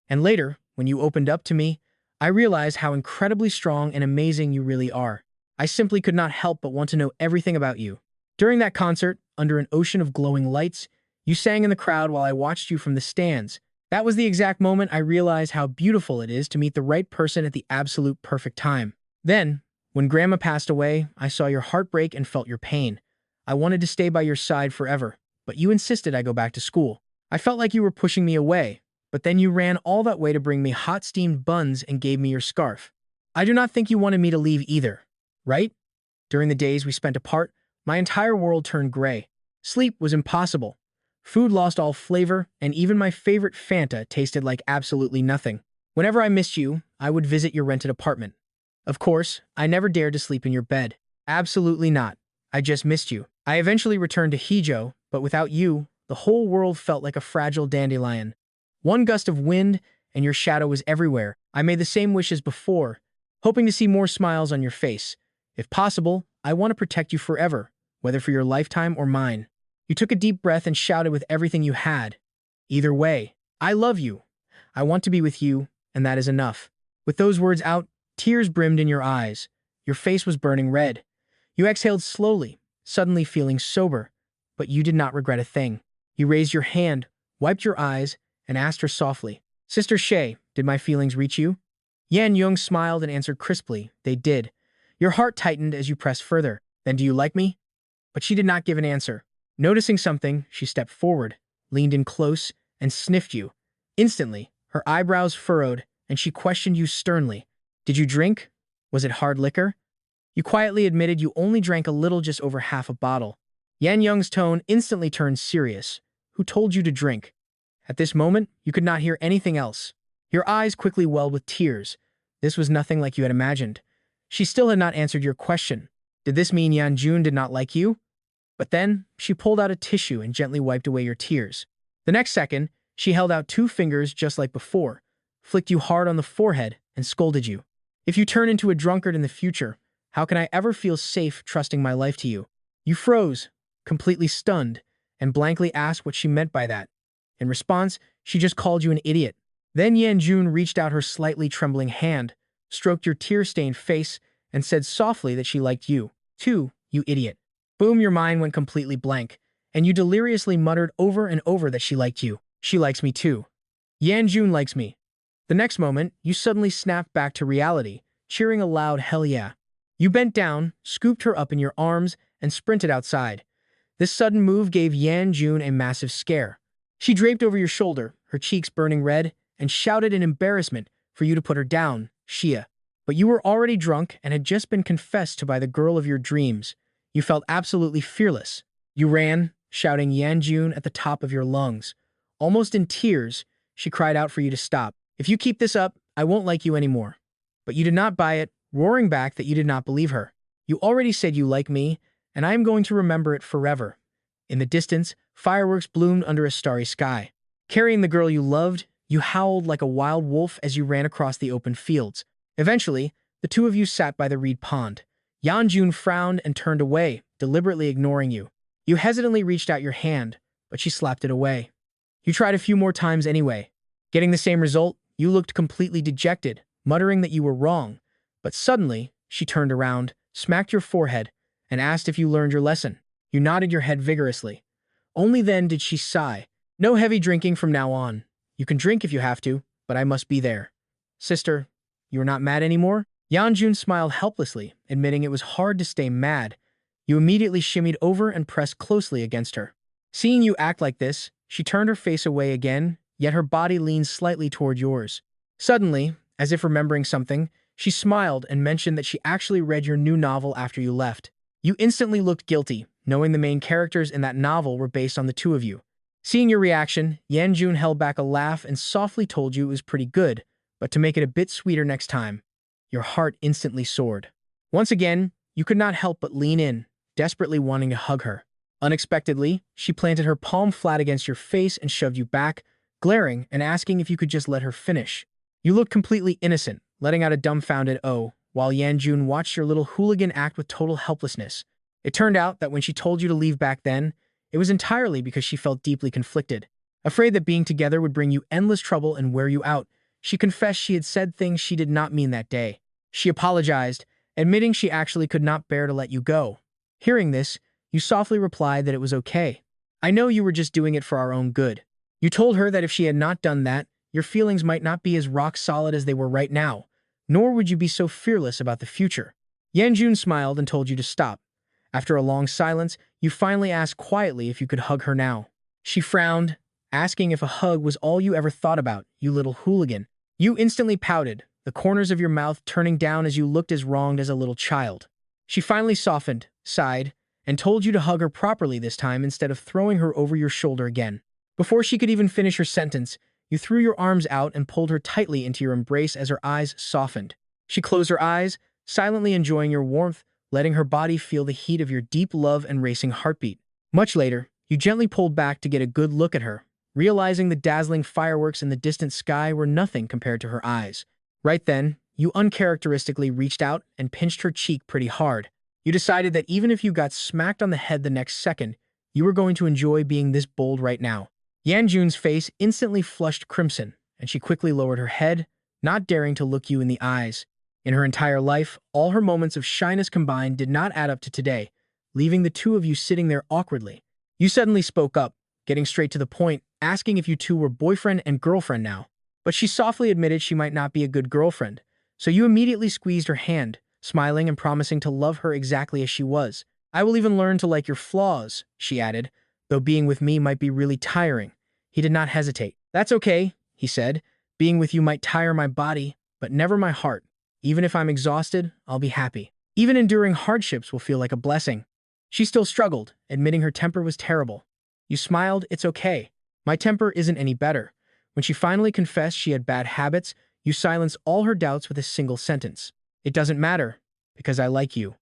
And later, when you opened up to me, I realized how incredibly strong and amazing you really are. I simply could not help but want to know everything about you. During that concert, under an ocean of glowing lights, you sang in the crowd while I watched you from the stands. That was the exact moment I realized how beautiful it is to meet the right person at the absolute perfect time. Then, when Grandma passed away, I saw your heart break and felt your pain. I wanted to stay by your side forever, but you insisted I go back to school. I felt like you were pushing me away, but then you ran all that way to bring me hot steamed buns and gave me your scarf. I do not think you wanted me to leave either, right? During the days we spent apart, my entire world turned gray. Sleep was impossible. Food lost all flavor, and even my favorite Fanta tasted like absolutely nothing. Whenever I missed you, I would visit your rented apartment. Of course, I never dared to sleep in your bed. Absolutely not. I just missed you. I eventually returned to Hijo, but without you, the whole world felt like a fragile dandelion. One gust of wind, and your shadow was everywhere. I made the same wish as before, hoping to see more smiles on your face. If possible, I want to protect you forever, whether for your lifetime or mine. You took a deep breath and shouted with everything you had. Either way, I love you. I want to be with you, and that is enough. With those words out, tears brimmed in your eyes. Your face was burning red. You exhaled slowly, suddenly feeling sober, but you did not regret a thing. You raised your hand, wiped your eyes, and asked her softly, "Sister Shay, did my feelings reach you?" Yan Yung smiled and answered crisply, "They did." Your heart tightened as you pressed further. "Then do you like me?" But she did not give an answer. Noticing something, she stepped forward, leaned in close, and sniffed you. Instantly, her eyebrows furrowed, and she questioned you sternly. "Did you drink? Was it hard liquor?" You quietly admitted you only drank a little, just over half a bottle. Yan Young's tone instantly turned serious. "Who told you to drink?" At this moment, you could not hear anything else. Your eyes quickly welled with tears. This was nothing like you had imagined. She still had not answered your question. Did this mean Yan Jun did not like you? But then, she pulled out a tissue and gently wiped away your tears. The next second, she held out 2 fingers just like before, flicked you hard on the forehead, and scolded you. "If you turn into a drunkard in the future, how can I ever feel safe trusting my life to you?" You froze, completely stunned, and blankly asked what she meant by that. In response, she just called you an idiot. Then Yan Jun reached out her slightly trembling hand, stroked your tear-stained face, and said softly that she liked you, too, you idiot. Boom, your mind went completely blank, and you deliriously muttered over and over that she liked you. "She likes me too. Yan Jun likes me." The next moment, you suddenly snapped back to reality, cheering a loud hell yeah. You bent down, scooped her up in your arms, and sprinted outside. This sudden move gave Yan Jun a massive scare. She draped over your shoulder, her cheeks burning red, and shouted in embarrassment for you to put her down, Shia. But you were already drunk and had just been confessed to by the girl of your dreams. You felt absolutely fearless. You ran, shouting Yan Jun at the top of your lungs. Almost in tears, she cried out for you to stop. "If you keep this up, I won't like you anymore." But you did not buy it, roaring back that you did not believe her. "You already said you like me, and I am going to remember it forever." In the distance, fireworks bloomed under a starry sky. Carrying the girl you loved, you howled like a wild wolf as you ran across the open fields. Eventually, the two of you sat by the reed pond. Yanjun frowned and turned away, deliberately ignoring you. You hesitantly reached out your hand, but she slapped it away. You tried a few more times anyway. Getting the same result, you looked completely dejected, muttering that you were wrong. But suddenly, she turned around, smacked your forehead, and asked if you learned your lesson. You nodded your head vigorously. Only then did she sigh. No heavy drinking from now on. You can drink if you have to, but I must be there. Sister, you are not mad anymore? Yanjun smiled helplessly, admitting it was hard to stay mad. You immediately shimmied over and pressed closely against her. Seeing you act like this, she turned her face away again, yet her body leaned slightly toward yours. Suddenly, as if remembering something, she smiled and mentioned that she actually read your new novel after you left. You instantly looked guilty, knowing the main characters in that novel were based on the two of you. Seeing your reaction, Yanjun held back a laugh and softly told you it was pretty good, but to make it a bit sweeter next time. Your heart instantly soared. Once again, you could not help but lean in, desperately wanting to hug her. Unexpectedly, she planted her palm flat against your face and shoved you back, glaring and asking if you could just let her finish. You looked completely innocent, letting out a dumbfounded "oh," while Yanjun watched your little hooligan act with total helplessness. It turned out that when she told you to leave back then, it was entirely because she felt deeply conflicted. Afraid that being together would bring you endless trouble and wear you out, she confessed she had said things she did not mean that day. She apologized, admitting she actually could not bear to let you go. Hearing this, you softly replied that it was okay. I know you were just doing it for our own good. You told her that if she had not done that, your feelings might not be as rock solid as they were right now, nor would you be so fearless about the future. Yanjun smiled and told you to stop. After a long silence, you finally asked quietly if you could hug her now. She frowned, asking if a hug was all you ever thought about, you little hooligan. You instantly pouted, the corners of your mouth turning down as you looked as wronged as a little child. She finally softened, sighed, and told you to hug her properly this time instead of throwing her over your shoulder again. Before she could even finish her sentence, you threw your arms out and pulled her tightly into your embrace as her eyes softened. She closed her eyes, silently enjoying your warmth, letting her body feel the heat of your deep love and racing heartbeat. Much later, you gently pulled back to get a good look at her, realizing the dazzling fireworks in the distant sky were nothing compared to her eyes. Right then, you uncharacteristically reached out and pinched her cheek pretty hard. You decided that even if you got smacked on the head the next second, you were going to enjoy being this bold right now. Yanjun's face instantly flushed crimson, and she quickly lowered her head, not daring to look you in the eyes. In her entire life, all her moments of shyness combined did not add up to today, leaving the two of you sitting there awkwardly. You suddenly spoke up, getting straight to the point, asking if you two were boyfriend and girlfriend now. But she softly admitted she might not be a good girlfriend, so you immediately squeezed her hand, smiling and promising to love her exactly as she was. I will even learn to like your flaws, she added, though being with me might be really tiring. He did not hesitate. That's okay, he said. Being with you might tire my body, but never my heart. Even if I'm exhausted, I'll be happy. Even enduring hardships will feel like a blessing. She still struggled, admitting her temper was terrible. You smiled, it's okay. My temper isn't any better. When she finally confessed she had bad habits, you silenced all her doubts with a single sentence. It doesn't matter, because I like you.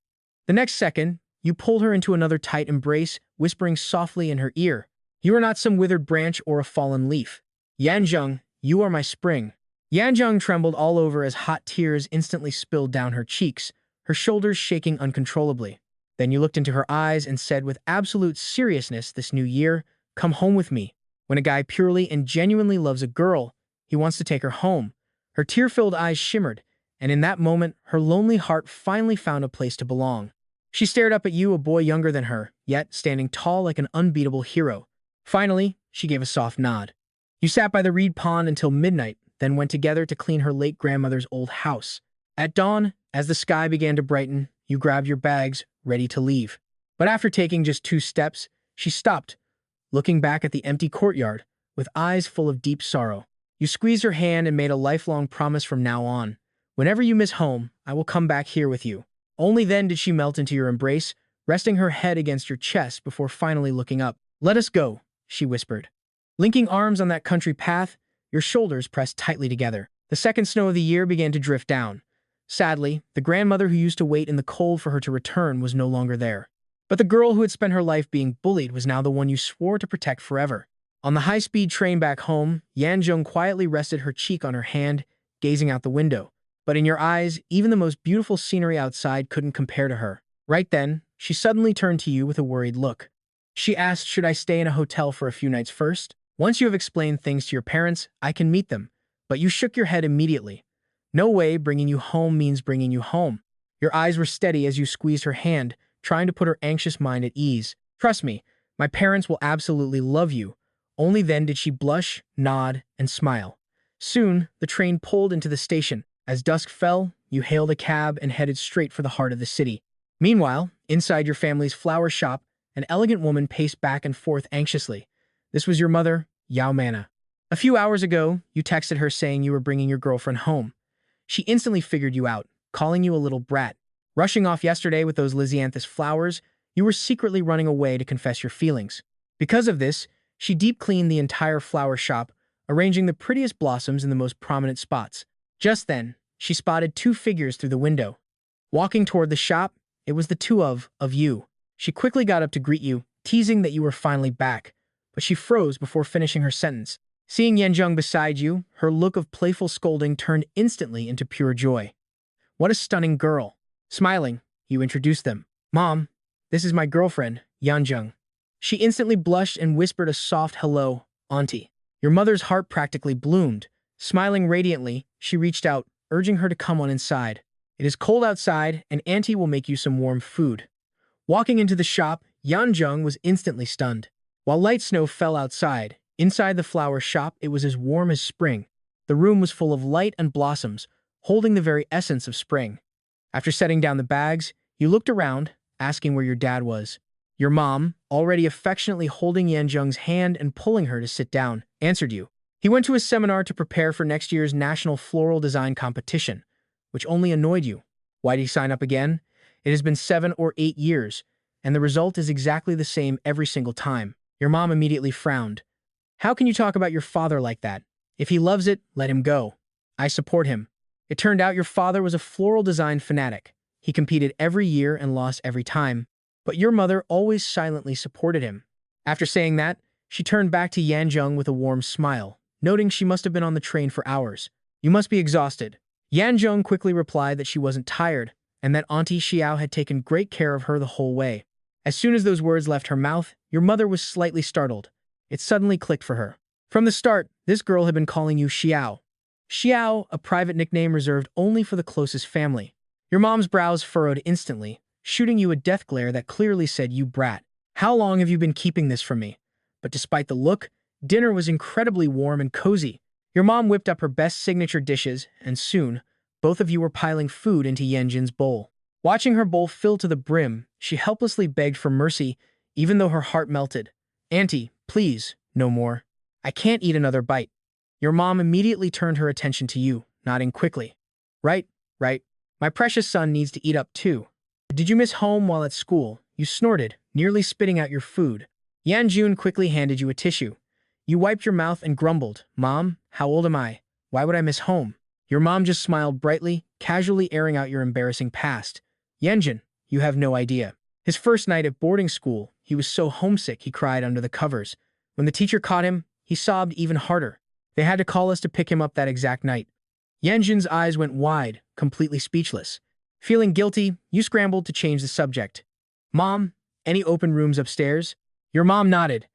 The next second, you pulled her into another tight embrace, whispering softly in her ear, you are not some withered branch or a fallen leaf. Yanjun, you are my spring. Yanjun trembled all over as hot tears instantly spilled down her cheeks, her shoulders shaking uncontrollably. Then you looked into her eyes and said with absolute seriousness this new year, come home with me. When a guy purely and genuinely loves a girl, he wants to take her home. Her tear-filled eyes shimmered, and in that moment, her lonely heart finally found a place to belong. She stared up at you, a boy younger than her, yet standing tall like an unbeatable hero. Finally, she gave a soft nod. You sat by the reed pond until midnight, then went together to clean her late grandmother's old house. At dawn, as the sky began to brighten, you grabbed your bags, ready to leave. But after taking just 2 steps, she stopped, looking back at the empty courtyard, with eyes full of deep sorrow. You squeezed her hand and made a lifelong promise from now on. Whenever you miss home, I will come back here with you. Only then did she melt into your embrace, resting her head against your chest before finally looking up. Let us go, she whispered. Linking arms on that country path, your shoulders pressed tightly together. The second snow of the year began to drift down. Sadly, the grandmother who used to wait in the cold for her to return was no longer there. But the girl who had spent her life being bullied was now the one you swore to protect forever. On the high-speed train back home, Yanjun quietly rested her cheek on her hand, gazing out the window. But in your eyes, even the most beautiful scenery outside couldn't compare to her. Right then, she suddenly turned to you with a worried look. She asked, should I stay in a hotel for a few nights first? Once you have explained things to your parents, I can meet them. But you shook your head immediately. No way, bringing you home means bringing you home. Your eyes were steady as you squeezed her hand, trying to put her anxious mind at ease. Trust me, my parents will absolutely love you. Only then did she blush, nod, and smile. Soon, the train pulled into the station. As dusk fell, you hailed a cab and headed straight for the heart of the city. Meanwhile, inside your family's flower shop, an elegant woman paced back and forth anxiously. This was your mother, Yao Mana. A few hours ago, you texted her saying you were bringing your girlfriend home. She instantly figured you out, calling you a little brat. Rushing off yesterday with those Lysianthus flowers, you were secretly running away to confess your feelings. Because of this, she deep-cleaned the entire flower shop, arranging the prettiest blossoms in the most prominent spots. Just then, she spotted two figures through the window. Walking toward the shop, it was the two of you. She quickly got up to greet you, teasing that you were finally back, but she froze before finishing her sentence. Seeing Yanjung beside you, her look of playful scolding turned instantly into pure joy. What a stunning girl. Smiling, you introduced them. Mom, this is my girlfriend, Yanjung. She instantly blushed and whispered a soft hello, Auntie. Your mother's heart practically bloomed. Smiling radiantly, she reached out, urging her to come on inside. It is cold outside, and Auntie will make you some warm food. Walking into the shop, Yanjung was instantly stunned. While light snow fell outside, inside the flower shop it was as warm as spring. The room was full of light and blossoms, holding the very essence of spring. After setting down the bags, you looked around, asking where your dad was. Your mom, already affectionately holding Yanjung's hand and pulling her to sit down, answered you. He went to a seminar to prepare for next year's National Floral Design Competition, which only annoyed you. Why did he sign up again? It has been 7 or 8 years, and the result is exactly the same every single time. Your mom immediately frowned. How can you talk about your father like that? If he loves it, let him go. I support him. It turned out your father was a floral design fanatic. He competed every year and lost every time, but your mother always silently supported him. After saying that, she turned back to Yanjung with a warm smile, noting she must have been on the train for hours. You must be exhausted. Yanjung quickly replied that she wasn't tired, and that Auntie Xiao had taken great care of her the whole way. As soon as those words left her mouth, your mother was slightly startled. It suddenly clicked for her. From the start, this girl had been calling you Xiao. Xiao, a private nickname reserved only for the closest family. Your mom's brows furrowed instantly, shooting you a death glare that clearly said, you brat. How long have you been keeping this from me? But despite the look, dinner was incredibly warm and cozy. Your mom whipped up her best signature dishes, and soon, both of you were piling food into Yanjin's bowl. Watching her bowl fill to the brim, she helplessly begged for mercy, even though her heart melted. Auntie, please, no more. I can't eat another bite. Your mom immediately turned her attention to you, nodding quickly. Right. My precious son needs to eat up too. Did you miss home while at school? You snorted, nearly spitting out your food. Yanjun quickly handed you a tissue. You wiped your mouth and grumbled, Mom, how old am I? Why would I miss home? Your mom just smiled brightly, casually airing out your embarrassing past. Yanjun, you have no idea. His first night at boarding school, he was so homesick he cried under the covers. When the teacher caught him, he sobbed even harder. They had to call us to pick him up that exact night. Yanjun's eyes went wide, completely speechless. Feeling guilty, you scrambled to change the subject. Mom, any open rooms upstairs? Your mom nodded.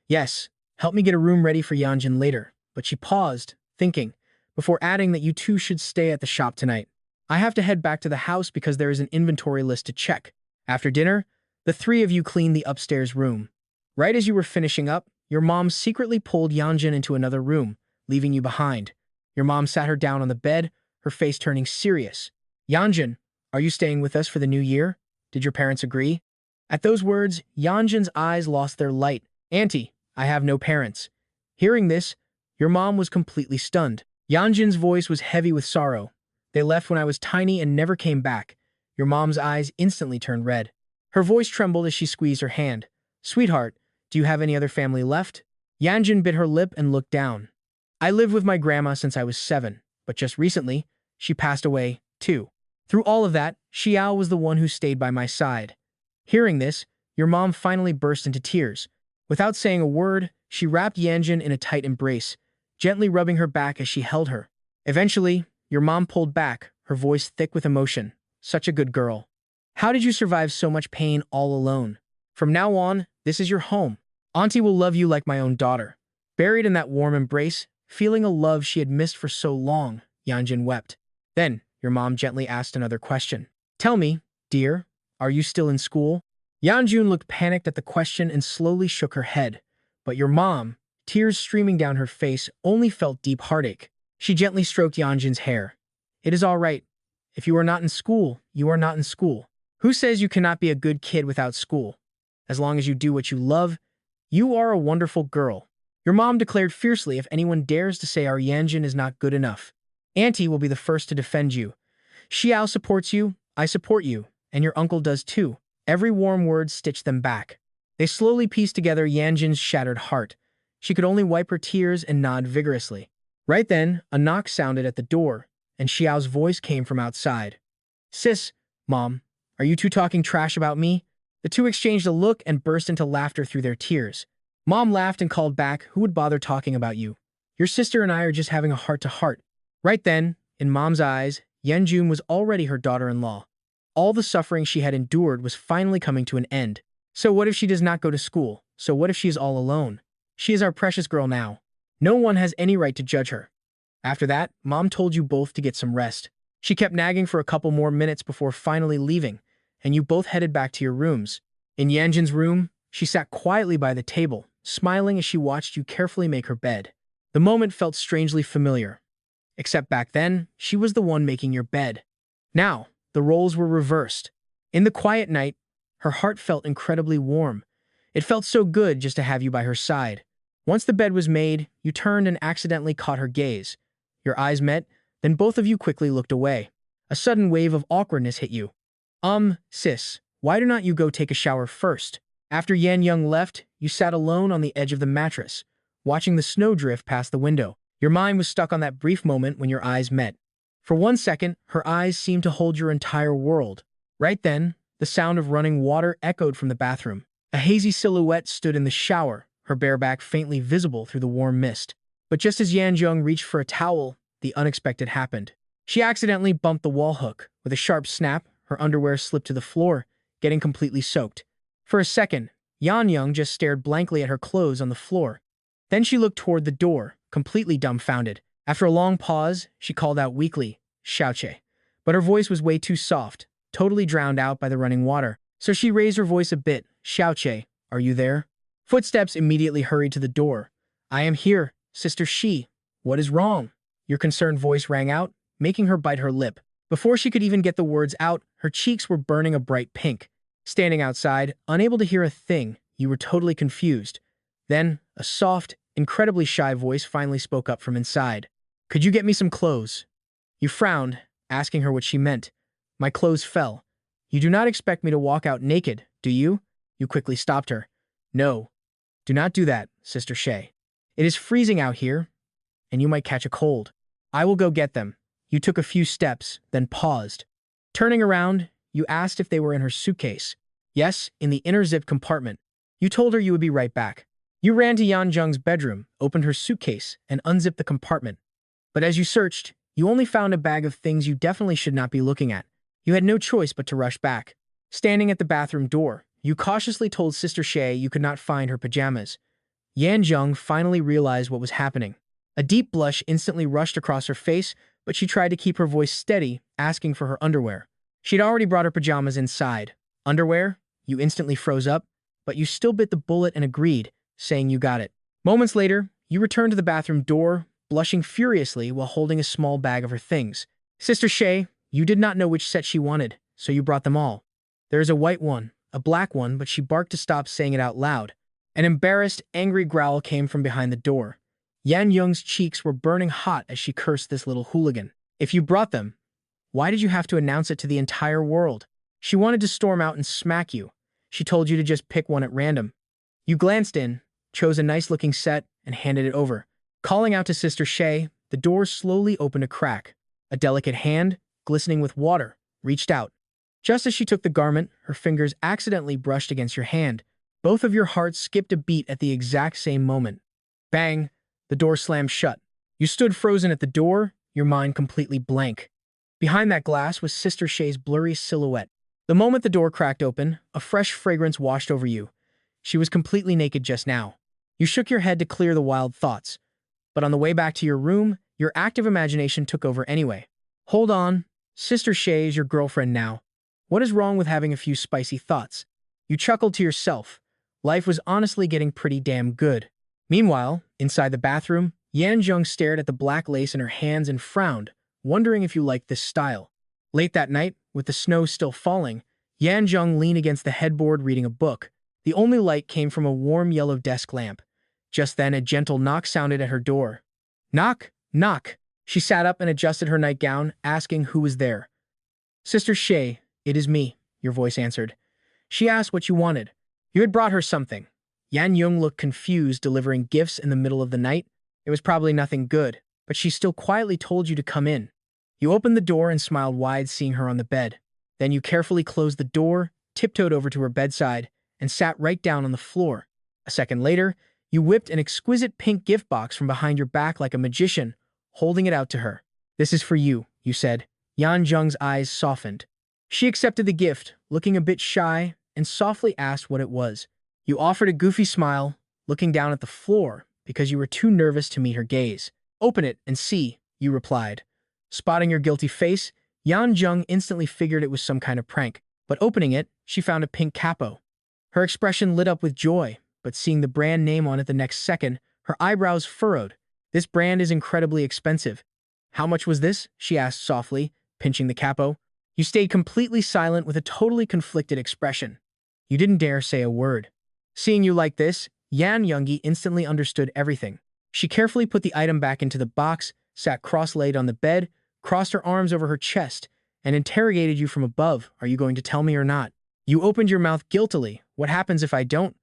Yes, help me get a room ready for Yanjun later. But she paused, thinking, before adding that you two should stay at the shop tonight. I have to head back to the house because there is an inventory list to check. After dinner, the three of you cleaned the upstairs room. Right as you were finishing up, your mom secretly pulled Yanjun into another room, leaving you behind. Your mom sat her down on the bed, her face turning serious. Yanjun, are you staying with us for the new year? Did your parents agree? At those words, Yanjun's eyes lost their light. Auntie, I have no parents. Hearing this, your mom was completely stunned. Yanjun's voice was heavy with sorrow. They left when I was tiny and never came back. Your mom's eyes instantly turned red. Her voice trembled as she squeezed her hand. Sweetheart, do you have any other family left? Yanjun bit her lip and looked down. I lived with my grandma since I was 7, but just recently, she passed away, too. Through all of that, Xiao was the one who stayed by my side. Hearing this, your mom finally burst into tears. Without saying a word, she wrapped Yanjun in a tight embrace, gently rubbing her back as she held her. Eventually, your mom pulled back, her voice thick with emotion. Such a good girl. How did you survive so much pain all alone? From now on, this is your home. Auntie will love you like my own daughter. Buried in that warm embrace, feeling a love she had missed for so long, Yanjin wept. Then, your mom gently asked another question. Tell me, dear, are you still in school? Yanjun looked panicked at the question and slowly shook her head. But your mom, tears streaming down her face, only felt deep heartache. She gently stroked Yanjin's hair. It is all right. If you are not in school, you are not in school. Who says you cannot be a good kid without school? As long as you do what you love, you are a wonderful girl. Your mom declared fiercely if anyone dares to say our Yanjin is not good enough. Auntie will be the first to defend you. Xiao supports you, I support you, and your uncle does too. Every warm word stitched them back. They slowly pieced together Yanjin's shattered heart. She could only wipe her tears and nod vigorously. Right then, a knock sounded at the door, and Xiao's voice came from outside. Sis, Mom, are you two talking trash about me? The two exchanged a look and burst into laughter through their tears. Mom laughed and called back, who would bother talking about you? Your sister and I are just having a heart-to-heart. Right then, in Mom's eyes, Yanjun was already her daughter-in-law. All the suffering she had endured was finally coming to an end. So what if she does not go to school? So what if she is all alone? She is our precious girl now. No one has any right to judge her. After that, Mom told you both to get some rest. She kept nagging for a couple more minutes before finally leaving, and you both headed back to your rooms. In Yanjin's room, she sat quietly by the table, smiling as she watched you carefully make her bed. The moment felt strangely familiar. Except back then, she was the one making your bed. Now, the roles were reversed. In the quiet night, her heart felt incredibly warm. It felt so good just to have you by her side. Once the bed was made, you turned and accidentally caught her gaze. Your eyes met, then both of you quickly looked away. A sudden wave of awkwardness hit you. Sis, why do not you go take a shower first? After Yan Young left, you sat alone on the edge of the mattress, watching the snow drift past the window. Your mind was stuck on that brief moment when your eyes met. For 1 second, her eyes seemed to hold your entire world. Right then, the sound of running water echoed from the bathroom. A hazy silhouette stood in the shower, her bare back faintly visible through the warm mist. But just as Yan Jung reached for a towel, the unexpected happened. She accidentally bumped the wall hook. With a sharp snap, her underwear slipped to the floor, getting completely soaked. For a second, Yan Young just stared blankly at her clothes on the floor. Then she looked toward the door, completely dumbfounded. After a long pause, she called out weakly, Xiaoche. But her voice was way too soft, totally drowned out by the running water. So she raised her voice a bit. Xiaoche, are you there? Footsteps immediately hurried to the door. I am here, Sister Shi. What is wrong? Your concerned voice rang out, making her bite her lip. Before she could even get the words out, her cheeks were burning a bright pink. Standing outside, unable to hear a thing, you were totally confused. Then, a soft, incredibly shy voice finally spoke up from inside. Could you get me some clothes? You frowned, asking her what she meant. My clothes fell. You do not expect me to walk out naked, do you? You quickly stopped her. No. Do not do that, Sister Shay. It is freezing out here, and you might catch a cold. I will go get them. You took a few steps, then paused. Turning around, you asked if they were in her suitcase. Yes, in the inner zipped compartment. You told her you would be right back. You ran to Yan Zheng's bedroom, opened her suitcase, and unzipped the compartment. But as you searched, you only found a bag of things you definitely should not be looking at. You had no choice but to rush back. Standing at the bathroom door, you cautiously told Sister Shay you could not find her pajamas. Yan Zheng finally realized what was happening. A deep blush instantly rushed across her face, but she tried to keep her voice steady, asking for her underwear. She'd already brought her pajamas inside. Underwear? You instantly froze up, but you still bit the bullet and agreed, saying you got it. Moments later, you returned to the bathroom door, blushing furiously while holding a small bag of her things. Sister Shay, you did not know which set she wanted, so you brought them all. There is a white one, a black one, but she barked to stop saying it out loud. An embarrassed, angry growl came from behind the door. Yan Young's cheeks were burning hot as she cursed this little hooligan. If you brought them, why did you have to announce it to the entire world? She wanted to storm out and smack you. She told you to just pick one at random. You glanced in, chose a nice-looking set, and handed it over. Calling out to Sister Shay, the door slowly opened a crack. A delicate hand, glistening with water, reached out. Just as she took the garment, her fingers accidentally brushed against your hand. Both of your hearts skipped a beat at the exact same moment. Bang! The door slammed shut. You stood frozen at the door, your mind completely blank. Behind that glass was Sister Shay's blurry silhouette. The moment the door cracked open, a fresh fragrance washed over you. She was completely naked just now. You shook your head to clear the wild thoughts, but on the way back to your room, your active imagination took over anyway. Hold on, Sister Shay is your girlfriend now. What is wrong with having a few spicy thoughts? You chuckled to yourself. Life was honestly getting pretty damn good. Meanwhile, inside the bathroom, Yan Zheng stared at the black lace in her hands and frowned, wondering if you liked this style. Late that night, with the snow still falling, Yan Zheng leaned against the headboard reading a book. The only light came from a warm yellow desk lamp. Just then, a gentle knock sounded at her door. Knock, knock. She sat up and adjusted her nightgown, asking who was there. Sister Shay, it is me, your voice answered. She asked what you wanted. You had brought her something. Yan Yung looked confused, delivering gifts in the middle of the night. It was probably nothing good, but she still quietly told you to come in. You opened the door and smiled wide, seeing her on the bed. Then you carefully closed the door, tiptoed over to her bedside, and sat right down on the floor. A second later, you whipped an exquisite pink gift box from behind your back like a magician, holding it out to her. This is for you, you said. Yan Zheng's eyes softened. She accepted the gift, looking a bit shy, and softly asked what it was. You offered a goofy smile, looking down at the floor, because you were too nervous to meet her gaze. Open it and see, you replied. Spotting your guilty face, Yan Zheng instantly figured it was some kind of prank, but opening it, she found a pink capo. Her expression lit up with joy, but seeing the brand name on it the next second, her eyebrows furrowed. This brand is incredibly expensive. How much was this? She asked softly, pinching the capo. You stayed completely silent with a totally conflicted expression. You didn't dare say a word. Seeing you like this, Yan Yungi instantly understood everything. She carefully put the item back into the box, sat cross-legged on the bed, crossed her arms over her chest, and interrogated you from above. Are you going to tell me or not? You opened your mouth guiltily. What happens if I don't?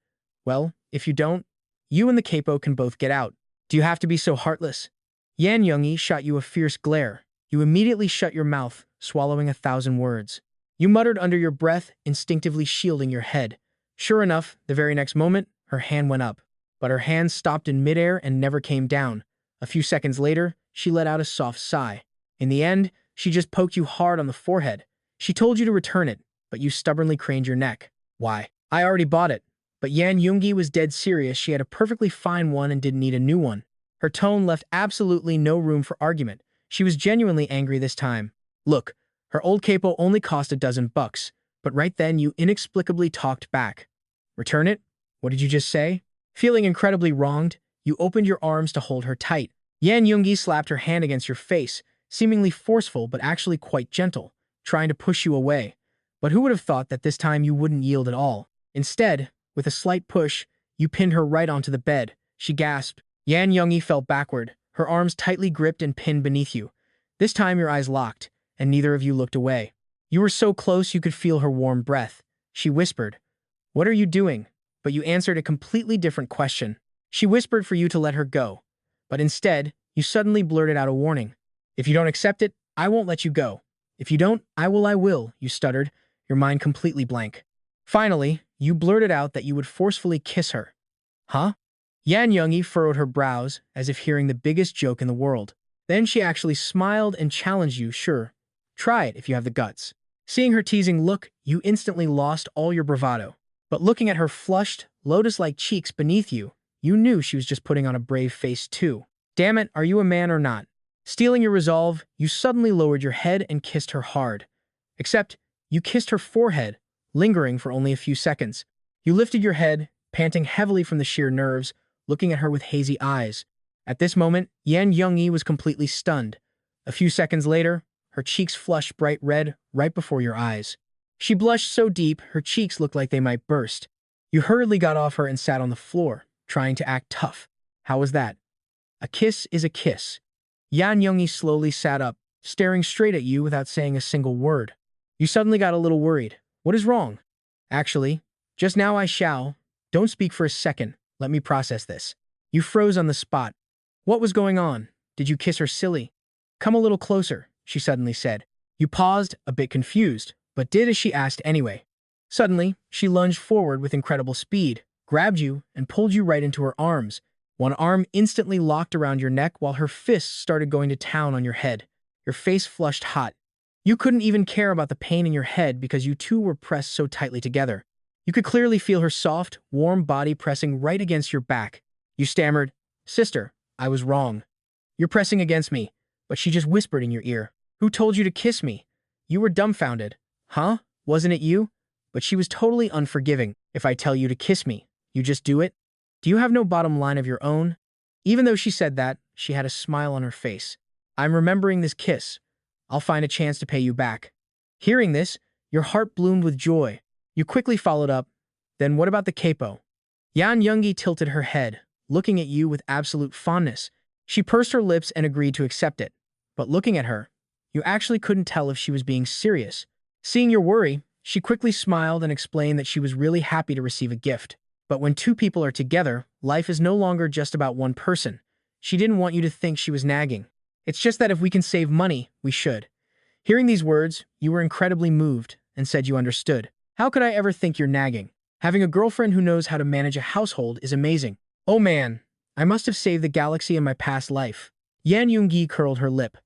Well, if you don't, you and the capo can both get out. Do you have to be so heartless? Yan Yungi shot you a fierce glare. You immediately shut your mouth, swallowing 1,000 words. You muttered under your breath, instinctively shielding your head. Sure enough, the very next moment, her hand went up. But her hand stopped in midair and never came down. A few seconds later, she let out a soft sigh. In the end, she just poked you hard on the forehead. She told you to return it, but you stubbornly craned your neck. Why? I already bought it. But Yan Yungi was dead serious. She had a perfectly fine one and didn't need a new one. Her tone left absolutely no room for argument. She was genuinely angry this time. Look, her old capo only cost $12, but right then you inexplicably talked back. Return it? What did you just say? Feeling incredibly wronged, you opened your arms to hold her tight. Yan Yungi slapped her hand against your face, seemingly forceful but actually quite gentle, trying to push you away. But who would have thought that this time you wouldn't yield at all? Instead, with a slight push, you pinned her right onto the bed. She gasped. Yan Yungi fell backward, her arms tightly gripped and pinned beneath you. This time your eyes locked, and neither of you looked away. You were so close you could feel her warm breath. She whispered, "What are you doing?" But you answered a completely different question. She whispered for you to let her go. But instead, you suddenly blurted out a warning. "If you don't accept it, I won't let you go. If you don't, I will," you stuttered, your mind completely blank. Finally, you blurted out that you would forcefully kiss her. Huh? Yan Yungi furrowed her brows, as if hearing the biggest joke in the world. Then she actually smiled and challenged you, "Sure, try it if you have the guts." Seeing her teasing look, you instantly lost all your bravado. But looking at her flushed, lotus-like cheeks beneath you, you knew she was just putting on a brave face too. Damn it, are you a man or not? Stealing your resolve, you suddenly lowered your head and kissed her hard. Except, you kissed her forehead, lingering for only a few seconds. You lifted your head, panting heavily from the sheer nerves, looking at her with hazy eyes. At this moment, Yan Yungi was completely stunned. A few seconds later, her cheeks flushed bright red right before your eyes. She blushed so deep, her cheeks looked like they might burst. You hurriedly got off her and sat on the floor, trying to act tough. How was that? A kiss is a kiss. Yan Yungi slowly sat up, staring straight at you without saying a single word. You suddenly got a little worried. What is wrong? Actually, just now I shall. Don't speak for a second. Let me process this. You froze on the spot. What was going on? Did you kiss her silly? Come a little closer, she suddenly said. You paused, a bit confused, but did as she asked anyway. Suddenly, she lunged forward with incredible speed, grabbed you, and pulled you right into her arms. One arm instantly locked around your neck while her fists started going to town on your head. Your face flushed hot. You couldn't even care about the pain in your head because you two were pressed so tightly together. You could clearly feel her soft, warm body pressing right against your back. You stammered, "Sister, I was wrong. You're pressing against me." But she just whispered in your ear, "Who told you to kiss me?" You were dumbfounded. "Huh? Wasn't it you?" But she was totally unforgiving. "If I tell you to kiss me, you just do it? Do you have no bottom line of your own?" Even though she said that, she had a smile on her face. "I'm remembering this kiss. I'll find a chance to pay you back." Hearing this, your heart bloomed with joy. You quickly followed up, "Then what about the capo?" Yan Youngi tilted her head, looking at you with absolute fondness. She pursed her lips and agreed to accept it. But looking at her, you actually couldn't tell if she was being serious. Seeing your worry, she quickly smiled and explained that she was really happy to receive a gift. But when two people are together, life is no longer just about one person. She didn't want you to think she was nagging. "It's just that if we can save money, we should." Hearing these words, you were incredibly moved and said you understood. "How could I ever think you're nagging? Having a girlfriend who knows how to manage a household is amazing." "Oh man, I must have saved the galaxy in my past life." Yan Yoongi curled her lip.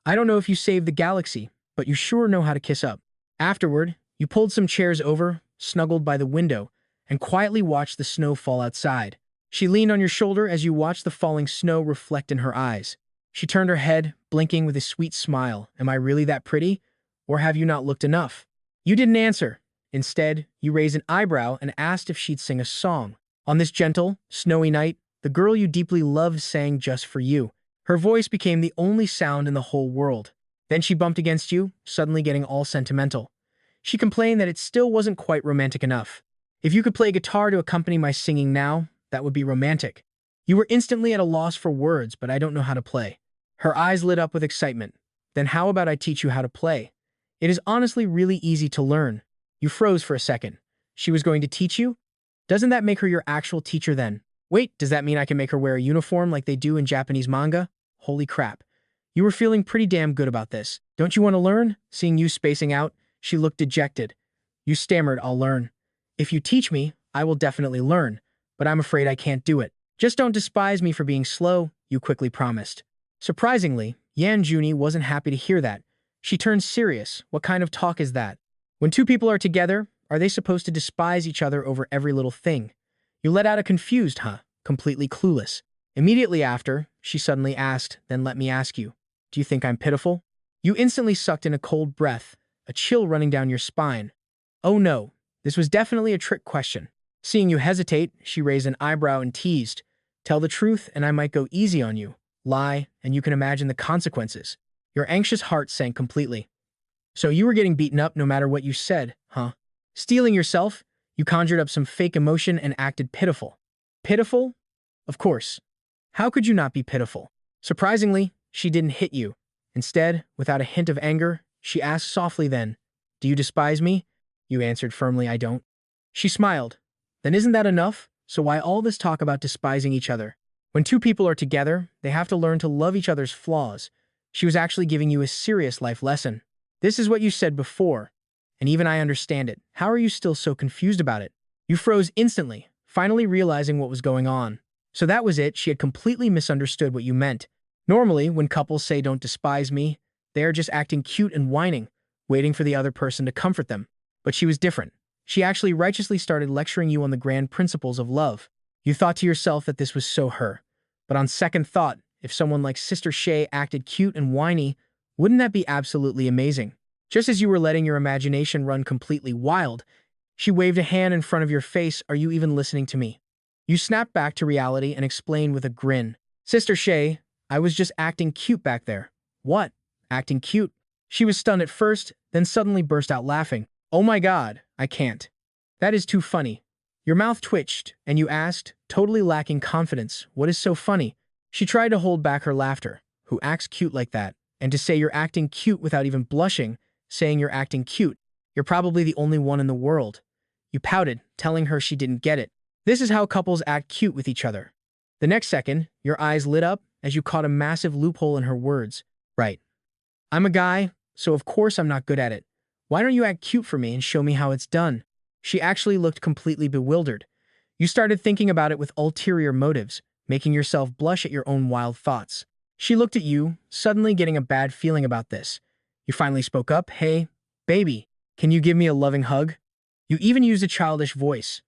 "I don't know if you saved the galaxy, but you sure know how to kiss up." Afterward, you pulled some chairs over, snuggled by the window, and quietly watched the snow fall outside. She leaned on your shoulder as you watched the falling snow reflect in her eyes. She turned her head, blinking with a sweet smile. "Am I really that pretty? Or have you not looked enough?" You didn't answer. Instead, you raised an eyebrow and asked if she'd sing a song. On this gentle, snowy night, the girl you deeply loved sang just for you. Her voice became the only sound in the whole world. Then she bumped against you, suddenly getting all sentimental. She complained that it still wasn't quite romantic enough. "If you could play guitar to accompany my singing now, that would be romantic." You were instantly at a loss for words, "But I don't know how to play." Her eyes lit up with excitement. "Then how about I teach you how to play? It is honestly really easy to learn." You froze for a second. She was going to teach you? Doesn't that make her your actual teacher then? Wait, does that mean I can make her wear a uniform like they do in Japanese manga? Holy crap. You were feeling pretty damn good about this. "Don't you want to learn?" Seeing you spacing out, she looked dejected. You stammered, "I'll learn. If you teach me, I will definitely learn, but I'm afraid I can't do it." "Just don't despise me for being slow," you quickly promised. Surprisingly, Yan Juni wasn't happy to hear that. She turned serious. "What kind of talk is that? When two people are together, are they supposed to despise each other over every little thing?" You let out a confused "huh," completely clueless. Immediately after, she suddenly asked, "Then let me ask you, do you think I'm pitiful?" You instantly sucked in a cold breath, a chill running down your spine. Oh no, this was definitely a trick question. Seeing you hesitate, she raised an eyebrow and teased, "Tell the truth and I might go easy on you. Lie, and you can imagine the consequences." Your anxious heart sank completely. "So you were getting beaten up no matter what you said, huh?" Steeling yourself, you conjured up some fake emotion and acted pitiful. Pitiful? Of course. How could you not be pitiful? Surprisingly, she didn't hit you. Instead, without a hint of anger, she asked softly then, "Do you despise me?" You answered firmly, "I don't." She smiled. "Then isn't that enough? So why all this talk about despising each other? When two people are together, they have to learn to love each other's flaws." She was actually giving you a serious life lesson. "This is what you said before, and even I understand it. How are you still so confused about it?" You froze instantly, finally realizing what was going on. So that was it, she had completely misunderstood what you meant. Normally, when couples say "don't despise me," they are just acting cute and whining, waiting for the other person to comfort them. But she was different. She actually righteously started lecturing you on the grand principles of love. You thought to yourself that this was so her. But on second thought, if someone like Sister Shay acted cute and whiny, wouldn't that be absolutely amazing? Just as you were letting your imagination run completely wild, she waved a hand in front of your face. "Are you even listening to me?" You snapped back to reality and explained with a grin, "Sister Shay, I was just acting cute back there." "What? Acting cute?" She was stunned at first, then suddenly burst out laughing. "Oh my god, I can't. That is too funny." Your mouth twitched, and you asked, totally lacking confidence, "What is so funny?" She tried to hold back her laughter. "Who acts cute like that? And to say you're acting cute without even blushing, saying you're acting cute. You're probably the only one in the world." You pouted, telling her she didn't get it. This is how couples act cute with each other. The next second, your eyes lit up as you caught a massive loophole in her words. "Right. I'm a guy, so of course I'm not good at it. Why don't you act cute for me and show me how it's done?" She actually looked completely bewildered. You started thinking about it with ulterior motives, making yourself blush at your own wild thoughts. She looked at you, suddenly getting a bad feeling about this. You finally spoke up. Hey, baby, can you give me a loving hug? You even used a childish voice.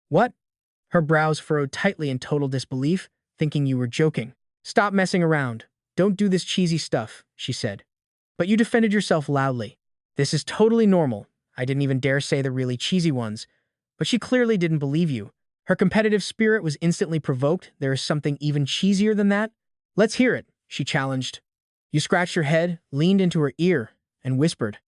What? Her brows furrowed tightly in total disbelief, thinking you were joking. Stop messing around. Don't do this cheesy stuff, she said. But you defended yourself loudly. This is totally normal. I didn't even dare say the really cheesy ones. But she clearly didn't believe you. Her competitive spirit was instantly provoked. There is something even cheesier than that? Let's hear it, she challenged. You scratched your head, leaned into her ear, and whispered.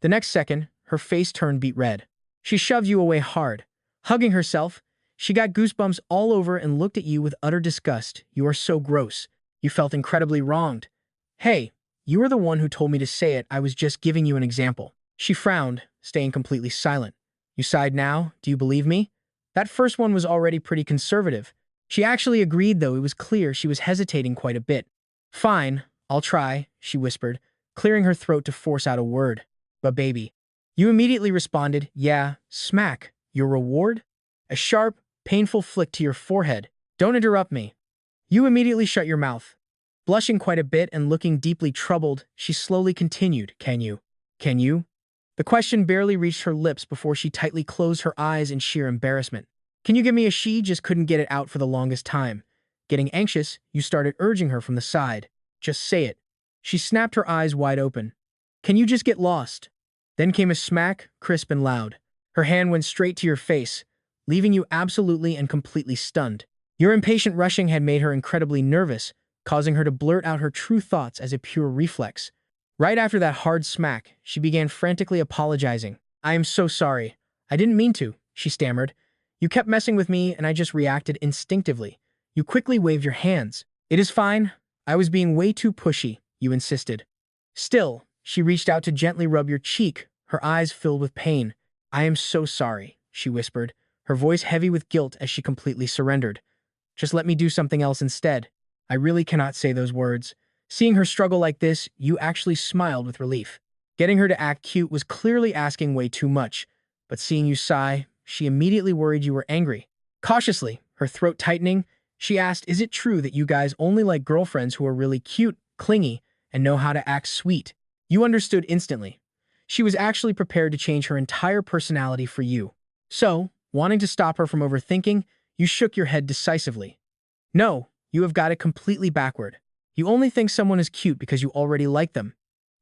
The next second, her face turned beet red. She shoved you away hard. Hugging herself, she got goosebumps all over and looked at you with utter disgust. You are so gross. You felt incredibly wronged. Hey, you were the one who told me to say it. I was just giving you an example. She frowned, staying completely silent. You sighed now? Do you believe me? That first one was already pretty conservative. She actually agreed, though it was clear she was hesitating quite a bit. Fine, I'll try, she whispered, clearing her throat to force out a word. But baby. You immediately responded, yeah, smack. Your reward? A sharp, painful flick to your forehead. Don't interrupt me. You immediately shut your mouth. Blushing quite a bit and looking deeply troubled, she slowly continued, Can you? Can you? The question barely reached her lips before she tightly closed her eyes in sheer embarrassment. Can you give me a she just couldn't get it out for the longest time. Getting anxious, you started urging her from the side. Just say it. She snapped her eyes wide open. Can you just get lost? Then came a smack, crisp and loud. Her hand went straight to your face, leaving you absolutely and completely stunned. Your impatient rushing had made her incredibly nervous, causing her to blurt out her true thoughts as a pure reflex. Right after that hard smack, she began frantically apologizing. I am so sorry. I didn't mean to, she stammered. You kept messing with me and I just reacted instinctively. You quickly waved your hands. It is fine. I was being way too pushy, you insisted. Still, she reached out to gently rub your cheek, her eyes filled with pain. I am so sorry, she whispered, her voice heavy with guilt as she completely surrendered. Just let me do something else instead. I really cannot say those words. Seeing her struggle like this, you actually smiled with relief. Getting her to act cute was clearly asking way too much, but seeing you sigh, she immediately worried you were angry. Cautiously, her throat tightening, she asked, Is it true that you guys only like girlfriends who are really cute, clingy, and know how to act sweet? You understood instantly. She was actually prepared to change her entire personality for you. So, wanting to stop her from overthinking, you shook your head decisively. No, you have got it completely backward. You only think someone is cute because you already like them.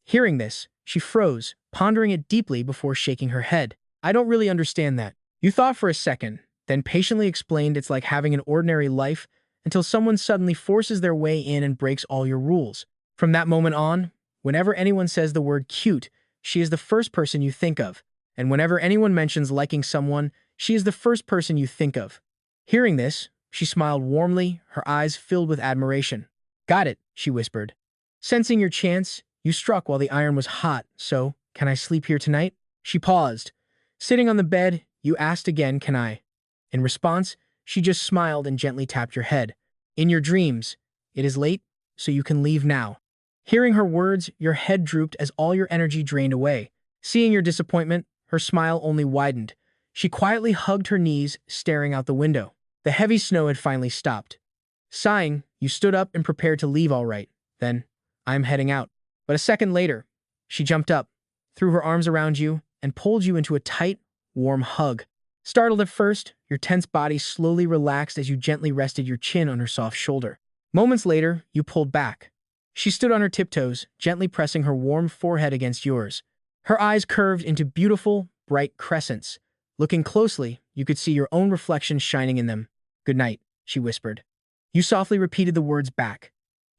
Hearing this, she froze, pondering it deeply before shaking her head. I don't really understand that. You thought for a second, then patiently explained it's like having an ordinary life until someone suddenly forces their way in and breaks all your rules. From that moment on, whenever anyone says the word cute, she is the first person you think of. And whenever anyone mentions liking someone, she is the first person you think of. Hearing this, she smiled warmly, her eyes filled with admiration. Got it, she whispered. Sensing your chance, you struck while the iron was hot, so, can I sleep here tonight? She paused. Sitting on the bed, you asked again, Can I? In response, she just smiled and gently tapped your head. In your dreams, it is late, so you can leave now. Hearing her words, your head drooped as all your energy drained away. Seeing your disappointment, her smile only widened. She quietly hugged her knees, staring out the window. The heavy snow had finally stopped. Sighing, you stood up and prepared to leave all right. Then, I'm heading out. But a second later, she jumped up, threw her arms around you, and pulled you into a tight, warm hug. Startled at first, your tense body slowly relaxed as you gently rested your chin on her soft shoulder. Moments later, you pulled back. She stood on her tiptoes, gently pressing her warm forehead against yours. Her eyes curved into beautiful, bright crescents. Looking closely, you could see your own reflection shining in them. Good night, she whispered. You softly repeated the words back.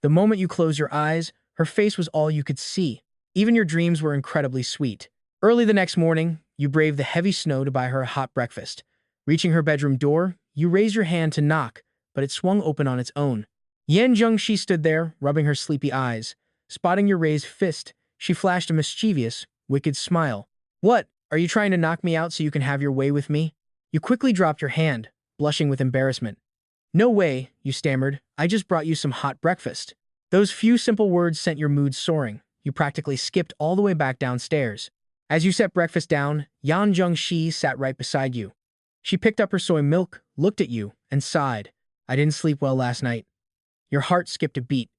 The moment you closed your eyes, her face was all you could see. Even your dreams were incredibly sweet. Early the next morning, you braved the heavy snow to buy her a hot breakfast. Reaching her bedroom door, you raised your hand to knock, but it swung open on its own. Yan Zhengxi stood there, rubbing her sleepy eyes. Spotting your raised fist, she flashed a mischievous, wicked smile. What? Are you trying to knock me out so you can have your way with me? You quickly dropped your hand, blushing with embarrassment. No way, you stammered. I just brought you some hot breakfast. Those few simple words sent your mood soaring. You practically skipped all the way back downstairs. As you set breakfast down, Yan Zhengxi sat right beside you. She picked up her soy milk, looked at you, and sighed. I didn't sleep well last night. Your heart skipped a beat.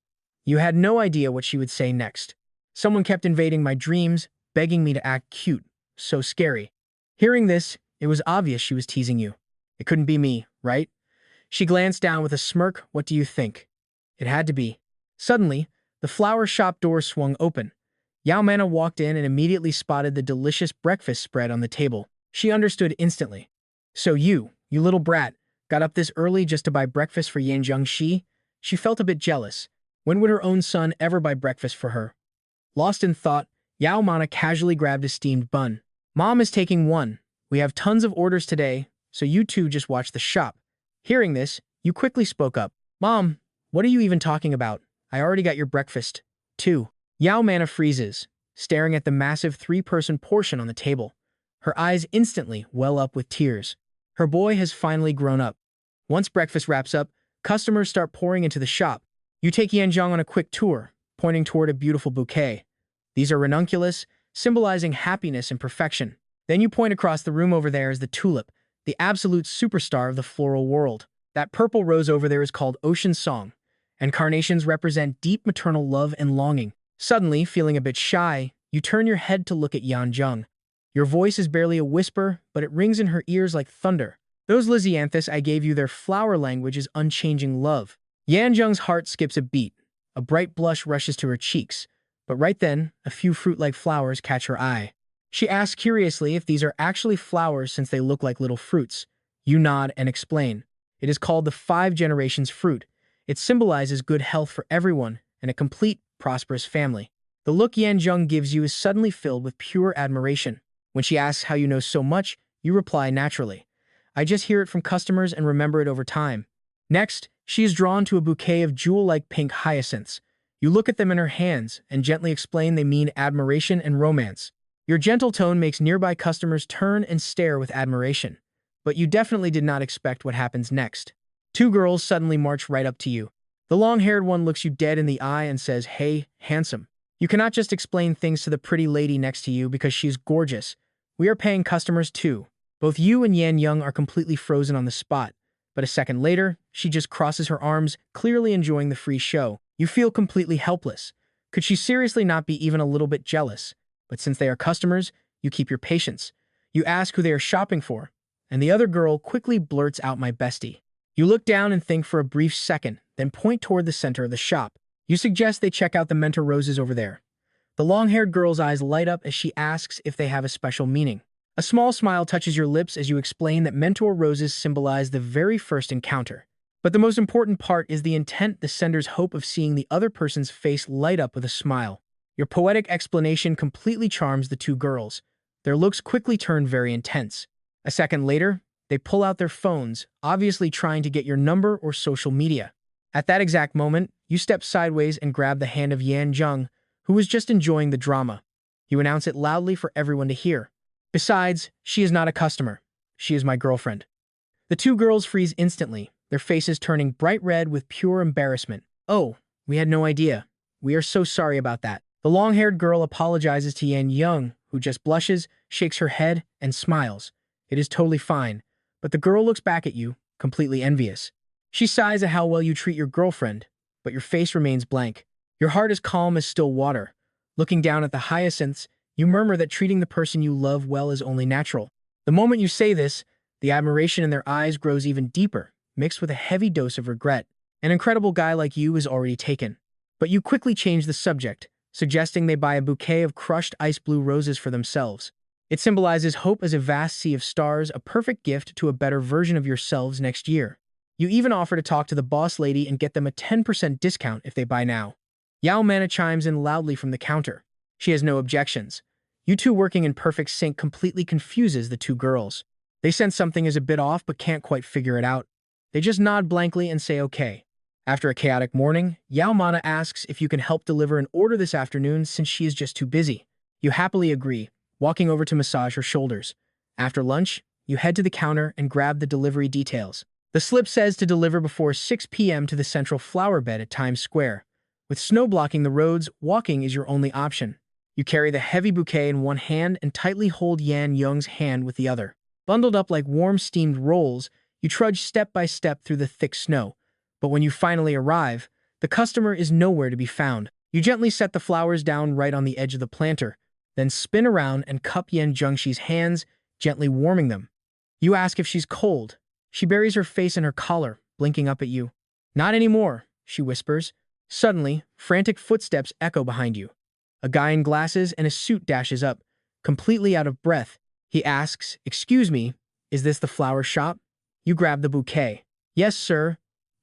You had no idea what she would say next. Someone kept invading my dreams, begging me to act cute. So scary. Hearing this, it was obvious she was teasing you. It couldn't be me, right? She glanced down with a smirk. What do you think? It had to be. Suddenly, the flower shop door swung open. Yao Mana walked in and immediately spotted the delicious breakfast spread on the table. She understood instantly. So you little brat, got up this early just to buy breakfast for Yan Zhengxi? She felt a bit jealous. When would her own son ever buy breakfast for her? Lost in thought, Yao Mana casually grabbed a steamed bun. Mom is taking one. We have tons of orders today, so you two just watch the shop. Hearing this, you quickly spoke up. Mom, what are you even talking about? I already got your breakfast, too. Yao Mana freezes, staring at the massive three-person portion on the table. Her eyes instantly well up with tears. Her boy has finally grown up. Once breakfast wraps up, customers start pouring into the shop. You take Yanjiang on a quick tour, pointing toward a beautiful bouquet. These are ranunculus, symbolizing happiness and perfection. Then you point across the room. Over there is the tulip, the absolute superstar of the floral world. That purple rose over there is called Ocean Song, and carnations represent deep maternal love and longing. Suddenly, feeling a bit shy, you turn your head to look at Yanjiang. Your voice is barely a whisper, but it rings in her ears like thunder. Those Lysianthus I gave you, their flower language is unchanging love. Yanjiang's heart skips a beat. A bright blush rushes to her cheeks, but right then, a few fruit-like flowers catch her eye. She asks curiously if these are actually flowers since they look like little fruits. You nod and explain. It is called the 5 generations fruit. It symbolizes good health for everyone and a complete, prosperous family. The look Yanjiang gives you is suddenly filled with pure admiration. When she asks how you know so much, you reply naturally. I just hear it from customers and remember it over time. Next, she is drawn to a bouquet of jewel-like pink hyacinths. You look at them in her hands and gently explain they mean admiration and romance. Your gentle tone makes nearby customers turn and stare with admiration. But you definitely did not expect what happens next. 2 girls suddenly march right up to you. The long-haired one looks you dead in the eye and says, "Hey, handsome. You cannot just explain things to the pretty lady next to you because she's gorgeous. We are paying customers too." Both you and Yan Young are completely frozen on the spot. But a second later, she just crosses her arms, clearly enjoying the free show. You feel completely helpless. Could she seriously not be even a little bit jealous? But since they are customers, you keep your patience. You ask who they are shopping for, and the other girl quickly blurts out, "My bestie." You look down and think for a brief second, then point toward the center of the shop. You suggest they check out the mentor roses over there. The long-haired girl's eyes light up as she asks if they have a special meaning. A small smile touches your lips as you explain that mentor roses symbolize the very first encounter. But the most important part is the intent, the sender's hope of seeing the other person's face light up with a smile. Your poetic explanation completely charms the 2 girls. Their looks quickly turn very intense. A second later, they pull out their phones, obviously trying to get your number or social media. At that exact moment, you step sideways and grab the hand of Yan Zheng, who was just enjoying the drama. You announce it loudly for everyone to hear. Besides, she is not a customer. She is my girlfriend. The 2 girls freeze instantly, their faces turning bright red with pure embarrassment. "Oh, we had no idea. We are so sorry about that." The long-haired girl apologizes to Yan Young, who just blushes, shakes her head, and smiles. It is totally fine, but the girl looks back at you, completely envious. She sighs at how well you treat your girlfriend, but your face remains blank. Your heart is calm as still water. Looking down at the hyacinths, you murmur that treating the person you love well is only natural. The moment you say this, the admiration in their eyes grows even deeper, mixed with a heavy dose of regret. An incredible guy like you is already taken. But you quickly change the subject, suggesting they buy a bouquet of crushed ice blue roses for themselves. It symbolizes hope as a vast sea of stars, a perfect gift to a better version of yourselves next year. You even offer to talk to the boss lady and get them a 10% discount if they buy now. Yao Mana chimes in loudly from the counter. She has no objections. You two working in perfect sync completely confuses the 2 girls. They sense something is a bit off but can't quite figure it out. They just nod blankly and say okay. After a chaotic morning, Yao Mana asks if you can help deliver an order this afternoon since she is just too busy. You happily agree, walking over to massage her shoulders. After lunch, you head to the counter and grab the delivery details. The slip says to deliver before 6 p.m. to the central flower bed at Times Square. With snow blocking the roads, walking is your only option. You carry the heavy bouquet in one hand and tightly hold Yan Young's hand with the other. Bundled up like warm steamed rolls, you trudge step by step through the thick snow. But when you finally arrive, the customer is nowhere to be found. You gently set the flowers down right on the edge of the planter, then spin around and cup Yan Zhengxi's hands, gently warming them. You ask if she's cold. She buries her face in her collar, blinking up at you. Not anymore, she whispers. Suddenly, frantic footsteps echo behind you. A guy in glasses and a suit dashes up, completely out of breath. He asks, "Excuse me, is this the flower shop?" You grab the bouquet. "Yes, sir.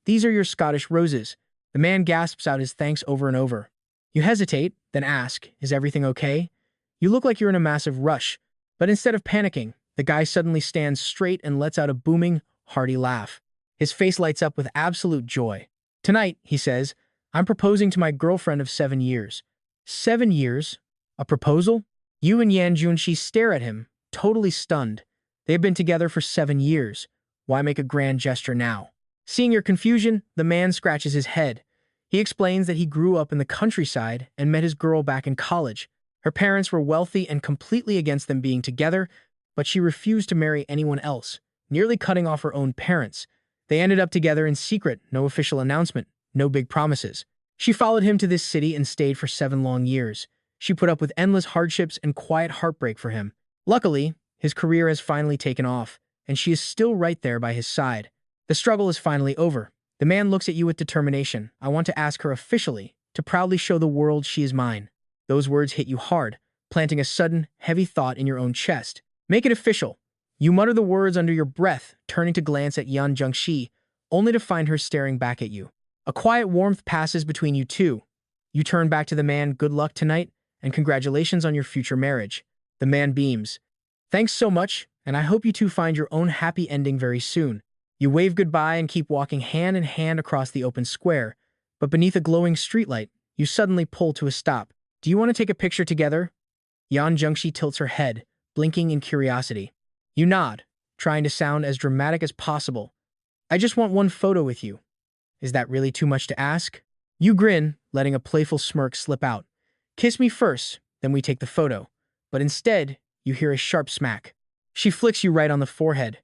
These are your Scottish roses." The man gasps out his thanks over and over. You hesitate, then ask, "Is everything okay?" You look like you're in a massive rush, but instead of panicking, the guy suddenly stands straight and lets out a booming, hearty laugh. His face lights up with absolute joy. "Tonight," he says, "I'm proposing to my girlfriend of 7 years." 7 years? A proposal? You and Yan Junshi stare at him, totally stunned. They have been together for 7 years. Why make a grand gesture now? Seeing your confusion, the man scratches his head. He explains that he grew up in the countryside and met his girl back in college. Her parents were wealthy and completely against them being together, but she refused to marry anyone else, nearly cutting off her own parents. They ended up together in secret, no official announcement, no big promises. She followed him to this city and stayed for 7 long years. She put up with endless hardships and quiet heartbreak for him. Luckily, his career has finally taken off, and she is still right there by his side. The struggle is finally over. The man looks at you with determination. "I want to ask her officially, to proudly show the world she is mine." Those words hit you hard, planting a sudden, heavy thought in your own chest. "Make it official." You mutter the words under your breath, turning to glance at Yan Zhengxi, only to find her staring back at you. A quiet warmth passes between you two. You turn back to the man, "Good luck tonight, and congratulations on your future marriage." The man beams. "Thanks so much, and I hope you two find your own happy ending very soon." You wave goodbye and keep walking hand in hand across the open square, but beneath a glowing streetlight, you suddenly pull to a stop. "Do you want to take a picture together?" Yan Zhengxi tilts her head, blinking in curiosity. You nod, trying to sound as dramatic as possible. "I just want one photo with you." "Is that really too much to ask?" You grin, letting a playful smirk slip out. "Kiss me first, then we take the photo." But instead, you hear a sharp smack. She flicks you right on the forehead.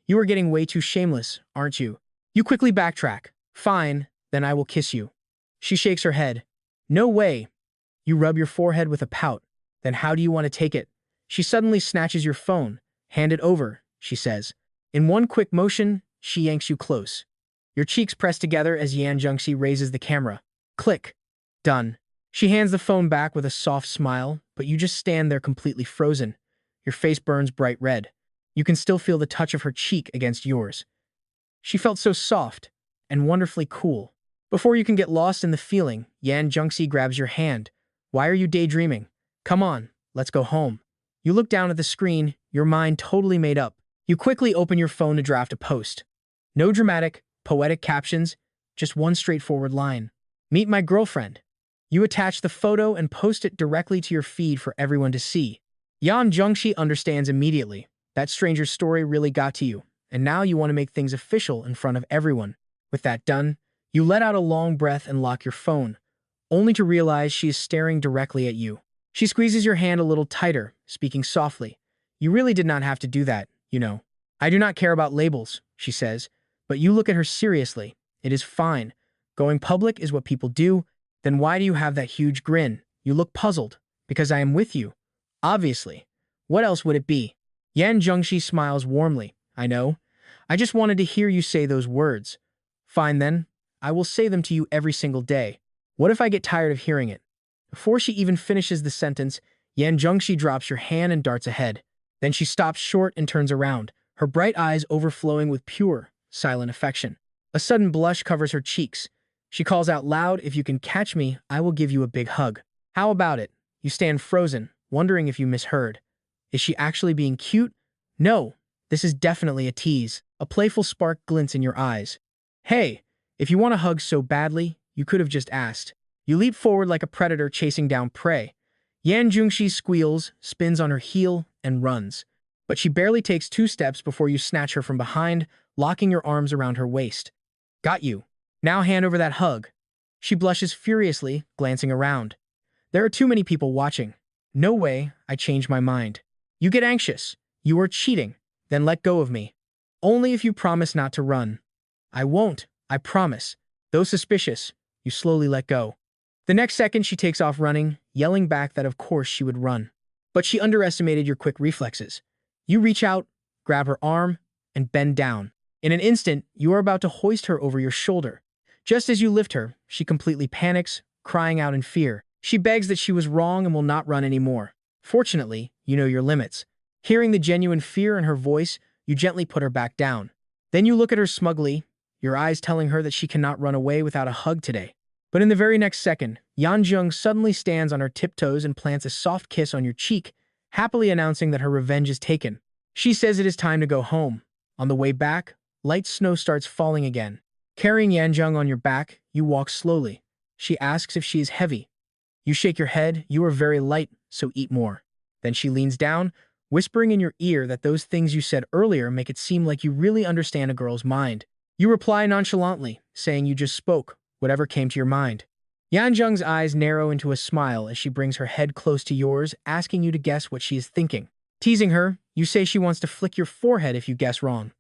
"You are getting way too shameless, aren't you?" You quickly backtrack. "Fine, then I will kiss you." She shakes her head. "No way." You rub your forehead with a pout. "Then how do you want to take it?" She suddenly snatches your phone. "Hand it over," she says. In one quick motion, she yanks you close. Your cheeks press together as Yan Zhengxi raises the camera. Click. Done. She hands the phone back with a soft smile, but you just stand there completely frozen. Your face burns bright red. You can still feel the touch of her cheek against yours. She felt so soft and wonderfully cool. Before you can get lost in the feeling, Yan Zhengxi grabs your hand. "Why are you daydreaming? Come on, let's go home." You look down at the screen, your mind totally made up. You quickly open your phone to draft a post. No dramatic, poetic captions, just one straightforward line. "Meet my girlfriend." You attach the photo and post it directly to your feed for everyone to see. Yan Zhengxi understands immediately. That stranger's story really got to you, and now you want to make things official in front of everyone. With that done, you let out a long breath and lock your phone, only to realize she is staring directly at you. She squeezes your hand a little tighter, speaking softly. "You really did not have to do that, you know." "I do not care about labels," she says, but you look at her seriously. "It is fine. Going public is what people do. Then why do you have that huge grin?" You look puzzled. "Because I am with you." "Obviously. What else would it be?" Yan Zhengxi smiles warmly. "I know. I just wanted to hear you say those words." "Fine then. I will say them to you every single day. What if I get tired of hearing it?" Before she even finishes the sentence, Yan Zhengxi drops your hand and darts ahead. Then she stops short and turns around, her bright eyes overflowing with pure, silent affection. A sudden blush covers her cheeks. She calls out loud, "If you can catch me, I will give you a big hug." "How about it?" You stand frozen, wondering if you misheard. Is she actually being cute? No, this is definitely a tease. A playful spark glints in your eyes. "Hey, if you want a hug so badly, you could have just asked." You leap forward like a predator chasing down prey. Yan Zhengxi squeals, spins on her heel, and runs. But she barely takes 2 steps before you snatch her from behind, locking your arms around her waist. "Got you. Now hand over that hug." She blushes furiously, glancing around. There are too many people watching. "No way, I changed my mind." You get anxious. "You are cheating. Then let go of me. Only if you promise not to run." "I won't, I promise." Though suspicious, you slowly let go. The next second, she takes off running, yelling back that of course she would run. But she underestimated your quick reflexes. You reach out, grab her arm, and bend down. In an instant, you are about to hoist her over your shoulder. Just as you lift her, she completely panics, crying out in fear. She begs that she was wrong and will not run anymore. Fortunately, you know your limits. Hearing the genuine fear in her voice, you gently put her back down. Then you look at her smugly, your eyes telling her that she cannot run away without a hug today. But in the very next second, Yanjung suddenly stands on her tiptoes and plants a soft kiss on your cheek, happily announcing that her revenge is taken. She says it is time to go home. On the way back, light snow starts falling again. Carrying Yanjung on your back, you walk slowly. She asks if she is heavy. You shake your head, you are very light, so eat more. Then she leans down, whispering in your ear that those things you said earlier make it seem like you really understand a girl's mind. You reply nonchalantly, saying you just spoke, whatever came to your mind. Yanjung's eyes narrow into a smile as she brings her head close to yours, asking you to guess what she is thinking. Teasing her, you say she wants to flick your forehead if you guess wrong.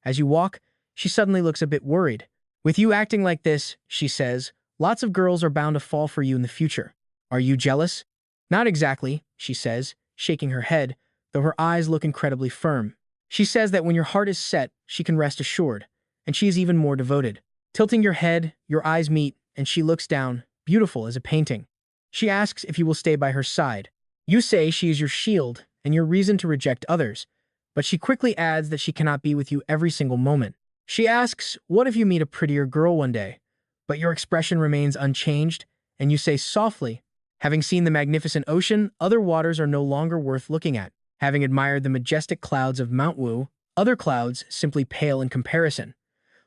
As you walk, she suddenly looks a bit worried. With you acting like this, she says, lots of girls are bound to fall for you in the future. Are you jealous? Not exactly, she says, shaking her head, though her eyes look incredibly firm. She says that when your heart is set, she can rest assured, and she is even more devoted. Tilting your head, your eyes meet, and she looks down, beautiful as a painting. She asks if you will stay by her side. You say she is your shield and your reason to reject others, but she quickly adds that she cannot be with you every single moment. She asks, what if you meet a prettier girl one day? But your expression remains unchanged, and you say softly, having seen the magnificent ocean, other waters are no longer worth looking at. Having admired the majestic clouds of MANHWA, other clouds simply pale in comparison.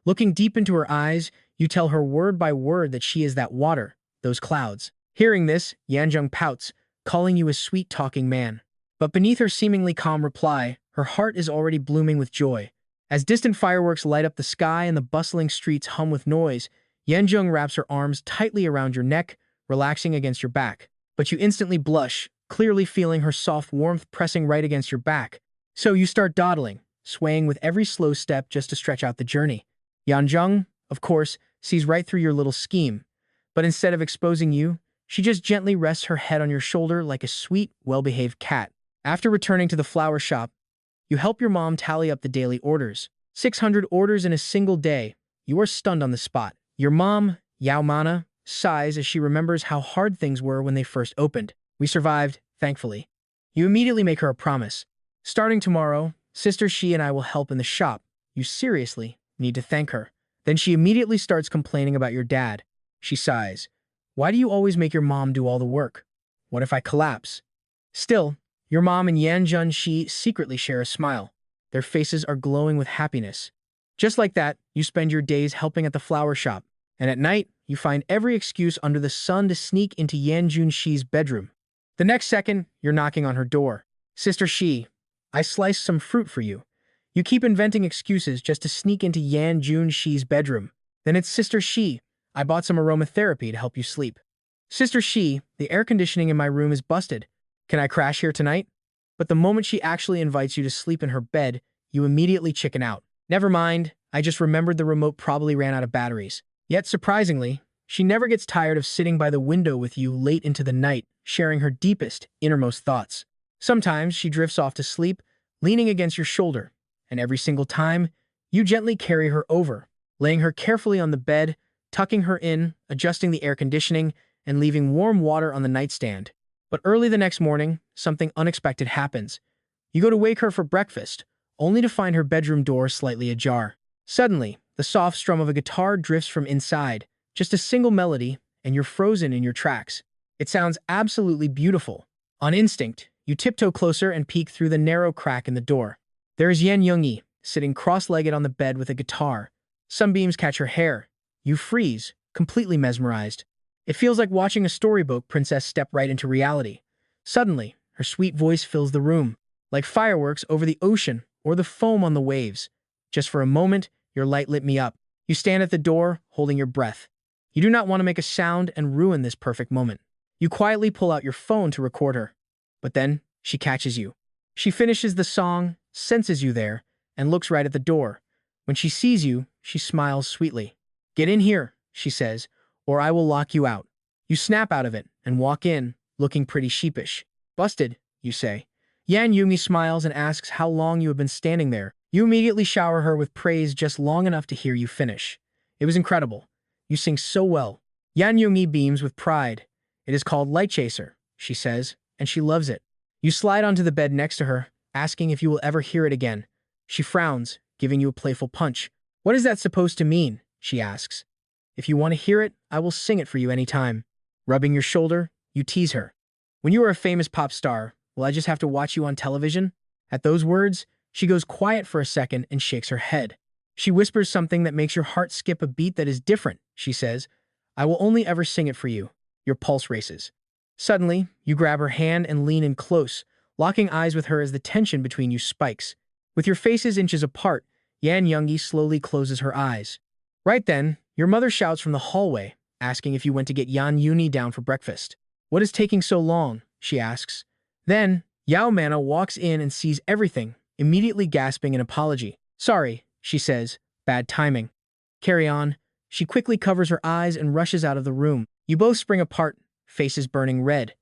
Looking deep into her eyes, you tell her word by word that she is that water, those clouds. Hearing this, Yanjung pouts, calling you a sweet-talking man. But beneath her seemingly calm reply, her heart is already blooming with joy. As distant fireworks light up the sky and the bustling streets hum with noise, Yanjung wraps her arms tightly around your neck, relaxing against your back. But you instantly blush, clearly feeling her soft warmth pressing right against your back. So you start dawdling, swaying with every slow step just to stretch out the journey. Yanjung, of course, sees right through your little scheme, but instead of exposing you, she just gently rests her head on your shoulder like a sweet, well-behaved cat. After returning to the flower shop, you help your mom tally up the daily orders. 600 orders in a single day. You are stunned on the spot. Your mom, Yao Mana, sighs as she remembers how hard things were when they first opened. We survived, thankfully. You immediately make her a promise. Starting tomorrow, Sister Shi and I will help in the shop. You seriously need to thank her. Then she immediately starts complaining about your dad. She sighs. Why do you always make your mom do all the work? What if I collapse? Still, your mom and Yanjun Shi secretly share a smile. Their faces are glowing with happiness. Just like that, you spend your days helping at the flower shop. And at night, you find every excuse under the sun to sneak into Yanjun Shi's bedroom. The next second, you're knocking on her door. Sister Shi, I sliced some fruit for you. You keep inventing excuses just to sneak into Yanjun Shi's bedroom. Then it's Sister Shi, I bought some aromatherapy to help you sleep. Sister Shi, the air conditioning in my room is busted. Can I crash here tonight? But the moment she actually invites you to sleep in her bed, you immediately chicken out. Never mind, I just remembered the remote probably ran out of batteries. Yet surprisingly, she never gets tired of sitting by the window with you late into the night, sharing her deepest, innermost thoughts. Sometimes she drifts off to sleep, leaning against your shoulder, and every single time, you gently carry her over, laying her carefully on the bed, tucking her in, adjusting the air conditioning, and leaving warm water on the nightstand. But early the next morning, something unexpected happens. You go to wake her for breakfast, only to find her bedroom door slightly ajar. Suddenly, the soft strum of a guitar drifts from inside, just a single melody, and you're frozen in your tracks. It sounds absolutely beautiful. On instinct, you tiptoe closer and peek through the narrow crack in the door. There is Yan Youngi, sitting cross-legged on the bed with a guitar. Sunbeams catch her hair. You freeze, completely mesmerized. It feels like watching a storybook princess step right into reality. Suddenly, her sweet voice fills the room, like fireworks over the ocean or the foam on the waves. Just for a moment, your light lit me up. You stand at the door, holding your breath. You do not want to make a sound and ruin this perfect moment. You quietly pull out your phone to record her. But then, she catches you. She finishes the song, senses you there, and looks right at the door. When she sees you, she smiles sweetly. Get in here, she says, or I will lock you out. You snap out of it and walk in, looking pretty sheepish. Busted, you say. Yan Yumi smiles and asks how long you have been standing there. You immediately shower her with praise just long enough to hear you finish. It was incredible. You sing so well. Yan Yumi beams with pride. It is called Light Chaser, she says, and she loves it. You slide onto the bed next to her, asking if you will ever hear it again. She frowns, giving you a playful punch. What is that supposed to mean? She asks. If you want to hear it, I will sing it for you anytime. Rubbing your shoulder, you tease her. When you are a famous pop star, will I just have to watch you on television? At those words, she goes quiet for a second and shakes her head. She whispers something that makes your heart skip a beat that is different, she says. I will only ever sing it for you. Your pulse races. Suddenly, you grab her hand and lean in close, locking eyes with her as the tension between you spikes. With your faces inches apart, Yan Youngi slowly closes her eyes. Right then, your mother shouts from the hallway, asking if you went to get Yan Yuni down for breakfast. What is taking so long? She asks. Then, Yao Mana walks in and sees everything, immediately gasping an apology. Sorry, she says. Bad timing. Carry on. She quickly covers her eyes and rushes out of the room. You both spring apart, faces burning red.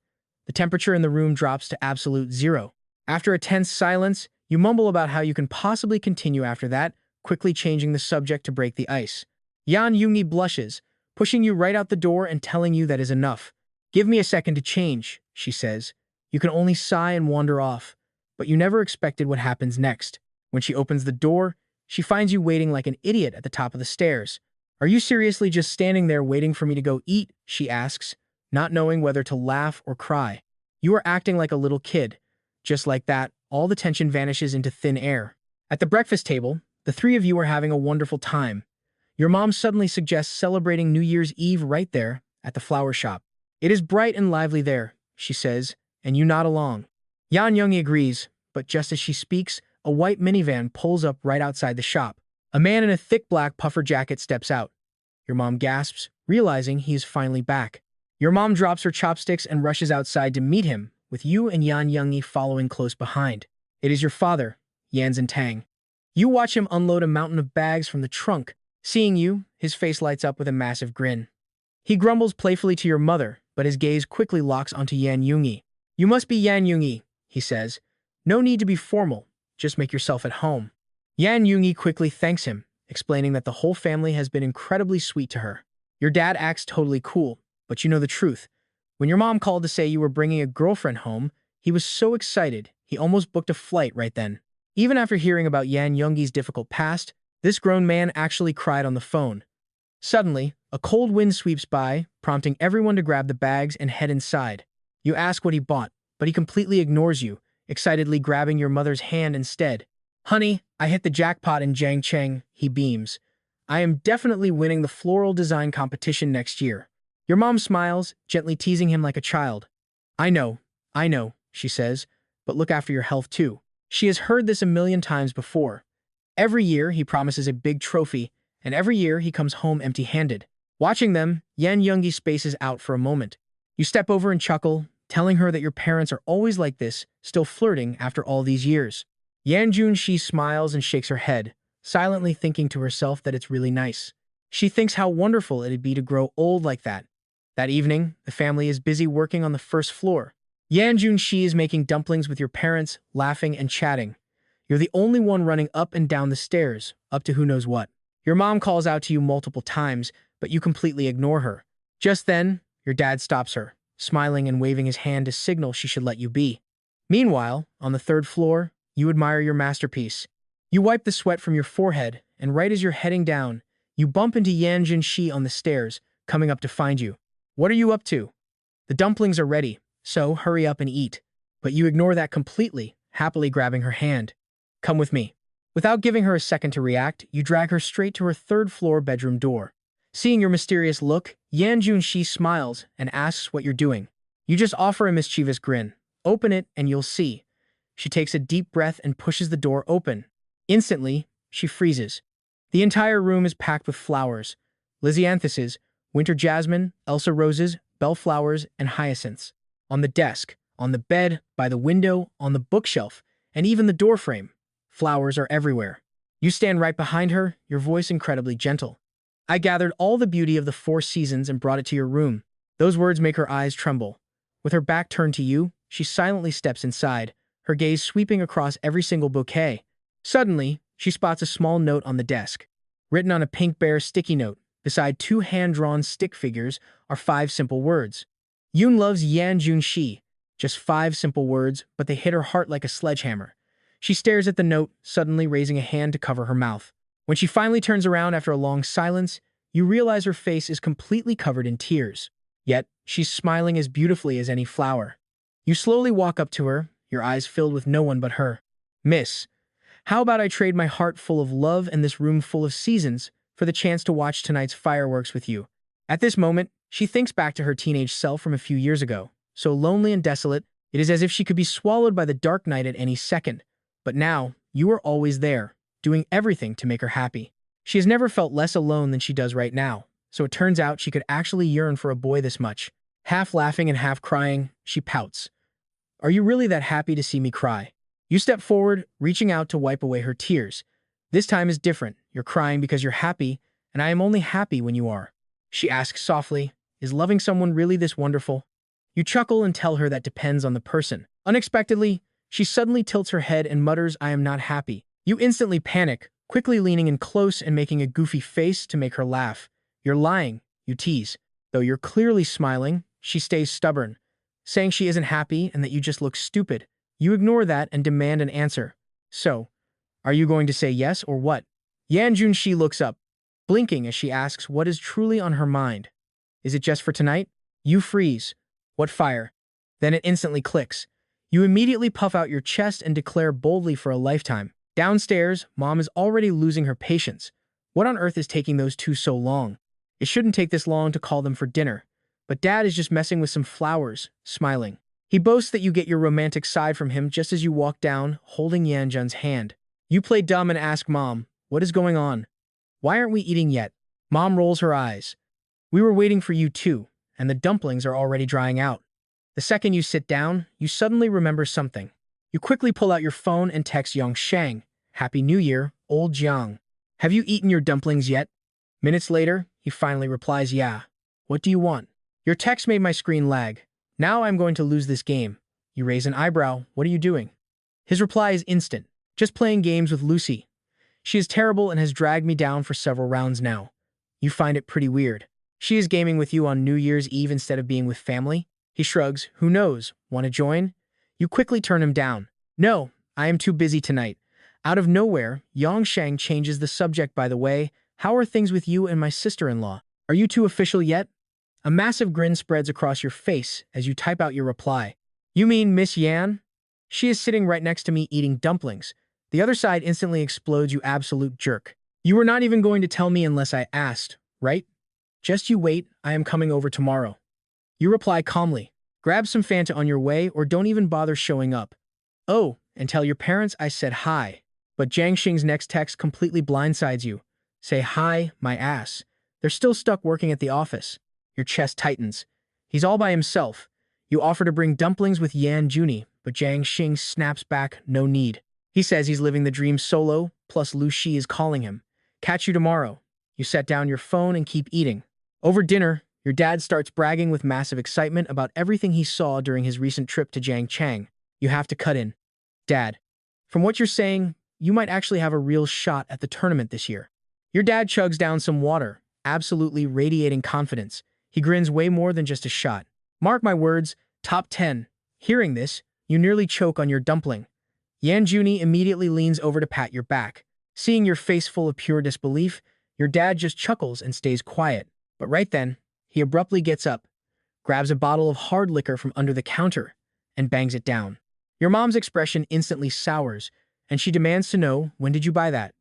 The temperature in the room drops to absolute zero. After a tense silence, you mumble about how you can possibly continue after that, quickly changing the subject to break the ice. Yan Yungi blushes, pushing you right out the door and telling you that is enough. Give me a second to change, she says. You can only sigh and wander off, but you never expected what happens next. When she opens the door, she finds you waiting like an idiot at the top of the stairs. Are you seriously just standing there waiting for me to go eat? She asks, not knowing whether to laugh or cry. You are acting like a little kid. Just like that, all the tension vanishes into thin air. At the breakfast table, the three of you are having a wonderful time. Your mom suddenly suggests celebrating New Year's Eve right there at the flower shop. It is bright and lively there, she says, and you nod along. Yan Youngi agrees, but just as she speaks, a white minivan pulls up right outside the shop. A man in a thick black puffer jacket steps out. Your mom gasps, realizing he is finally back. Your mom drops her chopsticks and rushes outside to meet him, with you and Yan Youngi following close behind. It is your father, Yan Zintang. You watch him unload a mountain of bags from the trunk. Seeing you, his face lights up with a massive grin. He grumbles playfully to your mother, but his gaze quickly locks onto Yan Youngi. You must be Yan Youngi, he says. No need to be formal, just make yourself at home. Yan Youngi quickly thanks him, explaining that the whole family has been incredibly sweet to her. Your dad acts totally cool, but you know the truth. When your mom called to say you were bringing a girlfriend home, he was so excited, he almost booked a flight right then. Even after hearing about Yan Youngi's difficult past, this grown man actually cried on the phone. Suddenly, a cold wind sweeps by, prompting everyone to grab the bags and head inside. You ask what he bought, but he completely ignores you, excitedly grabbing your mother's hand instead. Honey, I hit the jackpot in Jiangcheng, he beams. I am definitely winning the floral design competition next year. Your mom smiles, gently teasing him like a child. I know, she says, but look after your health too. She has heard this a million times before. Every year, he promises a big trophy, and every year he comes home empty-handed. Watching them, Yan Youngi spaces out for a moment. You step over and chuckle, telling her that your parents are always like this, still flirting after all these years. Yan Junshi smiles and shakes her head, silently thinking to herself that it's really nice. She thinks how wonderful it'd be to grow old like that. That evening, the family is busy working on the first floor. Yan Junshi is making dumplings with your parents, laughing and chatting. You're the only one running up and down the stairs, up to who knows what. Your mom calls out to you multiple times, but you completely ignore her. Just then, your dad stops her, smiling and waving his hand to signal she should let you be. Meanwhile, on the third floor, you admire your masterpiece. You wipe the sweat from your forehead, and right as you're heading down, you bump into Yan Jinshi on the stairs, coming up to find you. What are you up to? The dumplings are ready, so hurry up and eat. But you ignore that completely, happily grabbing her hand. Come with me. Without giving her a second to react, you drag her straight to her third-floor bedroom door. Seeing your mysterious look, Yan Junshi smiles and asks what you're doing. You just offer a mischievous grin. Open it and you'll see. She takes a deep breath and pushes the door open. Instantly, she freezes. The entire room is packed with flowers. Lisianthuses, winter jasmine, Elsa roses, bellflowers, and hyacinths. On the desk, on the bed, by the window, on the bookshelf, and even the doorframe. Flowers are everywhere. You stand right behind her, your voice incredibly gentle. I gathered all the beauty of the 4 seasons and brought it to your room. Those words make her eyes tremble. With her back turned to you, she silently steps inside, her gaze sweeping across every single bouquet. Suddenly, she spots a small note on the desk. Written on a pink bear sticky note, beside two hand-drawn stick figures, are 5 simple words. Yoon loves Yan Junshi. Just 5 simple words, but they hit her heart like a sledgehammer. She stares at the note, suddenly raising a hand to cover her mouth. When she finally turns around after a long silence, you realize her face is completely covered in tears. Yet, she's smiling as beautifully as any flower. You slowly walk up to her, your eyes filled with no one but her. Miss, how about I trade my heart full of love and this room full of seasons for the chance to watch tonight's fireworks with you? At this moment, she thinks back to her teenage self from a few years ago. So lonely and desolate, it is as if she could be swallowed by the dark night at any second. But now, you are always there, doing everything to make her happy. She has never felt less alone than she does right now, so it turns out she could actually yearn for a boy this much. Half laughing and half crying, she pouts. Are you really that happy to see me cry? You step forward, reaching out to wipe away her tears. This time is different. You're crying because you're happy, and I am only happy when you are. She asks softly, is loving someone really this wonderful? You chuckle and tell her that depends on the person. Unexpectedly, she suddenly tilts her head and mutters, I am not happy. You instantly panic, quickly leaning in close and making a goofy face to make her laugh. You're lying, you tease. Though you're clearly smiling, she stays stubborn, saying she isn't happy and that you just look stupid. You ignore that and demand an answer. So, are you going to say yes or what? Yan Junshi looks up, blinking as she asks what is truly on her mind. Is it just for tonight? You freeze. What fire? Then it instantly clicks. You immediately puff out your chest and declare boldly for a lifetime. Downstairs, Mom is already losing her patience. What on earth is taking those two so long? It shouldn't take this long to call them for dinner. But Dad is just messing with some flowers, smiling. He boasts that you get your romantic side from him just as you walk down, holding Yanjun's hand. You play dumb and ask Mom, what is going on? Why aren't we eating yet? Mom rolls her eyes. We were waiting for you too, and the dumplings are already drying out. The second you sit down, you suddenly remember something. You quickly pull out your phone and text Yang Shang, Happy New Year, old Jiang. Have you eaten your dumplings yet? Minutes later, he finally replies, yeah. What do you want? Your text made my screen lag. Now I'm going to lose this game. You raise an eyebrow. What are you doing? His reply is instant. Just playing games with Lucy. She is terrible and has dragged me down for several rounds now. You find it pretty weird. She is gaming with you on New Year's Eve instead of being with family. He shrugs. Who knows? Want to join? You quickly turn him down. No, I am too busy tonight. Out of nowhere, Yang Shang changes the subject. By the way, how are things with you and my sister-in-law? Are you two official yet? A massive grin spreads across your face as you type out your reply. You mean Miss Yan? She is sitting right next to me eating dumplings. The other side instantly explodes, you absolute jerk. You were not even going to tell me unless I asked, right? Just you wait, I am coming over tomorrow. You reply calmly. Grab some Fanta on your way or don't even bother showing up. Oh, and tell your parents I said hi. But Jiang Xing's next text completely blindsides you. Say hi, my ass. They're still stuck working at the office. Your chest tightens. He's all by himself. You offer to bring dumplings with Yan Juni, but Jiang Xing snaps back, no need. He says he's living the dream solo, plus Lu Shi is calling him. Catch you tomorrow. You set down your phone and keep eating. Over dinner, your dad starts bragging with massive excitement about everything he saw during his recent trip to Jiangchang. You have to cut in. Dad, from what you're saying, you might actually have a real shot at the tournament this year. Your dad chugs down some water, absolutely radiating confidence. He grins way more than just a shot. Mark my words, top 10. Hearing this, you nearly choke on your dumpling. Yan Juni immediately leans over to pat your back. Seeing your face full of pure disbelief, your dad just chuckles and stays quiet. But right then, he abruptly gets up, grabs a bottle of hard liquor from under the counter, and bangs it down. Your mom's expression instantly sours, and she demands to know, when did you buy that?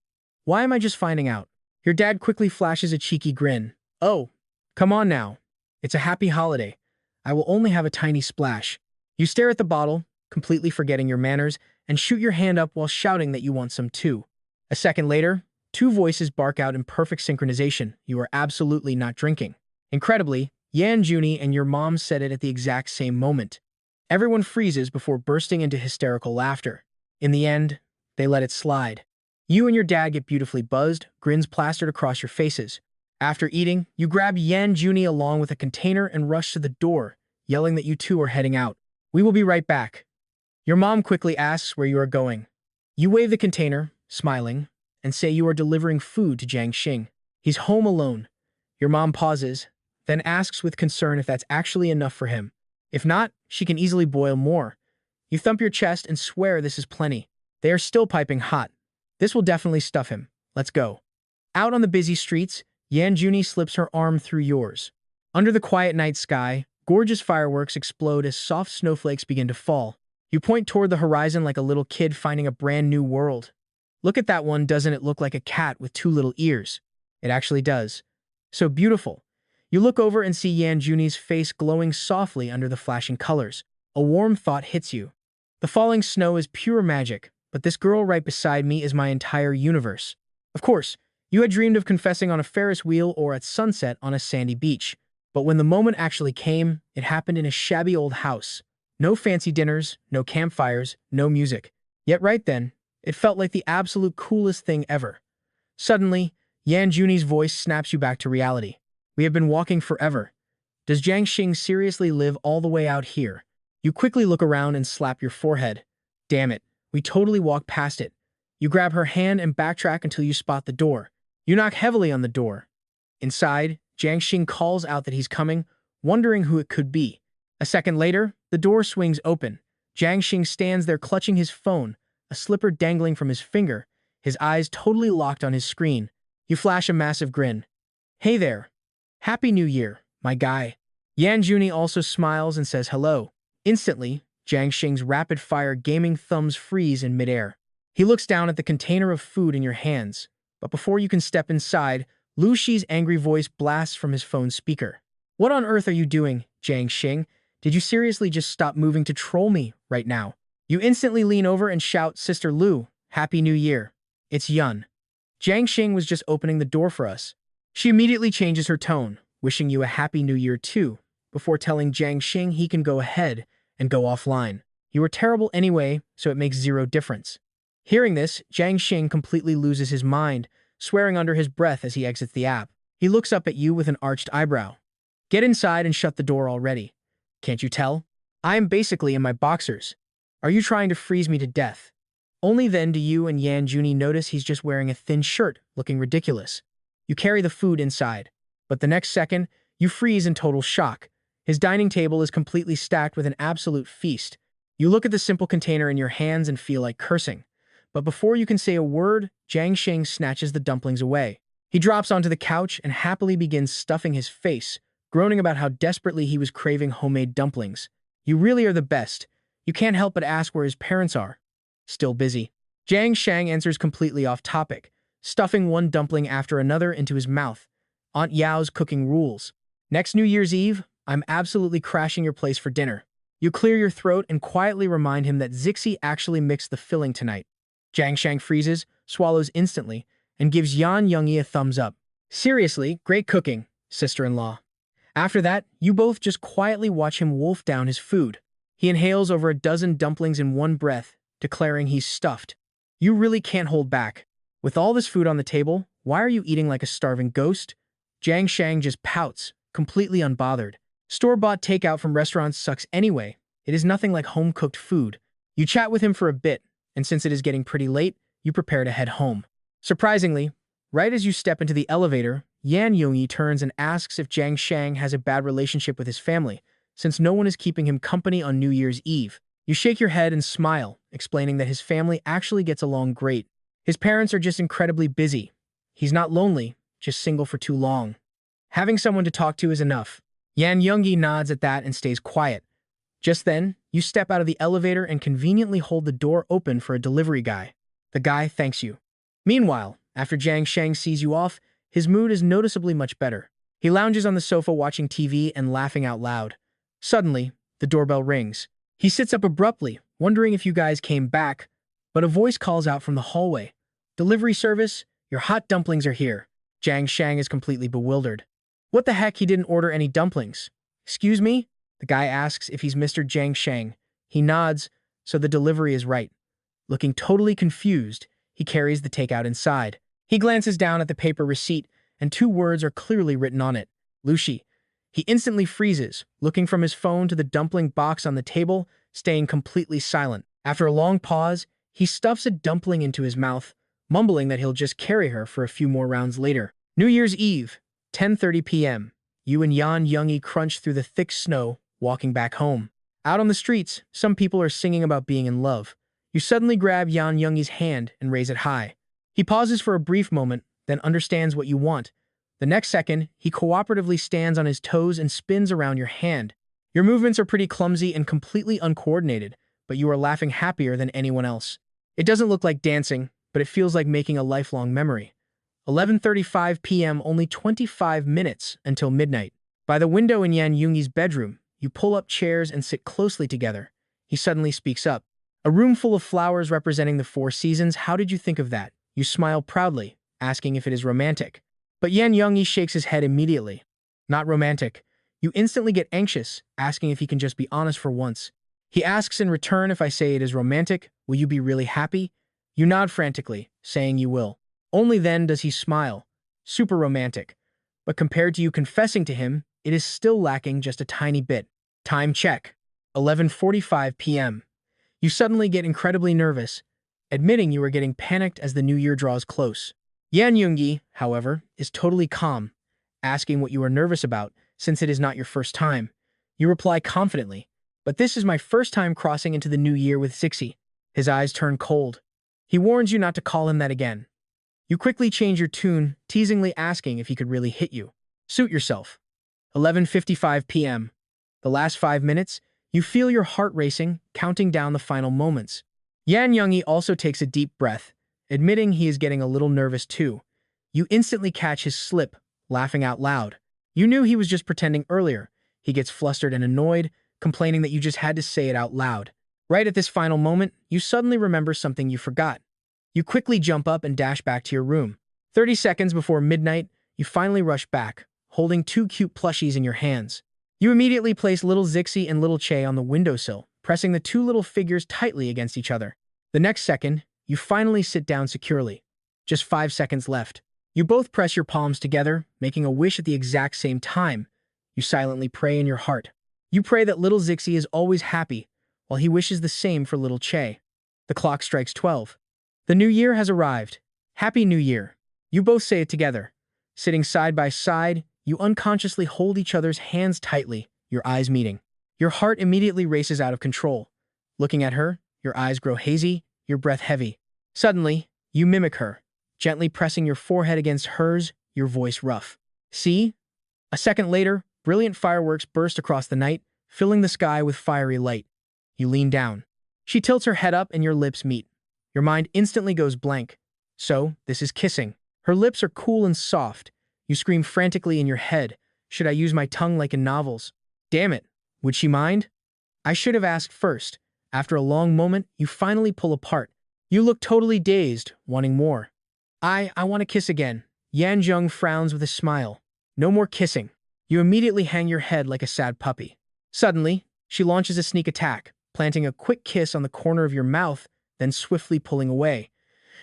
Why am I just finding out? Your dad quickly flashes a cheeky grin. Oh, come on now. It's a happy holiday. I will only have a tiny splash. You stare at the bottle, completely forgetting your manners, and shoot your hand up while shouting that you want some too. A second later, two voices bark out in perfect synchronization. You are absolutely not drinking. Incredibly, Yan Juni and your mom said it at the exact same moment. Everyone freezes before bursting into hysterical laughter. In the end, they let it slide. You and your dad get beautifully buzzed, grins plastered across your faces. After eating, you grab Yan Juni along with a container and rush to the door, yelling that you two are heading out. We will be right back. Your mom quickly asks where you are going. You wave the container, smiling, and say you are delivering food to Jiang Xing. He's home alone. Your mom pauses, then asks with concern if that's actually enough for him. If not, she can easily boil more. You thump your chest and swear this is plenty. They are still piping hot. This will definitely stuff him. Let's go. Out on the busy streets, Yan Juni slips her arm through yours. Under the quiet night sky, gorgeous fireworks explode as soft snowflakes begin to fall. You point toward the horizon like a little kid finding a brand new world. Look at that one, doesn't it look like a cat with two little ears? It actually does. So beautiful. You look over and see Yan Juni's face glowing softly under the flashing colors. A warm thought hits you. The falling snow is pure magic, but this girl right beside me is my entire universe. Of course, you had dreamed of confessing on a Ferris wheel or at sunset on a sandy beach. But when the moment actually came, it happened in a shabby old house. No fancy dinners, no campfires, no music. Yet right then, it felt like the absolute coolest thing ever. Suddenly, Yan Juni's voice snaps you back to reality. We have been walking forever. Does Jiang Xing seriously live all the way out here? You quickly look around and slap your forehead. Damn it, we totally walked past it. You grab her hand and backtrack until you spot the door. You knock heavily on the door. Inside, Jiang Xing calls out that he's coming, wondering who it could be. A second later, the door swings open. Jiang Xing stands there clutching his phone, a slipper dangling from his finger, his eyes totally locked on his screen. You flash a massive grin. Hey there. Happy New Year, my guy. Yan Juni also smiles and says hello. Instantly, Jiang Xing's rapid-fire gaming thumbs freeze in midair. He looks down at the container of food in your hands, but before you can step inside, Lu Shi's angry voice blasts from his phone speaker. What on earth are you doing, Jiang Xing? Did you seriously just stop moving to troll me right now? You instantly lean over and shout, Sister Lu, Happy New Year. It's Yun. Jiang Xing was just opening the door for us. She immediately changes her tone, wishing you a Happy New Year too, before telling Jiang Xing he can go ahead and go offline. You were terrible anyway, so it makes zero difference. Hearing this, Jiang Xing completely loses his mind, swearing under his breath as he exits the app. He looks up at you with an arched eyebrow. Get inside and shut the door already. Can't you tell? I am basically in my boxers. Are you trying to freeze me to death? Only then do you and Yan Juni notice he's just wearing a thin shirt, looking ridiculous. You carry the food inside, but the next second, you freeze in total shock. His dining table is completely stacked with an absolute feast. You look at the simple container in your hands and feel like cursing. But before you can say a word, Jiang Xing snatches the dumplings away. He drops onto the couch and happily begins stuffing his face, groaning about how desperately he was craving homemade dumplings. You really are the best. You can't help but ask where his parents are. Still busy. Jiang Xing answers completely off topic, stuffing one dumpling after another into his mouth. Aunt Yao's cooking rules. Next New Year's Eve, I'm absolutely crashing your place for dinner. You clear your throat and quietly remind him that Zixi actually mixed the filling tonight. Jiang Xing freezes, swallows instantly, and gives Yan Youngyi a thumbs up. Seriously, great cooking, sister-in-law. After that, you both just quietly watch him wolf down his food. He inhales over a dozen dumplings in one breath, declaring he's stuffed. You really can't hold back. With all this food on the table, why are you eating like a starving ghost? Jiang Xing just pouts, completely unbothered. Store-bought takeout from restaurants sucks anyway. It is nothing like home-cooked food. You chat with him for a bit, and since it is getting pretty late, you prepare to head home. Surprisingly, right as you step into the elevator, Yan Yongyi turns and asks if Jiang Xing has a bad relationship with his family, since no one is keeping him company on New Year's Eve. You shake your head and smile, explaining that his family actually gets along great. His parents are just incredibly busy. He's not lonely, just single for too long. Having someone to talk to is enough. Yan Yongyi nods at that and stays quiet. Just then, you step out of the elevator and conveniently hold the door open for a delivery guy. The guy thanks you. Meanwhile, after Jiang Xing sees you off, his mood is noticeably much better. He lounges on the sofa watching TV and laughing out loud. Suddenly, the doorbell rings. He sits up abruptly, wondering if you guys came back, but a voice calls out from the hallway. Delivery service, your hot dumplings are here. Jiang Xing is completely bewildered. What the heck, he didn't order any dumplings. Excuse me? The guy asks if he's Mr. Jiang Xing. He nods, so the delivery is right. Looking totally confused, he carries the takeout inside. He glances down at the paper receipt and two words are clearly written on it. Lucy. He instantly freezes, looking from his phone to the dumpling box on the table, staying completely silent. After a long pause, he stuffs a dumpling into his mouth, mumbling that he'll just carry her for a few more rounds later. New Year's Eve, 10:30 p.m. You and Yan Youngie crunch through the thick snow, walking back home. Out on the streets, some people are singing about being in love. You suddenly grab Yan Youngie's hand and raise it high. He pauses for a brief moment, then understands what you want. The next second, he cooperatively stands on his toes and spins around your hand. Your movements are pretty clumsy and completely uncoordinated, but you are laughing happier than anyone else. It doesn't look like dancing, but it feels like making a lifelong memory. 11:35 p.m. Only 25 minutes until midnight. By the window in Yan Youngie's bedroom, you pull up chairs and sit closely together. He suddenly speaks up. A room full of flowers representing the four seasons. How did you think of that? You smile proudly, asking if it is romantic. But Yan Youngie shakes his head immediately. Not romantic. You instantly get anxious, asking if he can just be honest for once. He asks in return, if I say it is romantic, will you be really happy? You nod frantically, saying you will. Only then does he smile. Super romantic. But compared to you confessing to him, it is still lacking just a tiny bit. Time check. 11:45 p.m. You suddenly get incredibly nervous, admitting you are getting panicked as the new year draws close. Yan Youngie, however, is totally calm, asking what you are nervous about since it is not your first time. You reply confidently, but this is my first time crossing into the new year with Zixi. His eyes turn cold. He warns you not to call him that again. You quickly change your tune, teasingly asking if he could really hit you. Suit yourself. 11:55 p.m. The last 5 minutes, you feel your heart racing, counting down the final moments. Yan Youngie also takes a deep breath, admitting he is getting a little nervous too. You instantly catch his slip, laughing out loud. You knew he was just pretending earlier. He gets flustered and annoyed, complaining that you just had to say it out loud. Right at this final moment, you suddenly remember something you forgot. You quickly jump up and dash back to your room. 30 seconds before midnight, you finally rush back, holding two cute plushies in your hands. You immediately place little Zixi and little Che on the windowsill, pressing the two little figures tightly against each other. The next second, you finally sit down securely. Just 5 seconds left. You both press your palms together, making a wish at the exact same time. You silently pray in your heart. You pray that little Zixi is always happy, while he wishes the same for little Che. The clock strikes 12. The new year has arrived. Happy New Year. You both say it together. Sitting side by side, you unconsciously hold each other's hands tightly, your eyes meeting. Your heart immediately races out of control. Looking at her, your eyes grow hazy, your breath heavy. Suddenly, you mimic her, gently pressing your forehead against hers, your voice rough. See? A second later, brilliant fireworks burst across the night, filling the sky with fiery light. You lean down. She tilts her head up and your lips meet. Your mind instantly goes blank. So, this is kissing. Her lips are cool and soft. You scream frantically in your head. Should I use my tongue like in novels? Damn it. Would she mind? I should have asked first. After a long moment, you finally pull apart. You look totally dazed, wanting more. I want to kiss again. Yan Zheng frowns with a smile. No more kissing. You immediately hang your head like a sad puppy. Suddenly, she launches a sneak attack, planting a quick kiss on the corner of your mouth, then swiftly pulling away.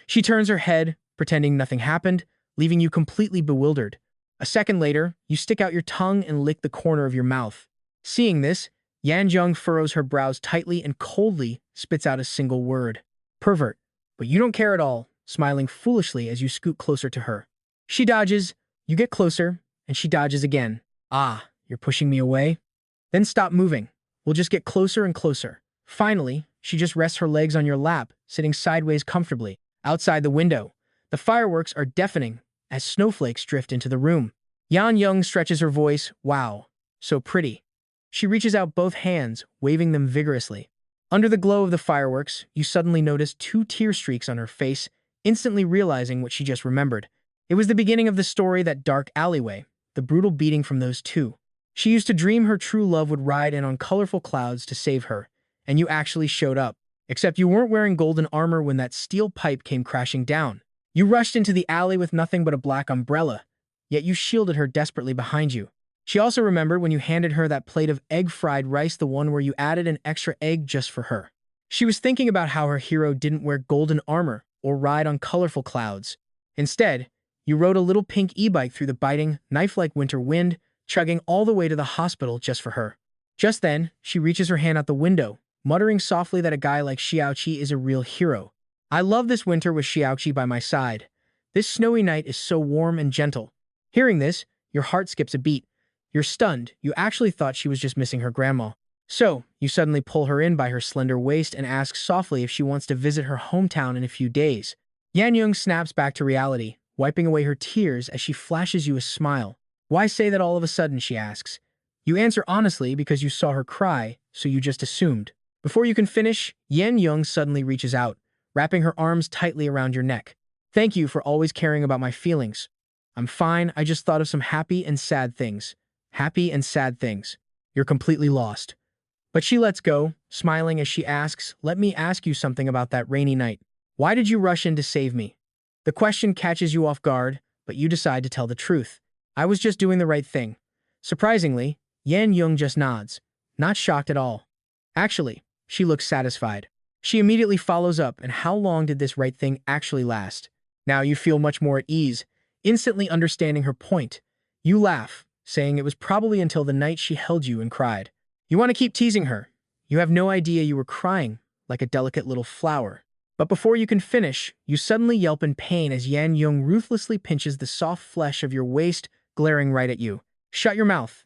She turns her head, pretending nothing happened, leaving you completely bewildered. A second later, you stick out your tongue and lick the corner of your mouth. Seeing this, Yan Zheng furrows her brows tightly and coldly spits out a single word. Pervert. But you don't care at all, smiling foolishly as you scoot closer to her. She dodges, you get closer, and she dodges again. Ah, you're pushing me away? Then stop moving. We'll just get closer and closer. Finally, she just rests her legs on your lap, sitting sideways comfortably. Outside the window, the fireworks are deafening as snowflakes drift into the room. Yan Young stretches her voice, wow, so pretty. She reaches out both hands, waving them vigorously. Under the glow of the fireworks, you suddenly notice 2 tear streaks on her face, instantly realizing what she just remembered. It was the beginning of the story, that dark alleyway, the brutal beating from those two. She used to dream her true love would ride in on colorful clouds to save her, and you actually showed up. Except you weren't wearing golden armor when that steel pipe came crashing down. You rushed into the alley with nothing but a black umbrella, yet you shielded her desperately behind you. She also remembered when you handed her that plate of egg-fried rice, the one where you added an extra egg just for her. She was thinking about how her hero didn't wear golden armor or ride on colorful clouds. Instead, You rode a little pink e-bike through the biting, knife-like winter wind, chugging all the way to the hospital just for her. Just then, she reaches her hand out the window, muttering softly that a guy like Xiaoqi is a real hero. I love this winter with Xiaoqi by my side. This snowy night is so warm and gentle. Hearing this, your heart skips a beat. You're stunned. You actually thought she was just missing her grandma. So, you suddenly pull her in by her slender waist and ask softly if she wants to visit her hometown in a few days. Yan Yung snaps back to reality, wiping away her tears as she flashes you a smile. Why say that all of a sudden, she asks. You answer honestly because you saw her cry, so you just assumed. Before you can finish, Yan Yung suddenly reaches out, wrapping her arms tightly around your neck. Thank you for always caring about my feelings. I'm fine, I just thought of some happy and sad things. Happy and sad things. You're completely lost. But she lets go, smiling as she asks, let me ask you something about that rainy night. Why did you rush in to save me? The question catches you off guard, but you decide to tell the truth. I was just doing the right thing. Surprisingly, Yan Yung just nods, not shocked at all. Actually, she looks satisfied. She immediately follows up, and how long did this right thing actually last? Now you feel much more at ease, instantly understanding her point. You laugh, saying it was probably until the night she held you and cried. You want to keep teasing her. You have no idea you were crying, like a delicate little flower. But before you can finish, you suddenly yelp in pain as Yan Yung ruthlessly pinches the soft flesh of your waist, glaring right at you. Shut your mouth.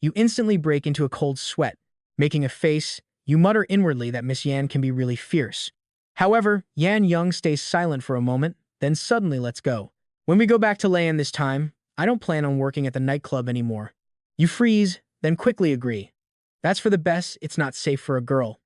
You instantly break into a cold sweat. Making a face, you mutter inwardly that Miss Yan can be really fierce. However, Yan Yung stays silent for a moment, then suddenly lets go. When we go back to Layan this time, I don't plan on working at the nightclub anymore. You freeze, then quickly agree. That's for the best, it's not safe for a girl.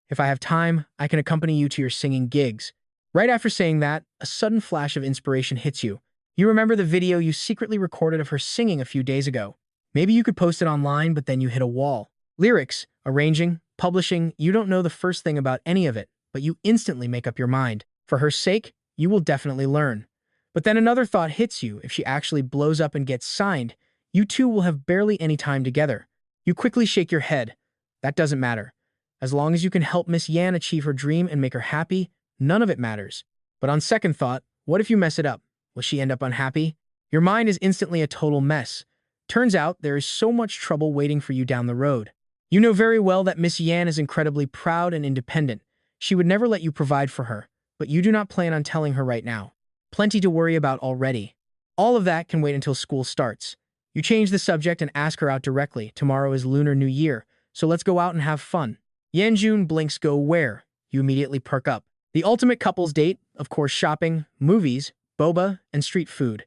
If I have time, I can accompany you to your singing gigs. Right after saying that, a sudden flash of inspiration hits you. You remember the video you secretly recorded of her singing a few days ago. Maybe you could post it online, but then you hit a wall. Lyrics, arranging, publishing, you don't know the first thing about any of it, but you instantly make up your mind. For her sake, you will definitely learn. But then another thought hits you. If she actually blows up and gets signed, you two will have barely any time together. You quickly shake your head. That doesn't matter. As long as you can help Miss Yan achieve her dream and make her happy, none of it matters. But on second thought, what if you mess it up? Will she end up unhappy? Your mind is instantly a total mess. Turns out there is so much trouble waiting for you down the road. You know very well that Miss Yan is incredibly proud and independent. She would never let you provide for her, but you do not plan on telling her right now. Plenty to worry about already. All of that can wait until school starts. You change the subject and ask her out directly. Tomorrow is Lunar New Year, so let's go out and have fun. Yanjun blinks go where? You immediately perk up. The ultimate couple's date, of course shopping, movies, boba, and street food.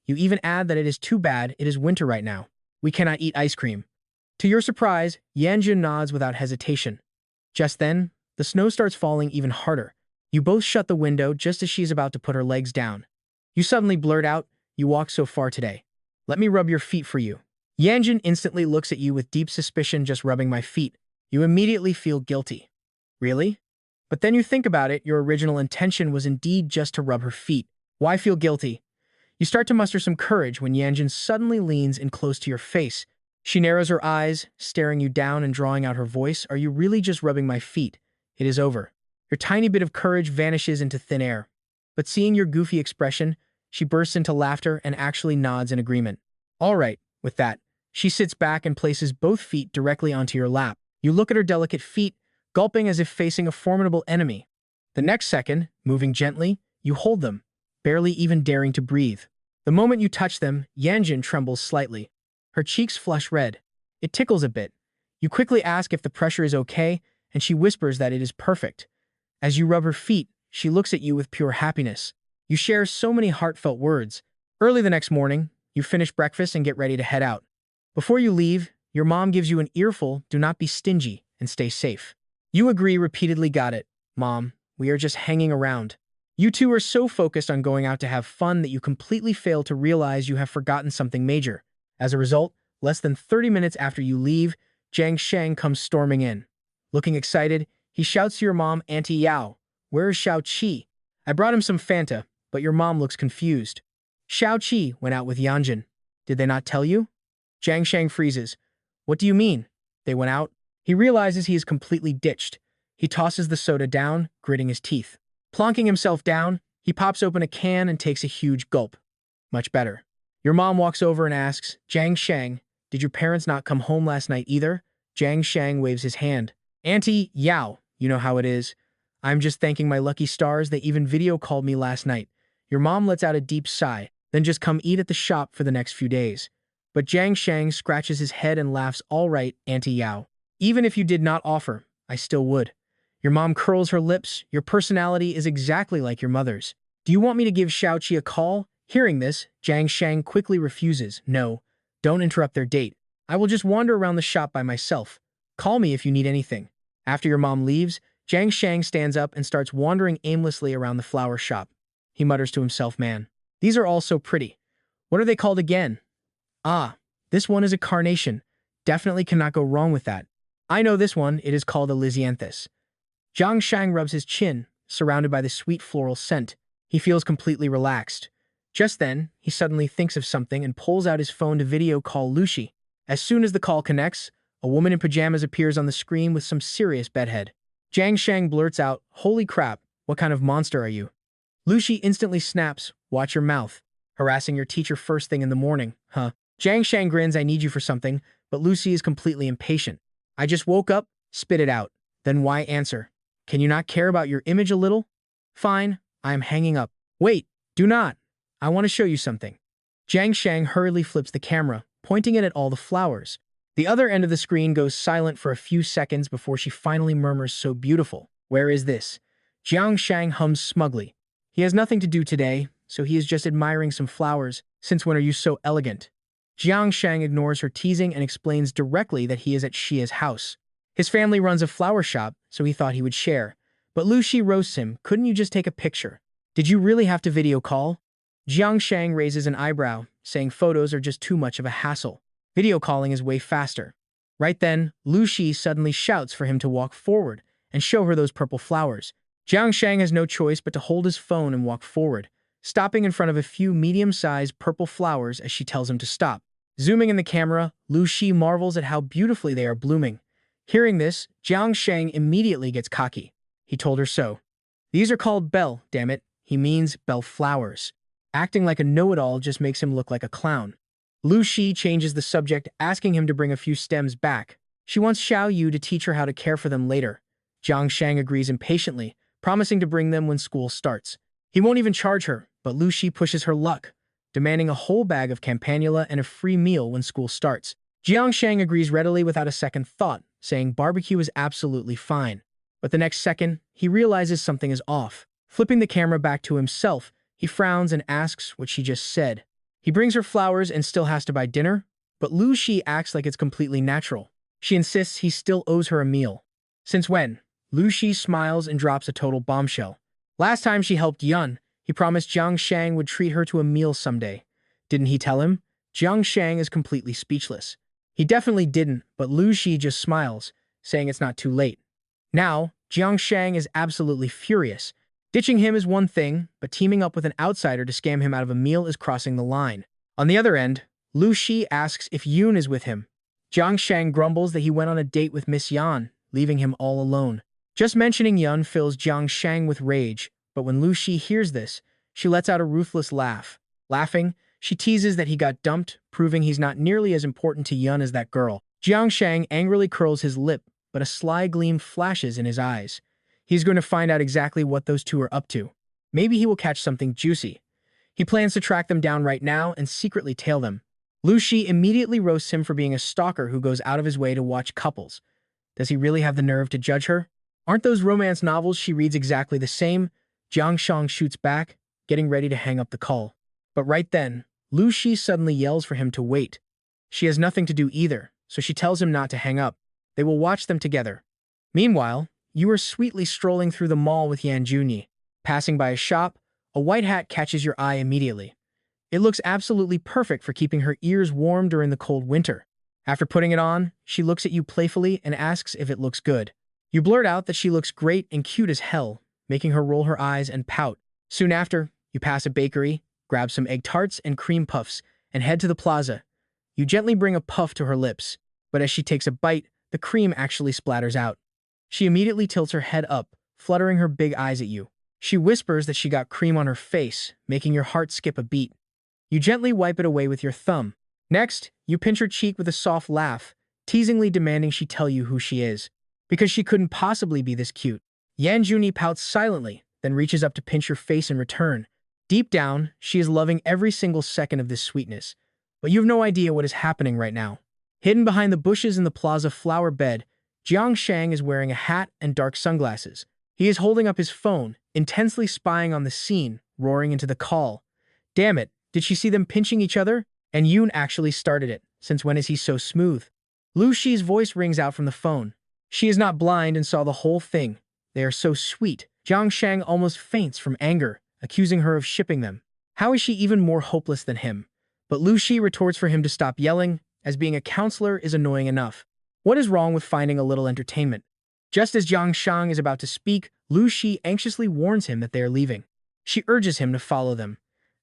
You even add that it is too bad it is winter right now. We cannot eat ice cream. To your surprise, Yanjun nods without hesitation. Just then, the snow starts falling even harder. You both shut the window just as she's about to put her legs down. You suddenly blurt out, you walked so far today. Let me rub your feet for you. Yanjun instantly looks at you with deep suspicion. Just rubbing my feet. You immediately feel guilty. Really? But then you think about it, your original intention was indeed just to rub her feet. Why feel guilty? You start to muster some courage when Yanjun suddenly leans in close to your face. She narrows her eyes, staring you down and drawing out her voice. Are you really just rubbing my feet? It is over. Your tiny bit of courage vanishes into thin air. But seeing your goofy expression, she bursts into laughter and actually nods in agreement. All right, with that, she sits back and places both feet directly onto your lap. You look at her delicate feet, gulping as if facing a formidable enemy. The next second, moving gently, you hold them, barely even daring to breathe. The moment you touch them, Yanjun trembles slightly. Her cheeks flush red. It tickles a bit. You quickly ask if the pressure is okay, and she whispers that it is perfect. As you rub her feet, she looks at you with pure happiness. You share so many heartfelt words. Early the next morning, you finish breakfast and get ready to head out. Before you leave, your mom gives you an earful. Do not be stingy and stay safe. You agree repeatedly. Got it, Mom. We are just hanging around. You two are so focused on going out to have fun that you completely fail to realize you have forgotten something major. As a result, less than 30 minutes after you leave, Jiang Sheng comes storming in. Looking excited, he shouts to your mom, Auntie Yao, where is Xiao Qi? I brought him some Fanta, but your mom looks confused. Xiao Qi went out with Yanjun. Did they not tell you? Jiang Sheng freezes. What do you mean? They went out? He realizes he is completely ditched. He tosses the soda down, gritting his teeth. Plonking himself down, he pops open a can and takes a huge gulp. Much better. Your mom walks over and asks, Jiang Shang, did your parents not come home last night either? Jiang Shang waves his hand. Auntie Yao, you know how it is. I'm just thanking my lucky stars they even video called me last night. Your mom lets out a deep sigh, then just come eat at the shop for the next few days. But Jiang Shang scratches his head and laughs, all right, Auntie Yao. Even if you did not offer, I still would. Your mom curls her lips. Your personality is exactly like your mother's. Do you want me to give Xiaoqi a call? Hearing this, Jiang Shang quickly refuses. No, don't interrupt their date. I will just wander around the shop by myself. Call me if you need anything. After your mom leaves, Jiang Shang stands up and starts wandering aimlessly around the flower shop. He mutters to himself, man, these are all so pretty. What are they called again? Ah, this one is a carnation. Definitely cannot go wrong with that. I know this one, it is called a lisianthus. Jiang Shang rubs his chin, surrounded by the sweet floral scent. He feels completely relaxed. Just then, he suddenly thinks of something and pulls out his phone to video call Lucy. As soon as the call connects, a woman in pajamas appears on the screen with some serious bedhead. Jiang Shang blurts out, holy crap, what kind of monster are you? Lucy instantly snaps, watch your mouth. Harassing your teacher first thing in the morning, huh? Jiang Shang grins, I need you for something, but Lucy is completely impatient. I just woke up, spit it out. Then why answer? Can you not care about your image a little? Fine, I am hanging up. Wait, do not. I want to show you something. Jiang Shang hurriedly flips the camera, pointing it at all the flowers. The other end of the screen goes silent for a few seconds before she finally murmurs, so beautiful. Where is this? Jiang Shang hums smugly. He has nothing to do today, so he is just admiring some flowers. Since when are you so elegant? Jiang Shang ignores her teasing and explains directly that he is at Xia's house. His family runs a flower shop, so he thought he would share. But Lu Shi roasts him, couldn't you just take a picture? Did you really have to video call? Jiang Shang raises an eyebrow, saying photos are just too much of a hassle. Video calling is way faster. Right then, Lu Shi suddenly shouts for him to walk forward and show her those purple flowers. Jiang Shang has no choice but to hold his phone and walk forward, stopping in front of a few medium-sized purple flowers as she tells him to stop. Zooming in the camera, Lu Shi marvels at how beautifully they are blooming. Hearing this, Jiang Shang immediately gets cocky. He told her so. These are called bell, damn it. He means bell flowers. Acting like a know-it-all just makes him look like a clown. Lu Shi changes the subject, asking him to bring a few stems back. She wants Xiao Yu to teach her how to care for them later. Jiang Shang agrees impatiently, promising to bring them when school starts. He won't even charge her, but Lu Shi pushes her luck, demanding a whole bag of campanula and a free meal when school starts. Jiang Shang agrees readily without a second thought, saying barbecue is absolutely fine. But the next second, he realizes something is off. Flipping the camera back to himself, he frowns and asks what she just said. He brings her flowers and still has to buy dinner, but Lu Shi acts like it's completely natural. She insists he still owes her a meal. Since when? Lu Shi smiles and drops a total bombshell. Last time she helped Yun, he promised Jiang Shang would treat her to a meal someday. Didn't he tell him? Jiang Shang is completely speechless. He definitely didn't, but Lu Shi just smiles, saying it's not too late. Now, Jiang Shang is absolutely furious. Ditching him is one thing, but teaming up with an outsider to scam him out of a meal is crossing the line. On the other end, Lu Shi asks if Yun is with him. Jiang Shang grumbles that he went on a date with Miss Yan, leaving him all alone. Just mentioning Yun fills Jiang Shang with rage, but when Lu Shi hears this, she lets out a ruthless laugh. Laughing, she teases that he got dumped, proving he's not nearly as important to Yun as that girl. Jiang Shang angrily curls his lip, but a sly gleam flashes in his eyes. He's going to find out exactly what those two are up to. Maybe he will catch something juicy. He plans to track them down right now and secretly tail them. Lu Shi immediately roasts him for being a stalker who goes out of his way to watch couples. Does he really have the nerve to judge her? Aren't those romance novels she reads exactly the same? Jiang Shang shoots back, getting ready to hang up the call. But right then, Lu Shi suddenly yells for him to wait. She has nothing to do either, so she tells him not to hang up. They will watch them together. Meanwhile, you are sweetly strolling through the mall with Yan Junyi. Passing by a shop, a white hat catches your eye immediately. It looks absolutely perfect for keeping her ears warm during the cold winter. After putting it on, she looks at you playfully and asks if it looks good. You blurt out that she looks great and cute as hell, making her roll her eyes and pout. Soon after, you pass a bakery, grab some egg tarts and cream puffs, and head to the plaza. You gently bring a puff to her lips, but as she takes a bite, the cream actually splatters out. She immediately tilts her head up, fluttering her big eyes at you. She whispers that she got cream on her face, making your heart skip a beat. You gently wipe it away with your thumb. Next, you pinch her cheek with a soft laugh, teasingly demanding she tell you who she is, because she couldn't possibly be this cute. Yan Juni pouts silently, then reaches up to pinch your face in return. Deep down, she is loving every single second of this sweetness, but you have no idea what is happening right now. Hidden behind the bushes in the plaza flower bed, Jiang Shang is wearing a hat and dark sunglasses. He is holding up his phone, intensely spying on the scene, roaring into the call. Damn it, did she see them pinching each other? And Yoon actually started it. Since when is he so smooth? Lu Shi's voice rings out from the phone. She is not blind and saw the whole thing. They are so sweet. Jiang Shang almost faints from anger, accusing her of shipping them. How is she even more hopeless than him? But Lu Shi retorts for him to stop yelling, as being a counselor is annoying enough. What is wrong with finding a little entertainment? Just as Jiang Shang is about to speak, Lu Shi anxiously warns him that they are leaving. She urges him to follow them.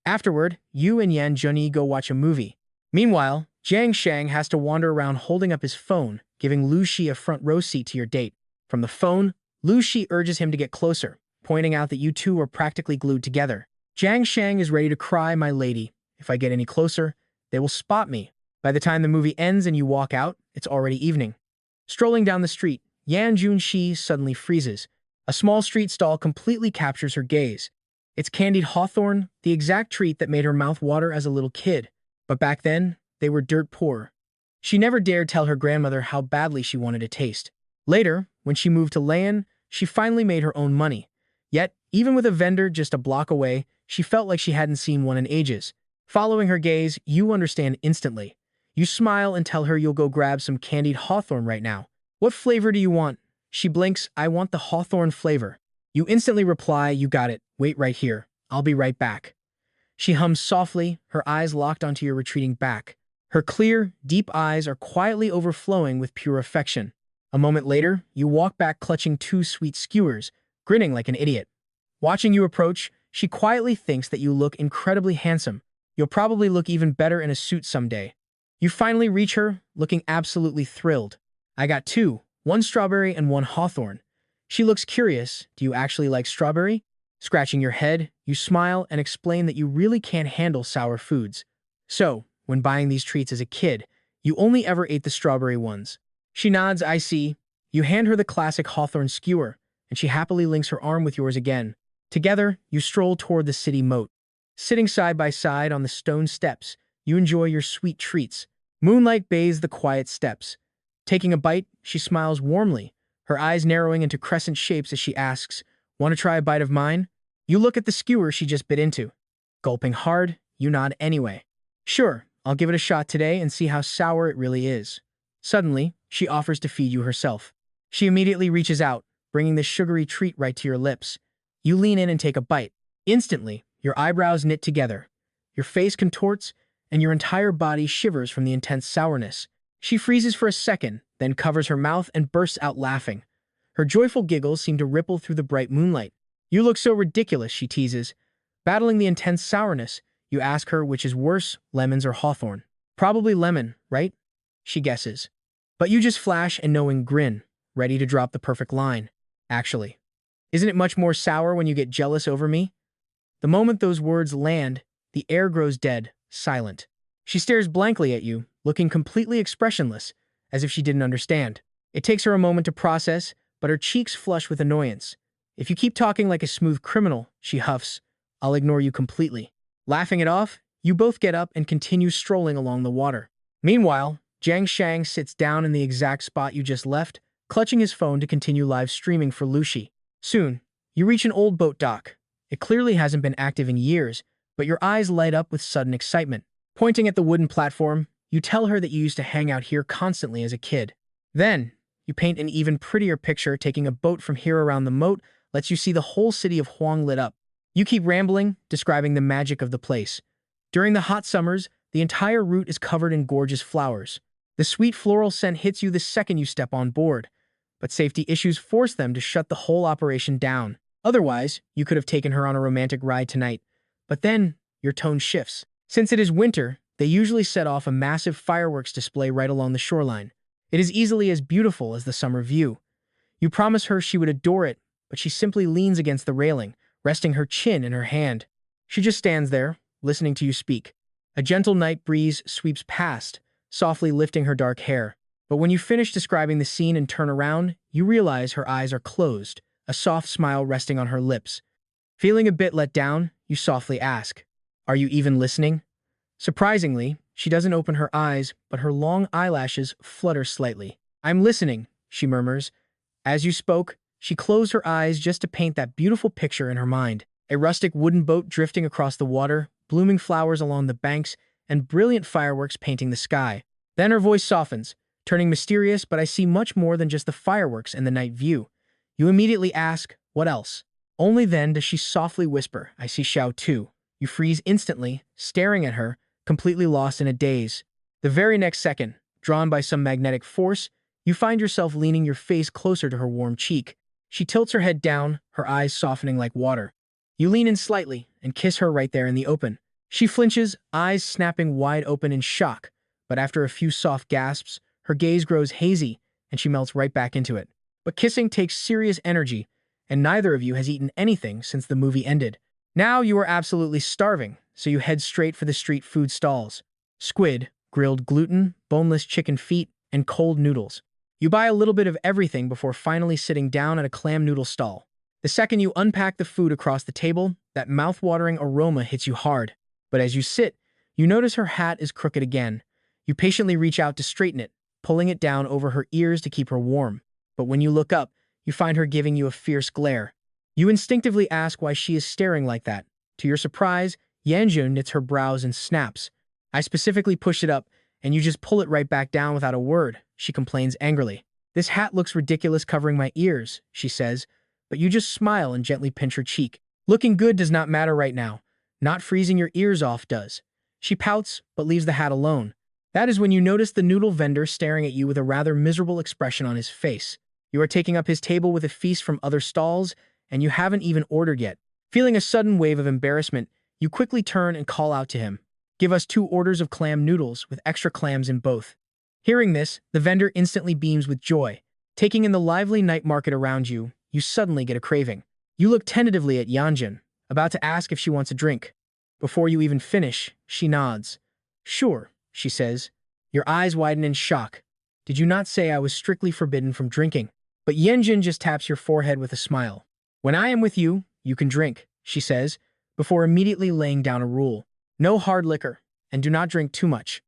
Afterward, Yu and Yan Junyi go watch a movie. Meanwhile, Jiang Shang has to wander around holding up his phone, giving Lu Shi a front row seat to your date. From the phone, Lu Shi urges him to get closer, pointing out that you two are practically glued together. Jiang Shang is ready to cry, my lady. If I get any closer, they will spot me. By the time the movie ends and you walk out, it's already evening. Strolling down the street, Yan Junxi suddenly freezes. A small street stall completely captures her gaze. It's candied hawthorn, the exact treat that made her mouth water as a little kid. But back then, they were dirt poor. She never dared tell her grandmother how badly she wanted to taste. Later, when she moved to Lan, she finally made her own money. Yet, even with a vendor just a block away, she felt like she hadn't seen one in ages. Following her gaze, you understand instantly. You smile and tell her you'll go grab some candied hawthorn right now. What flavor do you want? She blinks, I want the hawthorn flavor. You instantly reply, you got it, wait right here, I'll be right back. She hums softly, her eyes locked onto your retreating back. Her clear, deep eyes are quietly overflowing with pure affection. A moment later, you walk back clutching two sweet skewers, grinning like an idiot. Watching you approach, she quietly thinks that you look incredibly handsome. You'll probably look even better in a suit someday. You finally reach her, looking absolutely thrilled. I got two, one strawberry and one hawthorn. She looks curious. Do you actually like strawberry? Scratching your head, you smile and explain that you really can't handle sour foods. So, when buying these treats as a kid, you only ever ate the strawberry ones. She nods, I see. You hand her the classic hawthorn skewer, and she happily links her arm with yours again. Together, you stroll toward the city moat. Sitting side by side on the stone steps, you enjoy your sweet treats. Moonlight bathes the quiet steps. Taking a bite, she smiles warmly, her eyes narrowing into crescent shapes as she asks, want to try a bite of mine? You look at the skewer she just bit into. Gulping hard, you nod anyway. Sure, I'll give it a shot today and see how sour it really is. Suddenly, she offers to feed you herself. She immediately reaches out, bringing the sugary treat right to your lips. You lean in and take a bite. Instantly, your eyebrows knit together. Your face contorts, and your entire body shivers from the intense sourness. She freezes for a second, then covers her mouth and bursts out laughing. Her joyful giggles seem to ripple through the bright moonlight. You look so ridiculous, she teases. Battling the intense sourness, you ask her which is worse, lemons or hawthorn. Probably lemon, right? She guesses. But you just flash a knowing grin, ready to drop the perfect line. Actually, isn't it much more sour when you get jealous over me? The moment those words land, the air grows dead, silent. She stares blankly at you, looking completely expressionless, as if she didn't understand. It takes her a moment to process, but her cheeks flush with annoyance. If you keep talking like a smooth criminal, she huffs, I'll ignore you completely. Laughing it off, you both get up and continue strolling along the water. Meanwhile, Jiang Shang sits down in the exact spot you just left, clutching his phone to continue live streaming for Lu Shi. Soon, you reach an old boat dock. It clearly hasn't been active in years, but your eyes light up with sudden excitement. Pointing at the wooden platform, you tell her that you used to hang out here constantly as a kid. Then, you paint an even prettier picture. Taking a boat from here around the moat lets you see the whole city of Huang lit up. You keep rambling, describing the magic of the place. During the hot summers, the entire route is covered in gorgeous flowers. The sweet floral scent hits you the second you step on board, but safety issues force them to shut the whole operation down. Otherwise, you could have taken her on a romantic ride tonight. But then, your tone shifts. Since it is winter, they usually set off a massive fireworks display right along the shoreline. It is easily as beautiful as the summer view. You promise her she would adore it, but she simply leans against the railing, resting her chin in her hand. She just stands there, listening to you speak. A gentle night breeze sweeps past, softly lifting her dark hair. But when you finish describing the scene and turn around, you realize her eyes are closed, a soft smile resting on her lips. Feeling a bit let down, you softly ask, "Are you even listening?" Surprisingly, she doesn't open her eyes, but her long eyelashes flutter slightly. "I'm listening," she murmurs. As you spoke, she closed her eyes just to paint that beautiful picture in her mind. A rustic wooden boat drifting across the water, blooming flowers along the banks, and brilliant fireworks painting the sky. Then her voice softens, turning mysterious, but I see much more than just the fireworks and the night view. You immediately ask, "What else?" Only then does she softly whisper, "I see Xiao too." You freeze instantly, staring at her, completely lost in a daze. The very next second, drawn by some magnetic force, you find yourself leaning your face closer to her warm cheek. She tilts her head down, her eyes softening like water. You lean in slightly and kiss her right there in the open. She flinches, eyes snapping wide open in shock, but after a few soft gasps, her gaze grows hazy and she melts right back into it. But kissing takes serious energy, and neither of you has eaten anything since the movie ended. Now you are absolutely starving, so you head straight for the street food stalls. Squid, grilled gluten, boneless chicken feet, and cold noodles. You buy a little bit of everything before finally sitting down at a clam noodle stall. The second you unpack the food across the table, that mouth-watering aroma hits you hard. But as you sit, you notice her hat is crooked again. You patiently reach out to straighten it, pulling it down over her ears to keep her warm. But when you look up, you find her giving you a fierce glare. You instinctively ask why she is staring like that. To your surprise, Yanjun knits her brows and snaps. "I specifically pushed it up, and you just pull it right back down without a word," she complains angrily. "This hat looks ridiculous covering my ears," she says, but you just smile and gently pinch her cheek. "Looking good does not matter right now. Not freezing your ears off does." She pouts, but leaves the hat alone. That is when you notice the noodle vendor staring at you with a rather miserable expression on his face. You are taking up his table with a feast from other stalls, and you haven't even ordered yet. Feeling a sudden wave of embarrassment, you quickly turn and call out to him, "Give us 2 orders of clam noodles with extra clams in both." Hearing this, the vendor instantly beams with joy. Taking in the lively night market around you, you suddenly get a craving. You look tentatively at Yanjun, about to ask if she wants a drink. Before you even finish, she nods. "Sure," she says. Your eyes widen in shock. "Did you not say I was strictly forbidden from drinking?" But Yanjun just taps your forehead with a smile. "When I am with you, you can drink," she says, before immediately laying down a rule. "No hard liquor, and do not drink too much.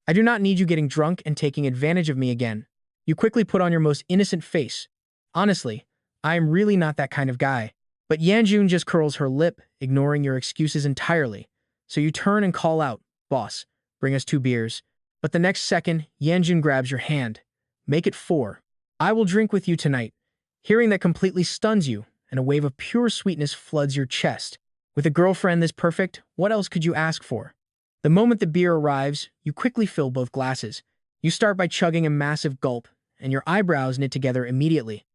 I do not need you getting drunk and taking advantage of me again." You quickly put on your most innocent face. "Honestly, I am really not that kind of guy." But Yanjun just curls her lip, ignoring your excuses entirely. So you turn and call out, "Boss, bring us 2 beers." But the next second, Yanjun grabs your hand. "Make it 4. I will drink with you tonight." Hearing that completely stuns you, and a wave of pure sweetness floods your chest. With a girlfriend this perfect, what else could you ask for? The moment the beer arrives, you quickly fill both glasses. You start by chugging a massive gulp, and your eyebrows knit together immediately.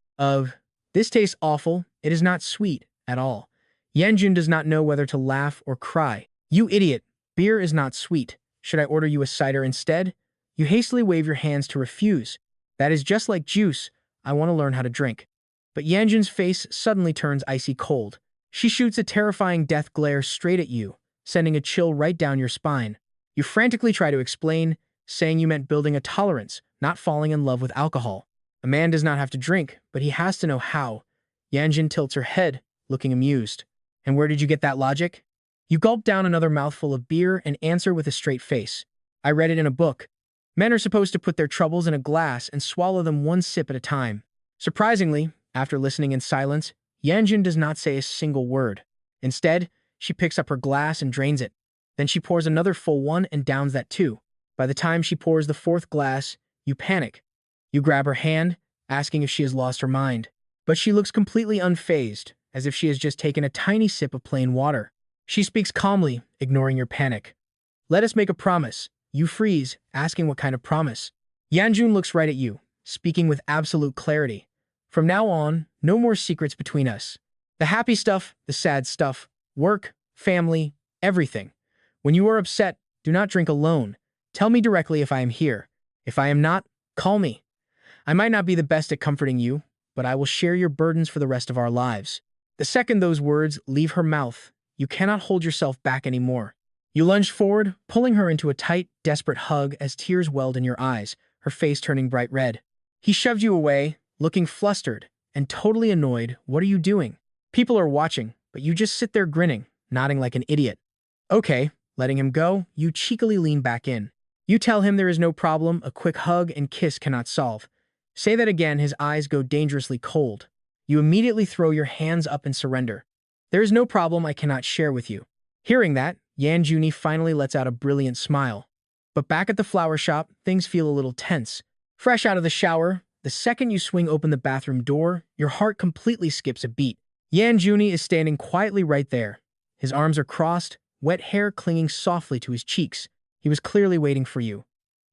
This tastes awful. It is not sweet at all. Yanjun does not know whether to laugh or cry. "You idiot! Beer is not sweet. Should I order you a cider instead?" You hastily wave your hands to refuse. "That is just like juice. I want to learn how to drink." But Yanjun's face suddenly turns icy cold. She shoots a terrifying death glare straight at you, sending a chill right down your spine. You frantically try to explain, saying you meant building a tolerance, not falling in love with alcohol. A man does not have to drink, but he has to know how. Yanjun tilts her head, looking amused. "And where did you get that logic?" You gulp down another mouthful of beer and answer with a straight face. "I read it in a book. Men are supposed to put their troubles in a glass and swallow them 1 sip at a time." Surprisingly, after listening in silence, Yanjun does not say a single word. Instead, she picks up her glass and drains it. Then she pours another full one and downs that too. By the time she pours the 4th glass, you panic. You grab her hand, asking if she has lost her mind. But she looks completely unfazed, as if she has just taken a tiny sip of plain water. She speaks calmly, ignoring your panic. "Let us make a promise." You freeze, asking what kind of promise. Yanjun looks right at you, speaking with absolute clarity. "From now on, no more secrets between us. The happy stuff, the sad stuff, work, family, everything. When you are upset, do not drink alone. Tell me directly if I am here. If I am not, call me. I might not be the best at comforting you, but I will share your burdens for the rest of our lives." The second those words leave her mouth, you cannot hold yourself back anymore. You lunged forward, pulling her into a tight, desperate hug as tears welled in your eyes, her face turning bright red. He shoved you away, looking flustered and totally annoyed. What are you doing? People are watching, but you just sit there grinning, nodding like an idiot. Okay, letting him go, you cheekily lean back in. You tell him there is no problem, a quick hug and kiss cannot solve. Say that again, his eyes go dangerously cold. You immediately throw your hands up in surrender. There is no problem I cannot share with you. Hearing that, Yan Juni finally lets out a brilliant smile. But back at the flower shop, things feel a little tense. Fresh out of the shower, the second you swing open the bathroom door, your heart completely skips a beat. Yan Juni is standing quietly right there. His arms are crossed, wet hair clinging softly to his cheeks. He was clearly waiting for you.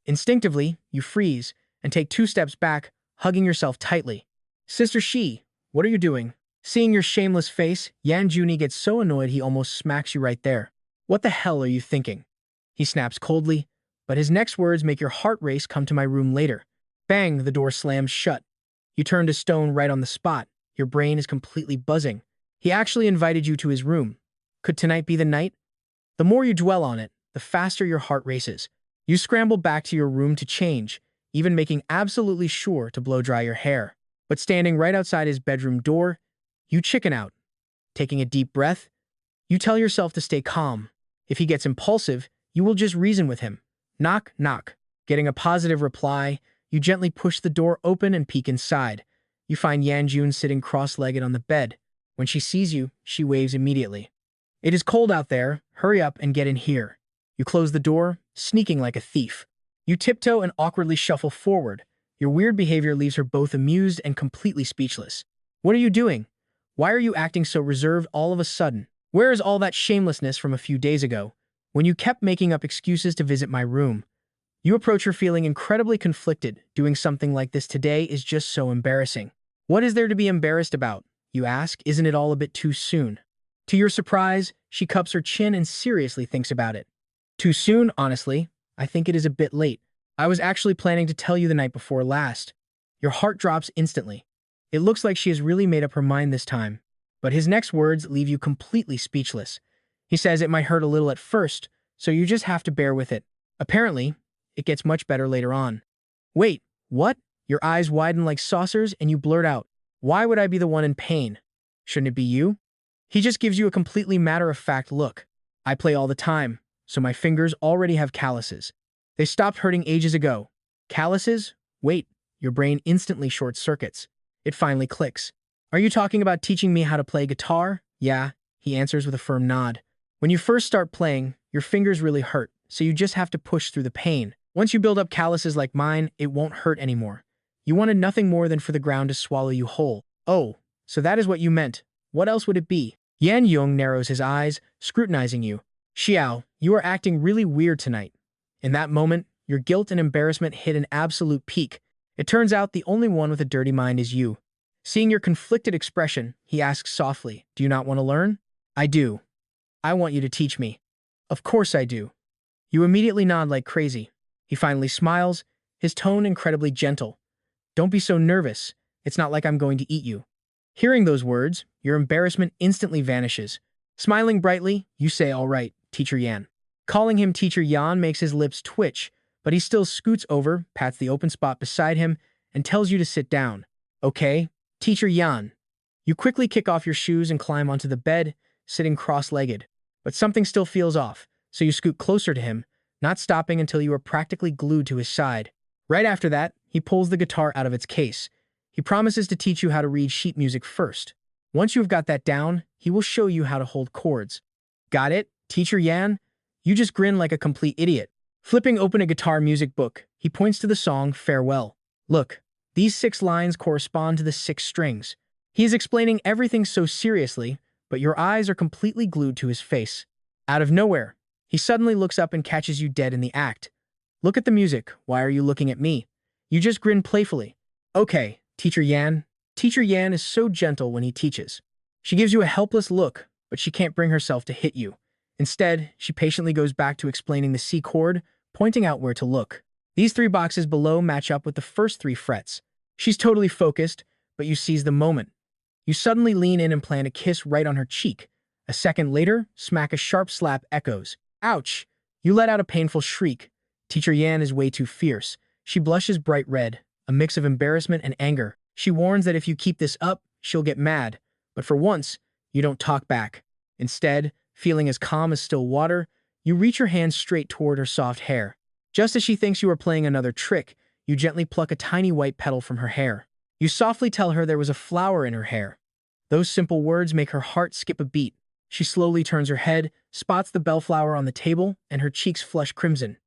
Instinctively, you freeze and take 2 steps back, hugging yourself tightly. Sister Shi, what are you doing? Seeing your shameless face, Yan Juni gets so annoyed he almost smacks you right there. What the hell are you thinking? He snaps coldly, but his next words make your heart race. Come to my room later. Bang, the door slams shut. You turn to stone right on the spot. Your brain is completely buzzing. He actually invited you to his room. Could tonight be the night? The more you dwell on it, the faster your heart races. You scramble back to your room to change, even making absolutely sure to blow dry your hair. But standing right outside his bedroom door, you chicken out. Taking a deep breath, you tell yourself to stay calm. If he gets impulsive, you will just reason with him. Knock, knock. Getting a positive reply, you gently push the door open and peek inside. You find Yan Jun sitting cross-legged on the bed. When she sees you, she waves immediately. It is cold out there. Hurry up and get in here. You close the door, sneaking like a thief. You tiptoe and awkwardly shuffle forward. Your weird behavior leaves her both amused and completely speechless. What are you doing? Why are you acting so reserved all of a sudden? Where is all that shamelessness from a few days ago, when you kept making up excuses to visit my room? You approach her feeling incredibly conflicted. Doing something like this today is just so embarrassing. What is there to be embarrassed about? You ask. Isn't it all a bit too soon? To your surprise, she cups her chin and seriously thinks about it. Too soon, honestly. I think it is a bit late. I was actually planning to tell you the night before last. Your heart drops instantly. It looks like she has really made up her mind this time. But his next words leave you completely speechless. He says it might hurt a little at first, so you just have to bear with it. Apparently, it gets much better later on. Wait, what? Your eyes widen like saucers and you blurt out, why would I be the one in pain? Shouldn't it be you? He just gives you a completely matter-of-fact look. I play all the time, so my fingers already have calluses. They stopped hurting ages ago. Calluses? Wait, your brain instantly short-circuits. It finally clicks. Are you talking about teaching me how to play guitar? Yeah, he answers with a firm nod. When you first start playing, your fingers really hurt, so you just have to push through the pain. Once you build up calluses like mine, it won't hurt anymore. You wanted nothing more than for the ground to swallow you whole. Oh, so that is what you meant. What else would it be? Yan Yung narrows his eyes, scrutinizing you. Xiao, you are acting really weird tonight. In that moment, your guilt and embarrassment hit an absolute peak. It turns out the only one with a dirty mind is you. Seeing your conflicted expression, he asks softly, do you not want to learn? I do. I want you to teach me. Of course I do. You immediately nod like crazy. He finally smiles, his tone incredibly gentle. Don't be so nervous. It's not like I'm going to eat you. Hearing those words, your embarrassment instantly vanishes. Smiling brightly, you say, all right, Teacher Yan. Calling him Teacher Yan makes his lips twitch, but he still scoots over, pats the open spot beside him, and tells you to sit down. Okay, Teacher Yan. You quickly kick off your shoes and climb onto the bed, sitting cross-legged. But something still feels off, so you scoot closer to him, not stopping until you are practically glued to his side. Right after that, he pulls the guitar out of its case. He promises to teach you how to read sheet music first. Once you've got that down, he will show you how to hold chords. Got it, Teacher Yan? You just grin like a complete idiot. Flipping open a guitar music book, he points to the song Farewell. Look, these 6 lines correspond to the 6 strings. He is explaining everything so seriously, but your eyes are completely glued to his face. Out of nowhere, he suddenly looks up and catches you dead in the act. Look at the music. Why are you looking at me? You just grin playfully. Okay, Teacher Yan. Teacher Yan is so gentle when he teaches. She gives you a helpless look, but she can't bring herself to hit you. Instead, she patiently goes back to explaining the C chord, pointing out where to look. These 3 boxes below match up with the first 3 frets. She's totally focused, but you seize the moment. You suddenly lean in and plant a kiss right on her cheek. A second later, smack a sharp slap echoes. Ouch! You let out a painful shriek. Teacher Yan is way too fierce. She blushes bright red, a mix of embarrassment and anger. She warns that if you keep this up, she'll get mad. But for once, you don't talk back. Instead, feeling as calm as still water, you reach your hand straight toward her soft hair. Just as she thinks you are playing another trick, you gently pluck a tiny white petal from her hair. You softly tell her there was a flower in her hair. Those simple words make her heart skip a beat. She slowly turns her head, spots the bellflower on the table, and her cheeks flush crimson.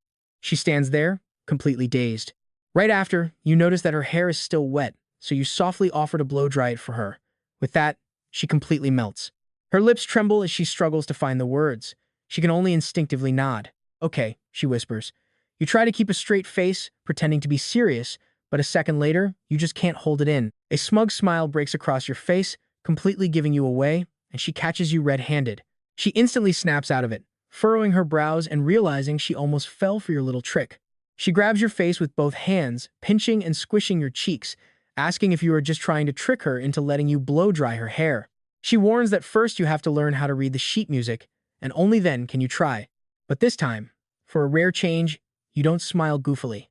She stands there, completely dazed. Right after, you notice that her hair is still wet, so you softly offer to blow-dry it for her. With that, she completely melts. Her lips tremble as she struggles to find the words. She can only instinctively nod. Okay, she whispers. You try to keep a straight face, pretending to be serious, but a second later, you just can't hold it in. A smug smile breaks across your face, completely giving you away, and she catches you red-handed. She instantly snaps out of it, furrowing her brows and realizing she almost fell for your little trick. She grabs your face with both hands, pinching and squishing your cheeks, asking if you are just trying to trick her into letting you blow-dry her hair. She warns that first you have to learn how to read the sheet music, and only then can you try. But this time, for a rare change, you don't smile goofily.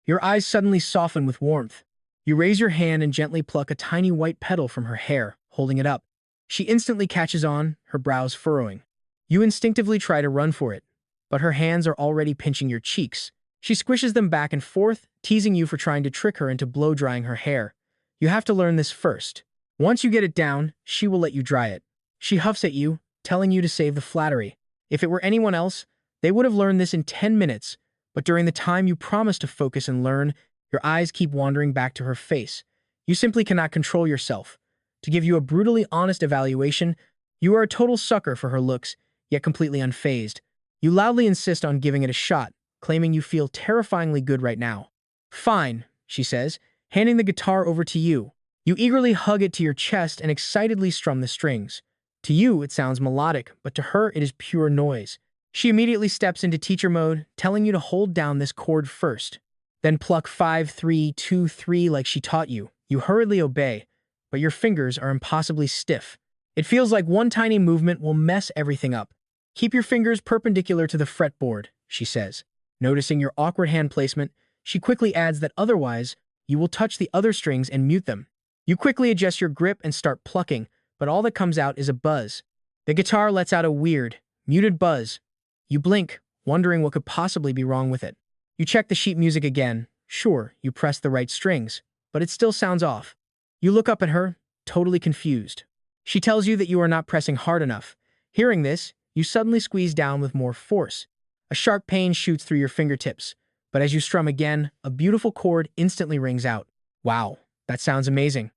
Your eyes suddenly soften with warmth. You raise your hand and gently pluck a tiny white petal from her hair, holding it up. She instantly catches on, her brows furrowing. You instinctively try to run for it, but her hands are already pinching your cheeks. She squishes them back and forth, teasing you for trying to trick her into blow-drying her hair. You have to learn this first. Once you get it down, she will let you dry it. She huffs at you, telling you to save the flattery. If it were anyone else, they would have learned this in 10 minutes, but during the time you promise to focus and learn, your eyes keep wandering back to her face. You simply cannot control yourself. To give you a brutally honest evaluation, you are a total sucker for her looks, yet completely unfazed. You loudly insist on giving it a shot, claiming you feel terrifyingly good right now. Fine, she says, handing the guitar over to you. You eagerly hug it to your chest and excitedly strum the strings. To you, it sounds melodic, but to her, it is pure noise. She immediately steps into teacher mode, telling you to hold down this chord first. Then pluck 5, 3, 2, 3 like she taught you. You hurriedly obey, but your fingers are impossibly stiff. It feels like one tiny movement will mess everything up. Keep your fingers perpendicular to the fretboard, she says. Noticing your awkward hand placement, she quickly adds that otherwise, you will touch the other strings and mute them. You quickly adjust your grip and start plucking, but all that comes out is a buzz. The guitar lets out a weird, muted buzz. You blink, wondering what could possibly be wrong with it. You check the sheet music again. Sure, you press the right strings, but it still sounds off. You look up at her, totally confused. She tells you that you are not pressing hard enough. Hearing this, you suddenly squeeze down with more force. A sharp pain shoots through your fingertips, but as you strum again, a beautiful chord instantly rings out. Wow, that sounds amazing.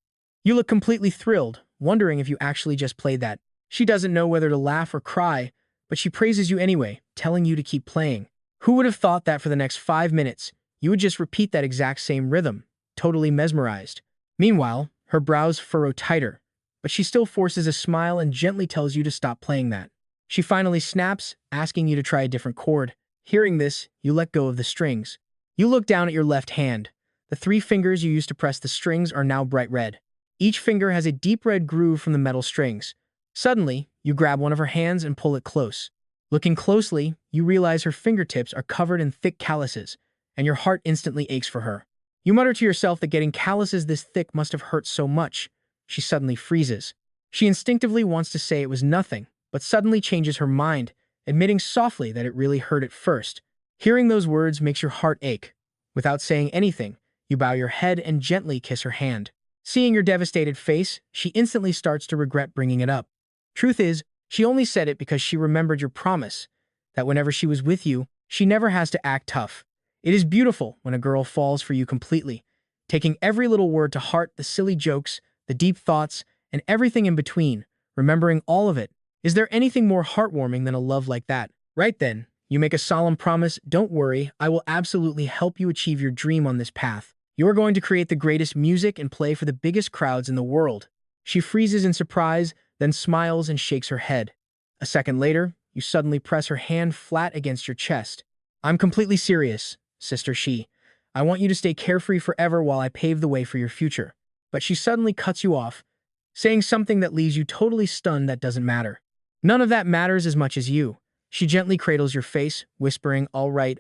You look completely thrilled, wondering if you actually just played that. She doesn't know whether to laugh or cry, but she praises you anyway, telling you to keep playing. Who would have thought that for the next 5 minutes, you would just repeat that exact same rhythm, totally mesmerized? Meanwhile, her brows furrow tighter, but she still forces a smile and gently tells you to stop playing that. She finally snaps, asking you to try a different chord. Hearing this, you let go of the strings. You look down at your left hand. The 3 fingers you used to press the strings are now bright red. Each finger has a deep red groove from the metal strings. Suddenly, you grab one of her hands and pull it close. Looking closely, you realize her fingertips are covered in thick calluses, and your heart instantly aches for her. You mutter to yourself that getting calluses this thick must have hurt so much. She suddenly freezes. She instinctively wants to say it was nothing, but suddenly changes her mind, admitting softly that it really hurt at first. Hearing those words makes your heart ache. Without saying anything, you bow your head and gently kiss her hand. Seeing your devastated face, she instantly starts to regret bringing it up. Truth is, she only said it because she remembered your promise, that whenever she was with you, she never has to act tough. It is beautiful when a girl falls for you completely, taking every little word to heart, the silly jokes, the deep thoughts, and everything in between, remembering all of it. Is there anything more heartwarming than a love like that? Right then, you make a solemn promise. Don't worry, I will absolutely help you achieve your dream on this path. You are going to create the greatest music and play for the biggest crowds in the world. She freezes in surprise, then smiles and shakes her head. A second later, you suddenly press her hand flat against your chest. I'm completely serious, sister, she. I want you to stay carefree forever while I pave the way for your future. But she suddenly cuts you off, saying something that leaves you totally stunned. That doesn't matter. None of that matters as much as you. She gently cradles your face, whispering, all right,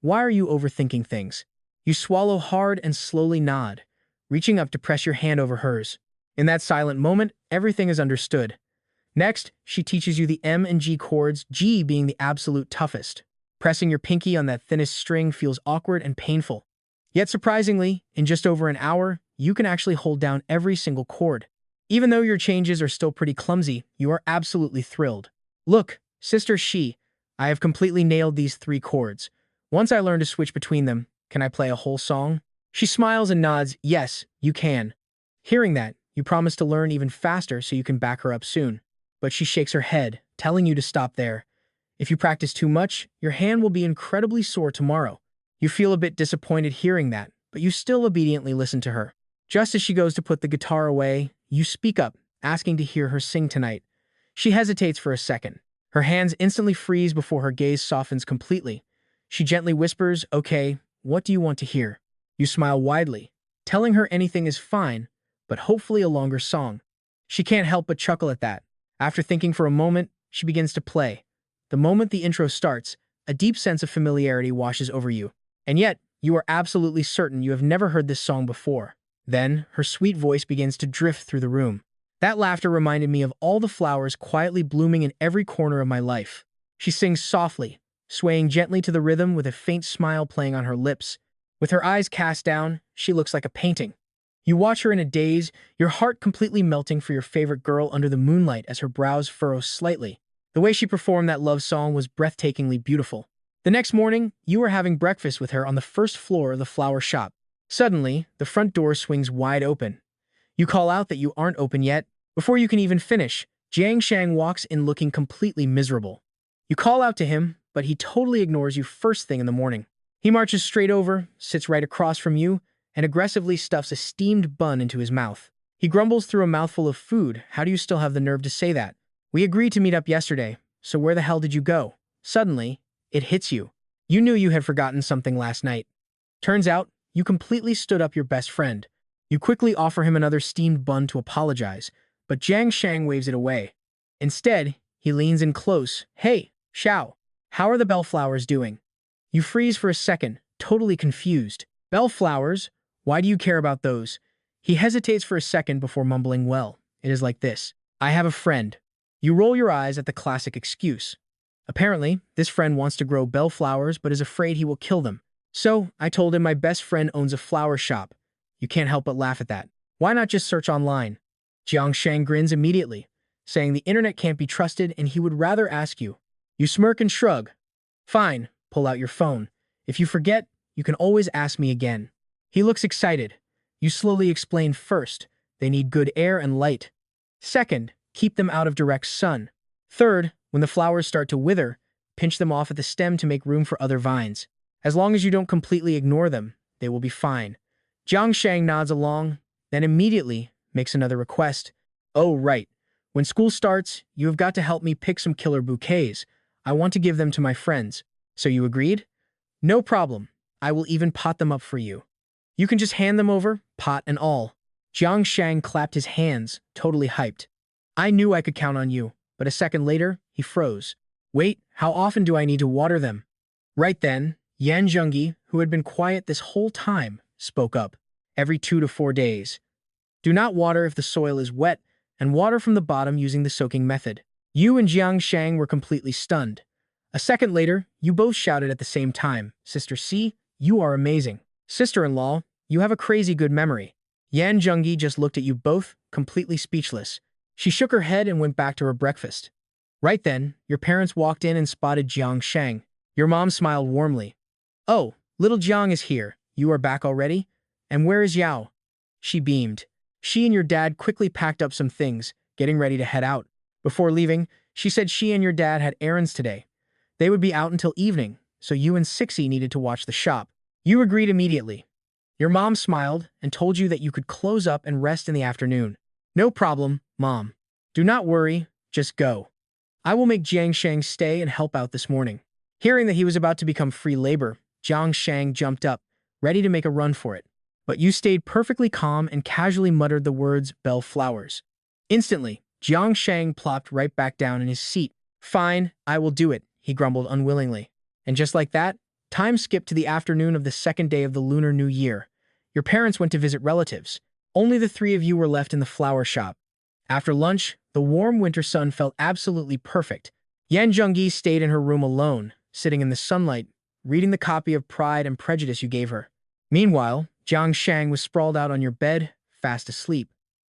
why are you overthinking things? You swallow hard and slowly nod, reaching up to press your hand over hers. In that silent moment, everything is understood. Next, she teaches you the M and G chords, G being the absolute toughest. Pressing your pinky on that thinnest string feels awkward and painful. Yet surprisingly, in just over an hour, you can actually hold down every single chord. Even though your changes are still pretty clumsy, you are absolutely thrilled. Look, Sister She, I have completely nailed these 3 chords. Once I learn to switch between them, can I play a whole song? She smiles and nods, yes, you can. Hearing that, you promise to learn even faster so you can back her up soon. But she shakes her head, telling you to stop there. If you practice too much, your hand will be incredibly sore tomorrow. You feel a bit disappointed hearing that, but you still obediently listen to her. Just as she goes to put the guitar away, you speak up, asking to hear her sing tonight. She hesitates for a second. Her hands instantly freeze before her gaze softens completely. She gently whispers, okay, what do you want to hear? You smile widely, telling her anything is fine, but hopefully a longer song. She can't help but chuckle at that. After thinking for a moment, she begins to play. The moment the intro starts, a deep sense of familiarity washes over you. And yet, you are absolutely certain you have never heard this song before. Then, her sweet voice begins to drift through the room. That laughter reminded me of all the flowers quietly blooming in every corner of my life. She sings softly, swaying gently to the rhythm with a faint smile playing on her lips. With her eyes cast down, she looks like a painting. You watch her in a daze, your heart completely melting for your favorite girl under the moonlight as her brows furrow slightly. The way she performed that love song was breathtakingly beautiful. The next morning, you are having breakfast with her on the first floor of the flower shop. Suddenly, the front door swings wide open. You call out that you aren't open yet. Before you can even finish, Jiang Shang walks in looking completely miserable. You call out to him, but he totally ignores you first thing in the morning. He marches straight over, sits right across from you, and aggressively stuffs a steamed bun into his mouth. He grumbles through a mouthful of food. How do you still have the nerve to say that? We agreed to meet up yesterday, so where the hell did you go? Suddenly, it hits you. You knew you had forgotten something last night. Turns out, you completely stood up your best friend. You quickly offer him another steamed bun to apologize, but Jiang Shang waves it away. Instead, he leans in close. Hey, Xiao, how are the bellflowers doing? You freeze for a second, totally confused. Bellflowers? Why do you care about those? He hesitates for a second before mumbling, well, it is like this. I have a friend. You roll your eyes at the classic excuse. Apparently, this friend wants to grow bellflowers but is afraid he will kill them. So, I told him my best friend owns a flower shop. You can't help but laugh at that. Why not just search online? Jiang Shang grins immediately, saying the internet can't be trusted and he would rather ask you. You smirk and shrug. Fine, pull out your phone. If you forget, you can always ask me again. He looks excited. You slowly explain first, they need good air and light. Second, keep them out of direct sun. Third, when the flowers start to wither, pinch them off at the stem to make room for other vines. As long as you don't completely ignore them, they will be fine. Jiang Shang nods along, then immediately makes another request. Oh, right. When school starts, you have got to help me pick some killer bouquets. I want to give them to my friends. So you agreed? No problem. I will even pot them up for you. You can just hand them over, pot and all. Jiang Shang clapped his hands, totally hyped. I knew I could count on you, but a second later, he froze. Wait, how often do I need to water them? Right then, Yan Zhengyi, who had been quiet this whole time, spoke up. Every 2 to 4 days. Do not water if the soil is wet, and water from the bottom using the soaking method. You and Jiang Shang were completely stunned. A second later, you both shouted at the same time, Sister C, you are amazing. Sister-in-law, you have a crazy good memory. Yan Zhengyi just looked at you both, completely speechless. She shook her head and went back to her breakfast. Right then, your parents walked in and spotted Jiang Shang. Your mom smiled warmly. Oh, little Jiang is here. You are back already? And where is Yao? She beamed. She and your dad quickly packed up some things, getting ready to head out. Before leaving, she said she and your dad had errands today. They would be out until evening, so you and Sixie needed to watch the shop. You agreed immediately. Your mom smiled and told you that you could close up and rest in the afternoon. No problem, Mom. Do not worry, just go. I will make Jiang Shang stay and help out this morning. Hearing that he was about to become free labor, Jiang Shang jumped up, ready to make a run for it. But you stayed perfectly calm and casually muttered the words, bellflowers. Instantly, Jiang Shang plopped right back down in his seat, Fine, I will do it, he grumbled unwillingly. And just like that, time skipped to the afternoon of the second day of the Lunar New Year. Your parents went to visit relatives. Only the three of you were left in the flower shop. After lunch, the warm winter sun felt absolutely perfect. Yan Zhengyi stayed in her room alone, sitting in the sunlight, reading the copy of Pride and Prejudice you gave her. Meanwhile, Jiang Shang was sprawled out on your bed, fast asleep.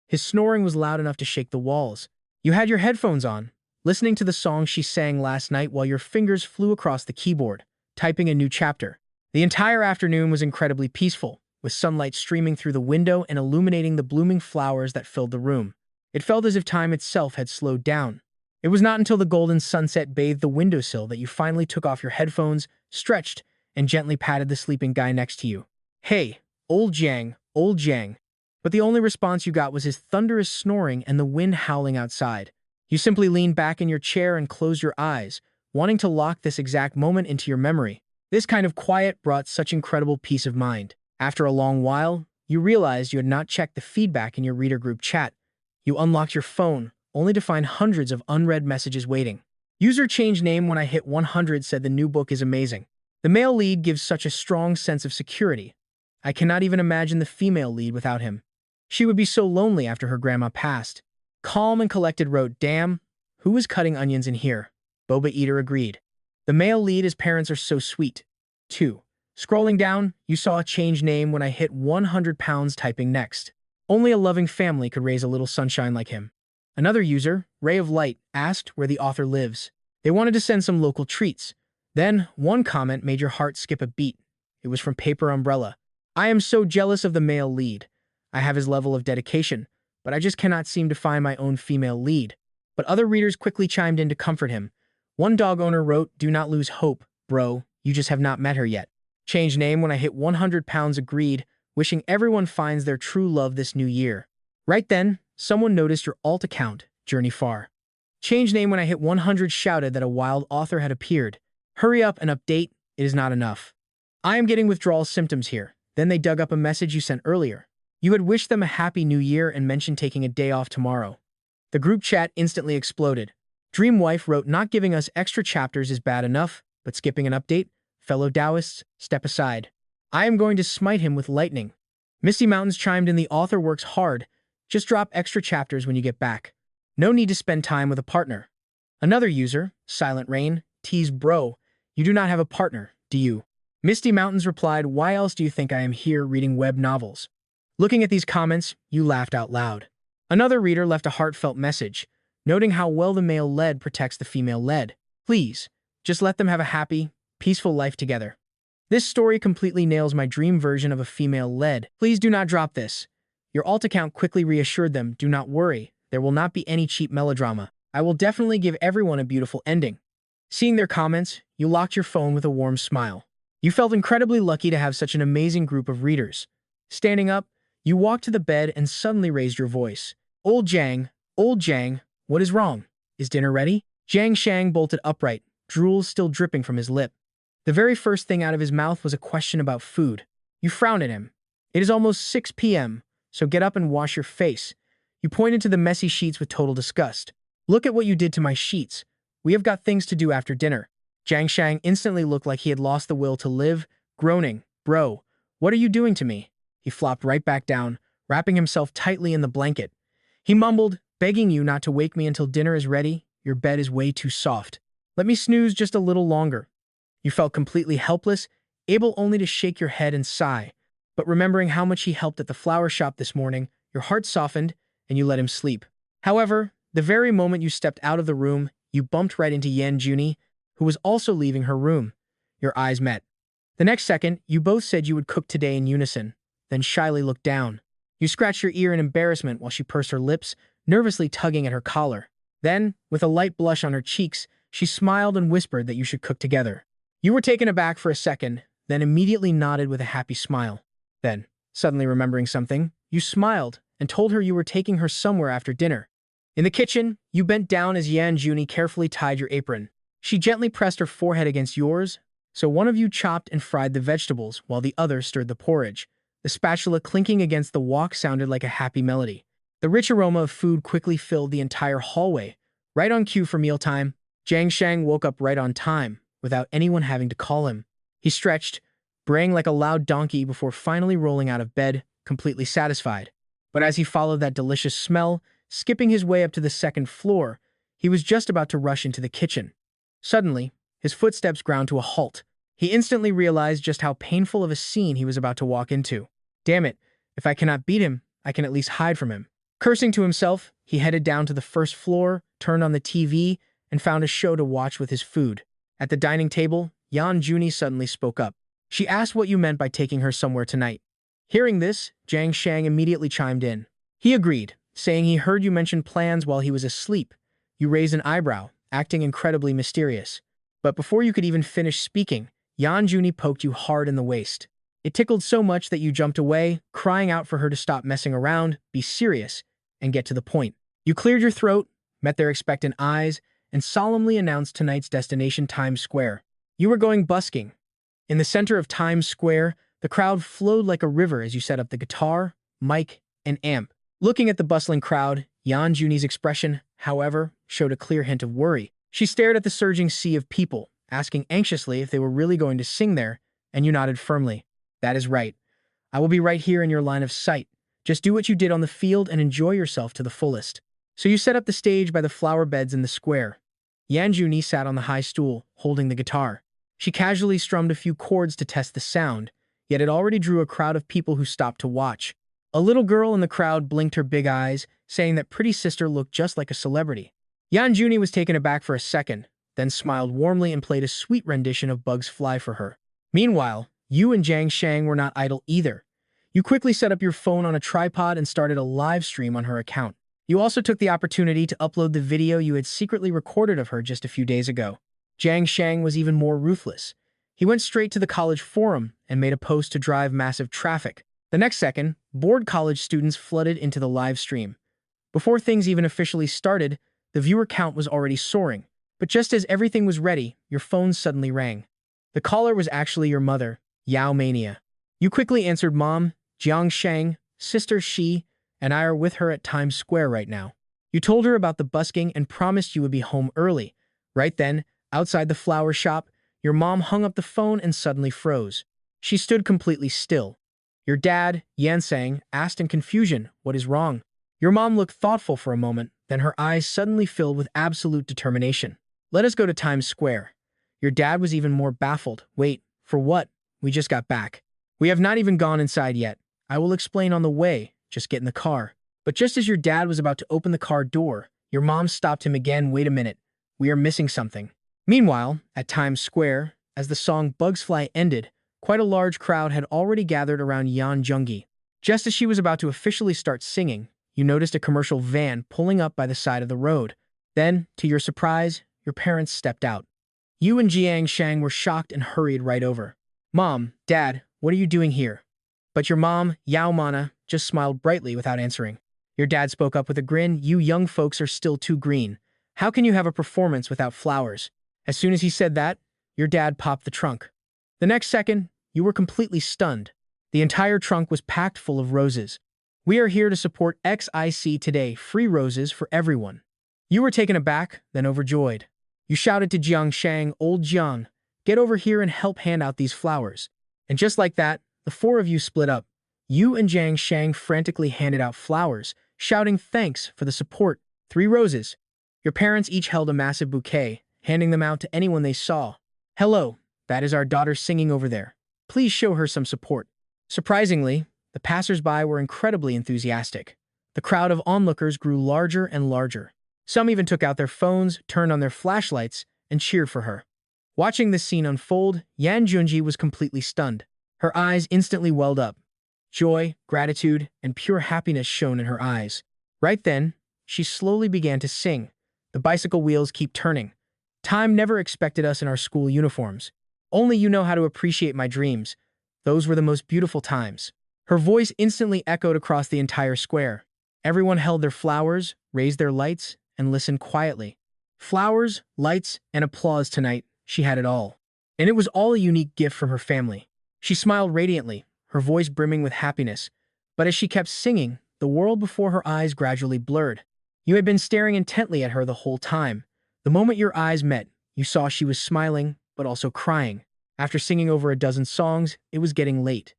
His snoring was loud enough to shake the walls. You had your headphones on, listening to the song she sang last night while your fingers flew across the keyboard, typing a new chapter. The entire afternoon was incredibly peaceful, with sunlight streaming through the window and illuminating the blooming flowers that filled the room. It felt as if time itself had slowed down. It was not until the golden sunset bathed the windowsill that you finally took off your headphones, stretched, and gently patted the sleeping guy next to you. Hey, old Jiang, old Jiang. But the only response you got was his thunderous snoring and the wind howling outside. You simply leaned back in your chair and closed your eyes, wanting to lock this exact moment into your memory. This kind of quiet brought such incredible peace of mind. After a long while, you realized you had not checked the feedback in your reader group chat. You unlocked your phone, only to find hundreds of unread messages waiting. User changed name when I hit 100 said the new book is amazing. The male lead gives such a strong sense of security. I cannot even imagine the female lead without him. She would be so lonely after her grandma passed. Calm and collected wrote, damn, who is cutting onions in here? Boba Eater agreed. The male lead, his parents are so sweet. 2. Scrolling down, you saw a change name when I hit 100 pounds typing next. Only a loving family could raise a little sunshine like him. Another user, Ray of Light, asked where the author lives. They wanted to send some local treats. Then, one comment made your heart skip a beat. It was from Paper Umbrella. I am so jealous of the male lead. I have his level of dedication, but I just cannot seem to find my own female lead. But other readers quickly chimed in to comfort him. One dog owner wrote, do not lose hope, bro, you just have not met her yet. Change name when I hit 100 pounds agreed, wishing everyone finds their true love this new year. Right then, someone noticed your alt account, Journey Far. Change name when I hit 100 shouted that a wild author had appeared. Hurry up and update, it is not enough. I am getting withdrawal symptoms here. Then they dug up a message you sent earlier. You had wished them a happy new year and mentioned taking a day off tomorrow. The group chat instantly exploded. Dreamwife wrote, not giving us extra chapters is bad enough, but skipping an update? Fellow Taoists, step aside. I am going to smite him with lightning. Misty Mountains chimed in, the author works hard. Just drop extra chapters when you get back. No need to spend time with a partner. Another user, Silent Rain, teased, bro, you do not have a partner, do you? Misty Mountains replied, why else do you think I am here reading web novels? Looking at these comments, you laughed out loud. Another reader left a heartfelt message, noting how well the male lead protects the female lead. Please, just let them have a happy, peaceful life together. This story completely nails my dream version of a female lead. Please do not drop this. Your alt account quickly reassured them, do not worry, there will not be any cheap melodrama. I will definitely give everyone a beautiful ending. Seeing their comments, you locked your phone with a warm smile. You felt incredibly lucky to have such an amazing group of readers. Standing up, you walked to the bed and suddenly raised your voice. Old Jiang, what is wrong? Is dinner ready? Jiang Shang bolted upright, drool still dripping from his lip. The very first thing out of his mouth was a question about food. You frowned at him. It is almost 6 p.m., so get up and wash your face. You pointed to the messy sheets with total disgust. Look at what you did to my sheets. We have got things to do after dinner. Jiang Shang instantly looked like he had lost the will to live, groaning, bro, what are you doing to me? He flopped right back down, wrapping himself tightly in the blanket. He mumbled, begging you not to wake me until dinner is ready. Your bed is way too soft. Let me snooze just a little longer. You felt completely helpless, able only to shake your head and sigh. But remembering how much he helped at the flower shop this morning, your heart softened and you let him sleep. However, the very moment you stepped out of the room, you bumped right into Yan Juni, who was also leaving her room. Your eyes met. The next second, you both said you would cook today in unison, then shyly looked down. You scratched your ear in embarrassment while she pursed her lips, nervously tugging at her collar. Then, with a light blush on her cheeks, she smiled and whispered that you should cook together. You were taken aback for a second, then immediately nodded with a happy smile. Then, suddenly remembering something, you smiled and told her you were taking her somewhere after dinner. In the kitchen, you bent down as Yan Juni carefully tied your apron. She gently pressed her forehead against yours, so one of you chopped and fried the vegetables while the other stirred the porridge. The spatula clinking against the wok sounded like a happy melody. The rich aroma of food quickly filled the entire hallway, right on cue for mealtime. Jiang Shang woke up right on time, without anyone having to call him. He stretched, braying like a loud donkey before finally rolling out of bed, completely satisfied. But as he followed that delicious smell, skipping his way up to the second floor, he was just about to rush into the kitchen. Suddenly, his footsteps ground to a halt. He instantly realized just how painful of a scene he was about to walk into. Damn it, if I cannot beat him, I can at least hide from him. Cursing to himself, he headed down to the first floor, turned on the TV, and found a show to watch with his food. At the dining table, Yan Juni suddenly spoke up. She asked what you meant by taking her somewhere tonight. Hearing this, Jiang Shang immediately chimed in. He agreed, saying he heard you mention plans while he was asleep. You raised an eyebrow, acting incredibly mysterious. But before you could even finish speaking, Yan Juni poked you hard in the waist. It tickled so much that you jumped away, crying out for her to stop messing around, be serious, and get to the point. You cleared your throat, met their expectant eyes, and solemnly announced tonight's destination, Times Square. You were going busking. In the center of Times Square, the crowd flowed like a river as you set up the guitar, mic, and amp. Looking at the bustling crowd, Yan Juni's expression, however, showed a clear hint of worry. She stared at the surging sea of people, asking anxiously if they were really going to sing there, and you nodded firmly. That is right. I will be right here in your line of sight. Just do what you did on the field and enjoy yourself to the fullest. So you set up the stage by the flower beds in the square. Yan Juni sat on the high stool, holding the guitar. She casually strummed a few chords to test the sound, yet it already drew a crowd of people who stopped to watch. A little girl in the crowd blinked her big eyes, saying that pretty sister looked just like a celebrity. Yan Juni was taken aback for a second, then smiled warmly and played a sweet rendition of Bugs Fly for her. Meanwhile, you and Jiang Shang were not idle either. You quickly set up your phone on a tripod and started a live stream on her account. You also took the opportunity to upload the video you had secretly recorded of her just a few days ago. Jiang Shang was even more ruthless. He went straight to the college forum and made a post to drive massive traffic. The next second, bored college students flooded into the live stream. Before things even officially started, the viewer count was already soaring. But just as everything was ready, your phone suddenly rang. The caller was actually your mother, Yao Mania. You quickly answered, Mom, Jiang Shang, Sister Shi, and I are with her at Times Square right now. You told her about the busking and promised you would be home early. Right then, outside the flower shop, your mom hung up the phone and suddenly froze. She stood completely still. Your dad, Yan Sang, asked in confusion, what is wrong? Your mom looked thoughtful for a moment, then her eyes suddenly filled with absolute determination. Let us go to Times Square. Your dad was even more baffled. Wait, for what? We just got back. We have not even gone inside yet. I will explain on the way. Just get in the car. But just as your dad was about to open the car door, your mom stopped him again. Wait a minute. We are missing something. Meanwhile, at Times Square, as the song Bugs Fly ended, quite a large crowd had already gathered around Yan Jungi. Just as she was about to officially start singing, you noticed a commercial van pulling up by the side of the road. Then, to your surprise, your parents stepped out. You and Jiang Shang were shocked and hurried right over. Mom, Dad, what are you doing here? But your mom, Yao Mana, just smiled brightly without answering. Your dad spoke up with a grin. You young folks are still too green. How can you have a performance without flowers? As soon as he said that, your dad popped the trunk. The next second, you were completely stunned. The entire trunk was packed full of roses. We are here to support XIC today, free roses for everyone. You were taken aback, then overjoyed. You shouted to Jiang Shang, old Jiang, get over here and help hand out these flowers. And just like that, the four of you split up. You and Jiang Shang frantically handed out flowers, shouting thanks for the support. 3 roses. Your parents each held a massive bouquet, handing them out to anyone they saw. Hello, that is our daughter singing over there. Please show her some support. Surprisingly, the passers-by were incredibly enthusiastic. The crowd of onlookers grew larger and larger. Some even took out their phones, turned on their flashlights, and cheered for her. Watching this scene unfold, Yan Junji was completely stunned. Her eyes instantly welled up. Joy, gratitude, and pure happiness shone in her eyes. Right then, she slowly began to sing. The bicycle wheels keep turning. Time never expected us in our school uniforms. Only you know how to appreciate my dreams. Those were the most beautiful times. Her voice instantly echoed across the entire square. Everyone held their flowers, raised their lights, and listened quietly. Flowers, lights, and applause tonight, she had it all. And it was all a unique gift from her family. She smiled radiantly, her voice brimming with happiness. But as she kept singing, the world before her eyes gradually blurred. You had been staring intently at her the whole time, The moment your eyes met, you saw she was smiling, but also crying. After singing over a dozen songs, it was getting late.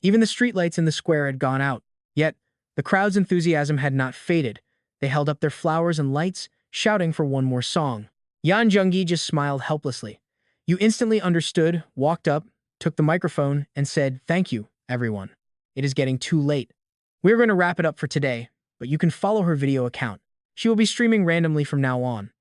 Even the streetlights in the square had gone out. Yet, the crowd's enthusiasm had not faded. They held up their flowers and lights, shouting for one more song. Yan Jungi just smiled helplessly. You instantly understood, walked up, took the microphone, and said, "Thank you, everyone. It is getting too late. We're going to wrap it up for today, but you can follow her video account. She will be streaming randomly from now on."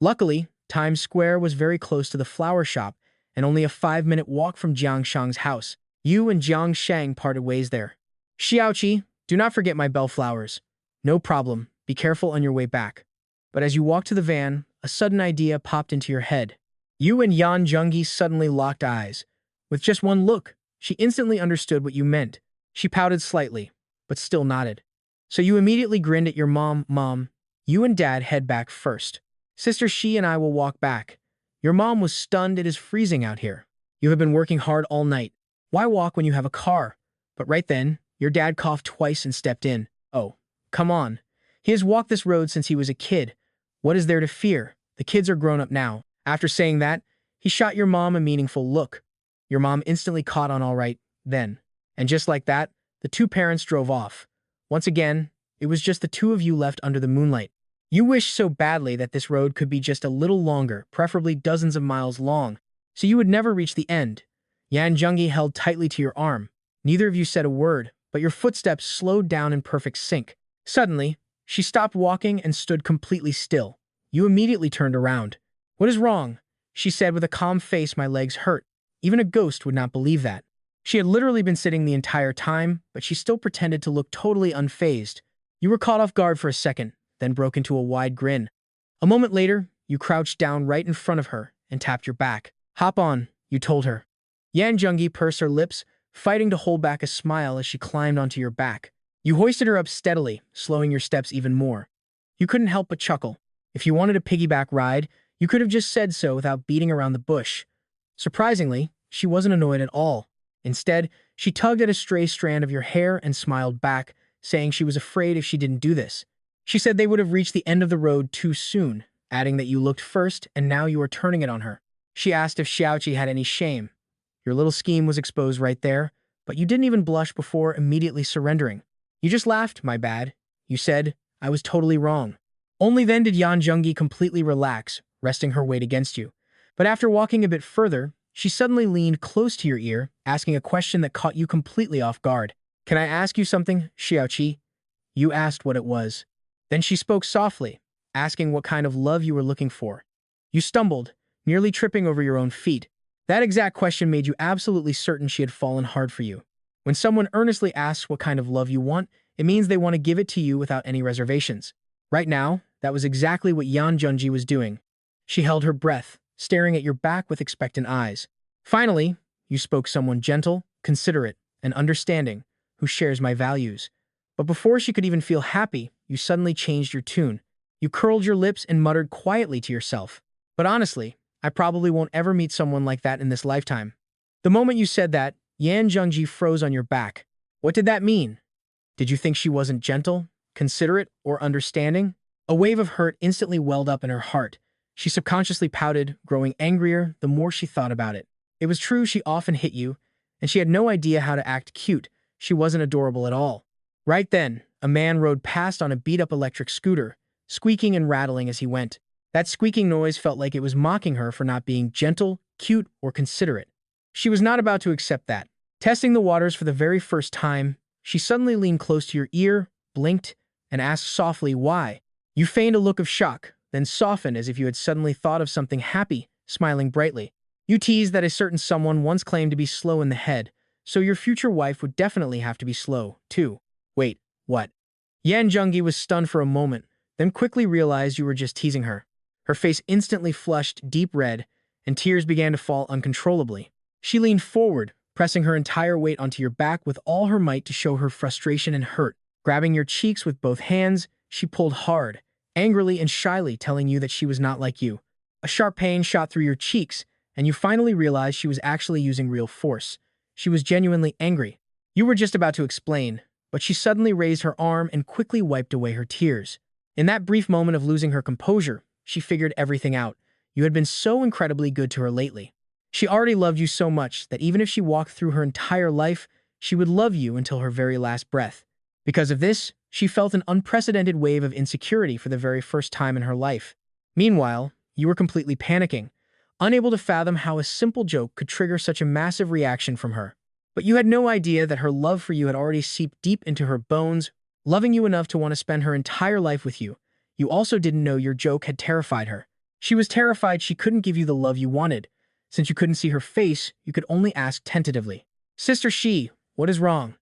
Luckily, Times Square was very close to the flower shop and only a 5-minute walk from Jiang Shang's house. You and Jiang Shang parted ways there. "Xiaoqi, do not forget my bellflowers." "No problem. Be careful on your way back." But as you walked to the van, a sudden idea popped into your head. You and Yan Jungi suddenly locked eyes. With just one look, she instantly understood what you meant. She pouted slightly, but still nodded. So you immediately grinned at your mom. "Mom, you and Dad head back first. Sister Shi and I will walk back." Your mom was stunned. "It is freezing out here. You have been working hard all night. Why walk when you have a car?" But right then, your dad coughed twice and stepped in. "Oh, come on. He has walked this road since he was a kid. What is there to fear? The kids are grown up now." After saying that, he shot your mom a meaningful look. Your mom instantly caught on all right then. And just like that, the two parents drove off. Once again, it was just the two of you left under the moonlight. You wished so badly that this road could be just a little longer, preferably dozens of miles long, so you would never reach the end. Yan Jungi held tightly to your arm. Neither of you said a word, but your footsteps slowed down in perfect sync. Suddenly, she stopped walking and stood completely still. You immediately turned around. "What is wrong?" she said with a calm face. "My legs hurt." Even a ghost would not believe that. She had literally been sitting the entire time, but she still pretended to look totally unfazed. You were caught off guard for a second, then broke into a wide grin. A moment later, you crouched down right in front of her and tapped your back. "Hop on," you told her. Yan Jungi pursed her lips, fighting to hold back a smile as she climbed onto your back. You hoisted her up steadily, slowing your steps even more. You couldn't help but chuckle. If you wanted a piggyback ride, you could have just said so without beating around the bush. Surprisingly, she wasn't annoyed at all. Instead, she tugged at a stray strand of your hair and smiled back, saying she was afraid if she didn't do this. She said they would have reached the end of the road too soon, adding that you looked first and now you were turning it on her. She asked if Xiaoqi had any shame. Your little scheme was exposed right there, but you didn't even blush before immediately surrendering. You just laughed. "My bad." You said, "I was totally wrong." Only then did Yan Jungi completely relax, resting her weight against you. But after walking a bit further, she suddenly leaned close to your ear, asking a question that caught you completely off guard. "Can I ask you something, Xiaoqi?" You asked what it was. Then she spoke softly, asking what kind of love you were looking for. You stumbled, nearly tripping over your own feet. That exact question made you absolutely certain she had fallen hard for you. When someone earnestly asks what kind of love you want, it means they want to give it to you without any reservations. Right now, that was exactly what Yan Junji was doing. She held her breath, staring at your back with expectant eyes. Finally, you spoke someone gentle, considerate, and understanding, who shares my values. But before she could even feel happy, you suddenly changed your tune. You curled your lips and muttered quietly to yourself. "But honestly, I probably won't ever meet someone like that in this lifetime." The moment you said that, Yan Junji froze on your back. What did that mean? Did you think she wasn't gentle, considerate, or understanding? A wave of hurt instantly welled up in her heart. She subconsciously pouted, growing angrier the more she thought about it. It was true she often hit you, and she had no idea how to act cute. She wasn't adorable at all. Right then, a man rode past on a beat-up electric scooter, squeaking and rattling as he went. That squeaking noise felt like it was mocking her for not being gentle, cute, or considerate. She was not about to accept that. Testing the waters for the very first time, she suddenly leaned close to your ear, blinked, and asked softly why. You feigned a look of shock, then softened as if you had suddenly thought of something happy, smiling brightly. You teased that a certain someone once claimed to be slow in the head, so your future wife would definitely have to be slow, too. Wait, what? Yan Jungi was stunned for a moment, then quickly realized you were just teasing her. Her face instantly flushed deep red, and tears began to fall uncontrollably. She leaned forward, pressing her entire weight onto your back with all her might to show her frustration and hurt. Grabbing your cheeks with both hands, she pulled hard, angrily and shyly telling you that she was not like you. A sharp pain shot through your cheeks, and you finally realized she was actually using real force. She was genuinely angry. You were just about to explain, but she suddenly raised her arm and quickly wiped away her tears. In that brief moment of losing her composure, she figured everything out. You had been so incredibly good to her lately. She already loved you so much that even if she walked through her entire life, she would love you until her very last breath. Because of this, she felt an unprecedented wave of insecurity for the very first time in her life. Meanwhile, you were completely panicking, unable to fathom how a simple joke could trigger such a massive reaction from her. But you had no idea that her love for you had already seeped deep into her bones, loving you enough to want to spend her entire life with you. You also didn't know your joke had terrified her. She was terrified she couldn't give you the love you wanted. Since you couldn't see her face, you could only ask tentatively. Sister Shi, what is wrong?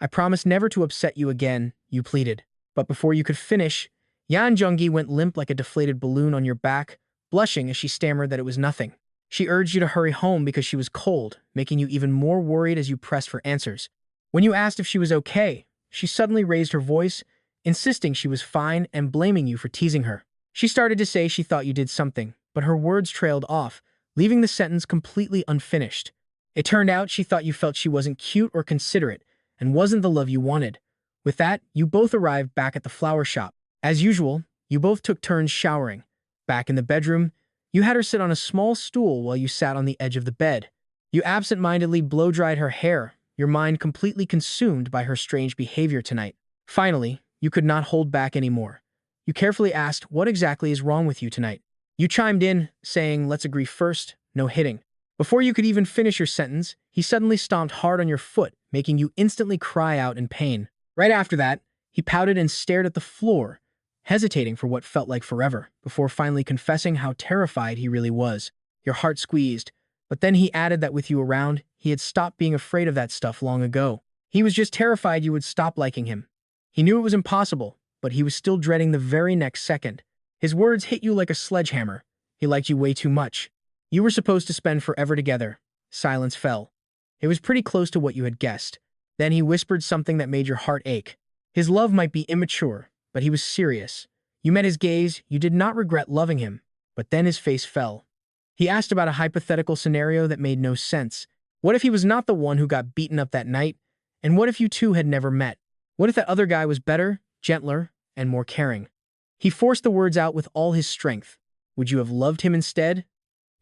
I promise never to upset you again, you pleaded. But before you could finish, Yan Zhengyi went limp like a deflated balloon on your back, blushing as she stammered that it was nothing. She urged you to hurry home because she was cold, making you even more worried as you pressed for answers. When you asked if she was okay, she suddenly raised her voice, insisting she was fine and blaming you for teasing her. She started to say she thought you did something, but her words trailed off, leaving the sentence completely unfinished. It turned out she thought you felt she wasn't cute or considerate, and wasn't the love you wanted. With that, you both arrived back at the flower shop. As usual, you both took turns showering. Back in the bedroom, you had her sit on a small stool while you sat on the edge of the bed. You absent-mindedly blow-dried her hair, your mind completely consumed by her strange behavior tonight. Finally, you could not hold back anymore. You carefully asked what exactly is wrong with you tonight. You chimed in, saying, let's agree first, no hitting. Before you could even finish your sentence, he suddenly stomped hard on your foot, making you instantly cry out in pain. Right after that, he pouted and stared at the floor, hesitating for what felt like forever, before finally confessing how terrified he really was. Your heart squeezed, but then he added that with you around, he had stopped being afraid of that stuff long ago. He was just terrified you would stop liking him. He knew it was impossible, but he was still dreading the very next second. His words hit you like a sledgehammer. He liked you way too much. You were supposed to spend forever together. Silence fell. It was pretty close to what you had guessed. Then he whispered something that made your heart ache. His love might be immature, but he was serious. You met his gaze, you did not regret loving him. But then his face fell. He asked about a hypothetical scenario that made no sense. What if he was not the one who got beaten up that night? And what if you two had never met? What if that other guy was better, gentler, and more caring? He forced the words out with all his strength. Would you have loved him instead?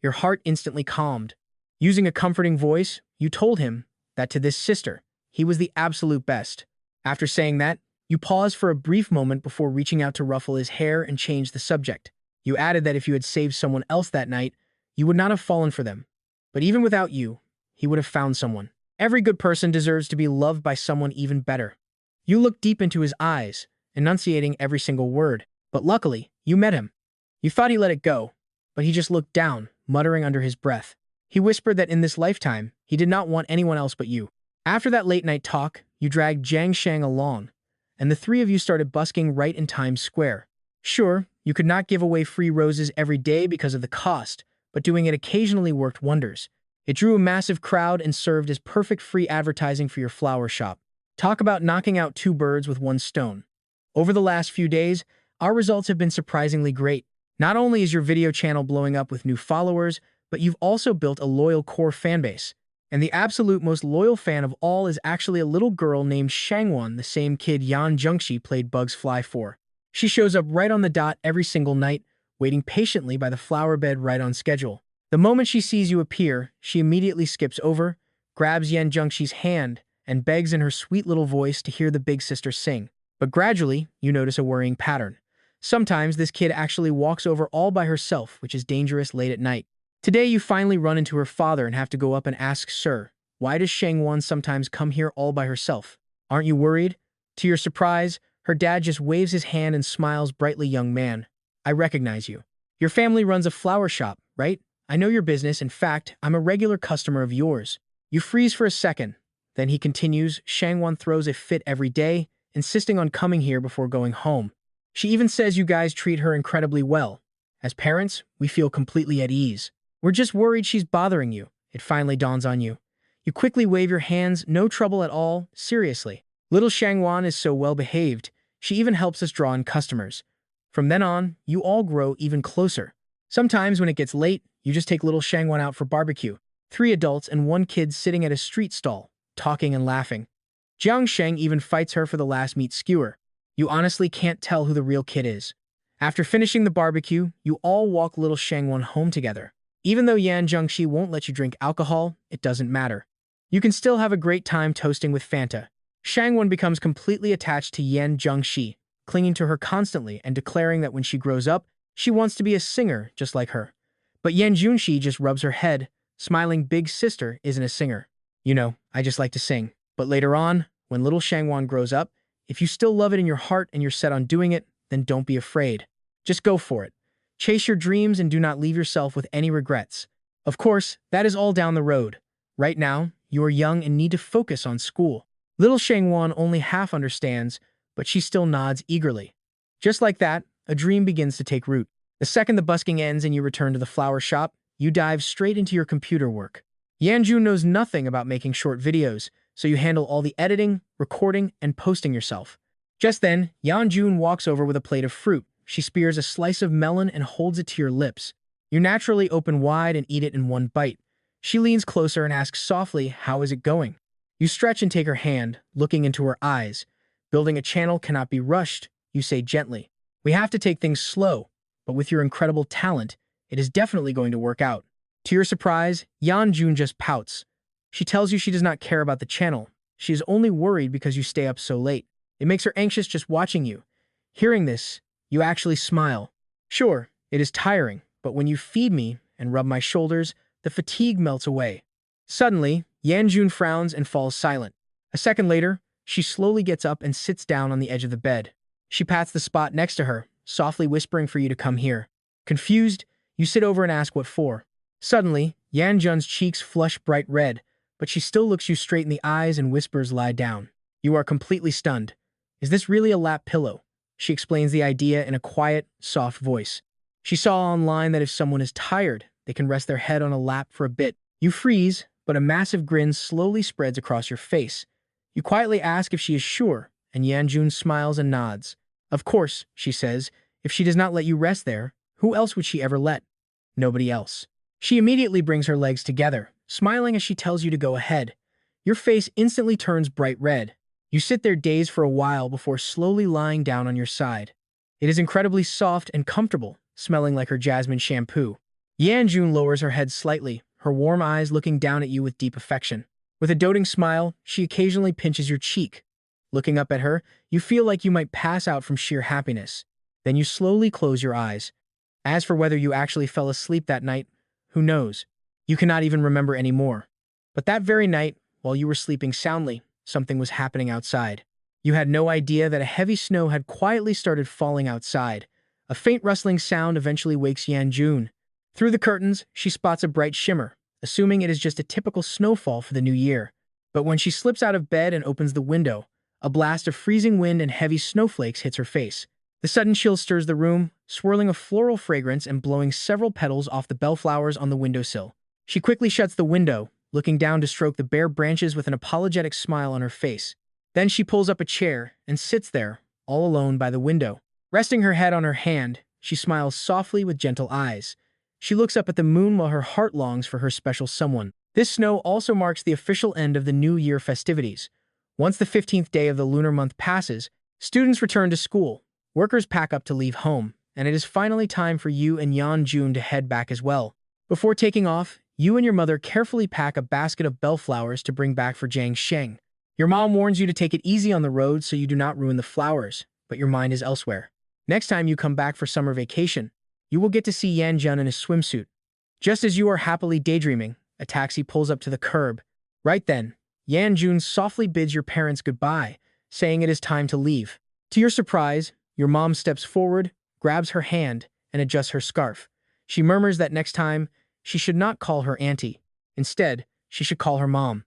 Your heart instantly calmed. Using a comforting voice, you told him that to this sister, he was the absolute best. After saying that, you paused for a brief moment before reaching out to ruffle his hair and change the subject. You added that if you had saved someone else that night, you would not have fallen for them. But even without you, he would have found someone. Every good person deserves to be loved by someone even better. You looked deep into his eyes, enunciating every single word. But luckily, you met him. You thought he let it go, but he just looked down, muttering under his breath. He whispered that in this lifetime, he did not want anyone else but you. After that late-night talk, you dragged Jiang Shang along, and the three of you started busking right in Times Square. Sure, you could not give away free roses every day because of the cost, but doing it occasionally worked wonders. It drew a massive crowd and served as perfect free advertising for your flower shop. Talk about knocking out two birds with one stone. Over the last few days, our results have been surprisingly great. Not only is your video channel blowing up with new followers, but you've also built a loyal core fanbase. And the absolute most loyal fan of all is actually a little girl named Shangwan, the same kid Yan Zhengxi played Bugs Fly for. She shows up right on the dot every single night, waiting patiently by the flower bed right on schedule. The moment she sees you appear, she immediately skips over, grabs Yan Zhengxi's hand, and begs in her sweet little voice to hear the big sister sing. But gradually, you notice a worrying pattern. Sometimes this kid actually walks over all by herself, which is dangerous late at night. Today you finally run into her father and have to go up and ask, Sir, why does Shangwan sometimes come here all by herself? Aren't you worried? To your surprise, her dad just waves his hand and smiles brightly. Young man, I recognize you. Your family runs a flower shop, right? I know your business. In fact, I'm a regular customer of yours. You freeze for a second. Then he continues, Shangwan throws a fit every day, insisting on coming here before going home. She even says you guys treat her incredibly well. As parents, we feel completely at ease. We're just worried she's bothering you. It finally dawns on you. You quickly wave your hands, no trouble at all, seriously. Little Shangwan is so well behaved, she even helps us draw in customers. From then on, you all grow even closer. Sometimes when it gets late, you just take little Shangwan out for barbecue. 3 adults and 1 kid sitting at a street stall, talking and laughing. Jiang Sheng even fights her for the last meat skewer. You honestly can't tell who the real kid is. After finishing the barbecue, you all walk little Shangwon home together. Even though Yan Zhengxi won't let you drink alcohol, it doesn't matter. You can still have a great time toasting with Fanta. Shangwon becomes completely attached to Yan Zhengxi, clinging to her constantly and declaring that when she grows up, she wants to be a singer just like her. But Yan Junxi just rubs her head, smiling big sister isn't a singer. You know, I just like to sing. But later on, when little Shangwon grows up, if you still love it in your heart and you're set on doing it, then don't be afraid. Just go for it. Chase your dreams and do not leave yourself with any regrets. Of course, that is all down the road. Right now, you are young and need to focus on school. Little Shangwon only half understands, but she still nods eagerly. Just like that, a dream begins to take root. The second the busking ends and you return to the flower shop, you dive straight into your computer work. Yanju knows nothing about making short videos, so you handle all the editing, recording, and posting yourself. Just then, Yanjun walks over with a plate of fruit. She spears a slice of melon and holds it to your lips. You naturally open wide and eat it in one bite. She leans closer and asks softly, "How is it going?" You stretch and take her hand, looking into her eyes. "Building a channel cannot be rushed," you say gently. "We have to take things slow, but with your incredible talent, it is definitely going to work out." To your surprise, Yanjun just pouts. She tells you she does not care about the channel. She is only worried because you stay up so late. It makes her anxious just watching you. Hearing this, you actually smile. "Sure, it is tiring, but when you feed me and rub my shoulders, the fatigue melts away." Suddenly, Yanjun frowns and falls silent. A second later, she slowly gets up and sits down on the edge of the bed. She pats the spot next to her, softly whispering for you to come here. Confused, you sit over and ask what for. Suddenly, Yanjun's cheeks flush bright red, but she still looks you straight in the eyes and whispers, "Lie down." You are completely stunned. "Is this really a lap pillow?" She explains the idea in a quiet, soft voice. She saw online that if someone is tired, they can rest their head on a lap for a bit. You freeze, but a massive grin slowly spreads across your face. You quietly ask if she is sure, and Yanjun smiles and nods. "Of course," she says, "if she does not let you rest there, who else would she ever let?" "Nobody else." She immediately brings her legs together, smiling as she tells you to go ahead. Your face instantly turns bright red. You sit there dazed for a while before slowly lying down on your side. It is incredibly soft and comfortable, smelling like her jasmine shampoo. Yanjun lowers her head slightly, her warm eyes looking down at you with deep affection. With a doting smile, she occasionally pinches your cheek. Looking up at her, you feel like you might pass out from sheer happiness. Then you slowly close your eyes. As for whether you actually fell asleep that night, who knows? You cannot even remember anymore. But that very night, while you were sleeping soundly, something was happening outside. You had no idea that a heavy snow had quietly started falling outside. A faint rustling sound eventually wakes Yanjun. Through the curtains, she spots a bright shimmer, assuming it is just a typical snowfall for the new year. But when she slips out of bed and opens the window, a blast of freezing wind and heavy snowflakes hits her face. The sudden chill stirs the room, swirling a floral fragrance and blowing several petals off the bellflowers on the windowsill. She quickly shuts the window, looking down to stroke the bare branches with an apologetic smile on her face. Then she pulls up a chair and sits there, all alone by the window. Resting her head on her hand, she smiles softly with gentle eyes. She looks up at the moon while her heart longs for her special someone. This snow also marks the official end of the New Year festivities. Once the 15th day of the lunar month passes, students return to school. Workers pack up to leave home, and it is finally time for you and Yanjun to head back as well. Before taking off, you and your mother carefully pack a basket of bellflowers to bring back for Jiang Sheng. Your mom warns you to take it easy on the road so you do not ruin the flowers, but your mind is elsewhere. Next time you come back for summer vacation, you will get to see Yanjun in a swimsuit. Just as you are happily daydreaming, a taxi pulls up to the curb. Right then, Yanjun softly bids your parents goodbye, saying it is time to leave. To your surprise, your mom steps forward, grabs her hand, and adjusts her scarf. She murmurs that next time, she should not call her auntie. Instead, she should call her mom.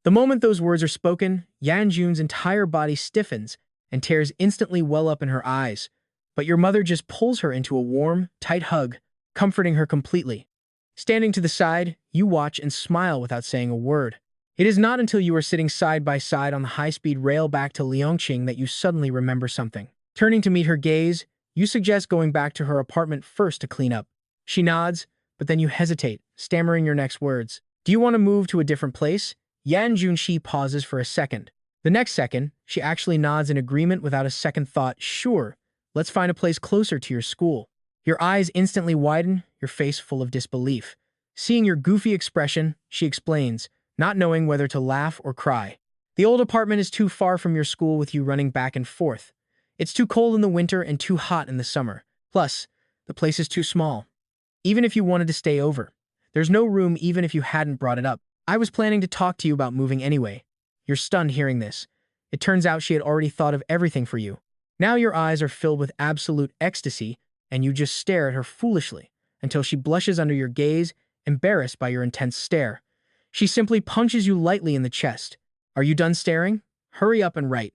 The moment those words are spoken, Yanjun's entire body stiffens, and tears instantly well up in her eyes. But your mother just pulls her into a warm, tight hug, comforting her completely. Standing to the side, you watch and smile without saying a word. It is not until you are sitting side by side on the high-speed rail back to Liangqing that you suddenly remember something. Turning to meet her gaze, you suggest going back to her apartment first to clean up. She nods, but then you hesitate, stammering your next words. "Do you want to move to a different place?" Yan Junxi pauses for a second. The next second, she actually nods in agreement without a second thought. "Sure, Let's find a place closer to your school. Your eyes instantly widen, your face full of disbelief. Seeing your goofy expression, she explains, not knowing whether to laugh or cry. The old apartment is too far from your school with you running back and forth. It's too cold in the winter and too hot in the summer. Plus, the place is too small. Even if you wanted to stay over, there's no room even if you hadn't brought it up. I was planning to talk to you about moving anyway. You're stunned hearing this. It turns out she had already thought of everything for you. Now your eyes are filled with absolute ecstasy, and you just stare at her foolishly until she blushes under your gaze, embarrassed by your intense stare. She simply punches you lightly in the chest. Are you done staring? Hurry up and write.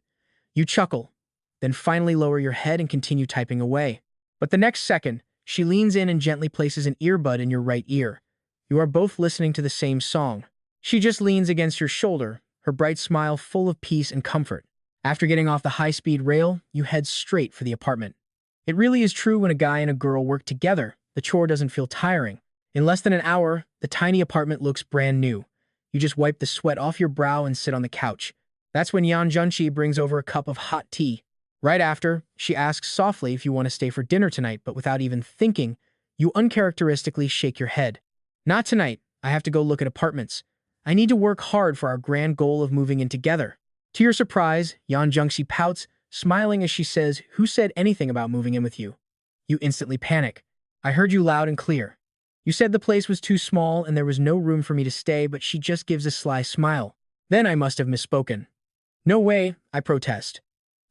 You chuckle, then finally lower your head and continue typing away. But the next second, she leans in and gently places an earbud in your right ear. You are both listening to the same song. She just leans against your shoulder, her bright smile full of peace and comfort. After getting off the high-speed rail, you head straight for the apartment. It really is true when a guy and a girl work together, the chore doesn't feel tiring. In less than an hour, the tiny apartment looks brand new. You just wipe the sweat off your brow and sit on the couch. That's when Yan Junshi brings over a cup of hot tea. Right after, she asks softly if you want to stay for dinner tonight, but without even thinking, you uncharacteristically shake your head. Not tonight. I have to go look at apartments. I need to work hard for our grand goal of moving in together. To your surprise, Yan Junshi pouts, smiling as she says, "Who said anything about moving in with you?" You instantly panic. I heard you loud and clear. You said the place was too small and there was no room for me to stay, but she just gives a sly smile. Then I must have misspoken. No way, I protest.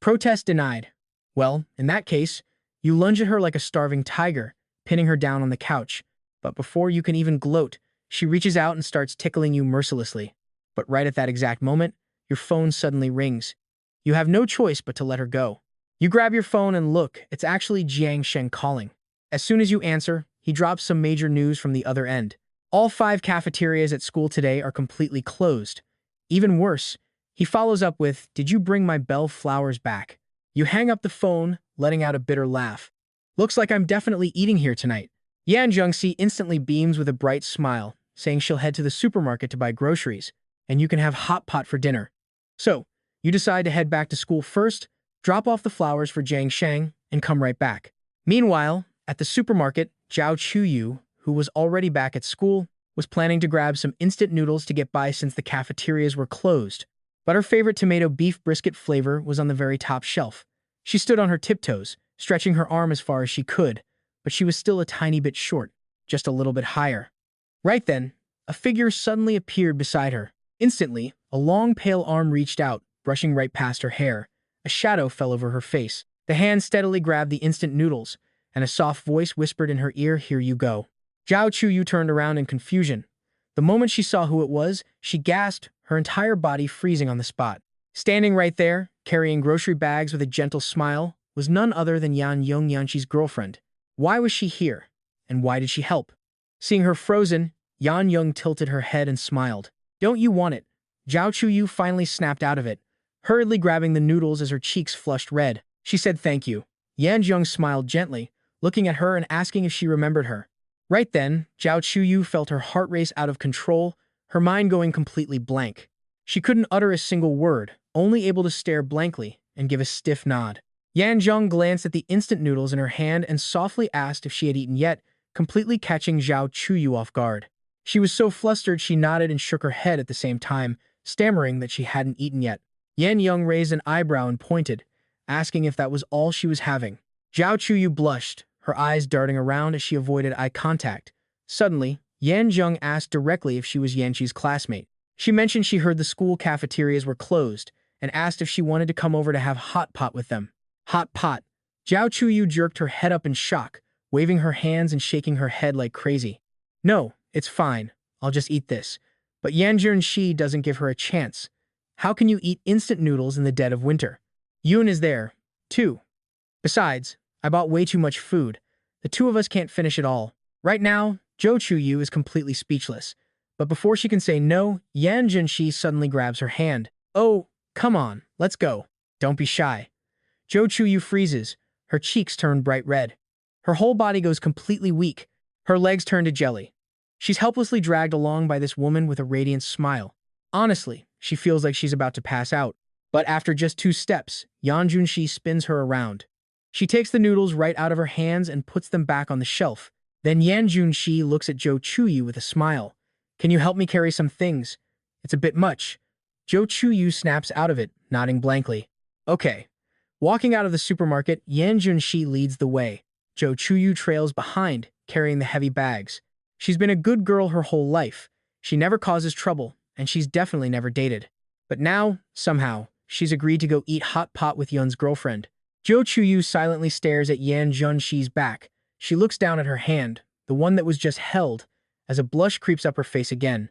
Protest denied. Well, in that case, you lunge at her like a starving tiger, pinning her down on the couch. But before you can even gloat, she reaches out and starts tickling you mercilessly. But right at that exact moment, your phone suddenly rings. You have no choice but to let her go. You grab your phone and look, it's actually Jiang Sheng calling. As soon as you answer, he drops some major news from the other end. All 5 cafeterias at school today are completely closed. Even worse, he follows up with, "Did you bring my bell flowers back?" You hang up the phone, letting out a bitter laugh. Looks like I'm definitely eating here tonight. Yan Jungsi instantly beams with a bright smile, saying she'll head to the supermarket to buy groceries, and you can have hot pot for dinner. So, you decide to head back to school first, drop off the flowers for Jiang Sheng, and come right back. Meanwhile, at the supermarket, Zhao Chuyu, who was already back at school, was planning to grab some instant noodles to get by since the cafeterias were closed. But her favorite tomato beef brisket flavor was on the very top shelf. She stood on her tiptoes, stretching her arm as far as she could, but she was still a tiny bit short, just a little bit higher. Right then, a figure suddenly appeared beside her. Instantly, a long pale arm reached out, brushing right past her hair. A shadow fell over her face. The hand steadily grabbed the instant noodles, and a soft voice whispered in her ear, "Here you go." Zhao Chuyu turned around in confusion. The moment she saw who it was, she gasped, her entire body freezing on the spot. Standing right there, carrying grocery bags with a gentle smile, was none other than Yan Yongyanshi's girlfriend. Why was she here? And why did she help? Seeing her frozen, Yan Yong tilted her head and smiled. "Don't you want it?" Zhao Chuyu finally snapped out of it, hurriedly grabbing the noodles as her cheeks flushed red. She said thank you. Yan Zheng smiled gently, looking at her and asking if she remembered her. Right then, Zhao Chuyu felt her heart race out of control, her mind going completely blank. She couldn't utter a single word, only able to stare blankly and give a stiff nod. Yan Zheng glanced at the instant noodles in her hand and softly asked if she had eaten yet, completely catching Zhao Chuyu off guard. She was so flustered she nodded and shook her head at the same time, stammering that she hadn't eaten yet. Yan Young raised an eyebrow and pointed, asking if that was all she was having. Zhao Chuyu blushed, her eyes darting around as she avoided eye contact. Suddenly, Yan Zheng asked directly if she was Yanqi's classmate. She mentioned she heard the school cafeterias were closed and asked if she wanted to come over to have hot pot with them. Hot pot. Zhao Chuyu jerked her head up in shock, waving her hands and shaking her head like crazy. "No, it's fine. I'll just eat this." But Yan Zhengxi doesn't give her a chance. How can you eat instant noodles in the dead of winter? Yoon is there, too. Besides, I bought way too much food. The two of us can't finish it all. Right now, Zhou Chuyu is completely speechless. But before she can say no, Yan Zhengxi suddenly grabs her hand. "Oh, come on, let's go. Don't be shy." Zhou Chuyu freezes, her cheeks turn bright red. Her whole body goes completely weak, her legs turn to jelly. She's helplessly dragged along by this woman with a radiant smile. Honestly, she feels like she's about to pass out. But after just 2 steps, Yan Junshi spins her around. She takes the noodles right out of her hands and puts them back on the shelf. Then Yan Junshi looks at Zhou Chuyu with a smile. Can you help me carry some things? It's a bit much. Zhou Chuyu snaps out of it, nodding blankly. Okay. Walking out of the supermarket, Yan Junshi leads the way. Zhou Chuyu trails behind, carrying the heavy bags. She's been a good girl her whole life. She never causes trouble, and she's definitely never dated. But now, somehow, she's agreed to go eat hot pot with Yun's girlfriend. Zhou Chuyu silently stares at Yan Junshi's back. She looks down at her hand, the one that was just held, as a blush creeps up her face again.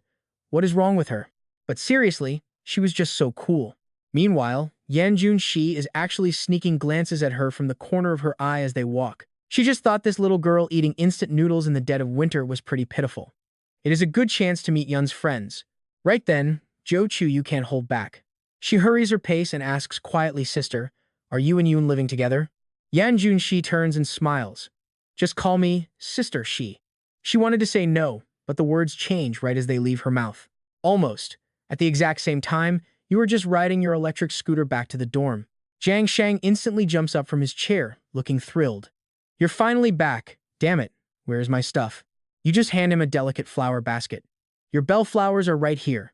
What is wrong with her? But seriously, she was just so cool. Meanwhile, Yan Junshi is actually sneaking glances at her from the corner of her eye as they walk. She just thought this little girl eating instant noodles in the dead of winter was pretty pitiful. It is a good chance to meet Yun's friends. Right then, Zhou Chuyu can't hold back. She hurries her pace and asks quietly, Sister, are you and Yun living together? Yan Junshi turns and smiles. Just call me Sister Shi. She wanted to say no, but the words change right as they leave her mouth. Almost. At the exact same time, you are just riding your electric scooter back to the dorm. Jiang Shang instantly jumps up from his chair, looking thrilled. You're finally back. Damn it. Where's my stuff? You just hand him a delicate flower basket. Your bellflowers are right here.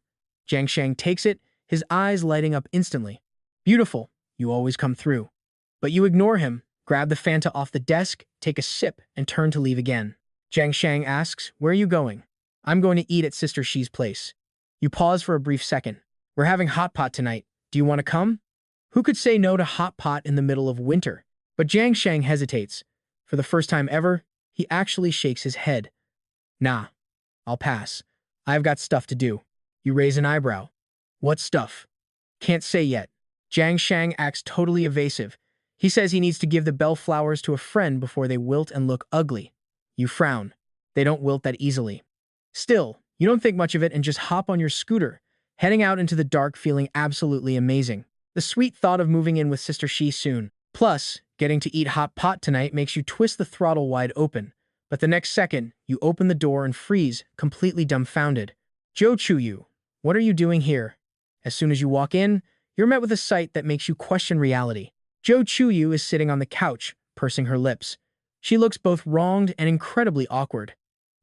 Jiang Shang takes it, his eyes lighting up instantly. Beautiful. You always come through. But you ignore him, grab the Fanta off the desk, take a sip, and turn to leave again. Jiang Shang asks, where are you going? I'm going to eat at Sister Shi's place. You pause for a brief second. We're having hot pot tonight. Do you want to come? Who could say no to hot pot in the middle of winter? But Jiang Shang hesitates. For the first time ever, he actually shakes his head. Nah, I'll pass. I've got stuff to do. You raise an eyebrow. What stuff? Can't say yet. Jiang Shang acts totally evasive. He says he needs to give the bellflowers to a friend before they wilt and look ugly. You frown. They don't wilt that easily. Still, you don't think much of it and just hop on your scooter, heading out into the dark feeling absolutely amazing. The sweet thought of moving in with Sister Shi soon. Plus, getting to eat hot pot tonight makes you twist the throttle wide open. But the next second, you open the door and freeze, completely dumbfounded. Zhou Chuyu, what are you doing here? As soon as you walk in, you're met with a sight that makes you question reality. Zhou Chuyu is sitting on the couch, pursing her lips. She looks both wronged and incredibly awkward.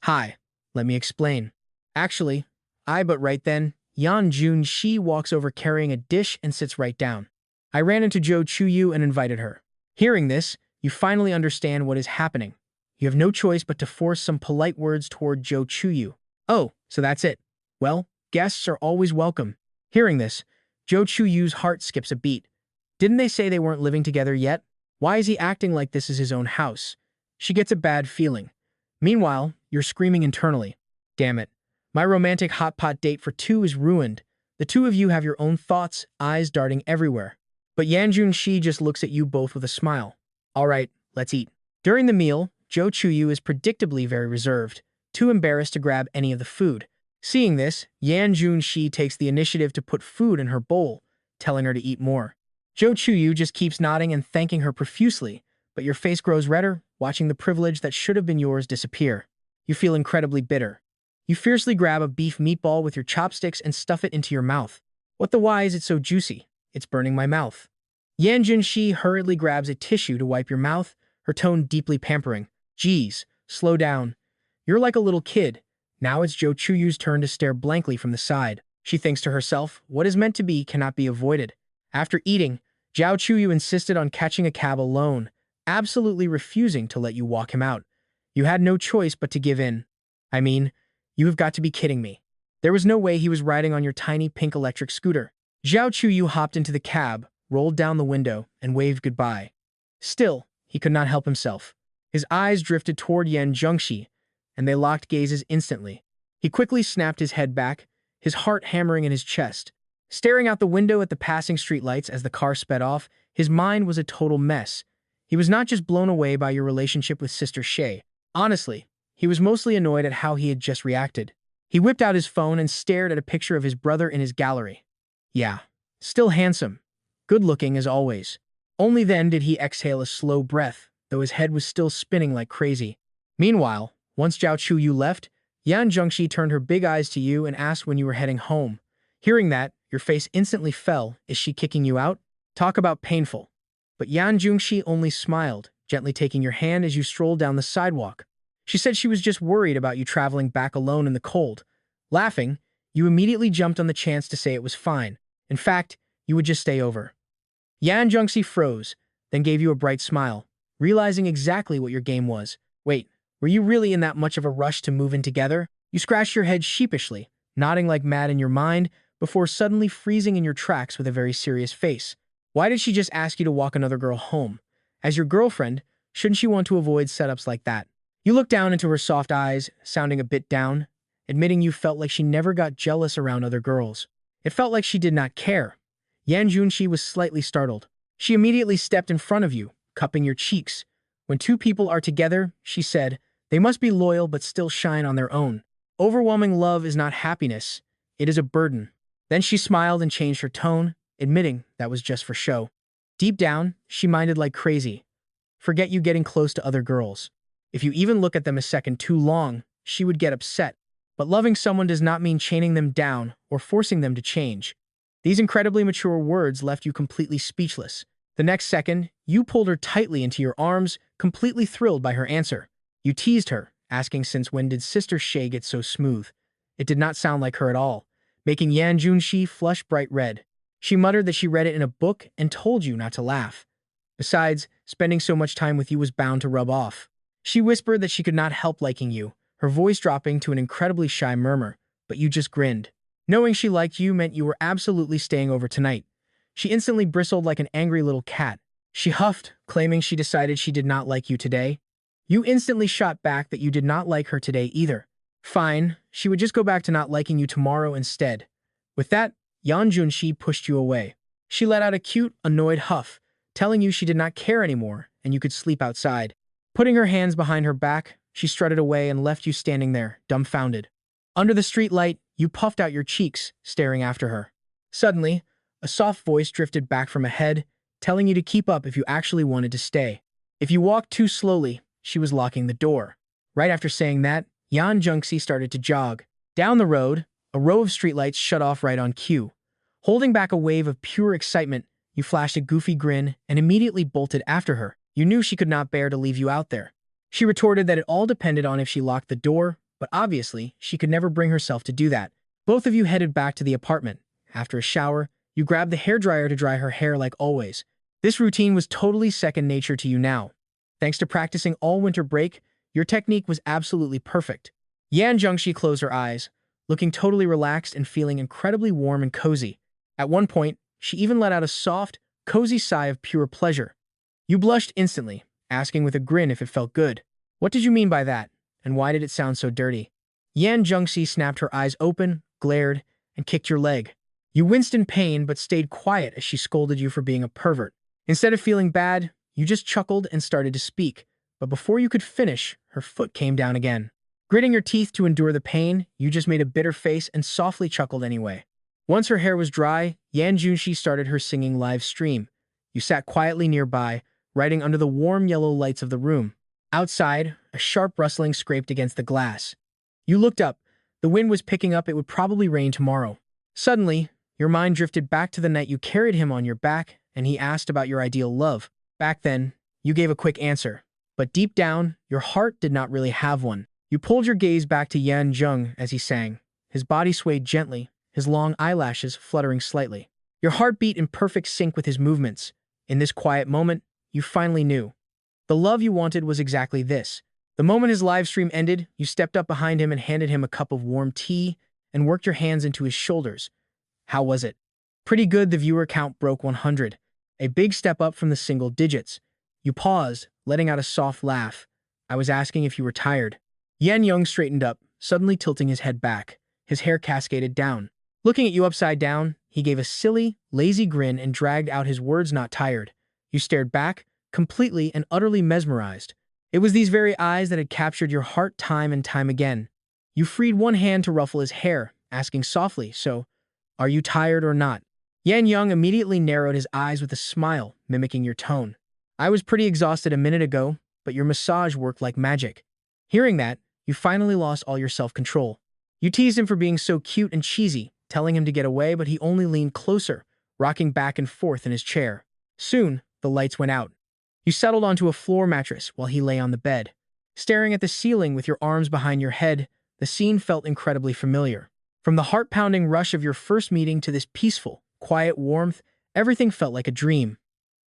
Hi, let me explain. Actually, but right then, Yan Junshi walks over carrying a dish and sits right down. I ran into Zhou Chuyu and invited her. Hearing this, you finally understand what is happening. You have no choice but to force some polite words toward Zhou Chuyu. Oh, so that's it. Well, guests are always welcome. Hearing this, Zhou Chuyu's heart skips a beat. Didn't they say they weren't living together yet? Why is he acting like this is his own house? She gets a bad feeling. Meanwhile, you're screaming internally. Damn it. My romantic hot pot date for two is ruined. The two of you have your own thoughts, eyes darting everywhere. But Yan Junshi just looks at you both with a smile. All right, let's eat. During the meal, Zhou Chuyu is predictably very reserved, too embarrassed to grab any of the food. Seeing this, Yan Junshi takes the initiative to put food in her bowl, telling her to eat more. Zhou Chuyu just keeps nodding and thanking her profusely, but your face grows redder, watching the privilege that should have been yours disappear. You feel incredibly bitter. You fiercely grab a beef meatball with your chopsticks and stuff it into your mouth. What the why is it so juicy? It's burning my mouth. Yan Junshi hurriedly grabs a tissue to wipe your mouth, her tone deeply pampering. Geez, slow down. You're like a little kid. Now it's Zhou Chuyu's turn to stare blankly from the side. She thinks to herself, what is meant to be cannot be avoided. After eating, Zhou Chuyu insisted on catching a cab alone, absolutely refusing to let you walk him out. You had no choice but to give in. I mean, you have got to be kidding me. There was no way he was riding on your tiny pink electric scooter. Zhou Chuyu hopped into the cab, rolled down the window, and waved goodbye. Still, he could not help himself. His eyes drifted toward Yan Junshi, and they locked gazes instantly. He quickly snapped his head back, his heart hammering in his chest. Staring out the window at the passing streetlights as the car sped off, his mind was a total mess. He was not just blown away by your relationship with Sister Shay. Honestly, he was mostly annoyed at how he had just reacted. He whipped out his phone and stared at a picture of his brother in his gallery. Yeah, still handsome. Good-looking as always. Only then did he exhale a slow breath, though his head was still spinning like crazy. Meanwhile, once Zhou Chuyu left, Yan Junshi turned her big eyes to you and asked when you were heading home. Hearing that, your face instantly fell. Is she kicking you out? Talk about painful. But Yan Jungshi only smiled, gently taking your hand as you strolled down the sidewalk. She said she was just worried about you traveling back alone in the cold. Laughing, you immediately jumped on the chance to say it was fine. In fact, you would just stay over. Yan Jungshi froze, then gave you a bright smile, realizing exactly what your game was. Wait, were you really in that much of a rush to move in together? You scratched your head sheepishly, nodding like mad in your mind, before suddenly freezing in your tracks with a very serious face. Why did she just ask you to walk another girl home? As your girlfriend, shouldn't she want to avoid setups like that? You looked down into her soft eyes, sounding a bit down, admitting you felt like she never got jealous around other girls. It felt like she did not care. Yan Junshi was slightly startled. She immediately stepped in front of you, cupping your cheeks. When two people are together, she said, they must be loyal but still shine on their own. Overwhelming love is not happiness, it is a burden. Then she smiled and changed her tone, admitting that was just for show. Deep down, she minded like crazy. Forget you getting close to other girls. If you even look at them a second too long, she would get upset. But loving someone does not mean chaining them down or forcing them to change. These incredibly mature words left you completely speechless. The next second, you pulled her tightly into your arms, completely thrilled by her answer. You teased her, asking since when did Sister Shay get so smooth. It did not sound like her at all, making Yan Junshi flush bright red. She muttered that she read it in a book and told you not to laugh. Besides, spending so much time with you was bound to rub off. She whispered that she could not help liking you, her voice dropping to an incredibly shy murmur, but you just grinned. Knowing she liked you meant you were absolutely staying over tonight. She instantly bristled like an angry little cat. She huffed, claiming she decided she did not like you today. You instantly shot back that you did not like her today either. Fine, she would just go back to not liking you tomorrow instead. With that, Yan Junshi pushed you away. She let out a cute, annoyed huff, telling you she did not care anymore and you could sleep outside. Putting her hands behind her back, she strutted away and left you standing there, dumbfounded. Under the street light, you puffed out your cheeks, staring after her. Suddenly, a soft voice drifted back from ahead, telling you to keep up if you actually wanted to stay. If you walked too slowly, she was locking the door. Right after saying that, Yan Junxi started to jog. Down the road, a row of streetlights shut off right on cue. Holding back a wave of pure excitement, you flashed a goofy grin and immediately bolted after her. You knew she could not bear to leave you out there. She retorted that it all depended on if she locked the door, but obviously, she could never bring herself to do that. Both of you headed back to the apartment. After a shower, you grabbed the hairdryer to dry her hair like always. This routine was totally second nature to you now. Thanks to practicing all winter break, your technique was absolutely perfect. Yan Jungshi closed her eyes, looking totally relaxed and feeling incredibly warm and cozy. At one point, she even let out a soft, cozy sigh of pure pleasure. You blushed instantly, asking with a grin if it felt good. What did you mean by that? And why did it sound so dirty? Yan Jungxi snapped her eyes open, glared, and kicked your leg. You winced in pain but stayed quiet as she scolded you for being a pervert. Instead of feeling bad, you just chuckled and started to speak, but before you could finish, her foot came down again. Gritting your teeth to endure the pain, you just made a bitter face and softly chuckled anyway. Once her hair was dry, Yan Junshi started her singing live stream. You sat quietly nearby, riding under the warm yellow lights of the room. Outside, a sharp rustling scraped against the glass. You looked up. The wind was picking up. It would probably rain tomorrow. Suddenly, your mind drifted back to the night you carried him on your back, and he asked about your ideal love. Back then, you gave a quick answer. But deep down, your heart did not really have one. You pulled your gaze back to Yan Zheng as he sang. His body swayed gently, his long eyelashes fluttering slightly. Your heart beat in perfect sync with his movements. In this quiet moment, you finally knew. The love you wanted was exactly this. The moment his live stream ended, you stepped up behind him and handed him a cup of warm tea and worked your hands into his shoulders. How was it? Pretty good. The viewer count broke 100. A big step up from the single digits. You paused, letting out a soft laugh. I was asking if you were tired. Yan Young straightened up, suddenly tilting his head back. His hair cascaded down. Looking at you upside down, he gave a silly, lazy grin and dragged out his words, not tired. You stared back, completely and utterly mesmerized. It was these very eyes that had captured your heart time and time again. You freed one hand to ruffle his hair, asking softly, so, are you tired or not? Yan Young immediately narrowed his eyes with a smile, mimicking your tone. I was pretty exhausted a minute ago, but your massage worked like magic. Hearing that, you finally lost all your self-control. You teased him for being so cute and cheesy, telling him to get away, but he only leaned closer, rocking back and forth in his chair. Soon, the the lights went out. You settled onto a floor mattress while he lay on the bed. Staring at the ceiling with your arms behind your head, the scene felt incredibly familiar. From the heart-pounding rush of your first meeting to this peaceful, quiet warmth, everything felt like a dream.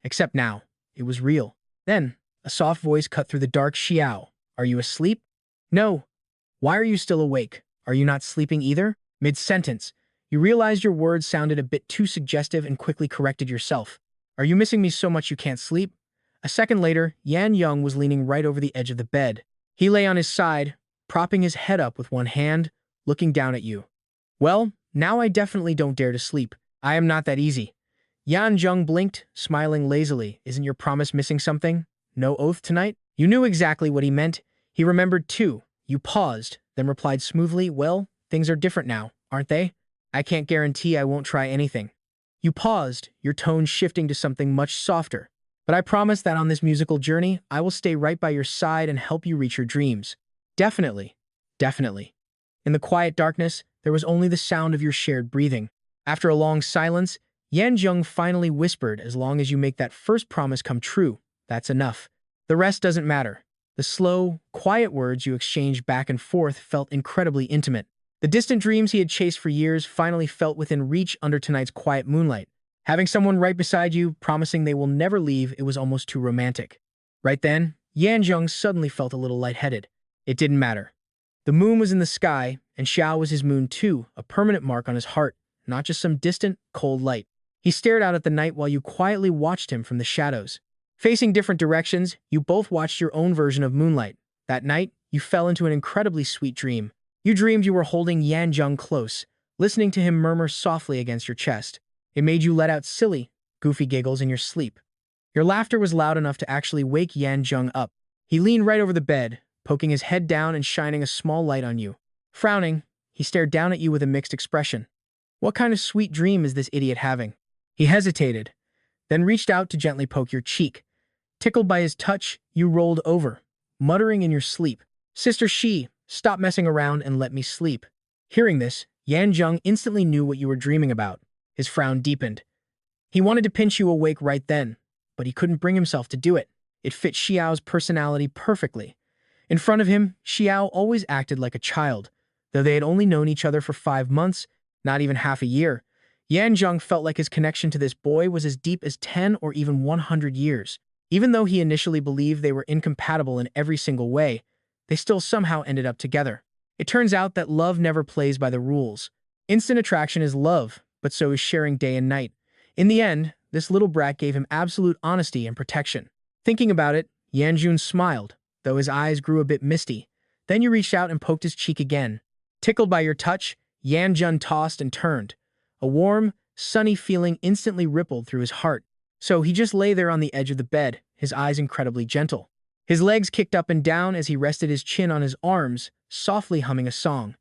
Except now, it was real. Then, a soft voice cut through the dark. Xiao, are you asleep? No. Why are you still awake? Are you not sleeping either? Mid-sentence, you realized your words sounded a bit too suggestive and quickly corrected yourself. Are you missing me so much you can't sleep? A second later, Yan Young was leaning right over the edge of the bed. He lay on his side, propping his head up with one hand, looking down at you. Well, now I definitely don't dare to sleep. I am not that easy. Yan Jung blinked, smiling lazily. Isn't your promise missing something? No oath tonight? You knew exactly what he meant. He remembered too. You paused, then replied smoothly, well, things are different now, aren't they? I can't guarantee I won't try anything. You paused, your tone shifting to something much softer. But I promise that on this musical journey, I will stay right by your side and help you reach your dreams. Definitely. Definitely. In the quiet darkness, there was only the sound of your shared breathing. After a long silence, Yan Zheng finally whispered, as long as you make that first promise come true, that's enough. The rest doesn't matter. The slow, quiet words you exchanged back and forth felt incredibly intimate. The distant dreams he had chased for years finally felt within reach under tonight's quiet moonlight. Having someone right beside you, promising they will never leave, it was almost too romantic. Right then, Yan Zheng suddenly felt a little lightheaded. It didn't matter. The moon was in the sky, and Xiao was his moon too, a permanent mark on his heart, not just some distant, cold light. He stared out at the night while you quietly watched him from the shadows. Facing different directions, you both watched your own version of moonlight. That night, you fell into an incredibly sweet dream. You dreamed you were holding Yan Zheng close, listening to him murmur softly against your chest. It made you let out silly, goofy giggles in your sleep. Your laughter was loud enough to actually wake Yan Zheng up. He leaned right over the bed, poking his head down and shining a small light on you. Frowning, he stared down at you with a mixed expression. What kind of sweet dream is this idiot having? He hesitated, then reached out to gently poke your cheek. Tickled by his touch, you rolled over, muttering in your sleep, Sister Shi, stop messing around and let me sleep. Hearing this, Yan Zheng instantly knew what you were dreaming about. His frown deepened. He wanted to pinch you awake right then, but he couldn't bring himself to do it. It fit Xiao's personality perfectly. In front of him, Xiao always acted like a child. Though they had only known each other for 5 months, not even half a year, Yan Zheng felt like his connection to this boy was as deep as 10 or even 100 years. Even though he initially believed they were incompatible in every single way, they still somehow ended up together. It turns out that love never plays by the rules. Instant attraction is love, but so is sharing day and night. In the end, this little brat gave him absolute honesty and protection. Thinking about it, Yan Jun smiled, though his eyes grew a bit misty. Then you reached out and poked his cheek again. Tickled by your touch, Yan Jun tossed and turned. A warm, sunny feeling instantly rippled through his heart. So he just lay there on the edge of the bed, his eyes incredibly gentle. His legs kicked up and down as he rested his chin on his arms, softly humming a song.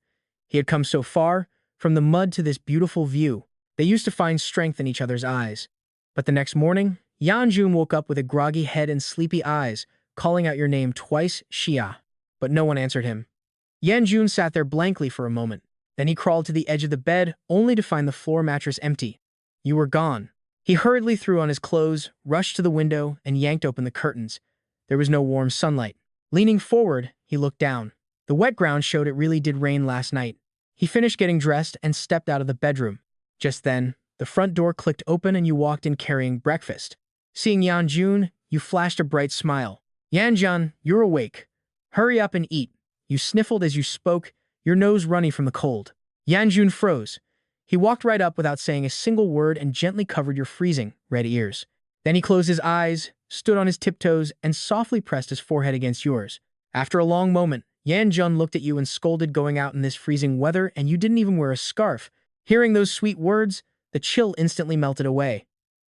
He had come so far, from the mud to this beautiful view. They used to find strength in each other's eyes. But the next morning, Yan Jun woke up with a groggy head and sleepy eyes, calling out your name twice, Xia. But no one answered him. Yan Jun sat there blankly for a moment. Then he crawled to the edge of the bed, only to find the floor mattress empty. You were gone. He hurriedly threw on his clothes, rushed to the window, and yanked open the curtains. There was no warm sunlight. Leaning forward, he looked down. The wet ground showed it really did rain last night. He finished getting dressed and stepped out of the bedroom. Just then, the front door clicked open and you walked in carrying breakfast. Seeing Yan Jun, you flashed a bright smile. Yan Jun, you're awake. Hurry up and eat. You sniffled as you spoke, your nose runny from the cold. Yan Jun froze. He walked right up without saying a single word and gently covered your freezing, red ears. Then he closed his eyes, stood on his tiptoes, and softly pressed his forehead against yours. After a long moment, Yan Jun looked at you and scolded going out in this freezing weather and you didn't even wear a scarf. Hearing those sweet words, the chill instantly melted away.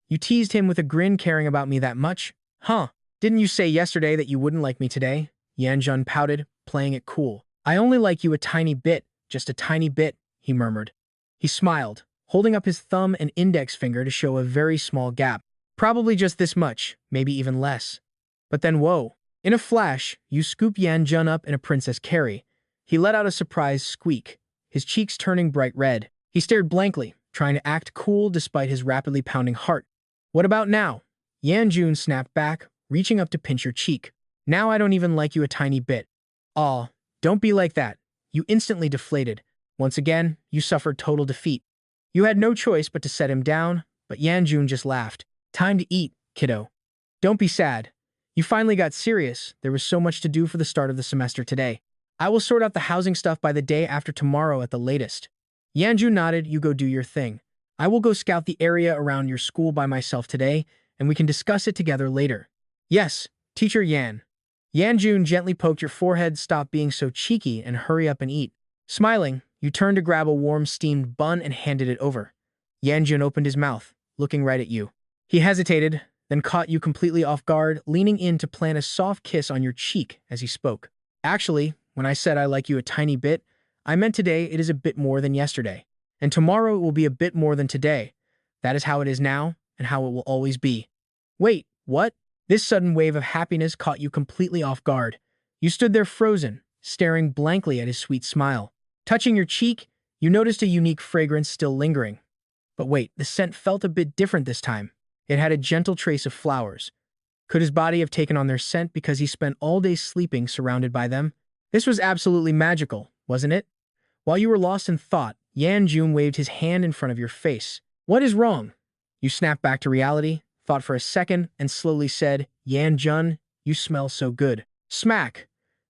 You teased him with a grin, caring about me that much? Huh, didn't you say yesterday that you wouldn't like me today? Yan Jun pouted, playing it cool. I only like you a tiny bit, just a tiny bit, he murmured. He smiled, holding up his thumb and index finger to show a very small gap. Probably just this much, maybe even less. But then whoa. In a flash, you scooped Yan Jun up in a princess carry. He let out a surprised squeak, his cheeks turning bright red. He stared blankly, trying to act cool despite his rapidly pounding heart. What about now? Yanjun snapped back, reaching up to pinch your cheek. Now I don't even like you a tiny bit. Aw, don't be like that. You instantly deflated. Once again, you suffered total defeat. You had no choice but to set him down, but Yanjun just laughed. Time to eat, kiddo. Don't be sad. You finally got serious. There was so much to do for the start of the semester today. I will sort out the housing stuff by the day after tomorrow at the latest. Yanjun nodded. You go do your thing. I will go scout the area around your school by myself today, and we can discuss it together later. Yes, Teacher Yan. Yanjun gently poked your forehead. Stop being so cheeky and hurry up and eat. Smiling, you turned to grab a warm steamed bun and handed it over. Yanjun opened his mouth, looking right at you. He hesitated, then caught you completely off guard, leaning in to plant a soft kiss on your cheek as he spoke. Actually, when I said I like you a tiny bit, I meant today it is a bit more than yesterday. And tomorrow it will be a bit more than today. That is how it is now, and how it will always be. Wait, what? This sudden wave of happiness caught you completely off guard. You stood there frozen, staring blankly at his sweet smile. Touching your cheek, you noticed a unique fragrance still lingering. But wait, the scent felt a bit different this time. It had a gentle trace of flowers. Could his body have taken on their scent because he spent all day sleeping surrounded by them? This was absolutely magical, wasn't it? While you were lost in thought, Yanjun waved his hand in front of your face. What is wrong? You snapped back to reality, thought for a second, and slowly said, Yanjun, you smell so good. Smack!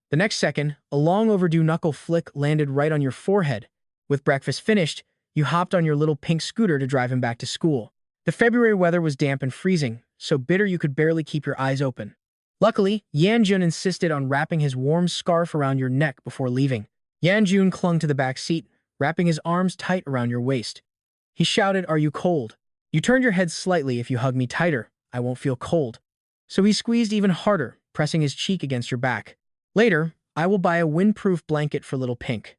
The next second, a long overdue knuckle flick landed right on your forehead. With breakfast finished, you hopped on your little pink scooter to drive him back to school. The February weather was damp and freezing, so bitter you could barely keep your eyes open. Luckily, Yanjun insisted on wrapping his warm scarf around your neck before leaving. Yanjun clung to the back seat, wrapping his arms tight around your waist. He shouted, Are you cold? You turned your head slightly. If you hug me tighter, I won't feel cold. So he squeezed even harder, pressing his cheek against your back. Later, I will buy a windproof blanket for Little Pink.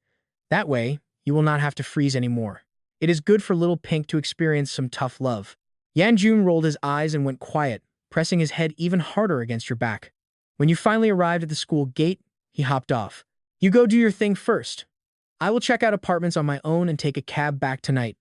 That way, you will not have to freeze anymore. It is good for Little Pink to experience some tough love. Yanjun rolled his eyes and went quiet, pressing his head even harder against your back. When you finally arrived at the school gate, he hopped off. You go do your thing first. I will check out apartments on my own and take a cab back tonight.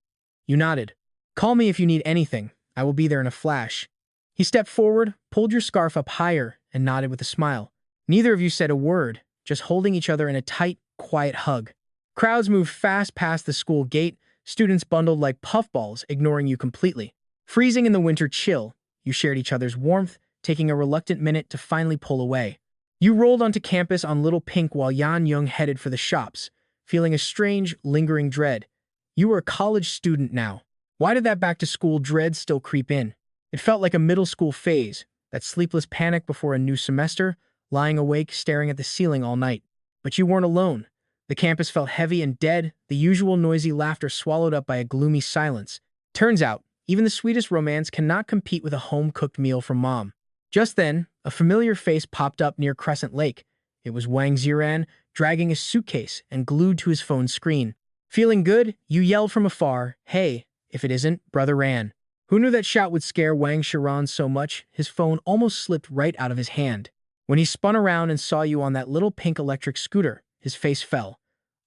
You nodded. Call me if you need anything. I will be there in a flash. He stepped forward, pulled your scarf up higher, and nodded with a smile. Neither of you said a word, just holding each other in a tight, quiet hug. Crowds moved fast past the school gate, students bundled like puffballs, ignoring you completely. Freezing in the winter chill, you shared each other's warmth, taking a reluctant minute to finally pull away. You rolled onto campus on Little Pink while Yan Young headed for the shops, feeling a strange, lingering dread. You were a college student now. Why did that back-to-school dread still creep in? It felt like a middle school phase, that sleepless panic before a new semester, lying awake staring at the ceiling all night. But you weren't alone. The campus felt heavy and dead, the usual noisy laughter swallowed up by a gloomy silence. Turns out, even the sweetest romance cannot compete with a home-cooked meal from mom. Just then, a familiar face popped up near Crescent Lake. It was Wang Ziran, dragging a suitcase and glued to his phone screen. Feeling good, you yelled from afar, Hey, if it isn't, Brother Ran. Who knew that shout would scare Wang Shiran so much, his phone almost slipped right out of his hand. When he spun around and saw you on that little pink electric scooter, his face fell.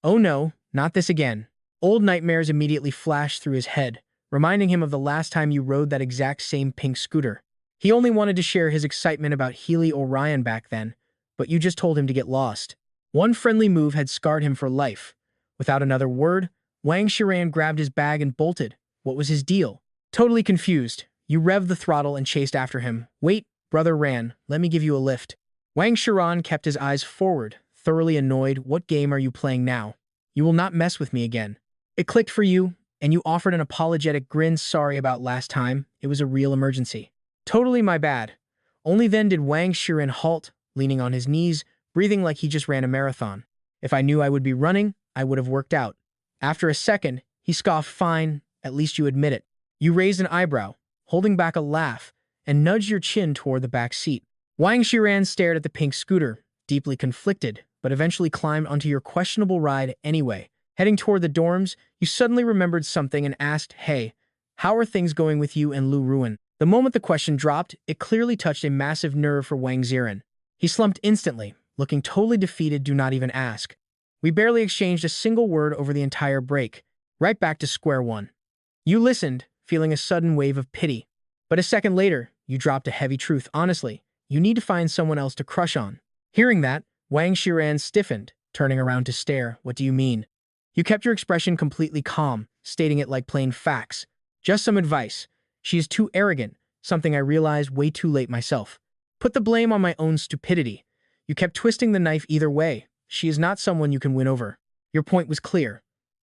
Oh no, not this again. Old nightmares immediately flashed through his head, reminding him of the last time you rode that exact same pink scooter. He only wanted to share his excitement about Healy Orion back then, but you just told him to get lost. One friendly move had scarred him for life. Without another word, Wang Shiran grabbed his bag and bolted. What was his deal? Totally confused, you revved the throttle and chased after him. Wait, Brother Ran, let me give you a lift. Wang Shiran kept his eyes forward, thoroughly annoyed. What game are you playing now? You will not mess with me again. It clicked for you, and you offered an apologetic grin. Sorry about last time. It was a real emergency. Totally my bad. Only then did Wang Shiran halt, leaning on his knees, breathing like he just ran a marathon. If I knew I would be running, I would have worked out. After a second, he scoffed. Fine, at least you admit it. You raised an eyebrow, holding back a laugh, and nudged your chin toward the back seat. Wang Shiran stared at the pink scooter, deeply conflicted, but eventually climbed onto your questionable ride anyway. Heading toward the dorms, you suddenly remembered something and asked, Hey, how are things going with you and Lu Ruin? The moment the question dropped, it clearly touched a massive nerve for Wang Ziran. He slumped instantly, looking totally defeated. Do not even ask. We barely exchanged a single word over the entire break, right back to square one. You listened, feeling a sudden wave of pity. But a second later, you dropped a heavy truth. Honestly, you need to find someone else to crush on. Hearing that, Wang Xiran stiffened, turning around to stare. What do you mean? You kept your expression completely calm, stating it like plain facts. Just some advice. She is too arrogant, something I realized way too late myself. Put the blame on my own stupidity. You kept twisting the knife either way. She is not someone you can win over. Your point was clear.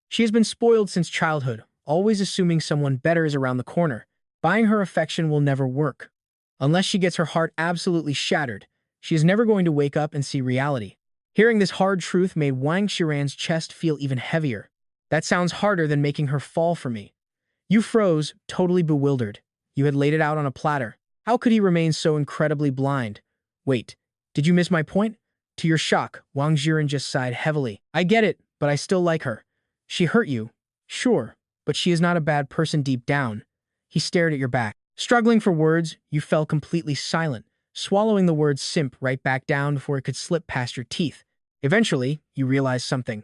She has been spoiled since childhood, always assuming someone better is around the corner. Buying her affection will never work. Unless she gets her heart absolutely shattered, she is never going to wake up and see reality. Hearing this hard truth made Wang Xiran's chest feel even heavier. That sounds harder than making her fall for me. You froze, totally bewildered. You had laid it out on a platter. How could he remain so incredibly blind? Wait, did you miss my point? To your shock, Wang Xiran just sighed heavily. I get it, but I still like her. She hurt you. Sure, but she is not a bad person deep down. He stared at your back. Struggling for words, you fell completely silent, swallowing the word simp right back down before it could slip past your teeth. Eventually, you realized something.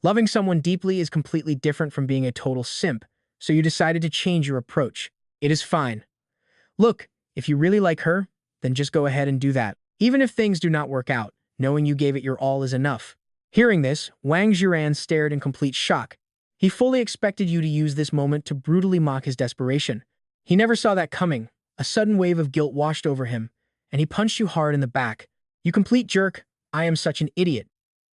Loving someone deeply is completely different from being a total simp, so you decided to change your approach. It is fine. Look, if you really like her, then just go ahead and do that. Even if things do not work out, knowing you gave it your all is enough. Hearing this, Wang Xiran stared in complete shock. He fully expected you to use this moment to brutally mock his desperation. He never saw that coming. A sudden wave of guilt washed over him, and he punched you hard in the back. You complete jerk, I am such an idiot.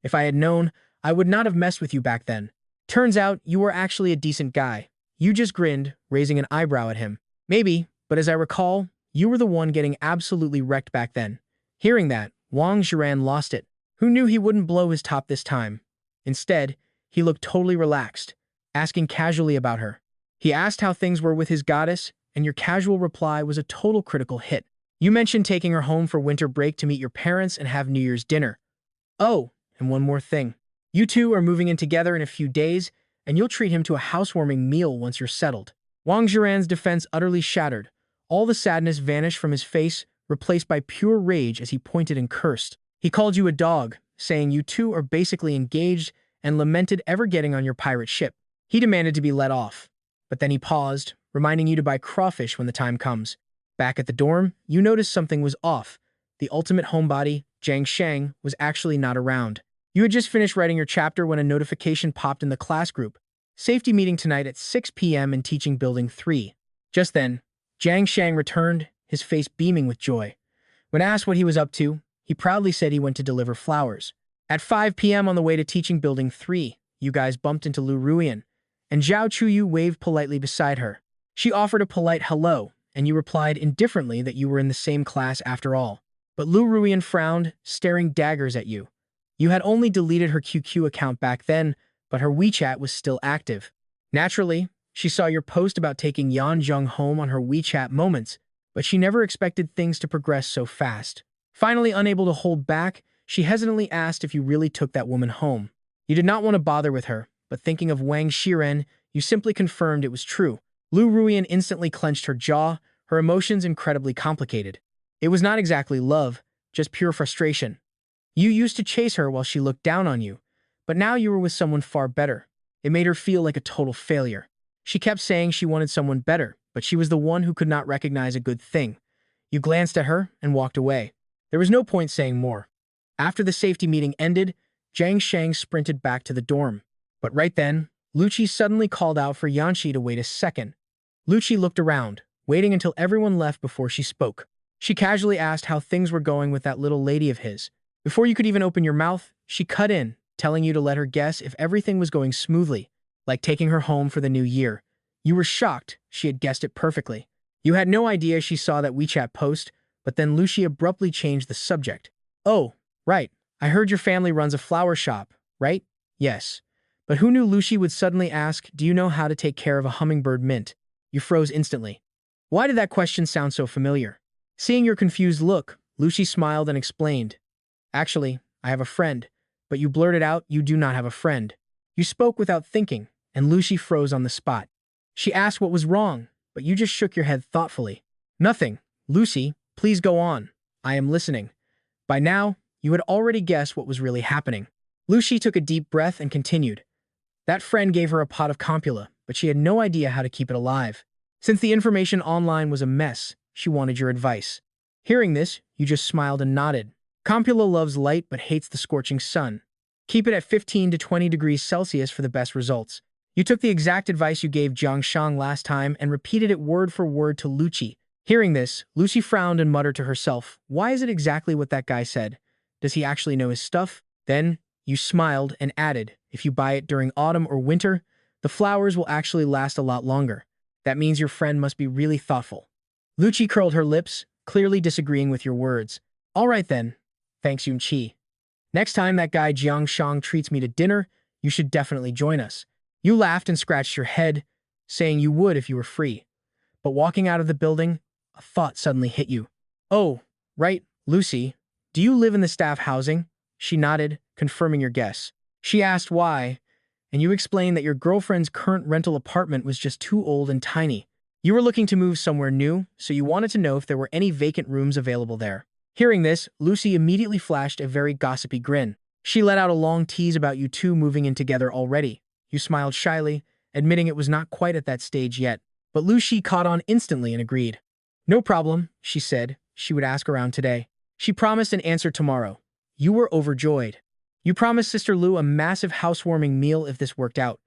If I had known, I would not have messed with you back then. Turns out, you were actually a decent guy. You just grinned, raising an eyebrow at him. Maybe, but as I recall, you were the one getting absolutely wrecked back then. Hearing that, Wang Xiran lost it. Who knew he wouldn't blow his top this time? Instead, he looked totally relaxed, asking casually about her. He asked how things were with his goddess, and your casual reply was a total critical hit. You mentioned taking her home for winter break to meet your parents and have New Year's dinner. Oh, and one more thing. You two are moving in together in a few days, and you'll treat him to a housewarming meal once you're settled. Wang Xiran's defense utterly shattered. All the sadness vanished from his face, replaced by pure rage as he pointed and cursed. He called you a dog, saying you two are basically engaged, and lamented ever getting on your pirate ship. He demanded to be let off. But then he paused, reminding you to buy crawfish when the time comes. Back at the dorm, you noticed something was off. The ultimate homebody, Jiang Shang, was actually not around. You had just finished writing your chapter when a notification popped in the class group. Safety meeting tonight at 6 p.m. in Teaching Building 3. Just then, Jiang Shang returned, his face beaming with joy. When asked what he was up to, he proudly said he went to deliver flowers. At 5 p.m. on the way to Teaching Building 3, you guys bumped into Lu Ruian, and Zhao Chuyu waved politely beside her. She offered a polite hello, and you replied indifferently that you were in the same class after all. But Lu Ruian frowned, staring daggers at you. You had only deleted her QQ account back then, but her WeChat was still active. Naturally, she saw your post about taking Yan Zheng home on her WeChat moments, but she never expected things to progress so fast. Finally, unable to hold back, she hesitantly asked if you really took that woman home. You did not want to bother with her, but thinking of Wang Xiran, you simply confirmed it was true. Lu Ruian instantly clenched her jaw, her emotions incredibly complicated. It was not exactly love, just pure frustration. You used to chase her while she looked down on you, but now you were with someone far better. It made her feel like a total failure. She kept saying she wanted someone better, but she was the one who could not recognize a good thing. You glanced at her and walked away. There was no point saying more. After the safety meeting ended, Jiang Shang sprinted back to the dorm. But right then, Lucci suddenly called out for Yanxi to wait a second. Lucci looked around, waiting until everyone left before she spoke. She casually asked how things were going with that little lady of his. Before you could even open your mouth, she cut in, telling you to let her guess if everything was going smoothly, like taking her home for the new year. You were shocked she had guessed it perfectly. You had no idea she saw that WeChat post, but then Lucy abruptly changed the subject. Oh, right. I heard your family runs a flower shop, right? Yes. But who knew Lucy would suddenly ask, do you know how to take care of a hummingbird mint? You froze instantly. Why did that question sound so familiar? Seeing your confused look, Lucy smiled and explained. Actually, I have a friend, but you blurted out you do not have a friend. You spoke without thinking, and Lucy froze on the spot. She asked what was wrong, but you just shook your head thoughtfully. Nothing. Lucy, please go on. I am listening. By now, you had already guessed what was really happening. Lucy took a deep breath and continued. That friend gave her a pot of compula, but she had no idea how to keep it alive. Since the information online was a mess, she wanted your advice. Hearing this, you just smiled and nodded. Compula loves light but hates the scorching sun. Keep it at 15 to 20 degrees Celsius for the best results. You took the exact advice you gave Jiangshang last time and repeated it word for word to Lucci. Hearing this, Lucy frowned and muttered to herself, why is it exactly what that guy said? Does he actually know his stuff? Then, you smiled and added, if you buy it during autumn or winter, the flowers will actually last a lot longer. That means your friend must be really thoughtful. Lucci curled her lips, clearly disagreeing with your words. All right then. Thanks, Yun-Chi. Next time that guy Jiangshang treats me to dinner, you should definitely join us. You laughed and scratched your head, saying you would if you were free. But walking out of the building, a thought suddenly hit you. Oh, right, Lucy. Do you live in the staff housing? She nodded, confirming your guess. She asked why, and you explained that your girlfriend's current rental apartment was just too old and tiny. You were looking to move somewhere new, so you wanted to know if there were any vacant rooms available there. Hearing this, Lucy immediately flashed a very gossipy grin. She let out a long tease about you two moving in together already. You smiled shyly, admitting it was not quite at that stage yet. But Lucy caught on instantly and agreed. No problem, she said. She would ask around today. She promised an answer tomorrow. You were overjoyed. You promised Sister Lu a massive housewarming meal if this worked out.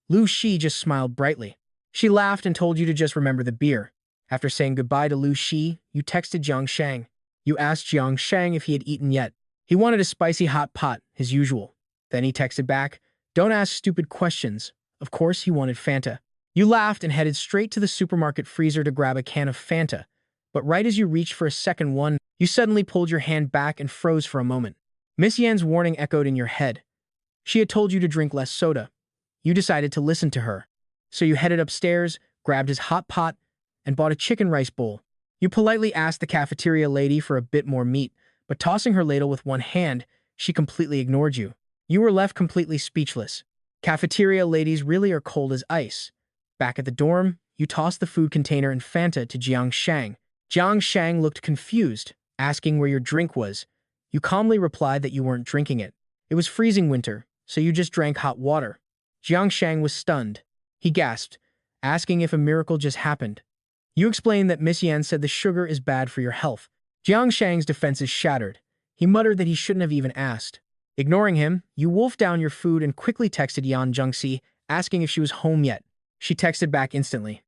Lu Shi just smiled brightly. She laughed and told you to just remember the beer. After saying goodbye to Lu Shi, you texted Jiang Shang. You asked Jiang Shang if he had eaten yet. He wanted a spicy hot pot, his usual. Then he texted back, don't ask stupid questions. Of course, he wanted Fanta. You laughed and headed straight to the supermarket freezer to grab a can of Fanta. But right as you reached for a second one, you suddenly pulled your hand back and froze for a moment. Miss Yan's warning echoed in your head. She had told you to drink less soda. You decided to listen to her. So you headed upstairs, grabbed his hot pot, and bought a chicken rice bowl. You politely asked the cafeteria lady for a bit more meat, but tossing her ladle with one hand, she completely ignored you. You were left completely speechless. Cafeteria ladies really are cold as ice. Back at the dorm, you tossed the food container and Fanta to Jiang Shang. Jiang Shang looked confused, asking where your drink was. You calmly replied that you weren't drinking it. It was freezing winter, so you just drank hot water. Jiang Shang was stunned. He gasped, asking if a miracle just happened. You explained that Miss Yan said the sugar is bad for your health. Jiang Shang's defenses shattered. He muttered that he shouldn't have even asked. Ignoring him, you wolfed down your food and quickly texted Yan Zhengxi, asking if she was home yet. She texted back instantly.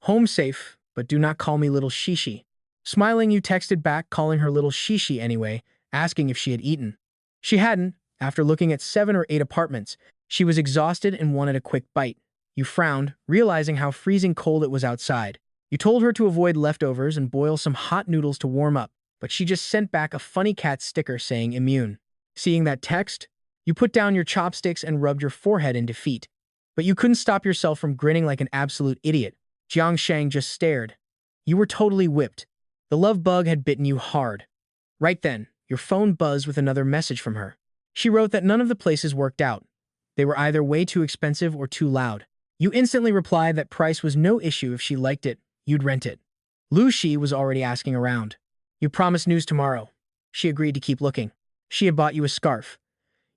Home safe, but do not call me little Shishi. Smiling, you texted back, calling her little Shishi anyway, asking if she had eaten. She hadn't. After looking at 7 or 8 apartments, she was exhausted and wanted a quick bite. You frowned, realizing how freezing cold it was outside. You told her to avoid leftovers and boil some hot noodles to warm up, but she just sent back a funny cat sticker saying immune. Seeing that text, you put down your chopsticks and rubbed your forehead in defeat. But you couldn't stop yourself from grinning like an absolute idiot. Jiang Shang just stared. You were totally whipped. The love bug had bitten you hard. Right then, your phone buzzed with another message from her. She wrote that none of the places worked out. They were either way too expensive or too loud. You instantly replied that price was no issue if she liked it, you'd rent it. Lu Shi was already asking around. You promised news tomorrow. She agreed to keep looking. She had bought you a scarf.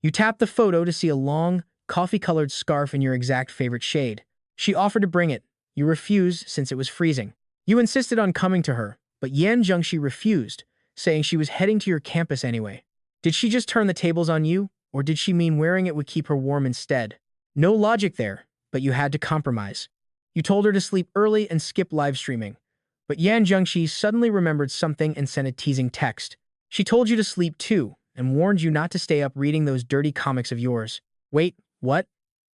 You tapped the photo to see a long, coffee-colored scarf in your exact favorite shade. She offered to bring it. You refused since it was freezing. You insisted on coming to her, but Yan Zhengxi refused, saying she was heading to your campus anyway. Did she just turn the tables on you, or did she mean wearing it would keep her warm instead? No logic there, but you had to compromise. You told her to sleep early and skip live streaming. But Yan Zhengxi suddenly remembered something and sent a teasing text. She told you to sleep too, and warned you not to stay up reading those dirty comics of yours. Wait, what?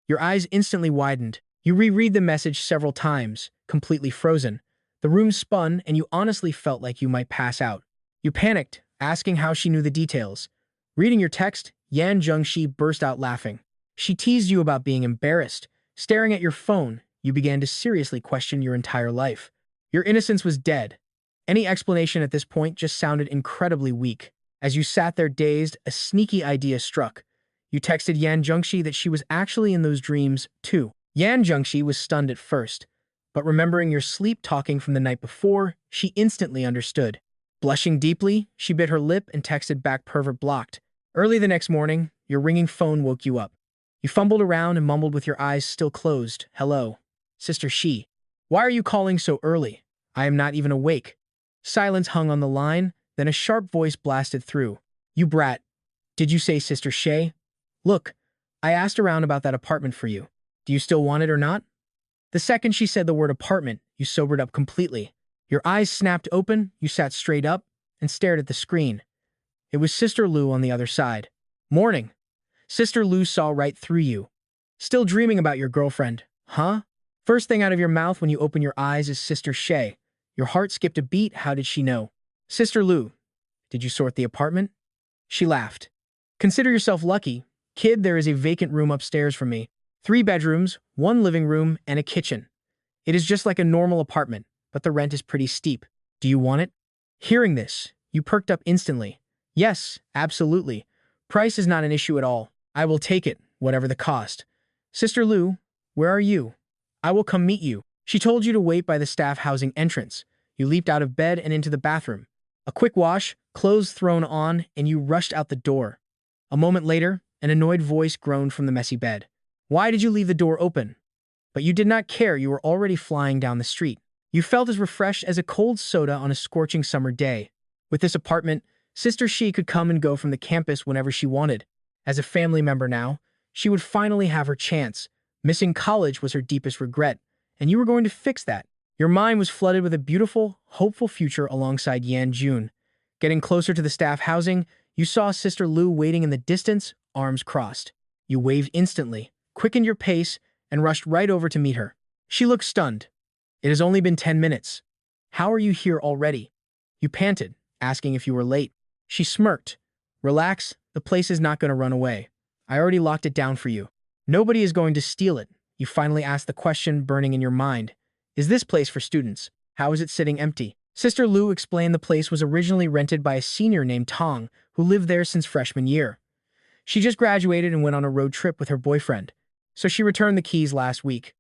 Your eyes instantly widened. You reread the message several times, completely frozen. The room spun, and you honestly felt like you might pass out. You panicked, asking how she knew the details. Reading your text, Yan Zhengxi burst out laughing. She teased you about being embarrassed. Staring at your phone, you began to seriously question your entire life. Your innocence was dead. Any explanation at this point just sounded incredibly weak. As you sat there dazed, a sneaky idea struck. You texted Yan Zhengxi that she was actually in those dreams, too. Yan Zhengxi was stunned at first, but remembering your sleep talking from the night before, she instantly understood. Blushing deeply, she bit her lip and texted back pervert blocked. Early the next morning, your ringing phone woke you up. You fumbled around and mumbled with your eyes still closed, "Hello, Sister Shi. Why are you calling so early? I am not even awake." Silence hung on the line, then a sharp voice blasted through. You brat. Did you say Sister Shay? Look, I asked around about that apartment for you. Do you still want it or not? The second she said the word apartment, you sobered up completely. Your eyes snapped open, you sat straight up, and stared at the screen. It was Sister Lou on the other side. Morning. Sister Lou saw right through you. Still dreaming about your girlfriend, huh? First thing out of your mouth when you open your eyes is Sister Shay. Your heart skipped a beat. How did she know? Sister Lou, did you sort the apartment? She laughed. Consider yourself lucky. Kid, there is a vacant room upstairs from me. 3 bedrooms, 1 living room, and a kitchen. It is just like a normal apartment, but the rent is pretty steep. Do you want it? Hearing this, you perked up instantly. Yes, absolutely. Price is not an issue at all. I will take it, whatever the cost. Sister Lou, where are you? I will come meet you. She told you to wait by the staff housing entrance. You leaped out of bed and into the bathroom. A quick wash, clothes thrown on, and you rushed out the door. A moment later, an annoyed voice groaned from the messy bed. Why did you leave the door open? But you did not care. You were already flying down the street. You felt as refreshed as a cold soda on a scorching summer day. With this apartment, Sister She could come and go from the campus whenever she wanted. As a family member now, she would finally have her chance. Missing college was her deepest regret, and you were going to fix that. Your mind was flooded with a beautiful, hopeful future alongside Yan Jun. Getting closer to the staff housing, you saw Sister Lou waiting in the distance, arms crossed. You waved instantly, quickened your pace, and rushed right over to meet her. She looked stunned. It has only been 10 minutes. How are you here already? You panted, asking if you were late. She smirked. Relax, the place is not going to run away. I already locked it down for you. Nobody is going to steal it. You finally asked the question burning in your mind. Is this place for students? How is it sitting empty? Sister Lou explained the place was originally rented by a senior named Tong, who lived there since freshman year. She just graduated and went on a road trip with her boyfriend, so she returned the keys last week.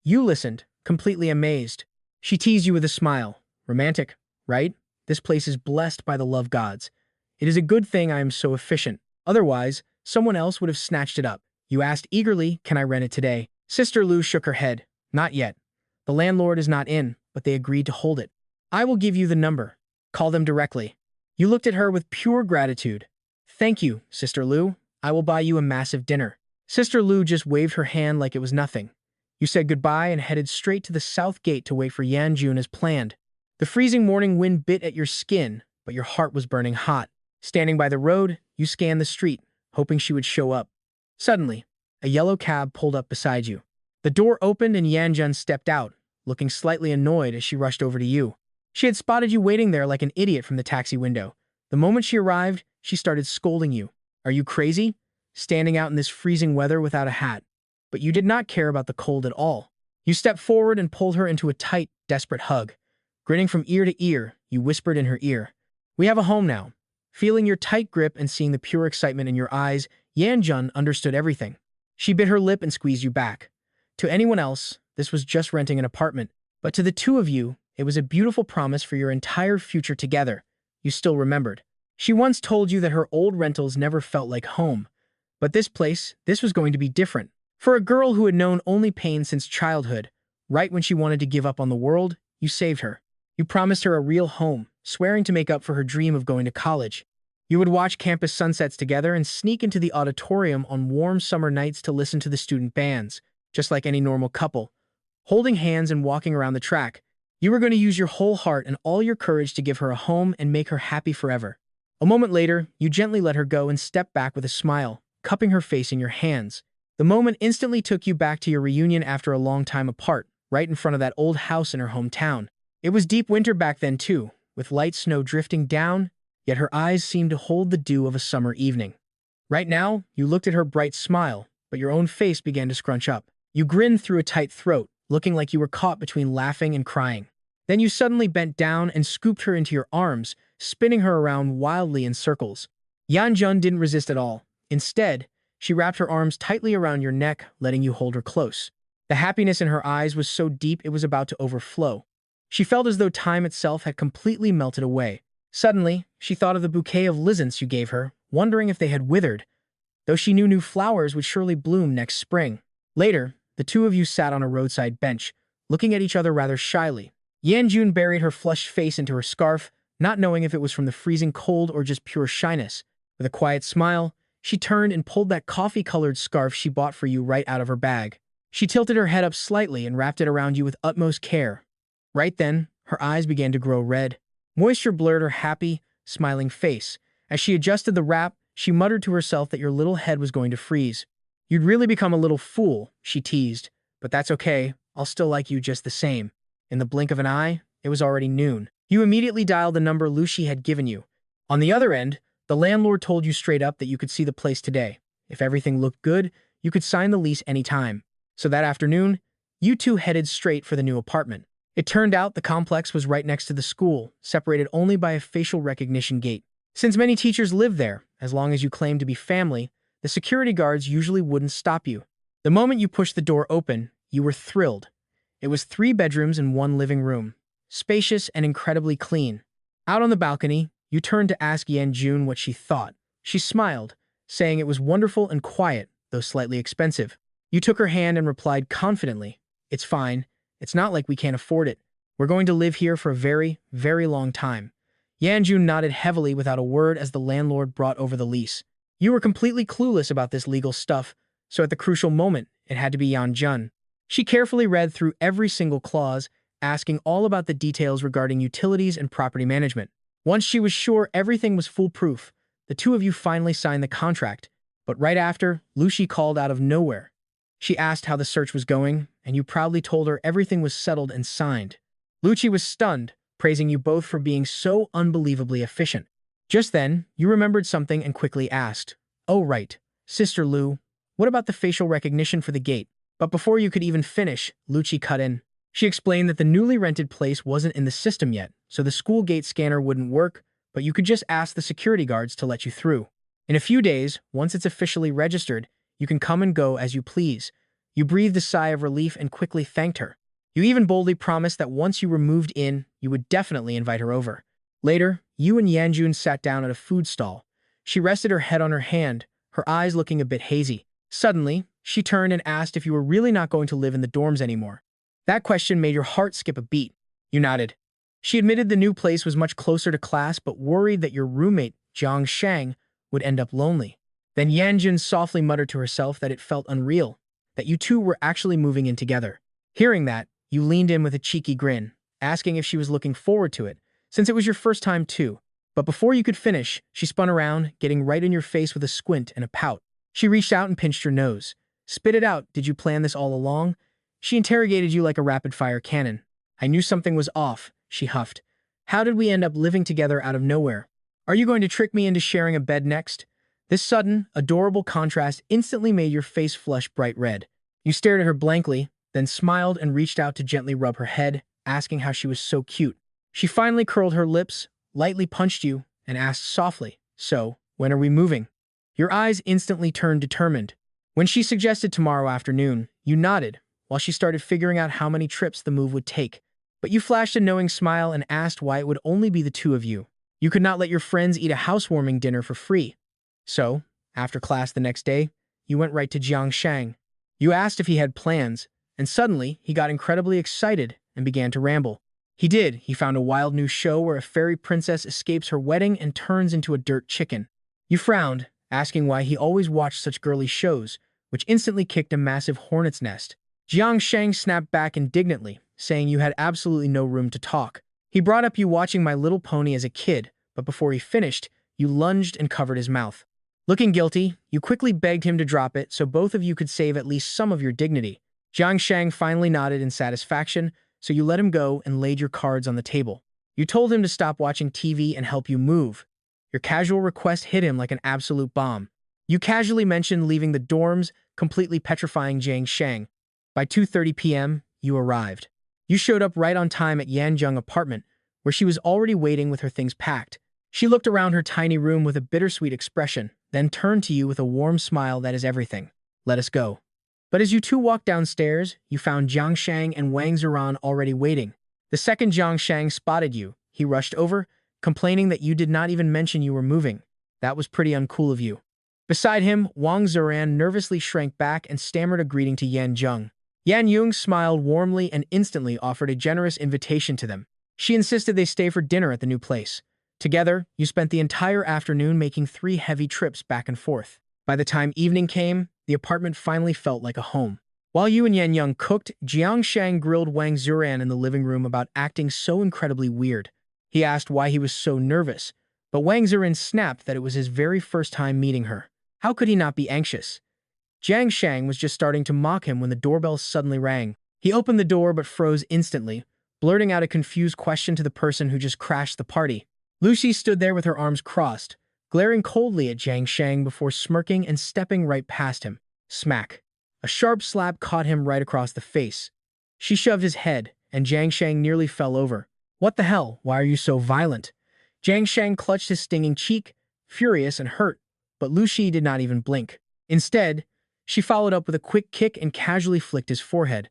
You listened, completely amazed. She teased you with a smile. Romantic, right? This place is blessed by the love gods. It is a good thing I am so efficient. Otherwise, someone else would have snatched it up. You asked eagerly, can I rent it today? Sister Lou shook her head. Not yet. The landlord is not in, but they agreed to hold it. I will give you the number. Call them directly. You looked at her with pure gratitude. Thank you, Sister Lou. I will buy you a massive dinner. Sister Lou just waved her hand like it was nothing. You said goodbye and headed straight to the south gate to wait for Yan Jun as planned. The freezing morning wind bit at your skin, but your heart was burning hot. Standing by the road, you scanned the street, hoping she would show up. Suddenly, a yellow cab pulled up beside you. The door opened and Yan Jun stepped out, looking slightly annoyed as she rushed over to you. She had spotted you waiting there like an idiot from the taxi window. The moment she arrived, she started scolding you. Are you crazy? Standing out in this freezing weather without a hat. But you did not care about the cold at all. You stepped forward and pulled her into a tight, desperate hug. Grinning from ear to ear, you whispered in her ear. We have a home now. Feeling your tight grip and seeing the pure excitement in your eyes, Yan Jun understood everything. She bit her lip and squeezed you back. To anyone else, this was just renting an apartment. But to the two of you, it was a beautiful promise for your entire future together. You still remembered. She once told you that her old rentals never felt like home. But this place, this was going to be different. For a girl who had known only pain since childhood, right when she wanted to give up on the world, you saved her. You promised her a real home, swearing to make up for her dream of going to college. You would watch campus sunsets together and sneak into the auditorium on warm summer nights to listen to the student bands, just like any normal couple. Holding hands and walking around the track, you were going to use your whole heart and all your courage to give her a home and make her happy forever. A moment later, you gently let her go and stepped back with a smile, cupping her face in your hands. The moment instantly took you back to your reunion after a long time apart, right in front of that old house in her hometown. It was deep winter back then too, with light snow drifting down, yet her eyes seemed to hold the dew of a summer evening. Right now, you looked at her bright smile, but your own face began to scrunch up. You grinned through a tight throat, looking like you were caught between laughing and crying. Then you suddenly bent down and scooped her into your arms, spinning her around wildly in circles. Yan Jun didn't resist at all. Instead, she wrapped her arms tightly around your neck, letting you hold her close. The happiness in her eyes was so deep it was about to overflow. She felt as though time itself had completely melted away. Suddenly, she thought of the bouquet of lizards you gave her, wondering if they had withered, though she knew new flowers would surely bloom next spring. Later, the two of you sat on a roadside bench, looking at each other rather shyly. Yanjun buried her flushed face into her scarf, not knowing if it was from the freezing cold or just pure shyness. With a quiet smile, she turned and pulled that coffee-colored scarf she bought for you right out of her bag. She tilted her head up slightly and wrapped it around you with utmost care. Right then, her eyes began to grow red. Moisture blurred her happy, smiling face. As she adjusted the wrap, she muttered to herself that your little head was going to freeze. You'd really become a little fool, she teased. But that's okay, I'll still like you just the same. In the blink of an eye, it was already noon. You immediately dialed the number Lucy had given you. On the other end, the landlord told you straight up that you could see the place today. If everything looked good, you could sign the lease anytime. So that afternoon, you two headed straight for the new apartment. It turned out the complex was right next to the school, separated only by a facial recognition gate. Since many teachers live there, as long as you claimed to be family, the security guards usually wouldn't stop you. The moment you pushed the door open, you were thrilled. It was 3 bedrooms and 1 living room, spacious and incredibly clean. Out on the balcony, you turned to ask Yanjun what she thought. She smiled, saying it was wonderful and quiet, though slightly expensive. You took her hand and replied confidently, "It's fine. It's not like we can't afford it. We're going to live here for a very, very long time." Yanjun nodded heavily without a word as the landlord brought over the lease. You were completely clueless about this legal stuff, so at the crucial moment, it had to be Yanjun. She carefully read through every single clause, asking all about the details regarding utilities and property management. Once she was sure everything was foolproof, the two of you finally signed the contract. But right after, Lucy called out of nowhere. She asked how the search was going, and you proudly told her everything was settled and signed. Lucy was stunned, praising you both for being so unbelievably efficient. Just then, you remembered something and quickly asked, "Oh right, Sister Lu, what about the facial recognition for the gate?" But before you could even finish, Lucy cut in. She explained that the newly rented place wasn't in the system yet, so the school gate scanner wouldn't work, but you could just ask the security guards to let you through. In a few days, once it's officially registered, you can come and go as you please. You breathed a sigh of relief and quickly thanked her. You even boldly promised that once you were moved in, you would definitely invite her over. Later, you and Yanjun sat down at a food stall. She rested her head on her hand, her eyes looking a bit hazy. Suddenly, she turned and asked if you were really not going to live in the dorms anymore. That question made your heart skip a beat. You nodded. She admitted the new place was much closer to class, but worried that your roommate, Jiang Shang, would end up lonely. Then Yanjun softly muttered to herself that it felt unreal, that you two were actually moving in together. Hearing that, you leaned in with a cheeky grin, asking if she was looking forward to it, since it was your first time too. But before you could finish, she spun around, getting right in your face with a squint and a pout. She reached out and pinched your nose. "Spit it out, did you plan this all along?" She interrogated you like a rapid-fire cannon. "I knew something was off," she huffed. "How did we end up living together out of nowhere? Are you going to trick me into sharing a bed next?" This sudden, adorable contrast instantly made your face flush bright red. You stared at her blankly, then smiled and reached out to gently rub her head, asking how she was so cute. She finally curled her lips, lightly punched you, and asked softly, "So, when are we moving?" Your eyes instantly turned determined. When she suggested tomorrow afternoon, you nodded, while she started figuring out how many trips the move would take. But you flashed a knowing smile and asked why it would only be the two of you. You could not let your friends eat a housewarming dinner for free. So, after class the next day, you went right to Jiang Shang. You asked if he had plans, and suddenly he got incredibly excited and began to ramble. He did. He found a wild new show where a fairy princess escapes her wedding and turns into a dirt chicken. You frowned, asking why he always watched such girly shows, which instantly kicked a massive hornet's nest. Jiang Shang snapped back indignantly, saying you had absolutely no room to talk. He brought up you watching My Little Pony as a kid, but before he finished, you lunged and covered his mouth. Looking guilty, you quickly begged him to drop it so both of you could save at least some of your dignity. Jiang Shang finally nodded in satisfaction, so you let him go and laid your cards on the table. You told him to stop watching TV and help you move. Your casual request hit him like an absolute bomb. You casually mentioned leaving the dorms, completely petrifying Jiang Shang. By 2:30 p.m., you arrived. You showed up right on time at Yanjung apartment, where she was already waiting with her things packed. She looked around her tiny room with a bittersweet expression, then turned to you with a warm smile that is everything. "Let us go." But as you two walked downstairs, you found Jiang Shang and Wang Ziran already waiting. The second Jiang Shang spotted you, he rushed over, complaining that you did not even mention you were moving. That was pretty uncool of you. Beside him, Wang Ziran nervously shrank back and stammered a greeting to Yanjung. Yan Yung smiled warmly and instantly offered a generous invitation to them. She insisted they stay for dinner at the new place. Together, you spent the entire afternoon making 3 heavy trips back and forth. By the time evening came, the apartment finally felt like a home. While you and Yan Yung cooked, Jiang Shang grilled Wang Zuran in the living room about acting so incredibly weird. He asked why he was so nervous, but Wang Zuran snapped that it was his very first time meeting her. How could he not be anxious? Jiang Shang was just starting to mock him when the doorbell suddenly rang. He opened the door but froze instantly, blurting out a confused question to the person who just crashed the party. Lucy stood there with her arms crossed, glaring coldly at Jiang Shang before smirking and stepping right past him. Smack. A sharp slap caught him right across the face. She shoved his head, and Jiang Shang nearly fell over. What the hell? Why are you so violent? Jiang Shang clutched his stinging cheek, furious and hurt, but Lu Shi did not even blink. Instead, she followed up with a quick kick and casually flicked his forehead.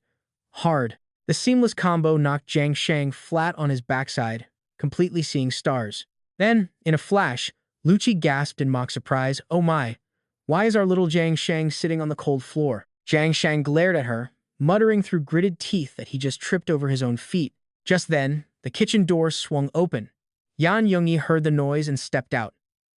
Hard. The seamless combo knocked Jiang Shang flat on his backside, completely seeing stars. Then, in a flash, Lu Chi gasped in mock surprise, "Oh my! Why is our little Jiang Shang sitting on the cold floor?" Jiang Shang glared at her, muttering through gritted teeth that he just tripped over his own feet. Just then, the kitchen door swung open. Yan Yongyi heard the noise and stepped out.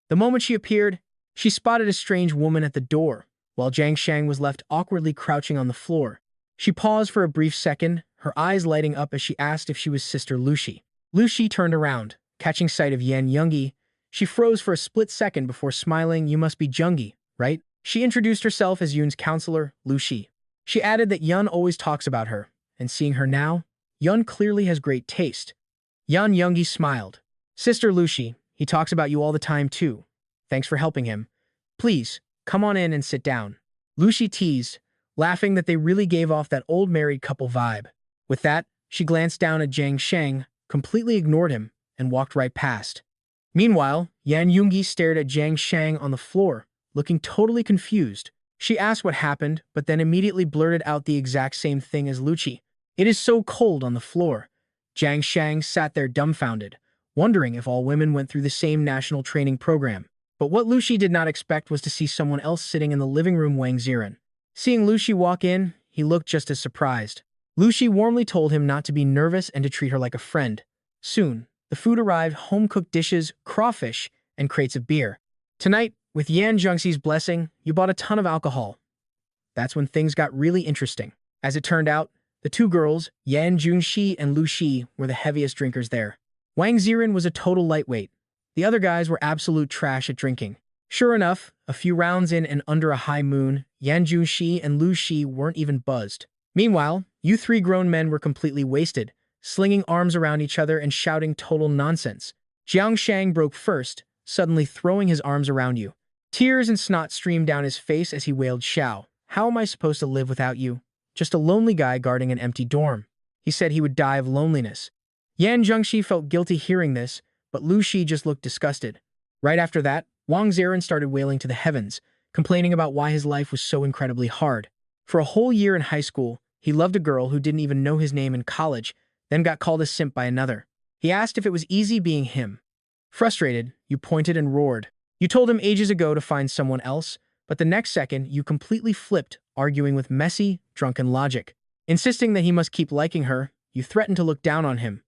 The moment she appeared, she spotted a strange woman at the door, while Jiang Shang was left awkwardly crouching on the floor. She paused for a brief second, her eyes lighting up as she asked if she was Sister Lu Shi. Lu Shi turned around, catching sight of Yan Yongyi. She froze for a split second before smiling. "You must be Jungi, right?" She introduced herself as Yun's counselor, Lu Shi. She added that Yun always talks about her, and seeing her now, Yun clearly has great taste. Yan Yongyi smiled. "Sister Lu Shi, he talks about you all the time too. Thanks for helping him. Please, come on in and sit down." Lu Shi teased, laughing that they really gave off that old married couple vibe. With that, she glanced down at Jiang Shang, completely ignored him, and walked right past. Meanwhile, Yan Yongyi stared at Jiang Shang on the floor, looking totally confused. She asked what happened, but then immediately blurted out the exact same thing as Lu Chi. "It is so cold on the floor." Jiang Shang sat there dumbfounded, wondering if all women went through the same national training program. But what Lu Shi did not expect was to see someone else sitting in the living room, Wang Ziren. Seeing Lu Shi walk in, he looked just as surprised. Lu Shi warmly told him not to be nervous and to treat her like a friend. Soon, the food arrived: home-cooked dishes, crawfish, and crates of beer. Tonight, with Yan Zhengxi's blessing, you bought a ton of alcohol. That's when things got really interesting. As it turned out, the two girls, Yan Junxi and Lu Shi, were the heaviest drinkers there. Wang Ziren was a total lightweight. The other guys were absolute trash at drinking. Sure enough, a few rounds in and under a high moon, Yan Junxi and Lu Shi weren't even buzzed. Meanwhile, you 3 grown men were completely wasted, slinging arms around each other and shouting total nonsense. Jiang Shang broke first, suddenly throwing his arms around you. Tears and snot streamed down his face as he wailed, "Xiao, how am I supposed to live without you? Just a lonely guy guarding an empty dorm." He said he would die of loneliness. Yan Zhengxi felt guilty hearing this, but Lu Shi just looked disgusted. Right after that, Wang Ziren started wailing to the heavens, complaining about why his life was so incredibly hard. For a whole year in high school, he loved a girl who didn't even know his name in college, then got called a simp by another. He asked if it was easy being him. Frustrated, you pointed and roared. You told him ages ago to find someone else, but the next second you completely flipped, arguing with messy, drunken logic. Insisting that he must keep liking her, you threatened to look down on him.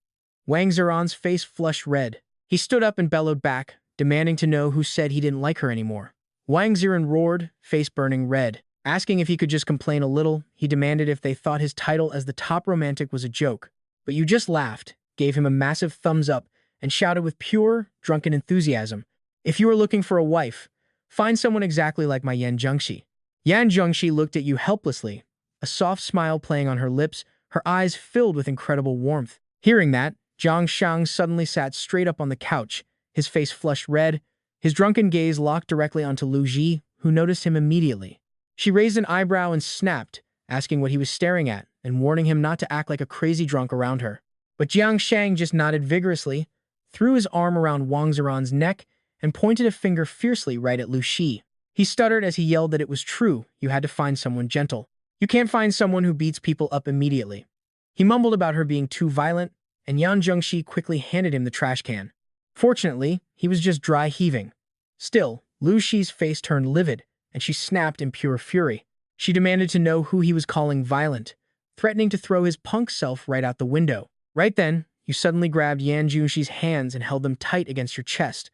Wang Ziran's face flushed red. He stood up and bellowed back, demanding to know who said he didn't like her anymore. Wang Ziran roared, face burning red. Asking if he could just complain a little, he demanded if they thought his title as the top romantic was a joke. But you just laughed, gave him a massive thumbs up, and shouted with pure, drunken enthusiasm, "If you are looking for a wife, find someone exactly like my Yan Zhengxi." Yan Zhengxi looked at you helplessly, a soft smile playing on her lips, her eyes filled with incredible warmth. Hearing that, Jiang Shang suddenly sat straight up on the couch, his face flushed red, his drunken gaze locked directly onto Lu Ji, who noticed him immediately. She raised an eyebrow and snapped, asking what he was staring at, and warning him not to act like a crazy drunk around her. But Jiang Shang just nodded vigorously, threw his arm around Wang Ziran's neck, and pointed a finger fiercely right at Lu Shi. He stuttered as he yelled that it was true, you had to find someone gentle. You can't find someone who beats people up immediately. He mumbled about her being too violent, and Yan Zhengxi quickly handed him the trash can. Fortunately, he was just dry heaving. Still, Lu Shi's face turned livid, and she snapped in pure fury. She demanded to know who he was calling violent, threatening to throw his punk self right out the window. Right then, you suddenly grabbed Yan Junxi's hands and held them tight against your chest.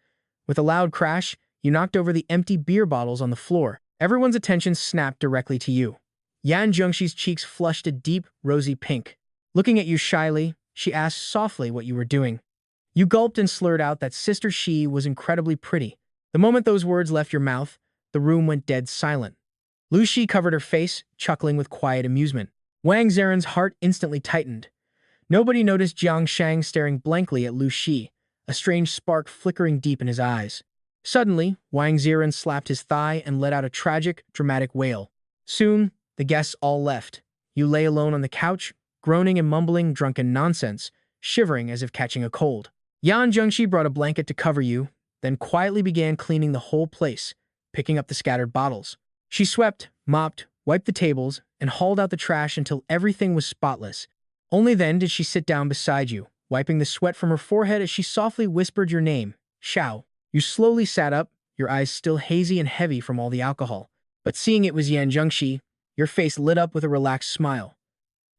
With a loud crash, you knocked over the empty beer bottles on the floor. Everyone's attention snapped directly to you. Yan Junxi's cheeks flushed a deep, rosy pink. Looking at you shyly, she asked softly what you were doing. You gulped and slurred out that Sister Shi was incredibly pretty. The moment those words left your mouth, the room went dead silent. Lu Shi covered her face, chuckling with quiet amusement. Wang Zaren's heart instantly tightened. Nobody noticed Jiang Shang staring blankly at Lu Shi, a strange spark flickering deep in his eyes. Suddenly, Wang Zeren slapped his thigh and let out a tragic, dramatic wail. Soon, the guests all left. You lay alone on the couch, groaning and mumbling drunken nonsense, shivering as if catching a cold. Yan Zhengxi brought a blanket to cover you, then quietly began cleaning the whole place, picking up the scattered bottles. She swept, mopped, wiped the tables, and hauled out the trash until everything was spotless. Only then did she sit down beside you, wiping the sweat from her forehead as she softly whispered your name, Xiao. You slowly sat up, your eyes still hazy and heavy from all the alcohol. But seeing it was Yan Zhengxi, your face lit up with a relaxed smile.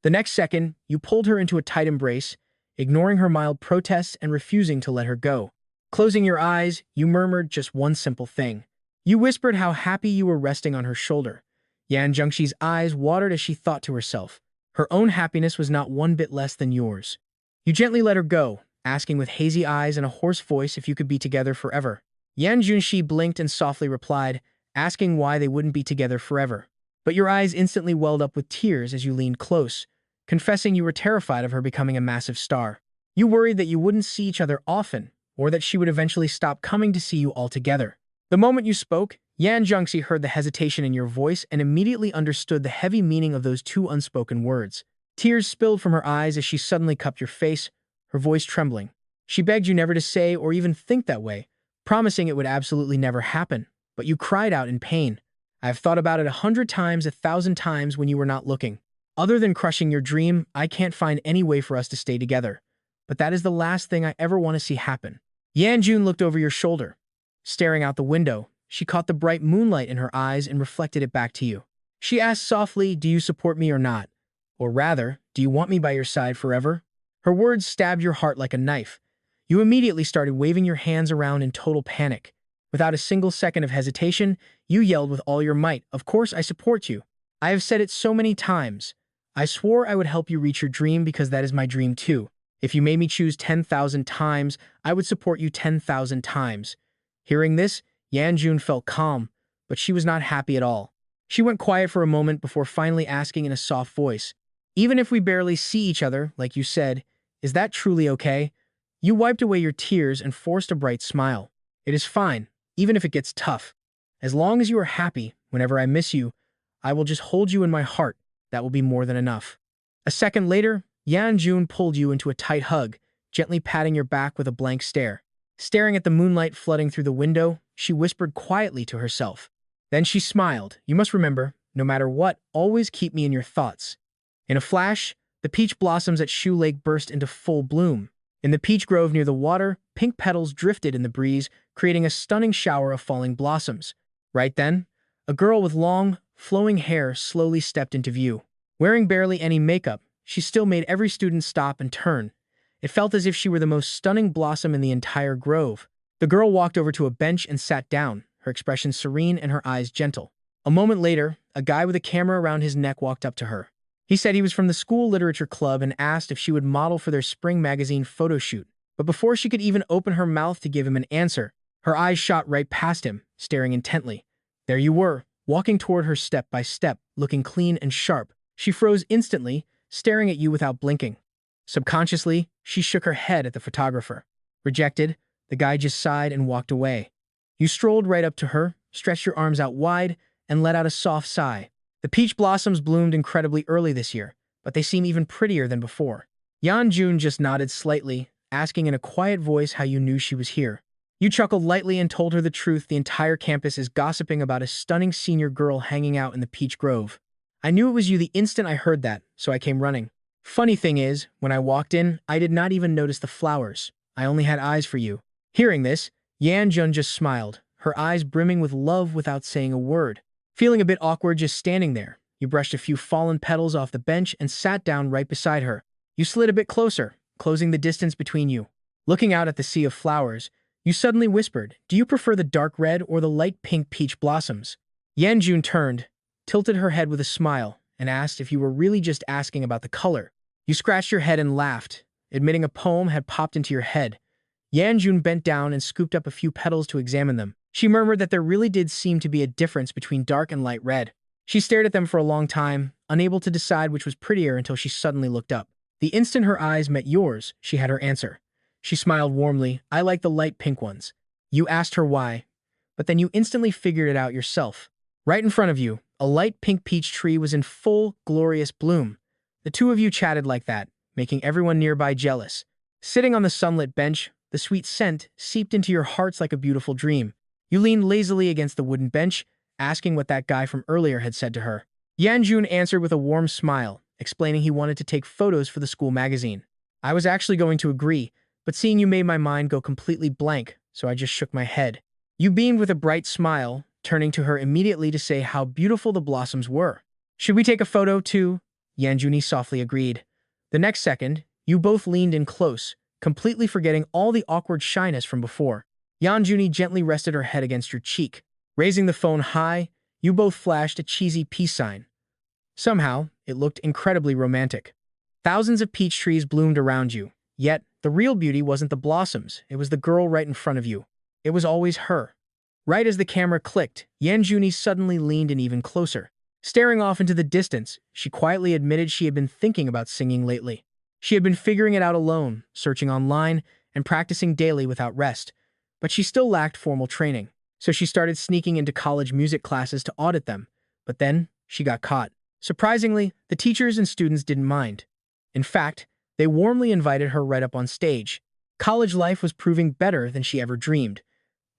The next second, you pulled her into a tight embrace, ignoring her mild protests and refusing to let her go. Closing your eyes, you murmured just one simple thing. You whispered how happy you were resting on her shoulder. Yan Zhengxi's eyes watered as she thought to herself. Her own happiness was not one bit less than yours. You gently let her go, asking with hazy eyes and a hoarse voice if you could be together forever. Yan Junxi blinked and softly replied, asking why they wouldn't be together forever. But your eyes instantly welled up with tears as you leaned close, confessing you were terrified of her becoming a massive star. You worried that you wouldn't see each other often, or that she would eventually stop coming to see you altogether. The moment you spoke, Yan Zhengxi heard the hesitation in your voice and immediately understood the heavy meaning of those two unspoken words. Tears spilled from her eyes as she suddenly cupped your face, her voice trembling. She begged you never to say or even think that way, promising it would absolutely never happen, but you cried out in pain. I have thought about it 100 times, 1,000 times when you were not looking. Other than crushing your dream, I can't find any way for us to stay together. But that is the last thing I ever want to see happen. Yan Jun looked over your shoulder. Staring out the window, she caught the bright moonlight in her eyes and reflected it back to you. She asked softly, do you support me or not? Or rather, do you want me by your side forever? Her words stabbed your heart like a knife. You immediately started waving your hands around in total panic. Without a single second of hesitation, you yelled with all your might, of course I support you. I have said it so many times. I swore I would help you reach your dream because that is my dream too. If you made me choose 10,000 times, I would support you 10,000 times. Hearing this, Yan Jun felt calm, but she was not happy at all. She went quiet for a moment before finally asking in a soft voice, even if we barely see each other, like you said, is that truly okay? You wiped away your tears and forced a bright smile. It is fine, even if it gets tough. As long as you are happy, whenever I miss you, I will just hold you in my heart. That will be more than enough. A second later, Yan Jun pulled you into a tight hug, gently patting your back with a blank stare. Staring at the moonlight flooding through the window, she whispered quietly to herself. Then she smiled. You must remember, no matter what, always keep me in your thoughts. In a flash, the peach blossoms at Shoe Lake burst into full bloom. In the peach grove near the water, pink petals drifted in the breeze, creating a stunning shower of falling blossoms. Right then, a girl with long, flowing hair slowly stepped into view. Wearing barely any makeup, she still made every student stop and turn. It felt as if she were the most stunning blossom in the entire grove. The girl walked over to a bench and sat down, her expression serene and her eyes gentle. A moment later, a guy with a camera around his neck walked up to her. He said he was from the school literature club and asked if she would model for their spring magazine photo shoot. But before she could even open her mouth to give him an answer, her eyes shot right past him, staring intently. There you were, walking toward her step by step, looking clean and sharp. She froze instantly, staring at you without blinking. Subconsciously, she shook her head at the photographer. Rejected, the guy just sighed and walked away. You strolled right up to her, stretched your arms out wide, and let out a soft sigh. The peach blossoms bloomed incredibly early this year, but they seem even prettier than before. Yan Jun just nodded slightly, asking in a quiet voice how you knew she was here. You chuckled lightly and told her the truth. The entire campus is gossiping about a stunning senior girl hanging out in the peach grove. I knew it was you the instant I heard that, so I came running. Funny thing is, when I walked in, I did not even notice the flowers. I only had eyes for you. Hearing this, Yan Jun just smiled, her eyes brimming with love without saying a word. Feeling a bit awkward just standing there, You brushed a few fallen petals off the bench and sat down right beside her. You slid a bit closer, closing the distance between you. Looking out at the sea of flowers, you suddenly whispered, "Do you prefer the dark red or the light pink peach blossoms?" Yanjun turned, tilted her head with a smile, and asked if you were really just asking about the color. You scratched your head and laughed, admitting a poem had popped into your head. Yanjun bent down and scooped up a few petals to examine them. She murmured that there really did seem to be a difference between dark and light red. She stared at them for a long time, unable to decide which was prettier until she suddenly looked up. The instant her eyes met yours, she had her answer. She smiled warmly. "I like the light pink ones." You asked her why, but then you instantly figured it out yourself. Right in front of you, a light pink peach tree was in full, glorious bloom. The two of you chatted like that, making everyone nearby jealous. Sitting on the sunlit bench, the sweet scent seeped into your hearts like a beautiful dream. You leaned lazily against the wooden bench, asking what that guy from earlier had said to her. Yanjun answered with a warm smile, explaining he wanted to take photos for the school magazine. "I was actually going to agree, but seeing you made my mind go completely blank, so I just shook my head." You beamed with a bright smile, turning to her immediately to say how beautiful the blossoms were. "Should we take a photo, too?" Yanjuni softly agreed. The next second, you both leaned in close, completely forgetting all the awkward shyness from before. Yanjuni gently rested her head against your cheek. Raising the phone high, you both flashed a cheesy peace sign. Somehow, it looked incredibly romantic. Thousands of peach trees bloomed around you, yet the real beauty wasn't the blossoms, it was the girl right in front of you. It was always her. Right as the camera clicked, Yanjuni suddenly leaned in even closer. Staring off into the distance, she quietly admitted she had been thinking about singing lately. She had been figuring it out alone, searching online, and practicing daily without rest. But she still lacked formal training, so she started sneaking into college music classes to audit them. But then, she got caught. Surprisingly, the teachers and students didn't mind. In fact, they warmly invited her right up on stage. College life was proving better than she ever dreamed.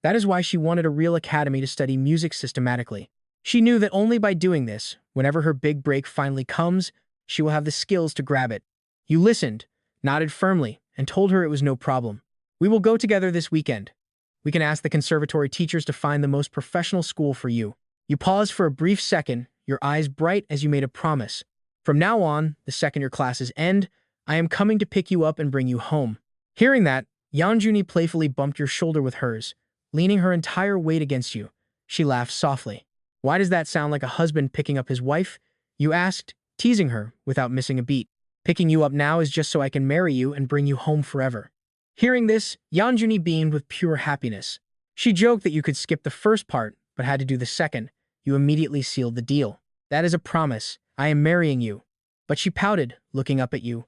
That is why she wanted a real academy to study music systematically. She knew that only by doing this, whenever her big break finally comes, she will have the skills to grab it. You listened, nodded firmly, and told her it was no problem. "We will go together this weekend. We can ask the conservatory teachers to find the most professional school for you." You paused for a brief second, your eyes bright as you made a promise. "From now on, the second your classes end, I am coming to pick you up and bring you home." Hearing that, Yanjuni playfully bumped your shoulder with hers, leaning her entire weight against you. She laughed softly. "Why does that sound like a husband picking up his wife?" you asked, teasing her without missing a beat. "Picking you up now is just so I can marry you and bring you home forever." Hearing this, Yanjuni beamed with pure happiness. She joked that you could skip the first part, but had to do the second. You immediately sealed the deal. "That is a promise. I am marrying you." But she pouted, looking up at you.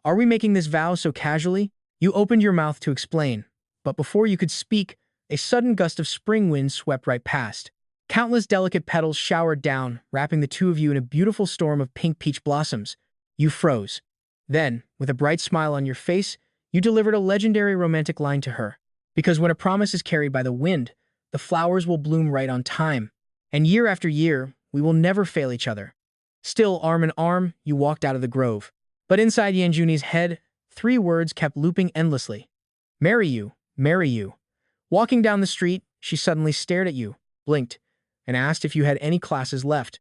"Are we making this vow so casually?" You opened your mouth to explain, but before you could speak, a sudden gust of spring wind swept right past. Countless delicate petals showered down, wrapping the two of you in a beautiful storm of pink peach blossoms. You froze. Then, with a bright smile on your face, you delivered a legendary romantic line to her. Because when a promise is carried by the wind, the flowers will bloom right on time. And year after year, we will never fail each other. Still arm in arm, you walked out of the grove. But inside Yanjuni's head, 3 words kept looping endlessly. "Marry you, marry you." Walking down the street, she suddenly stared at you, blinked, and asked if you had any classes left.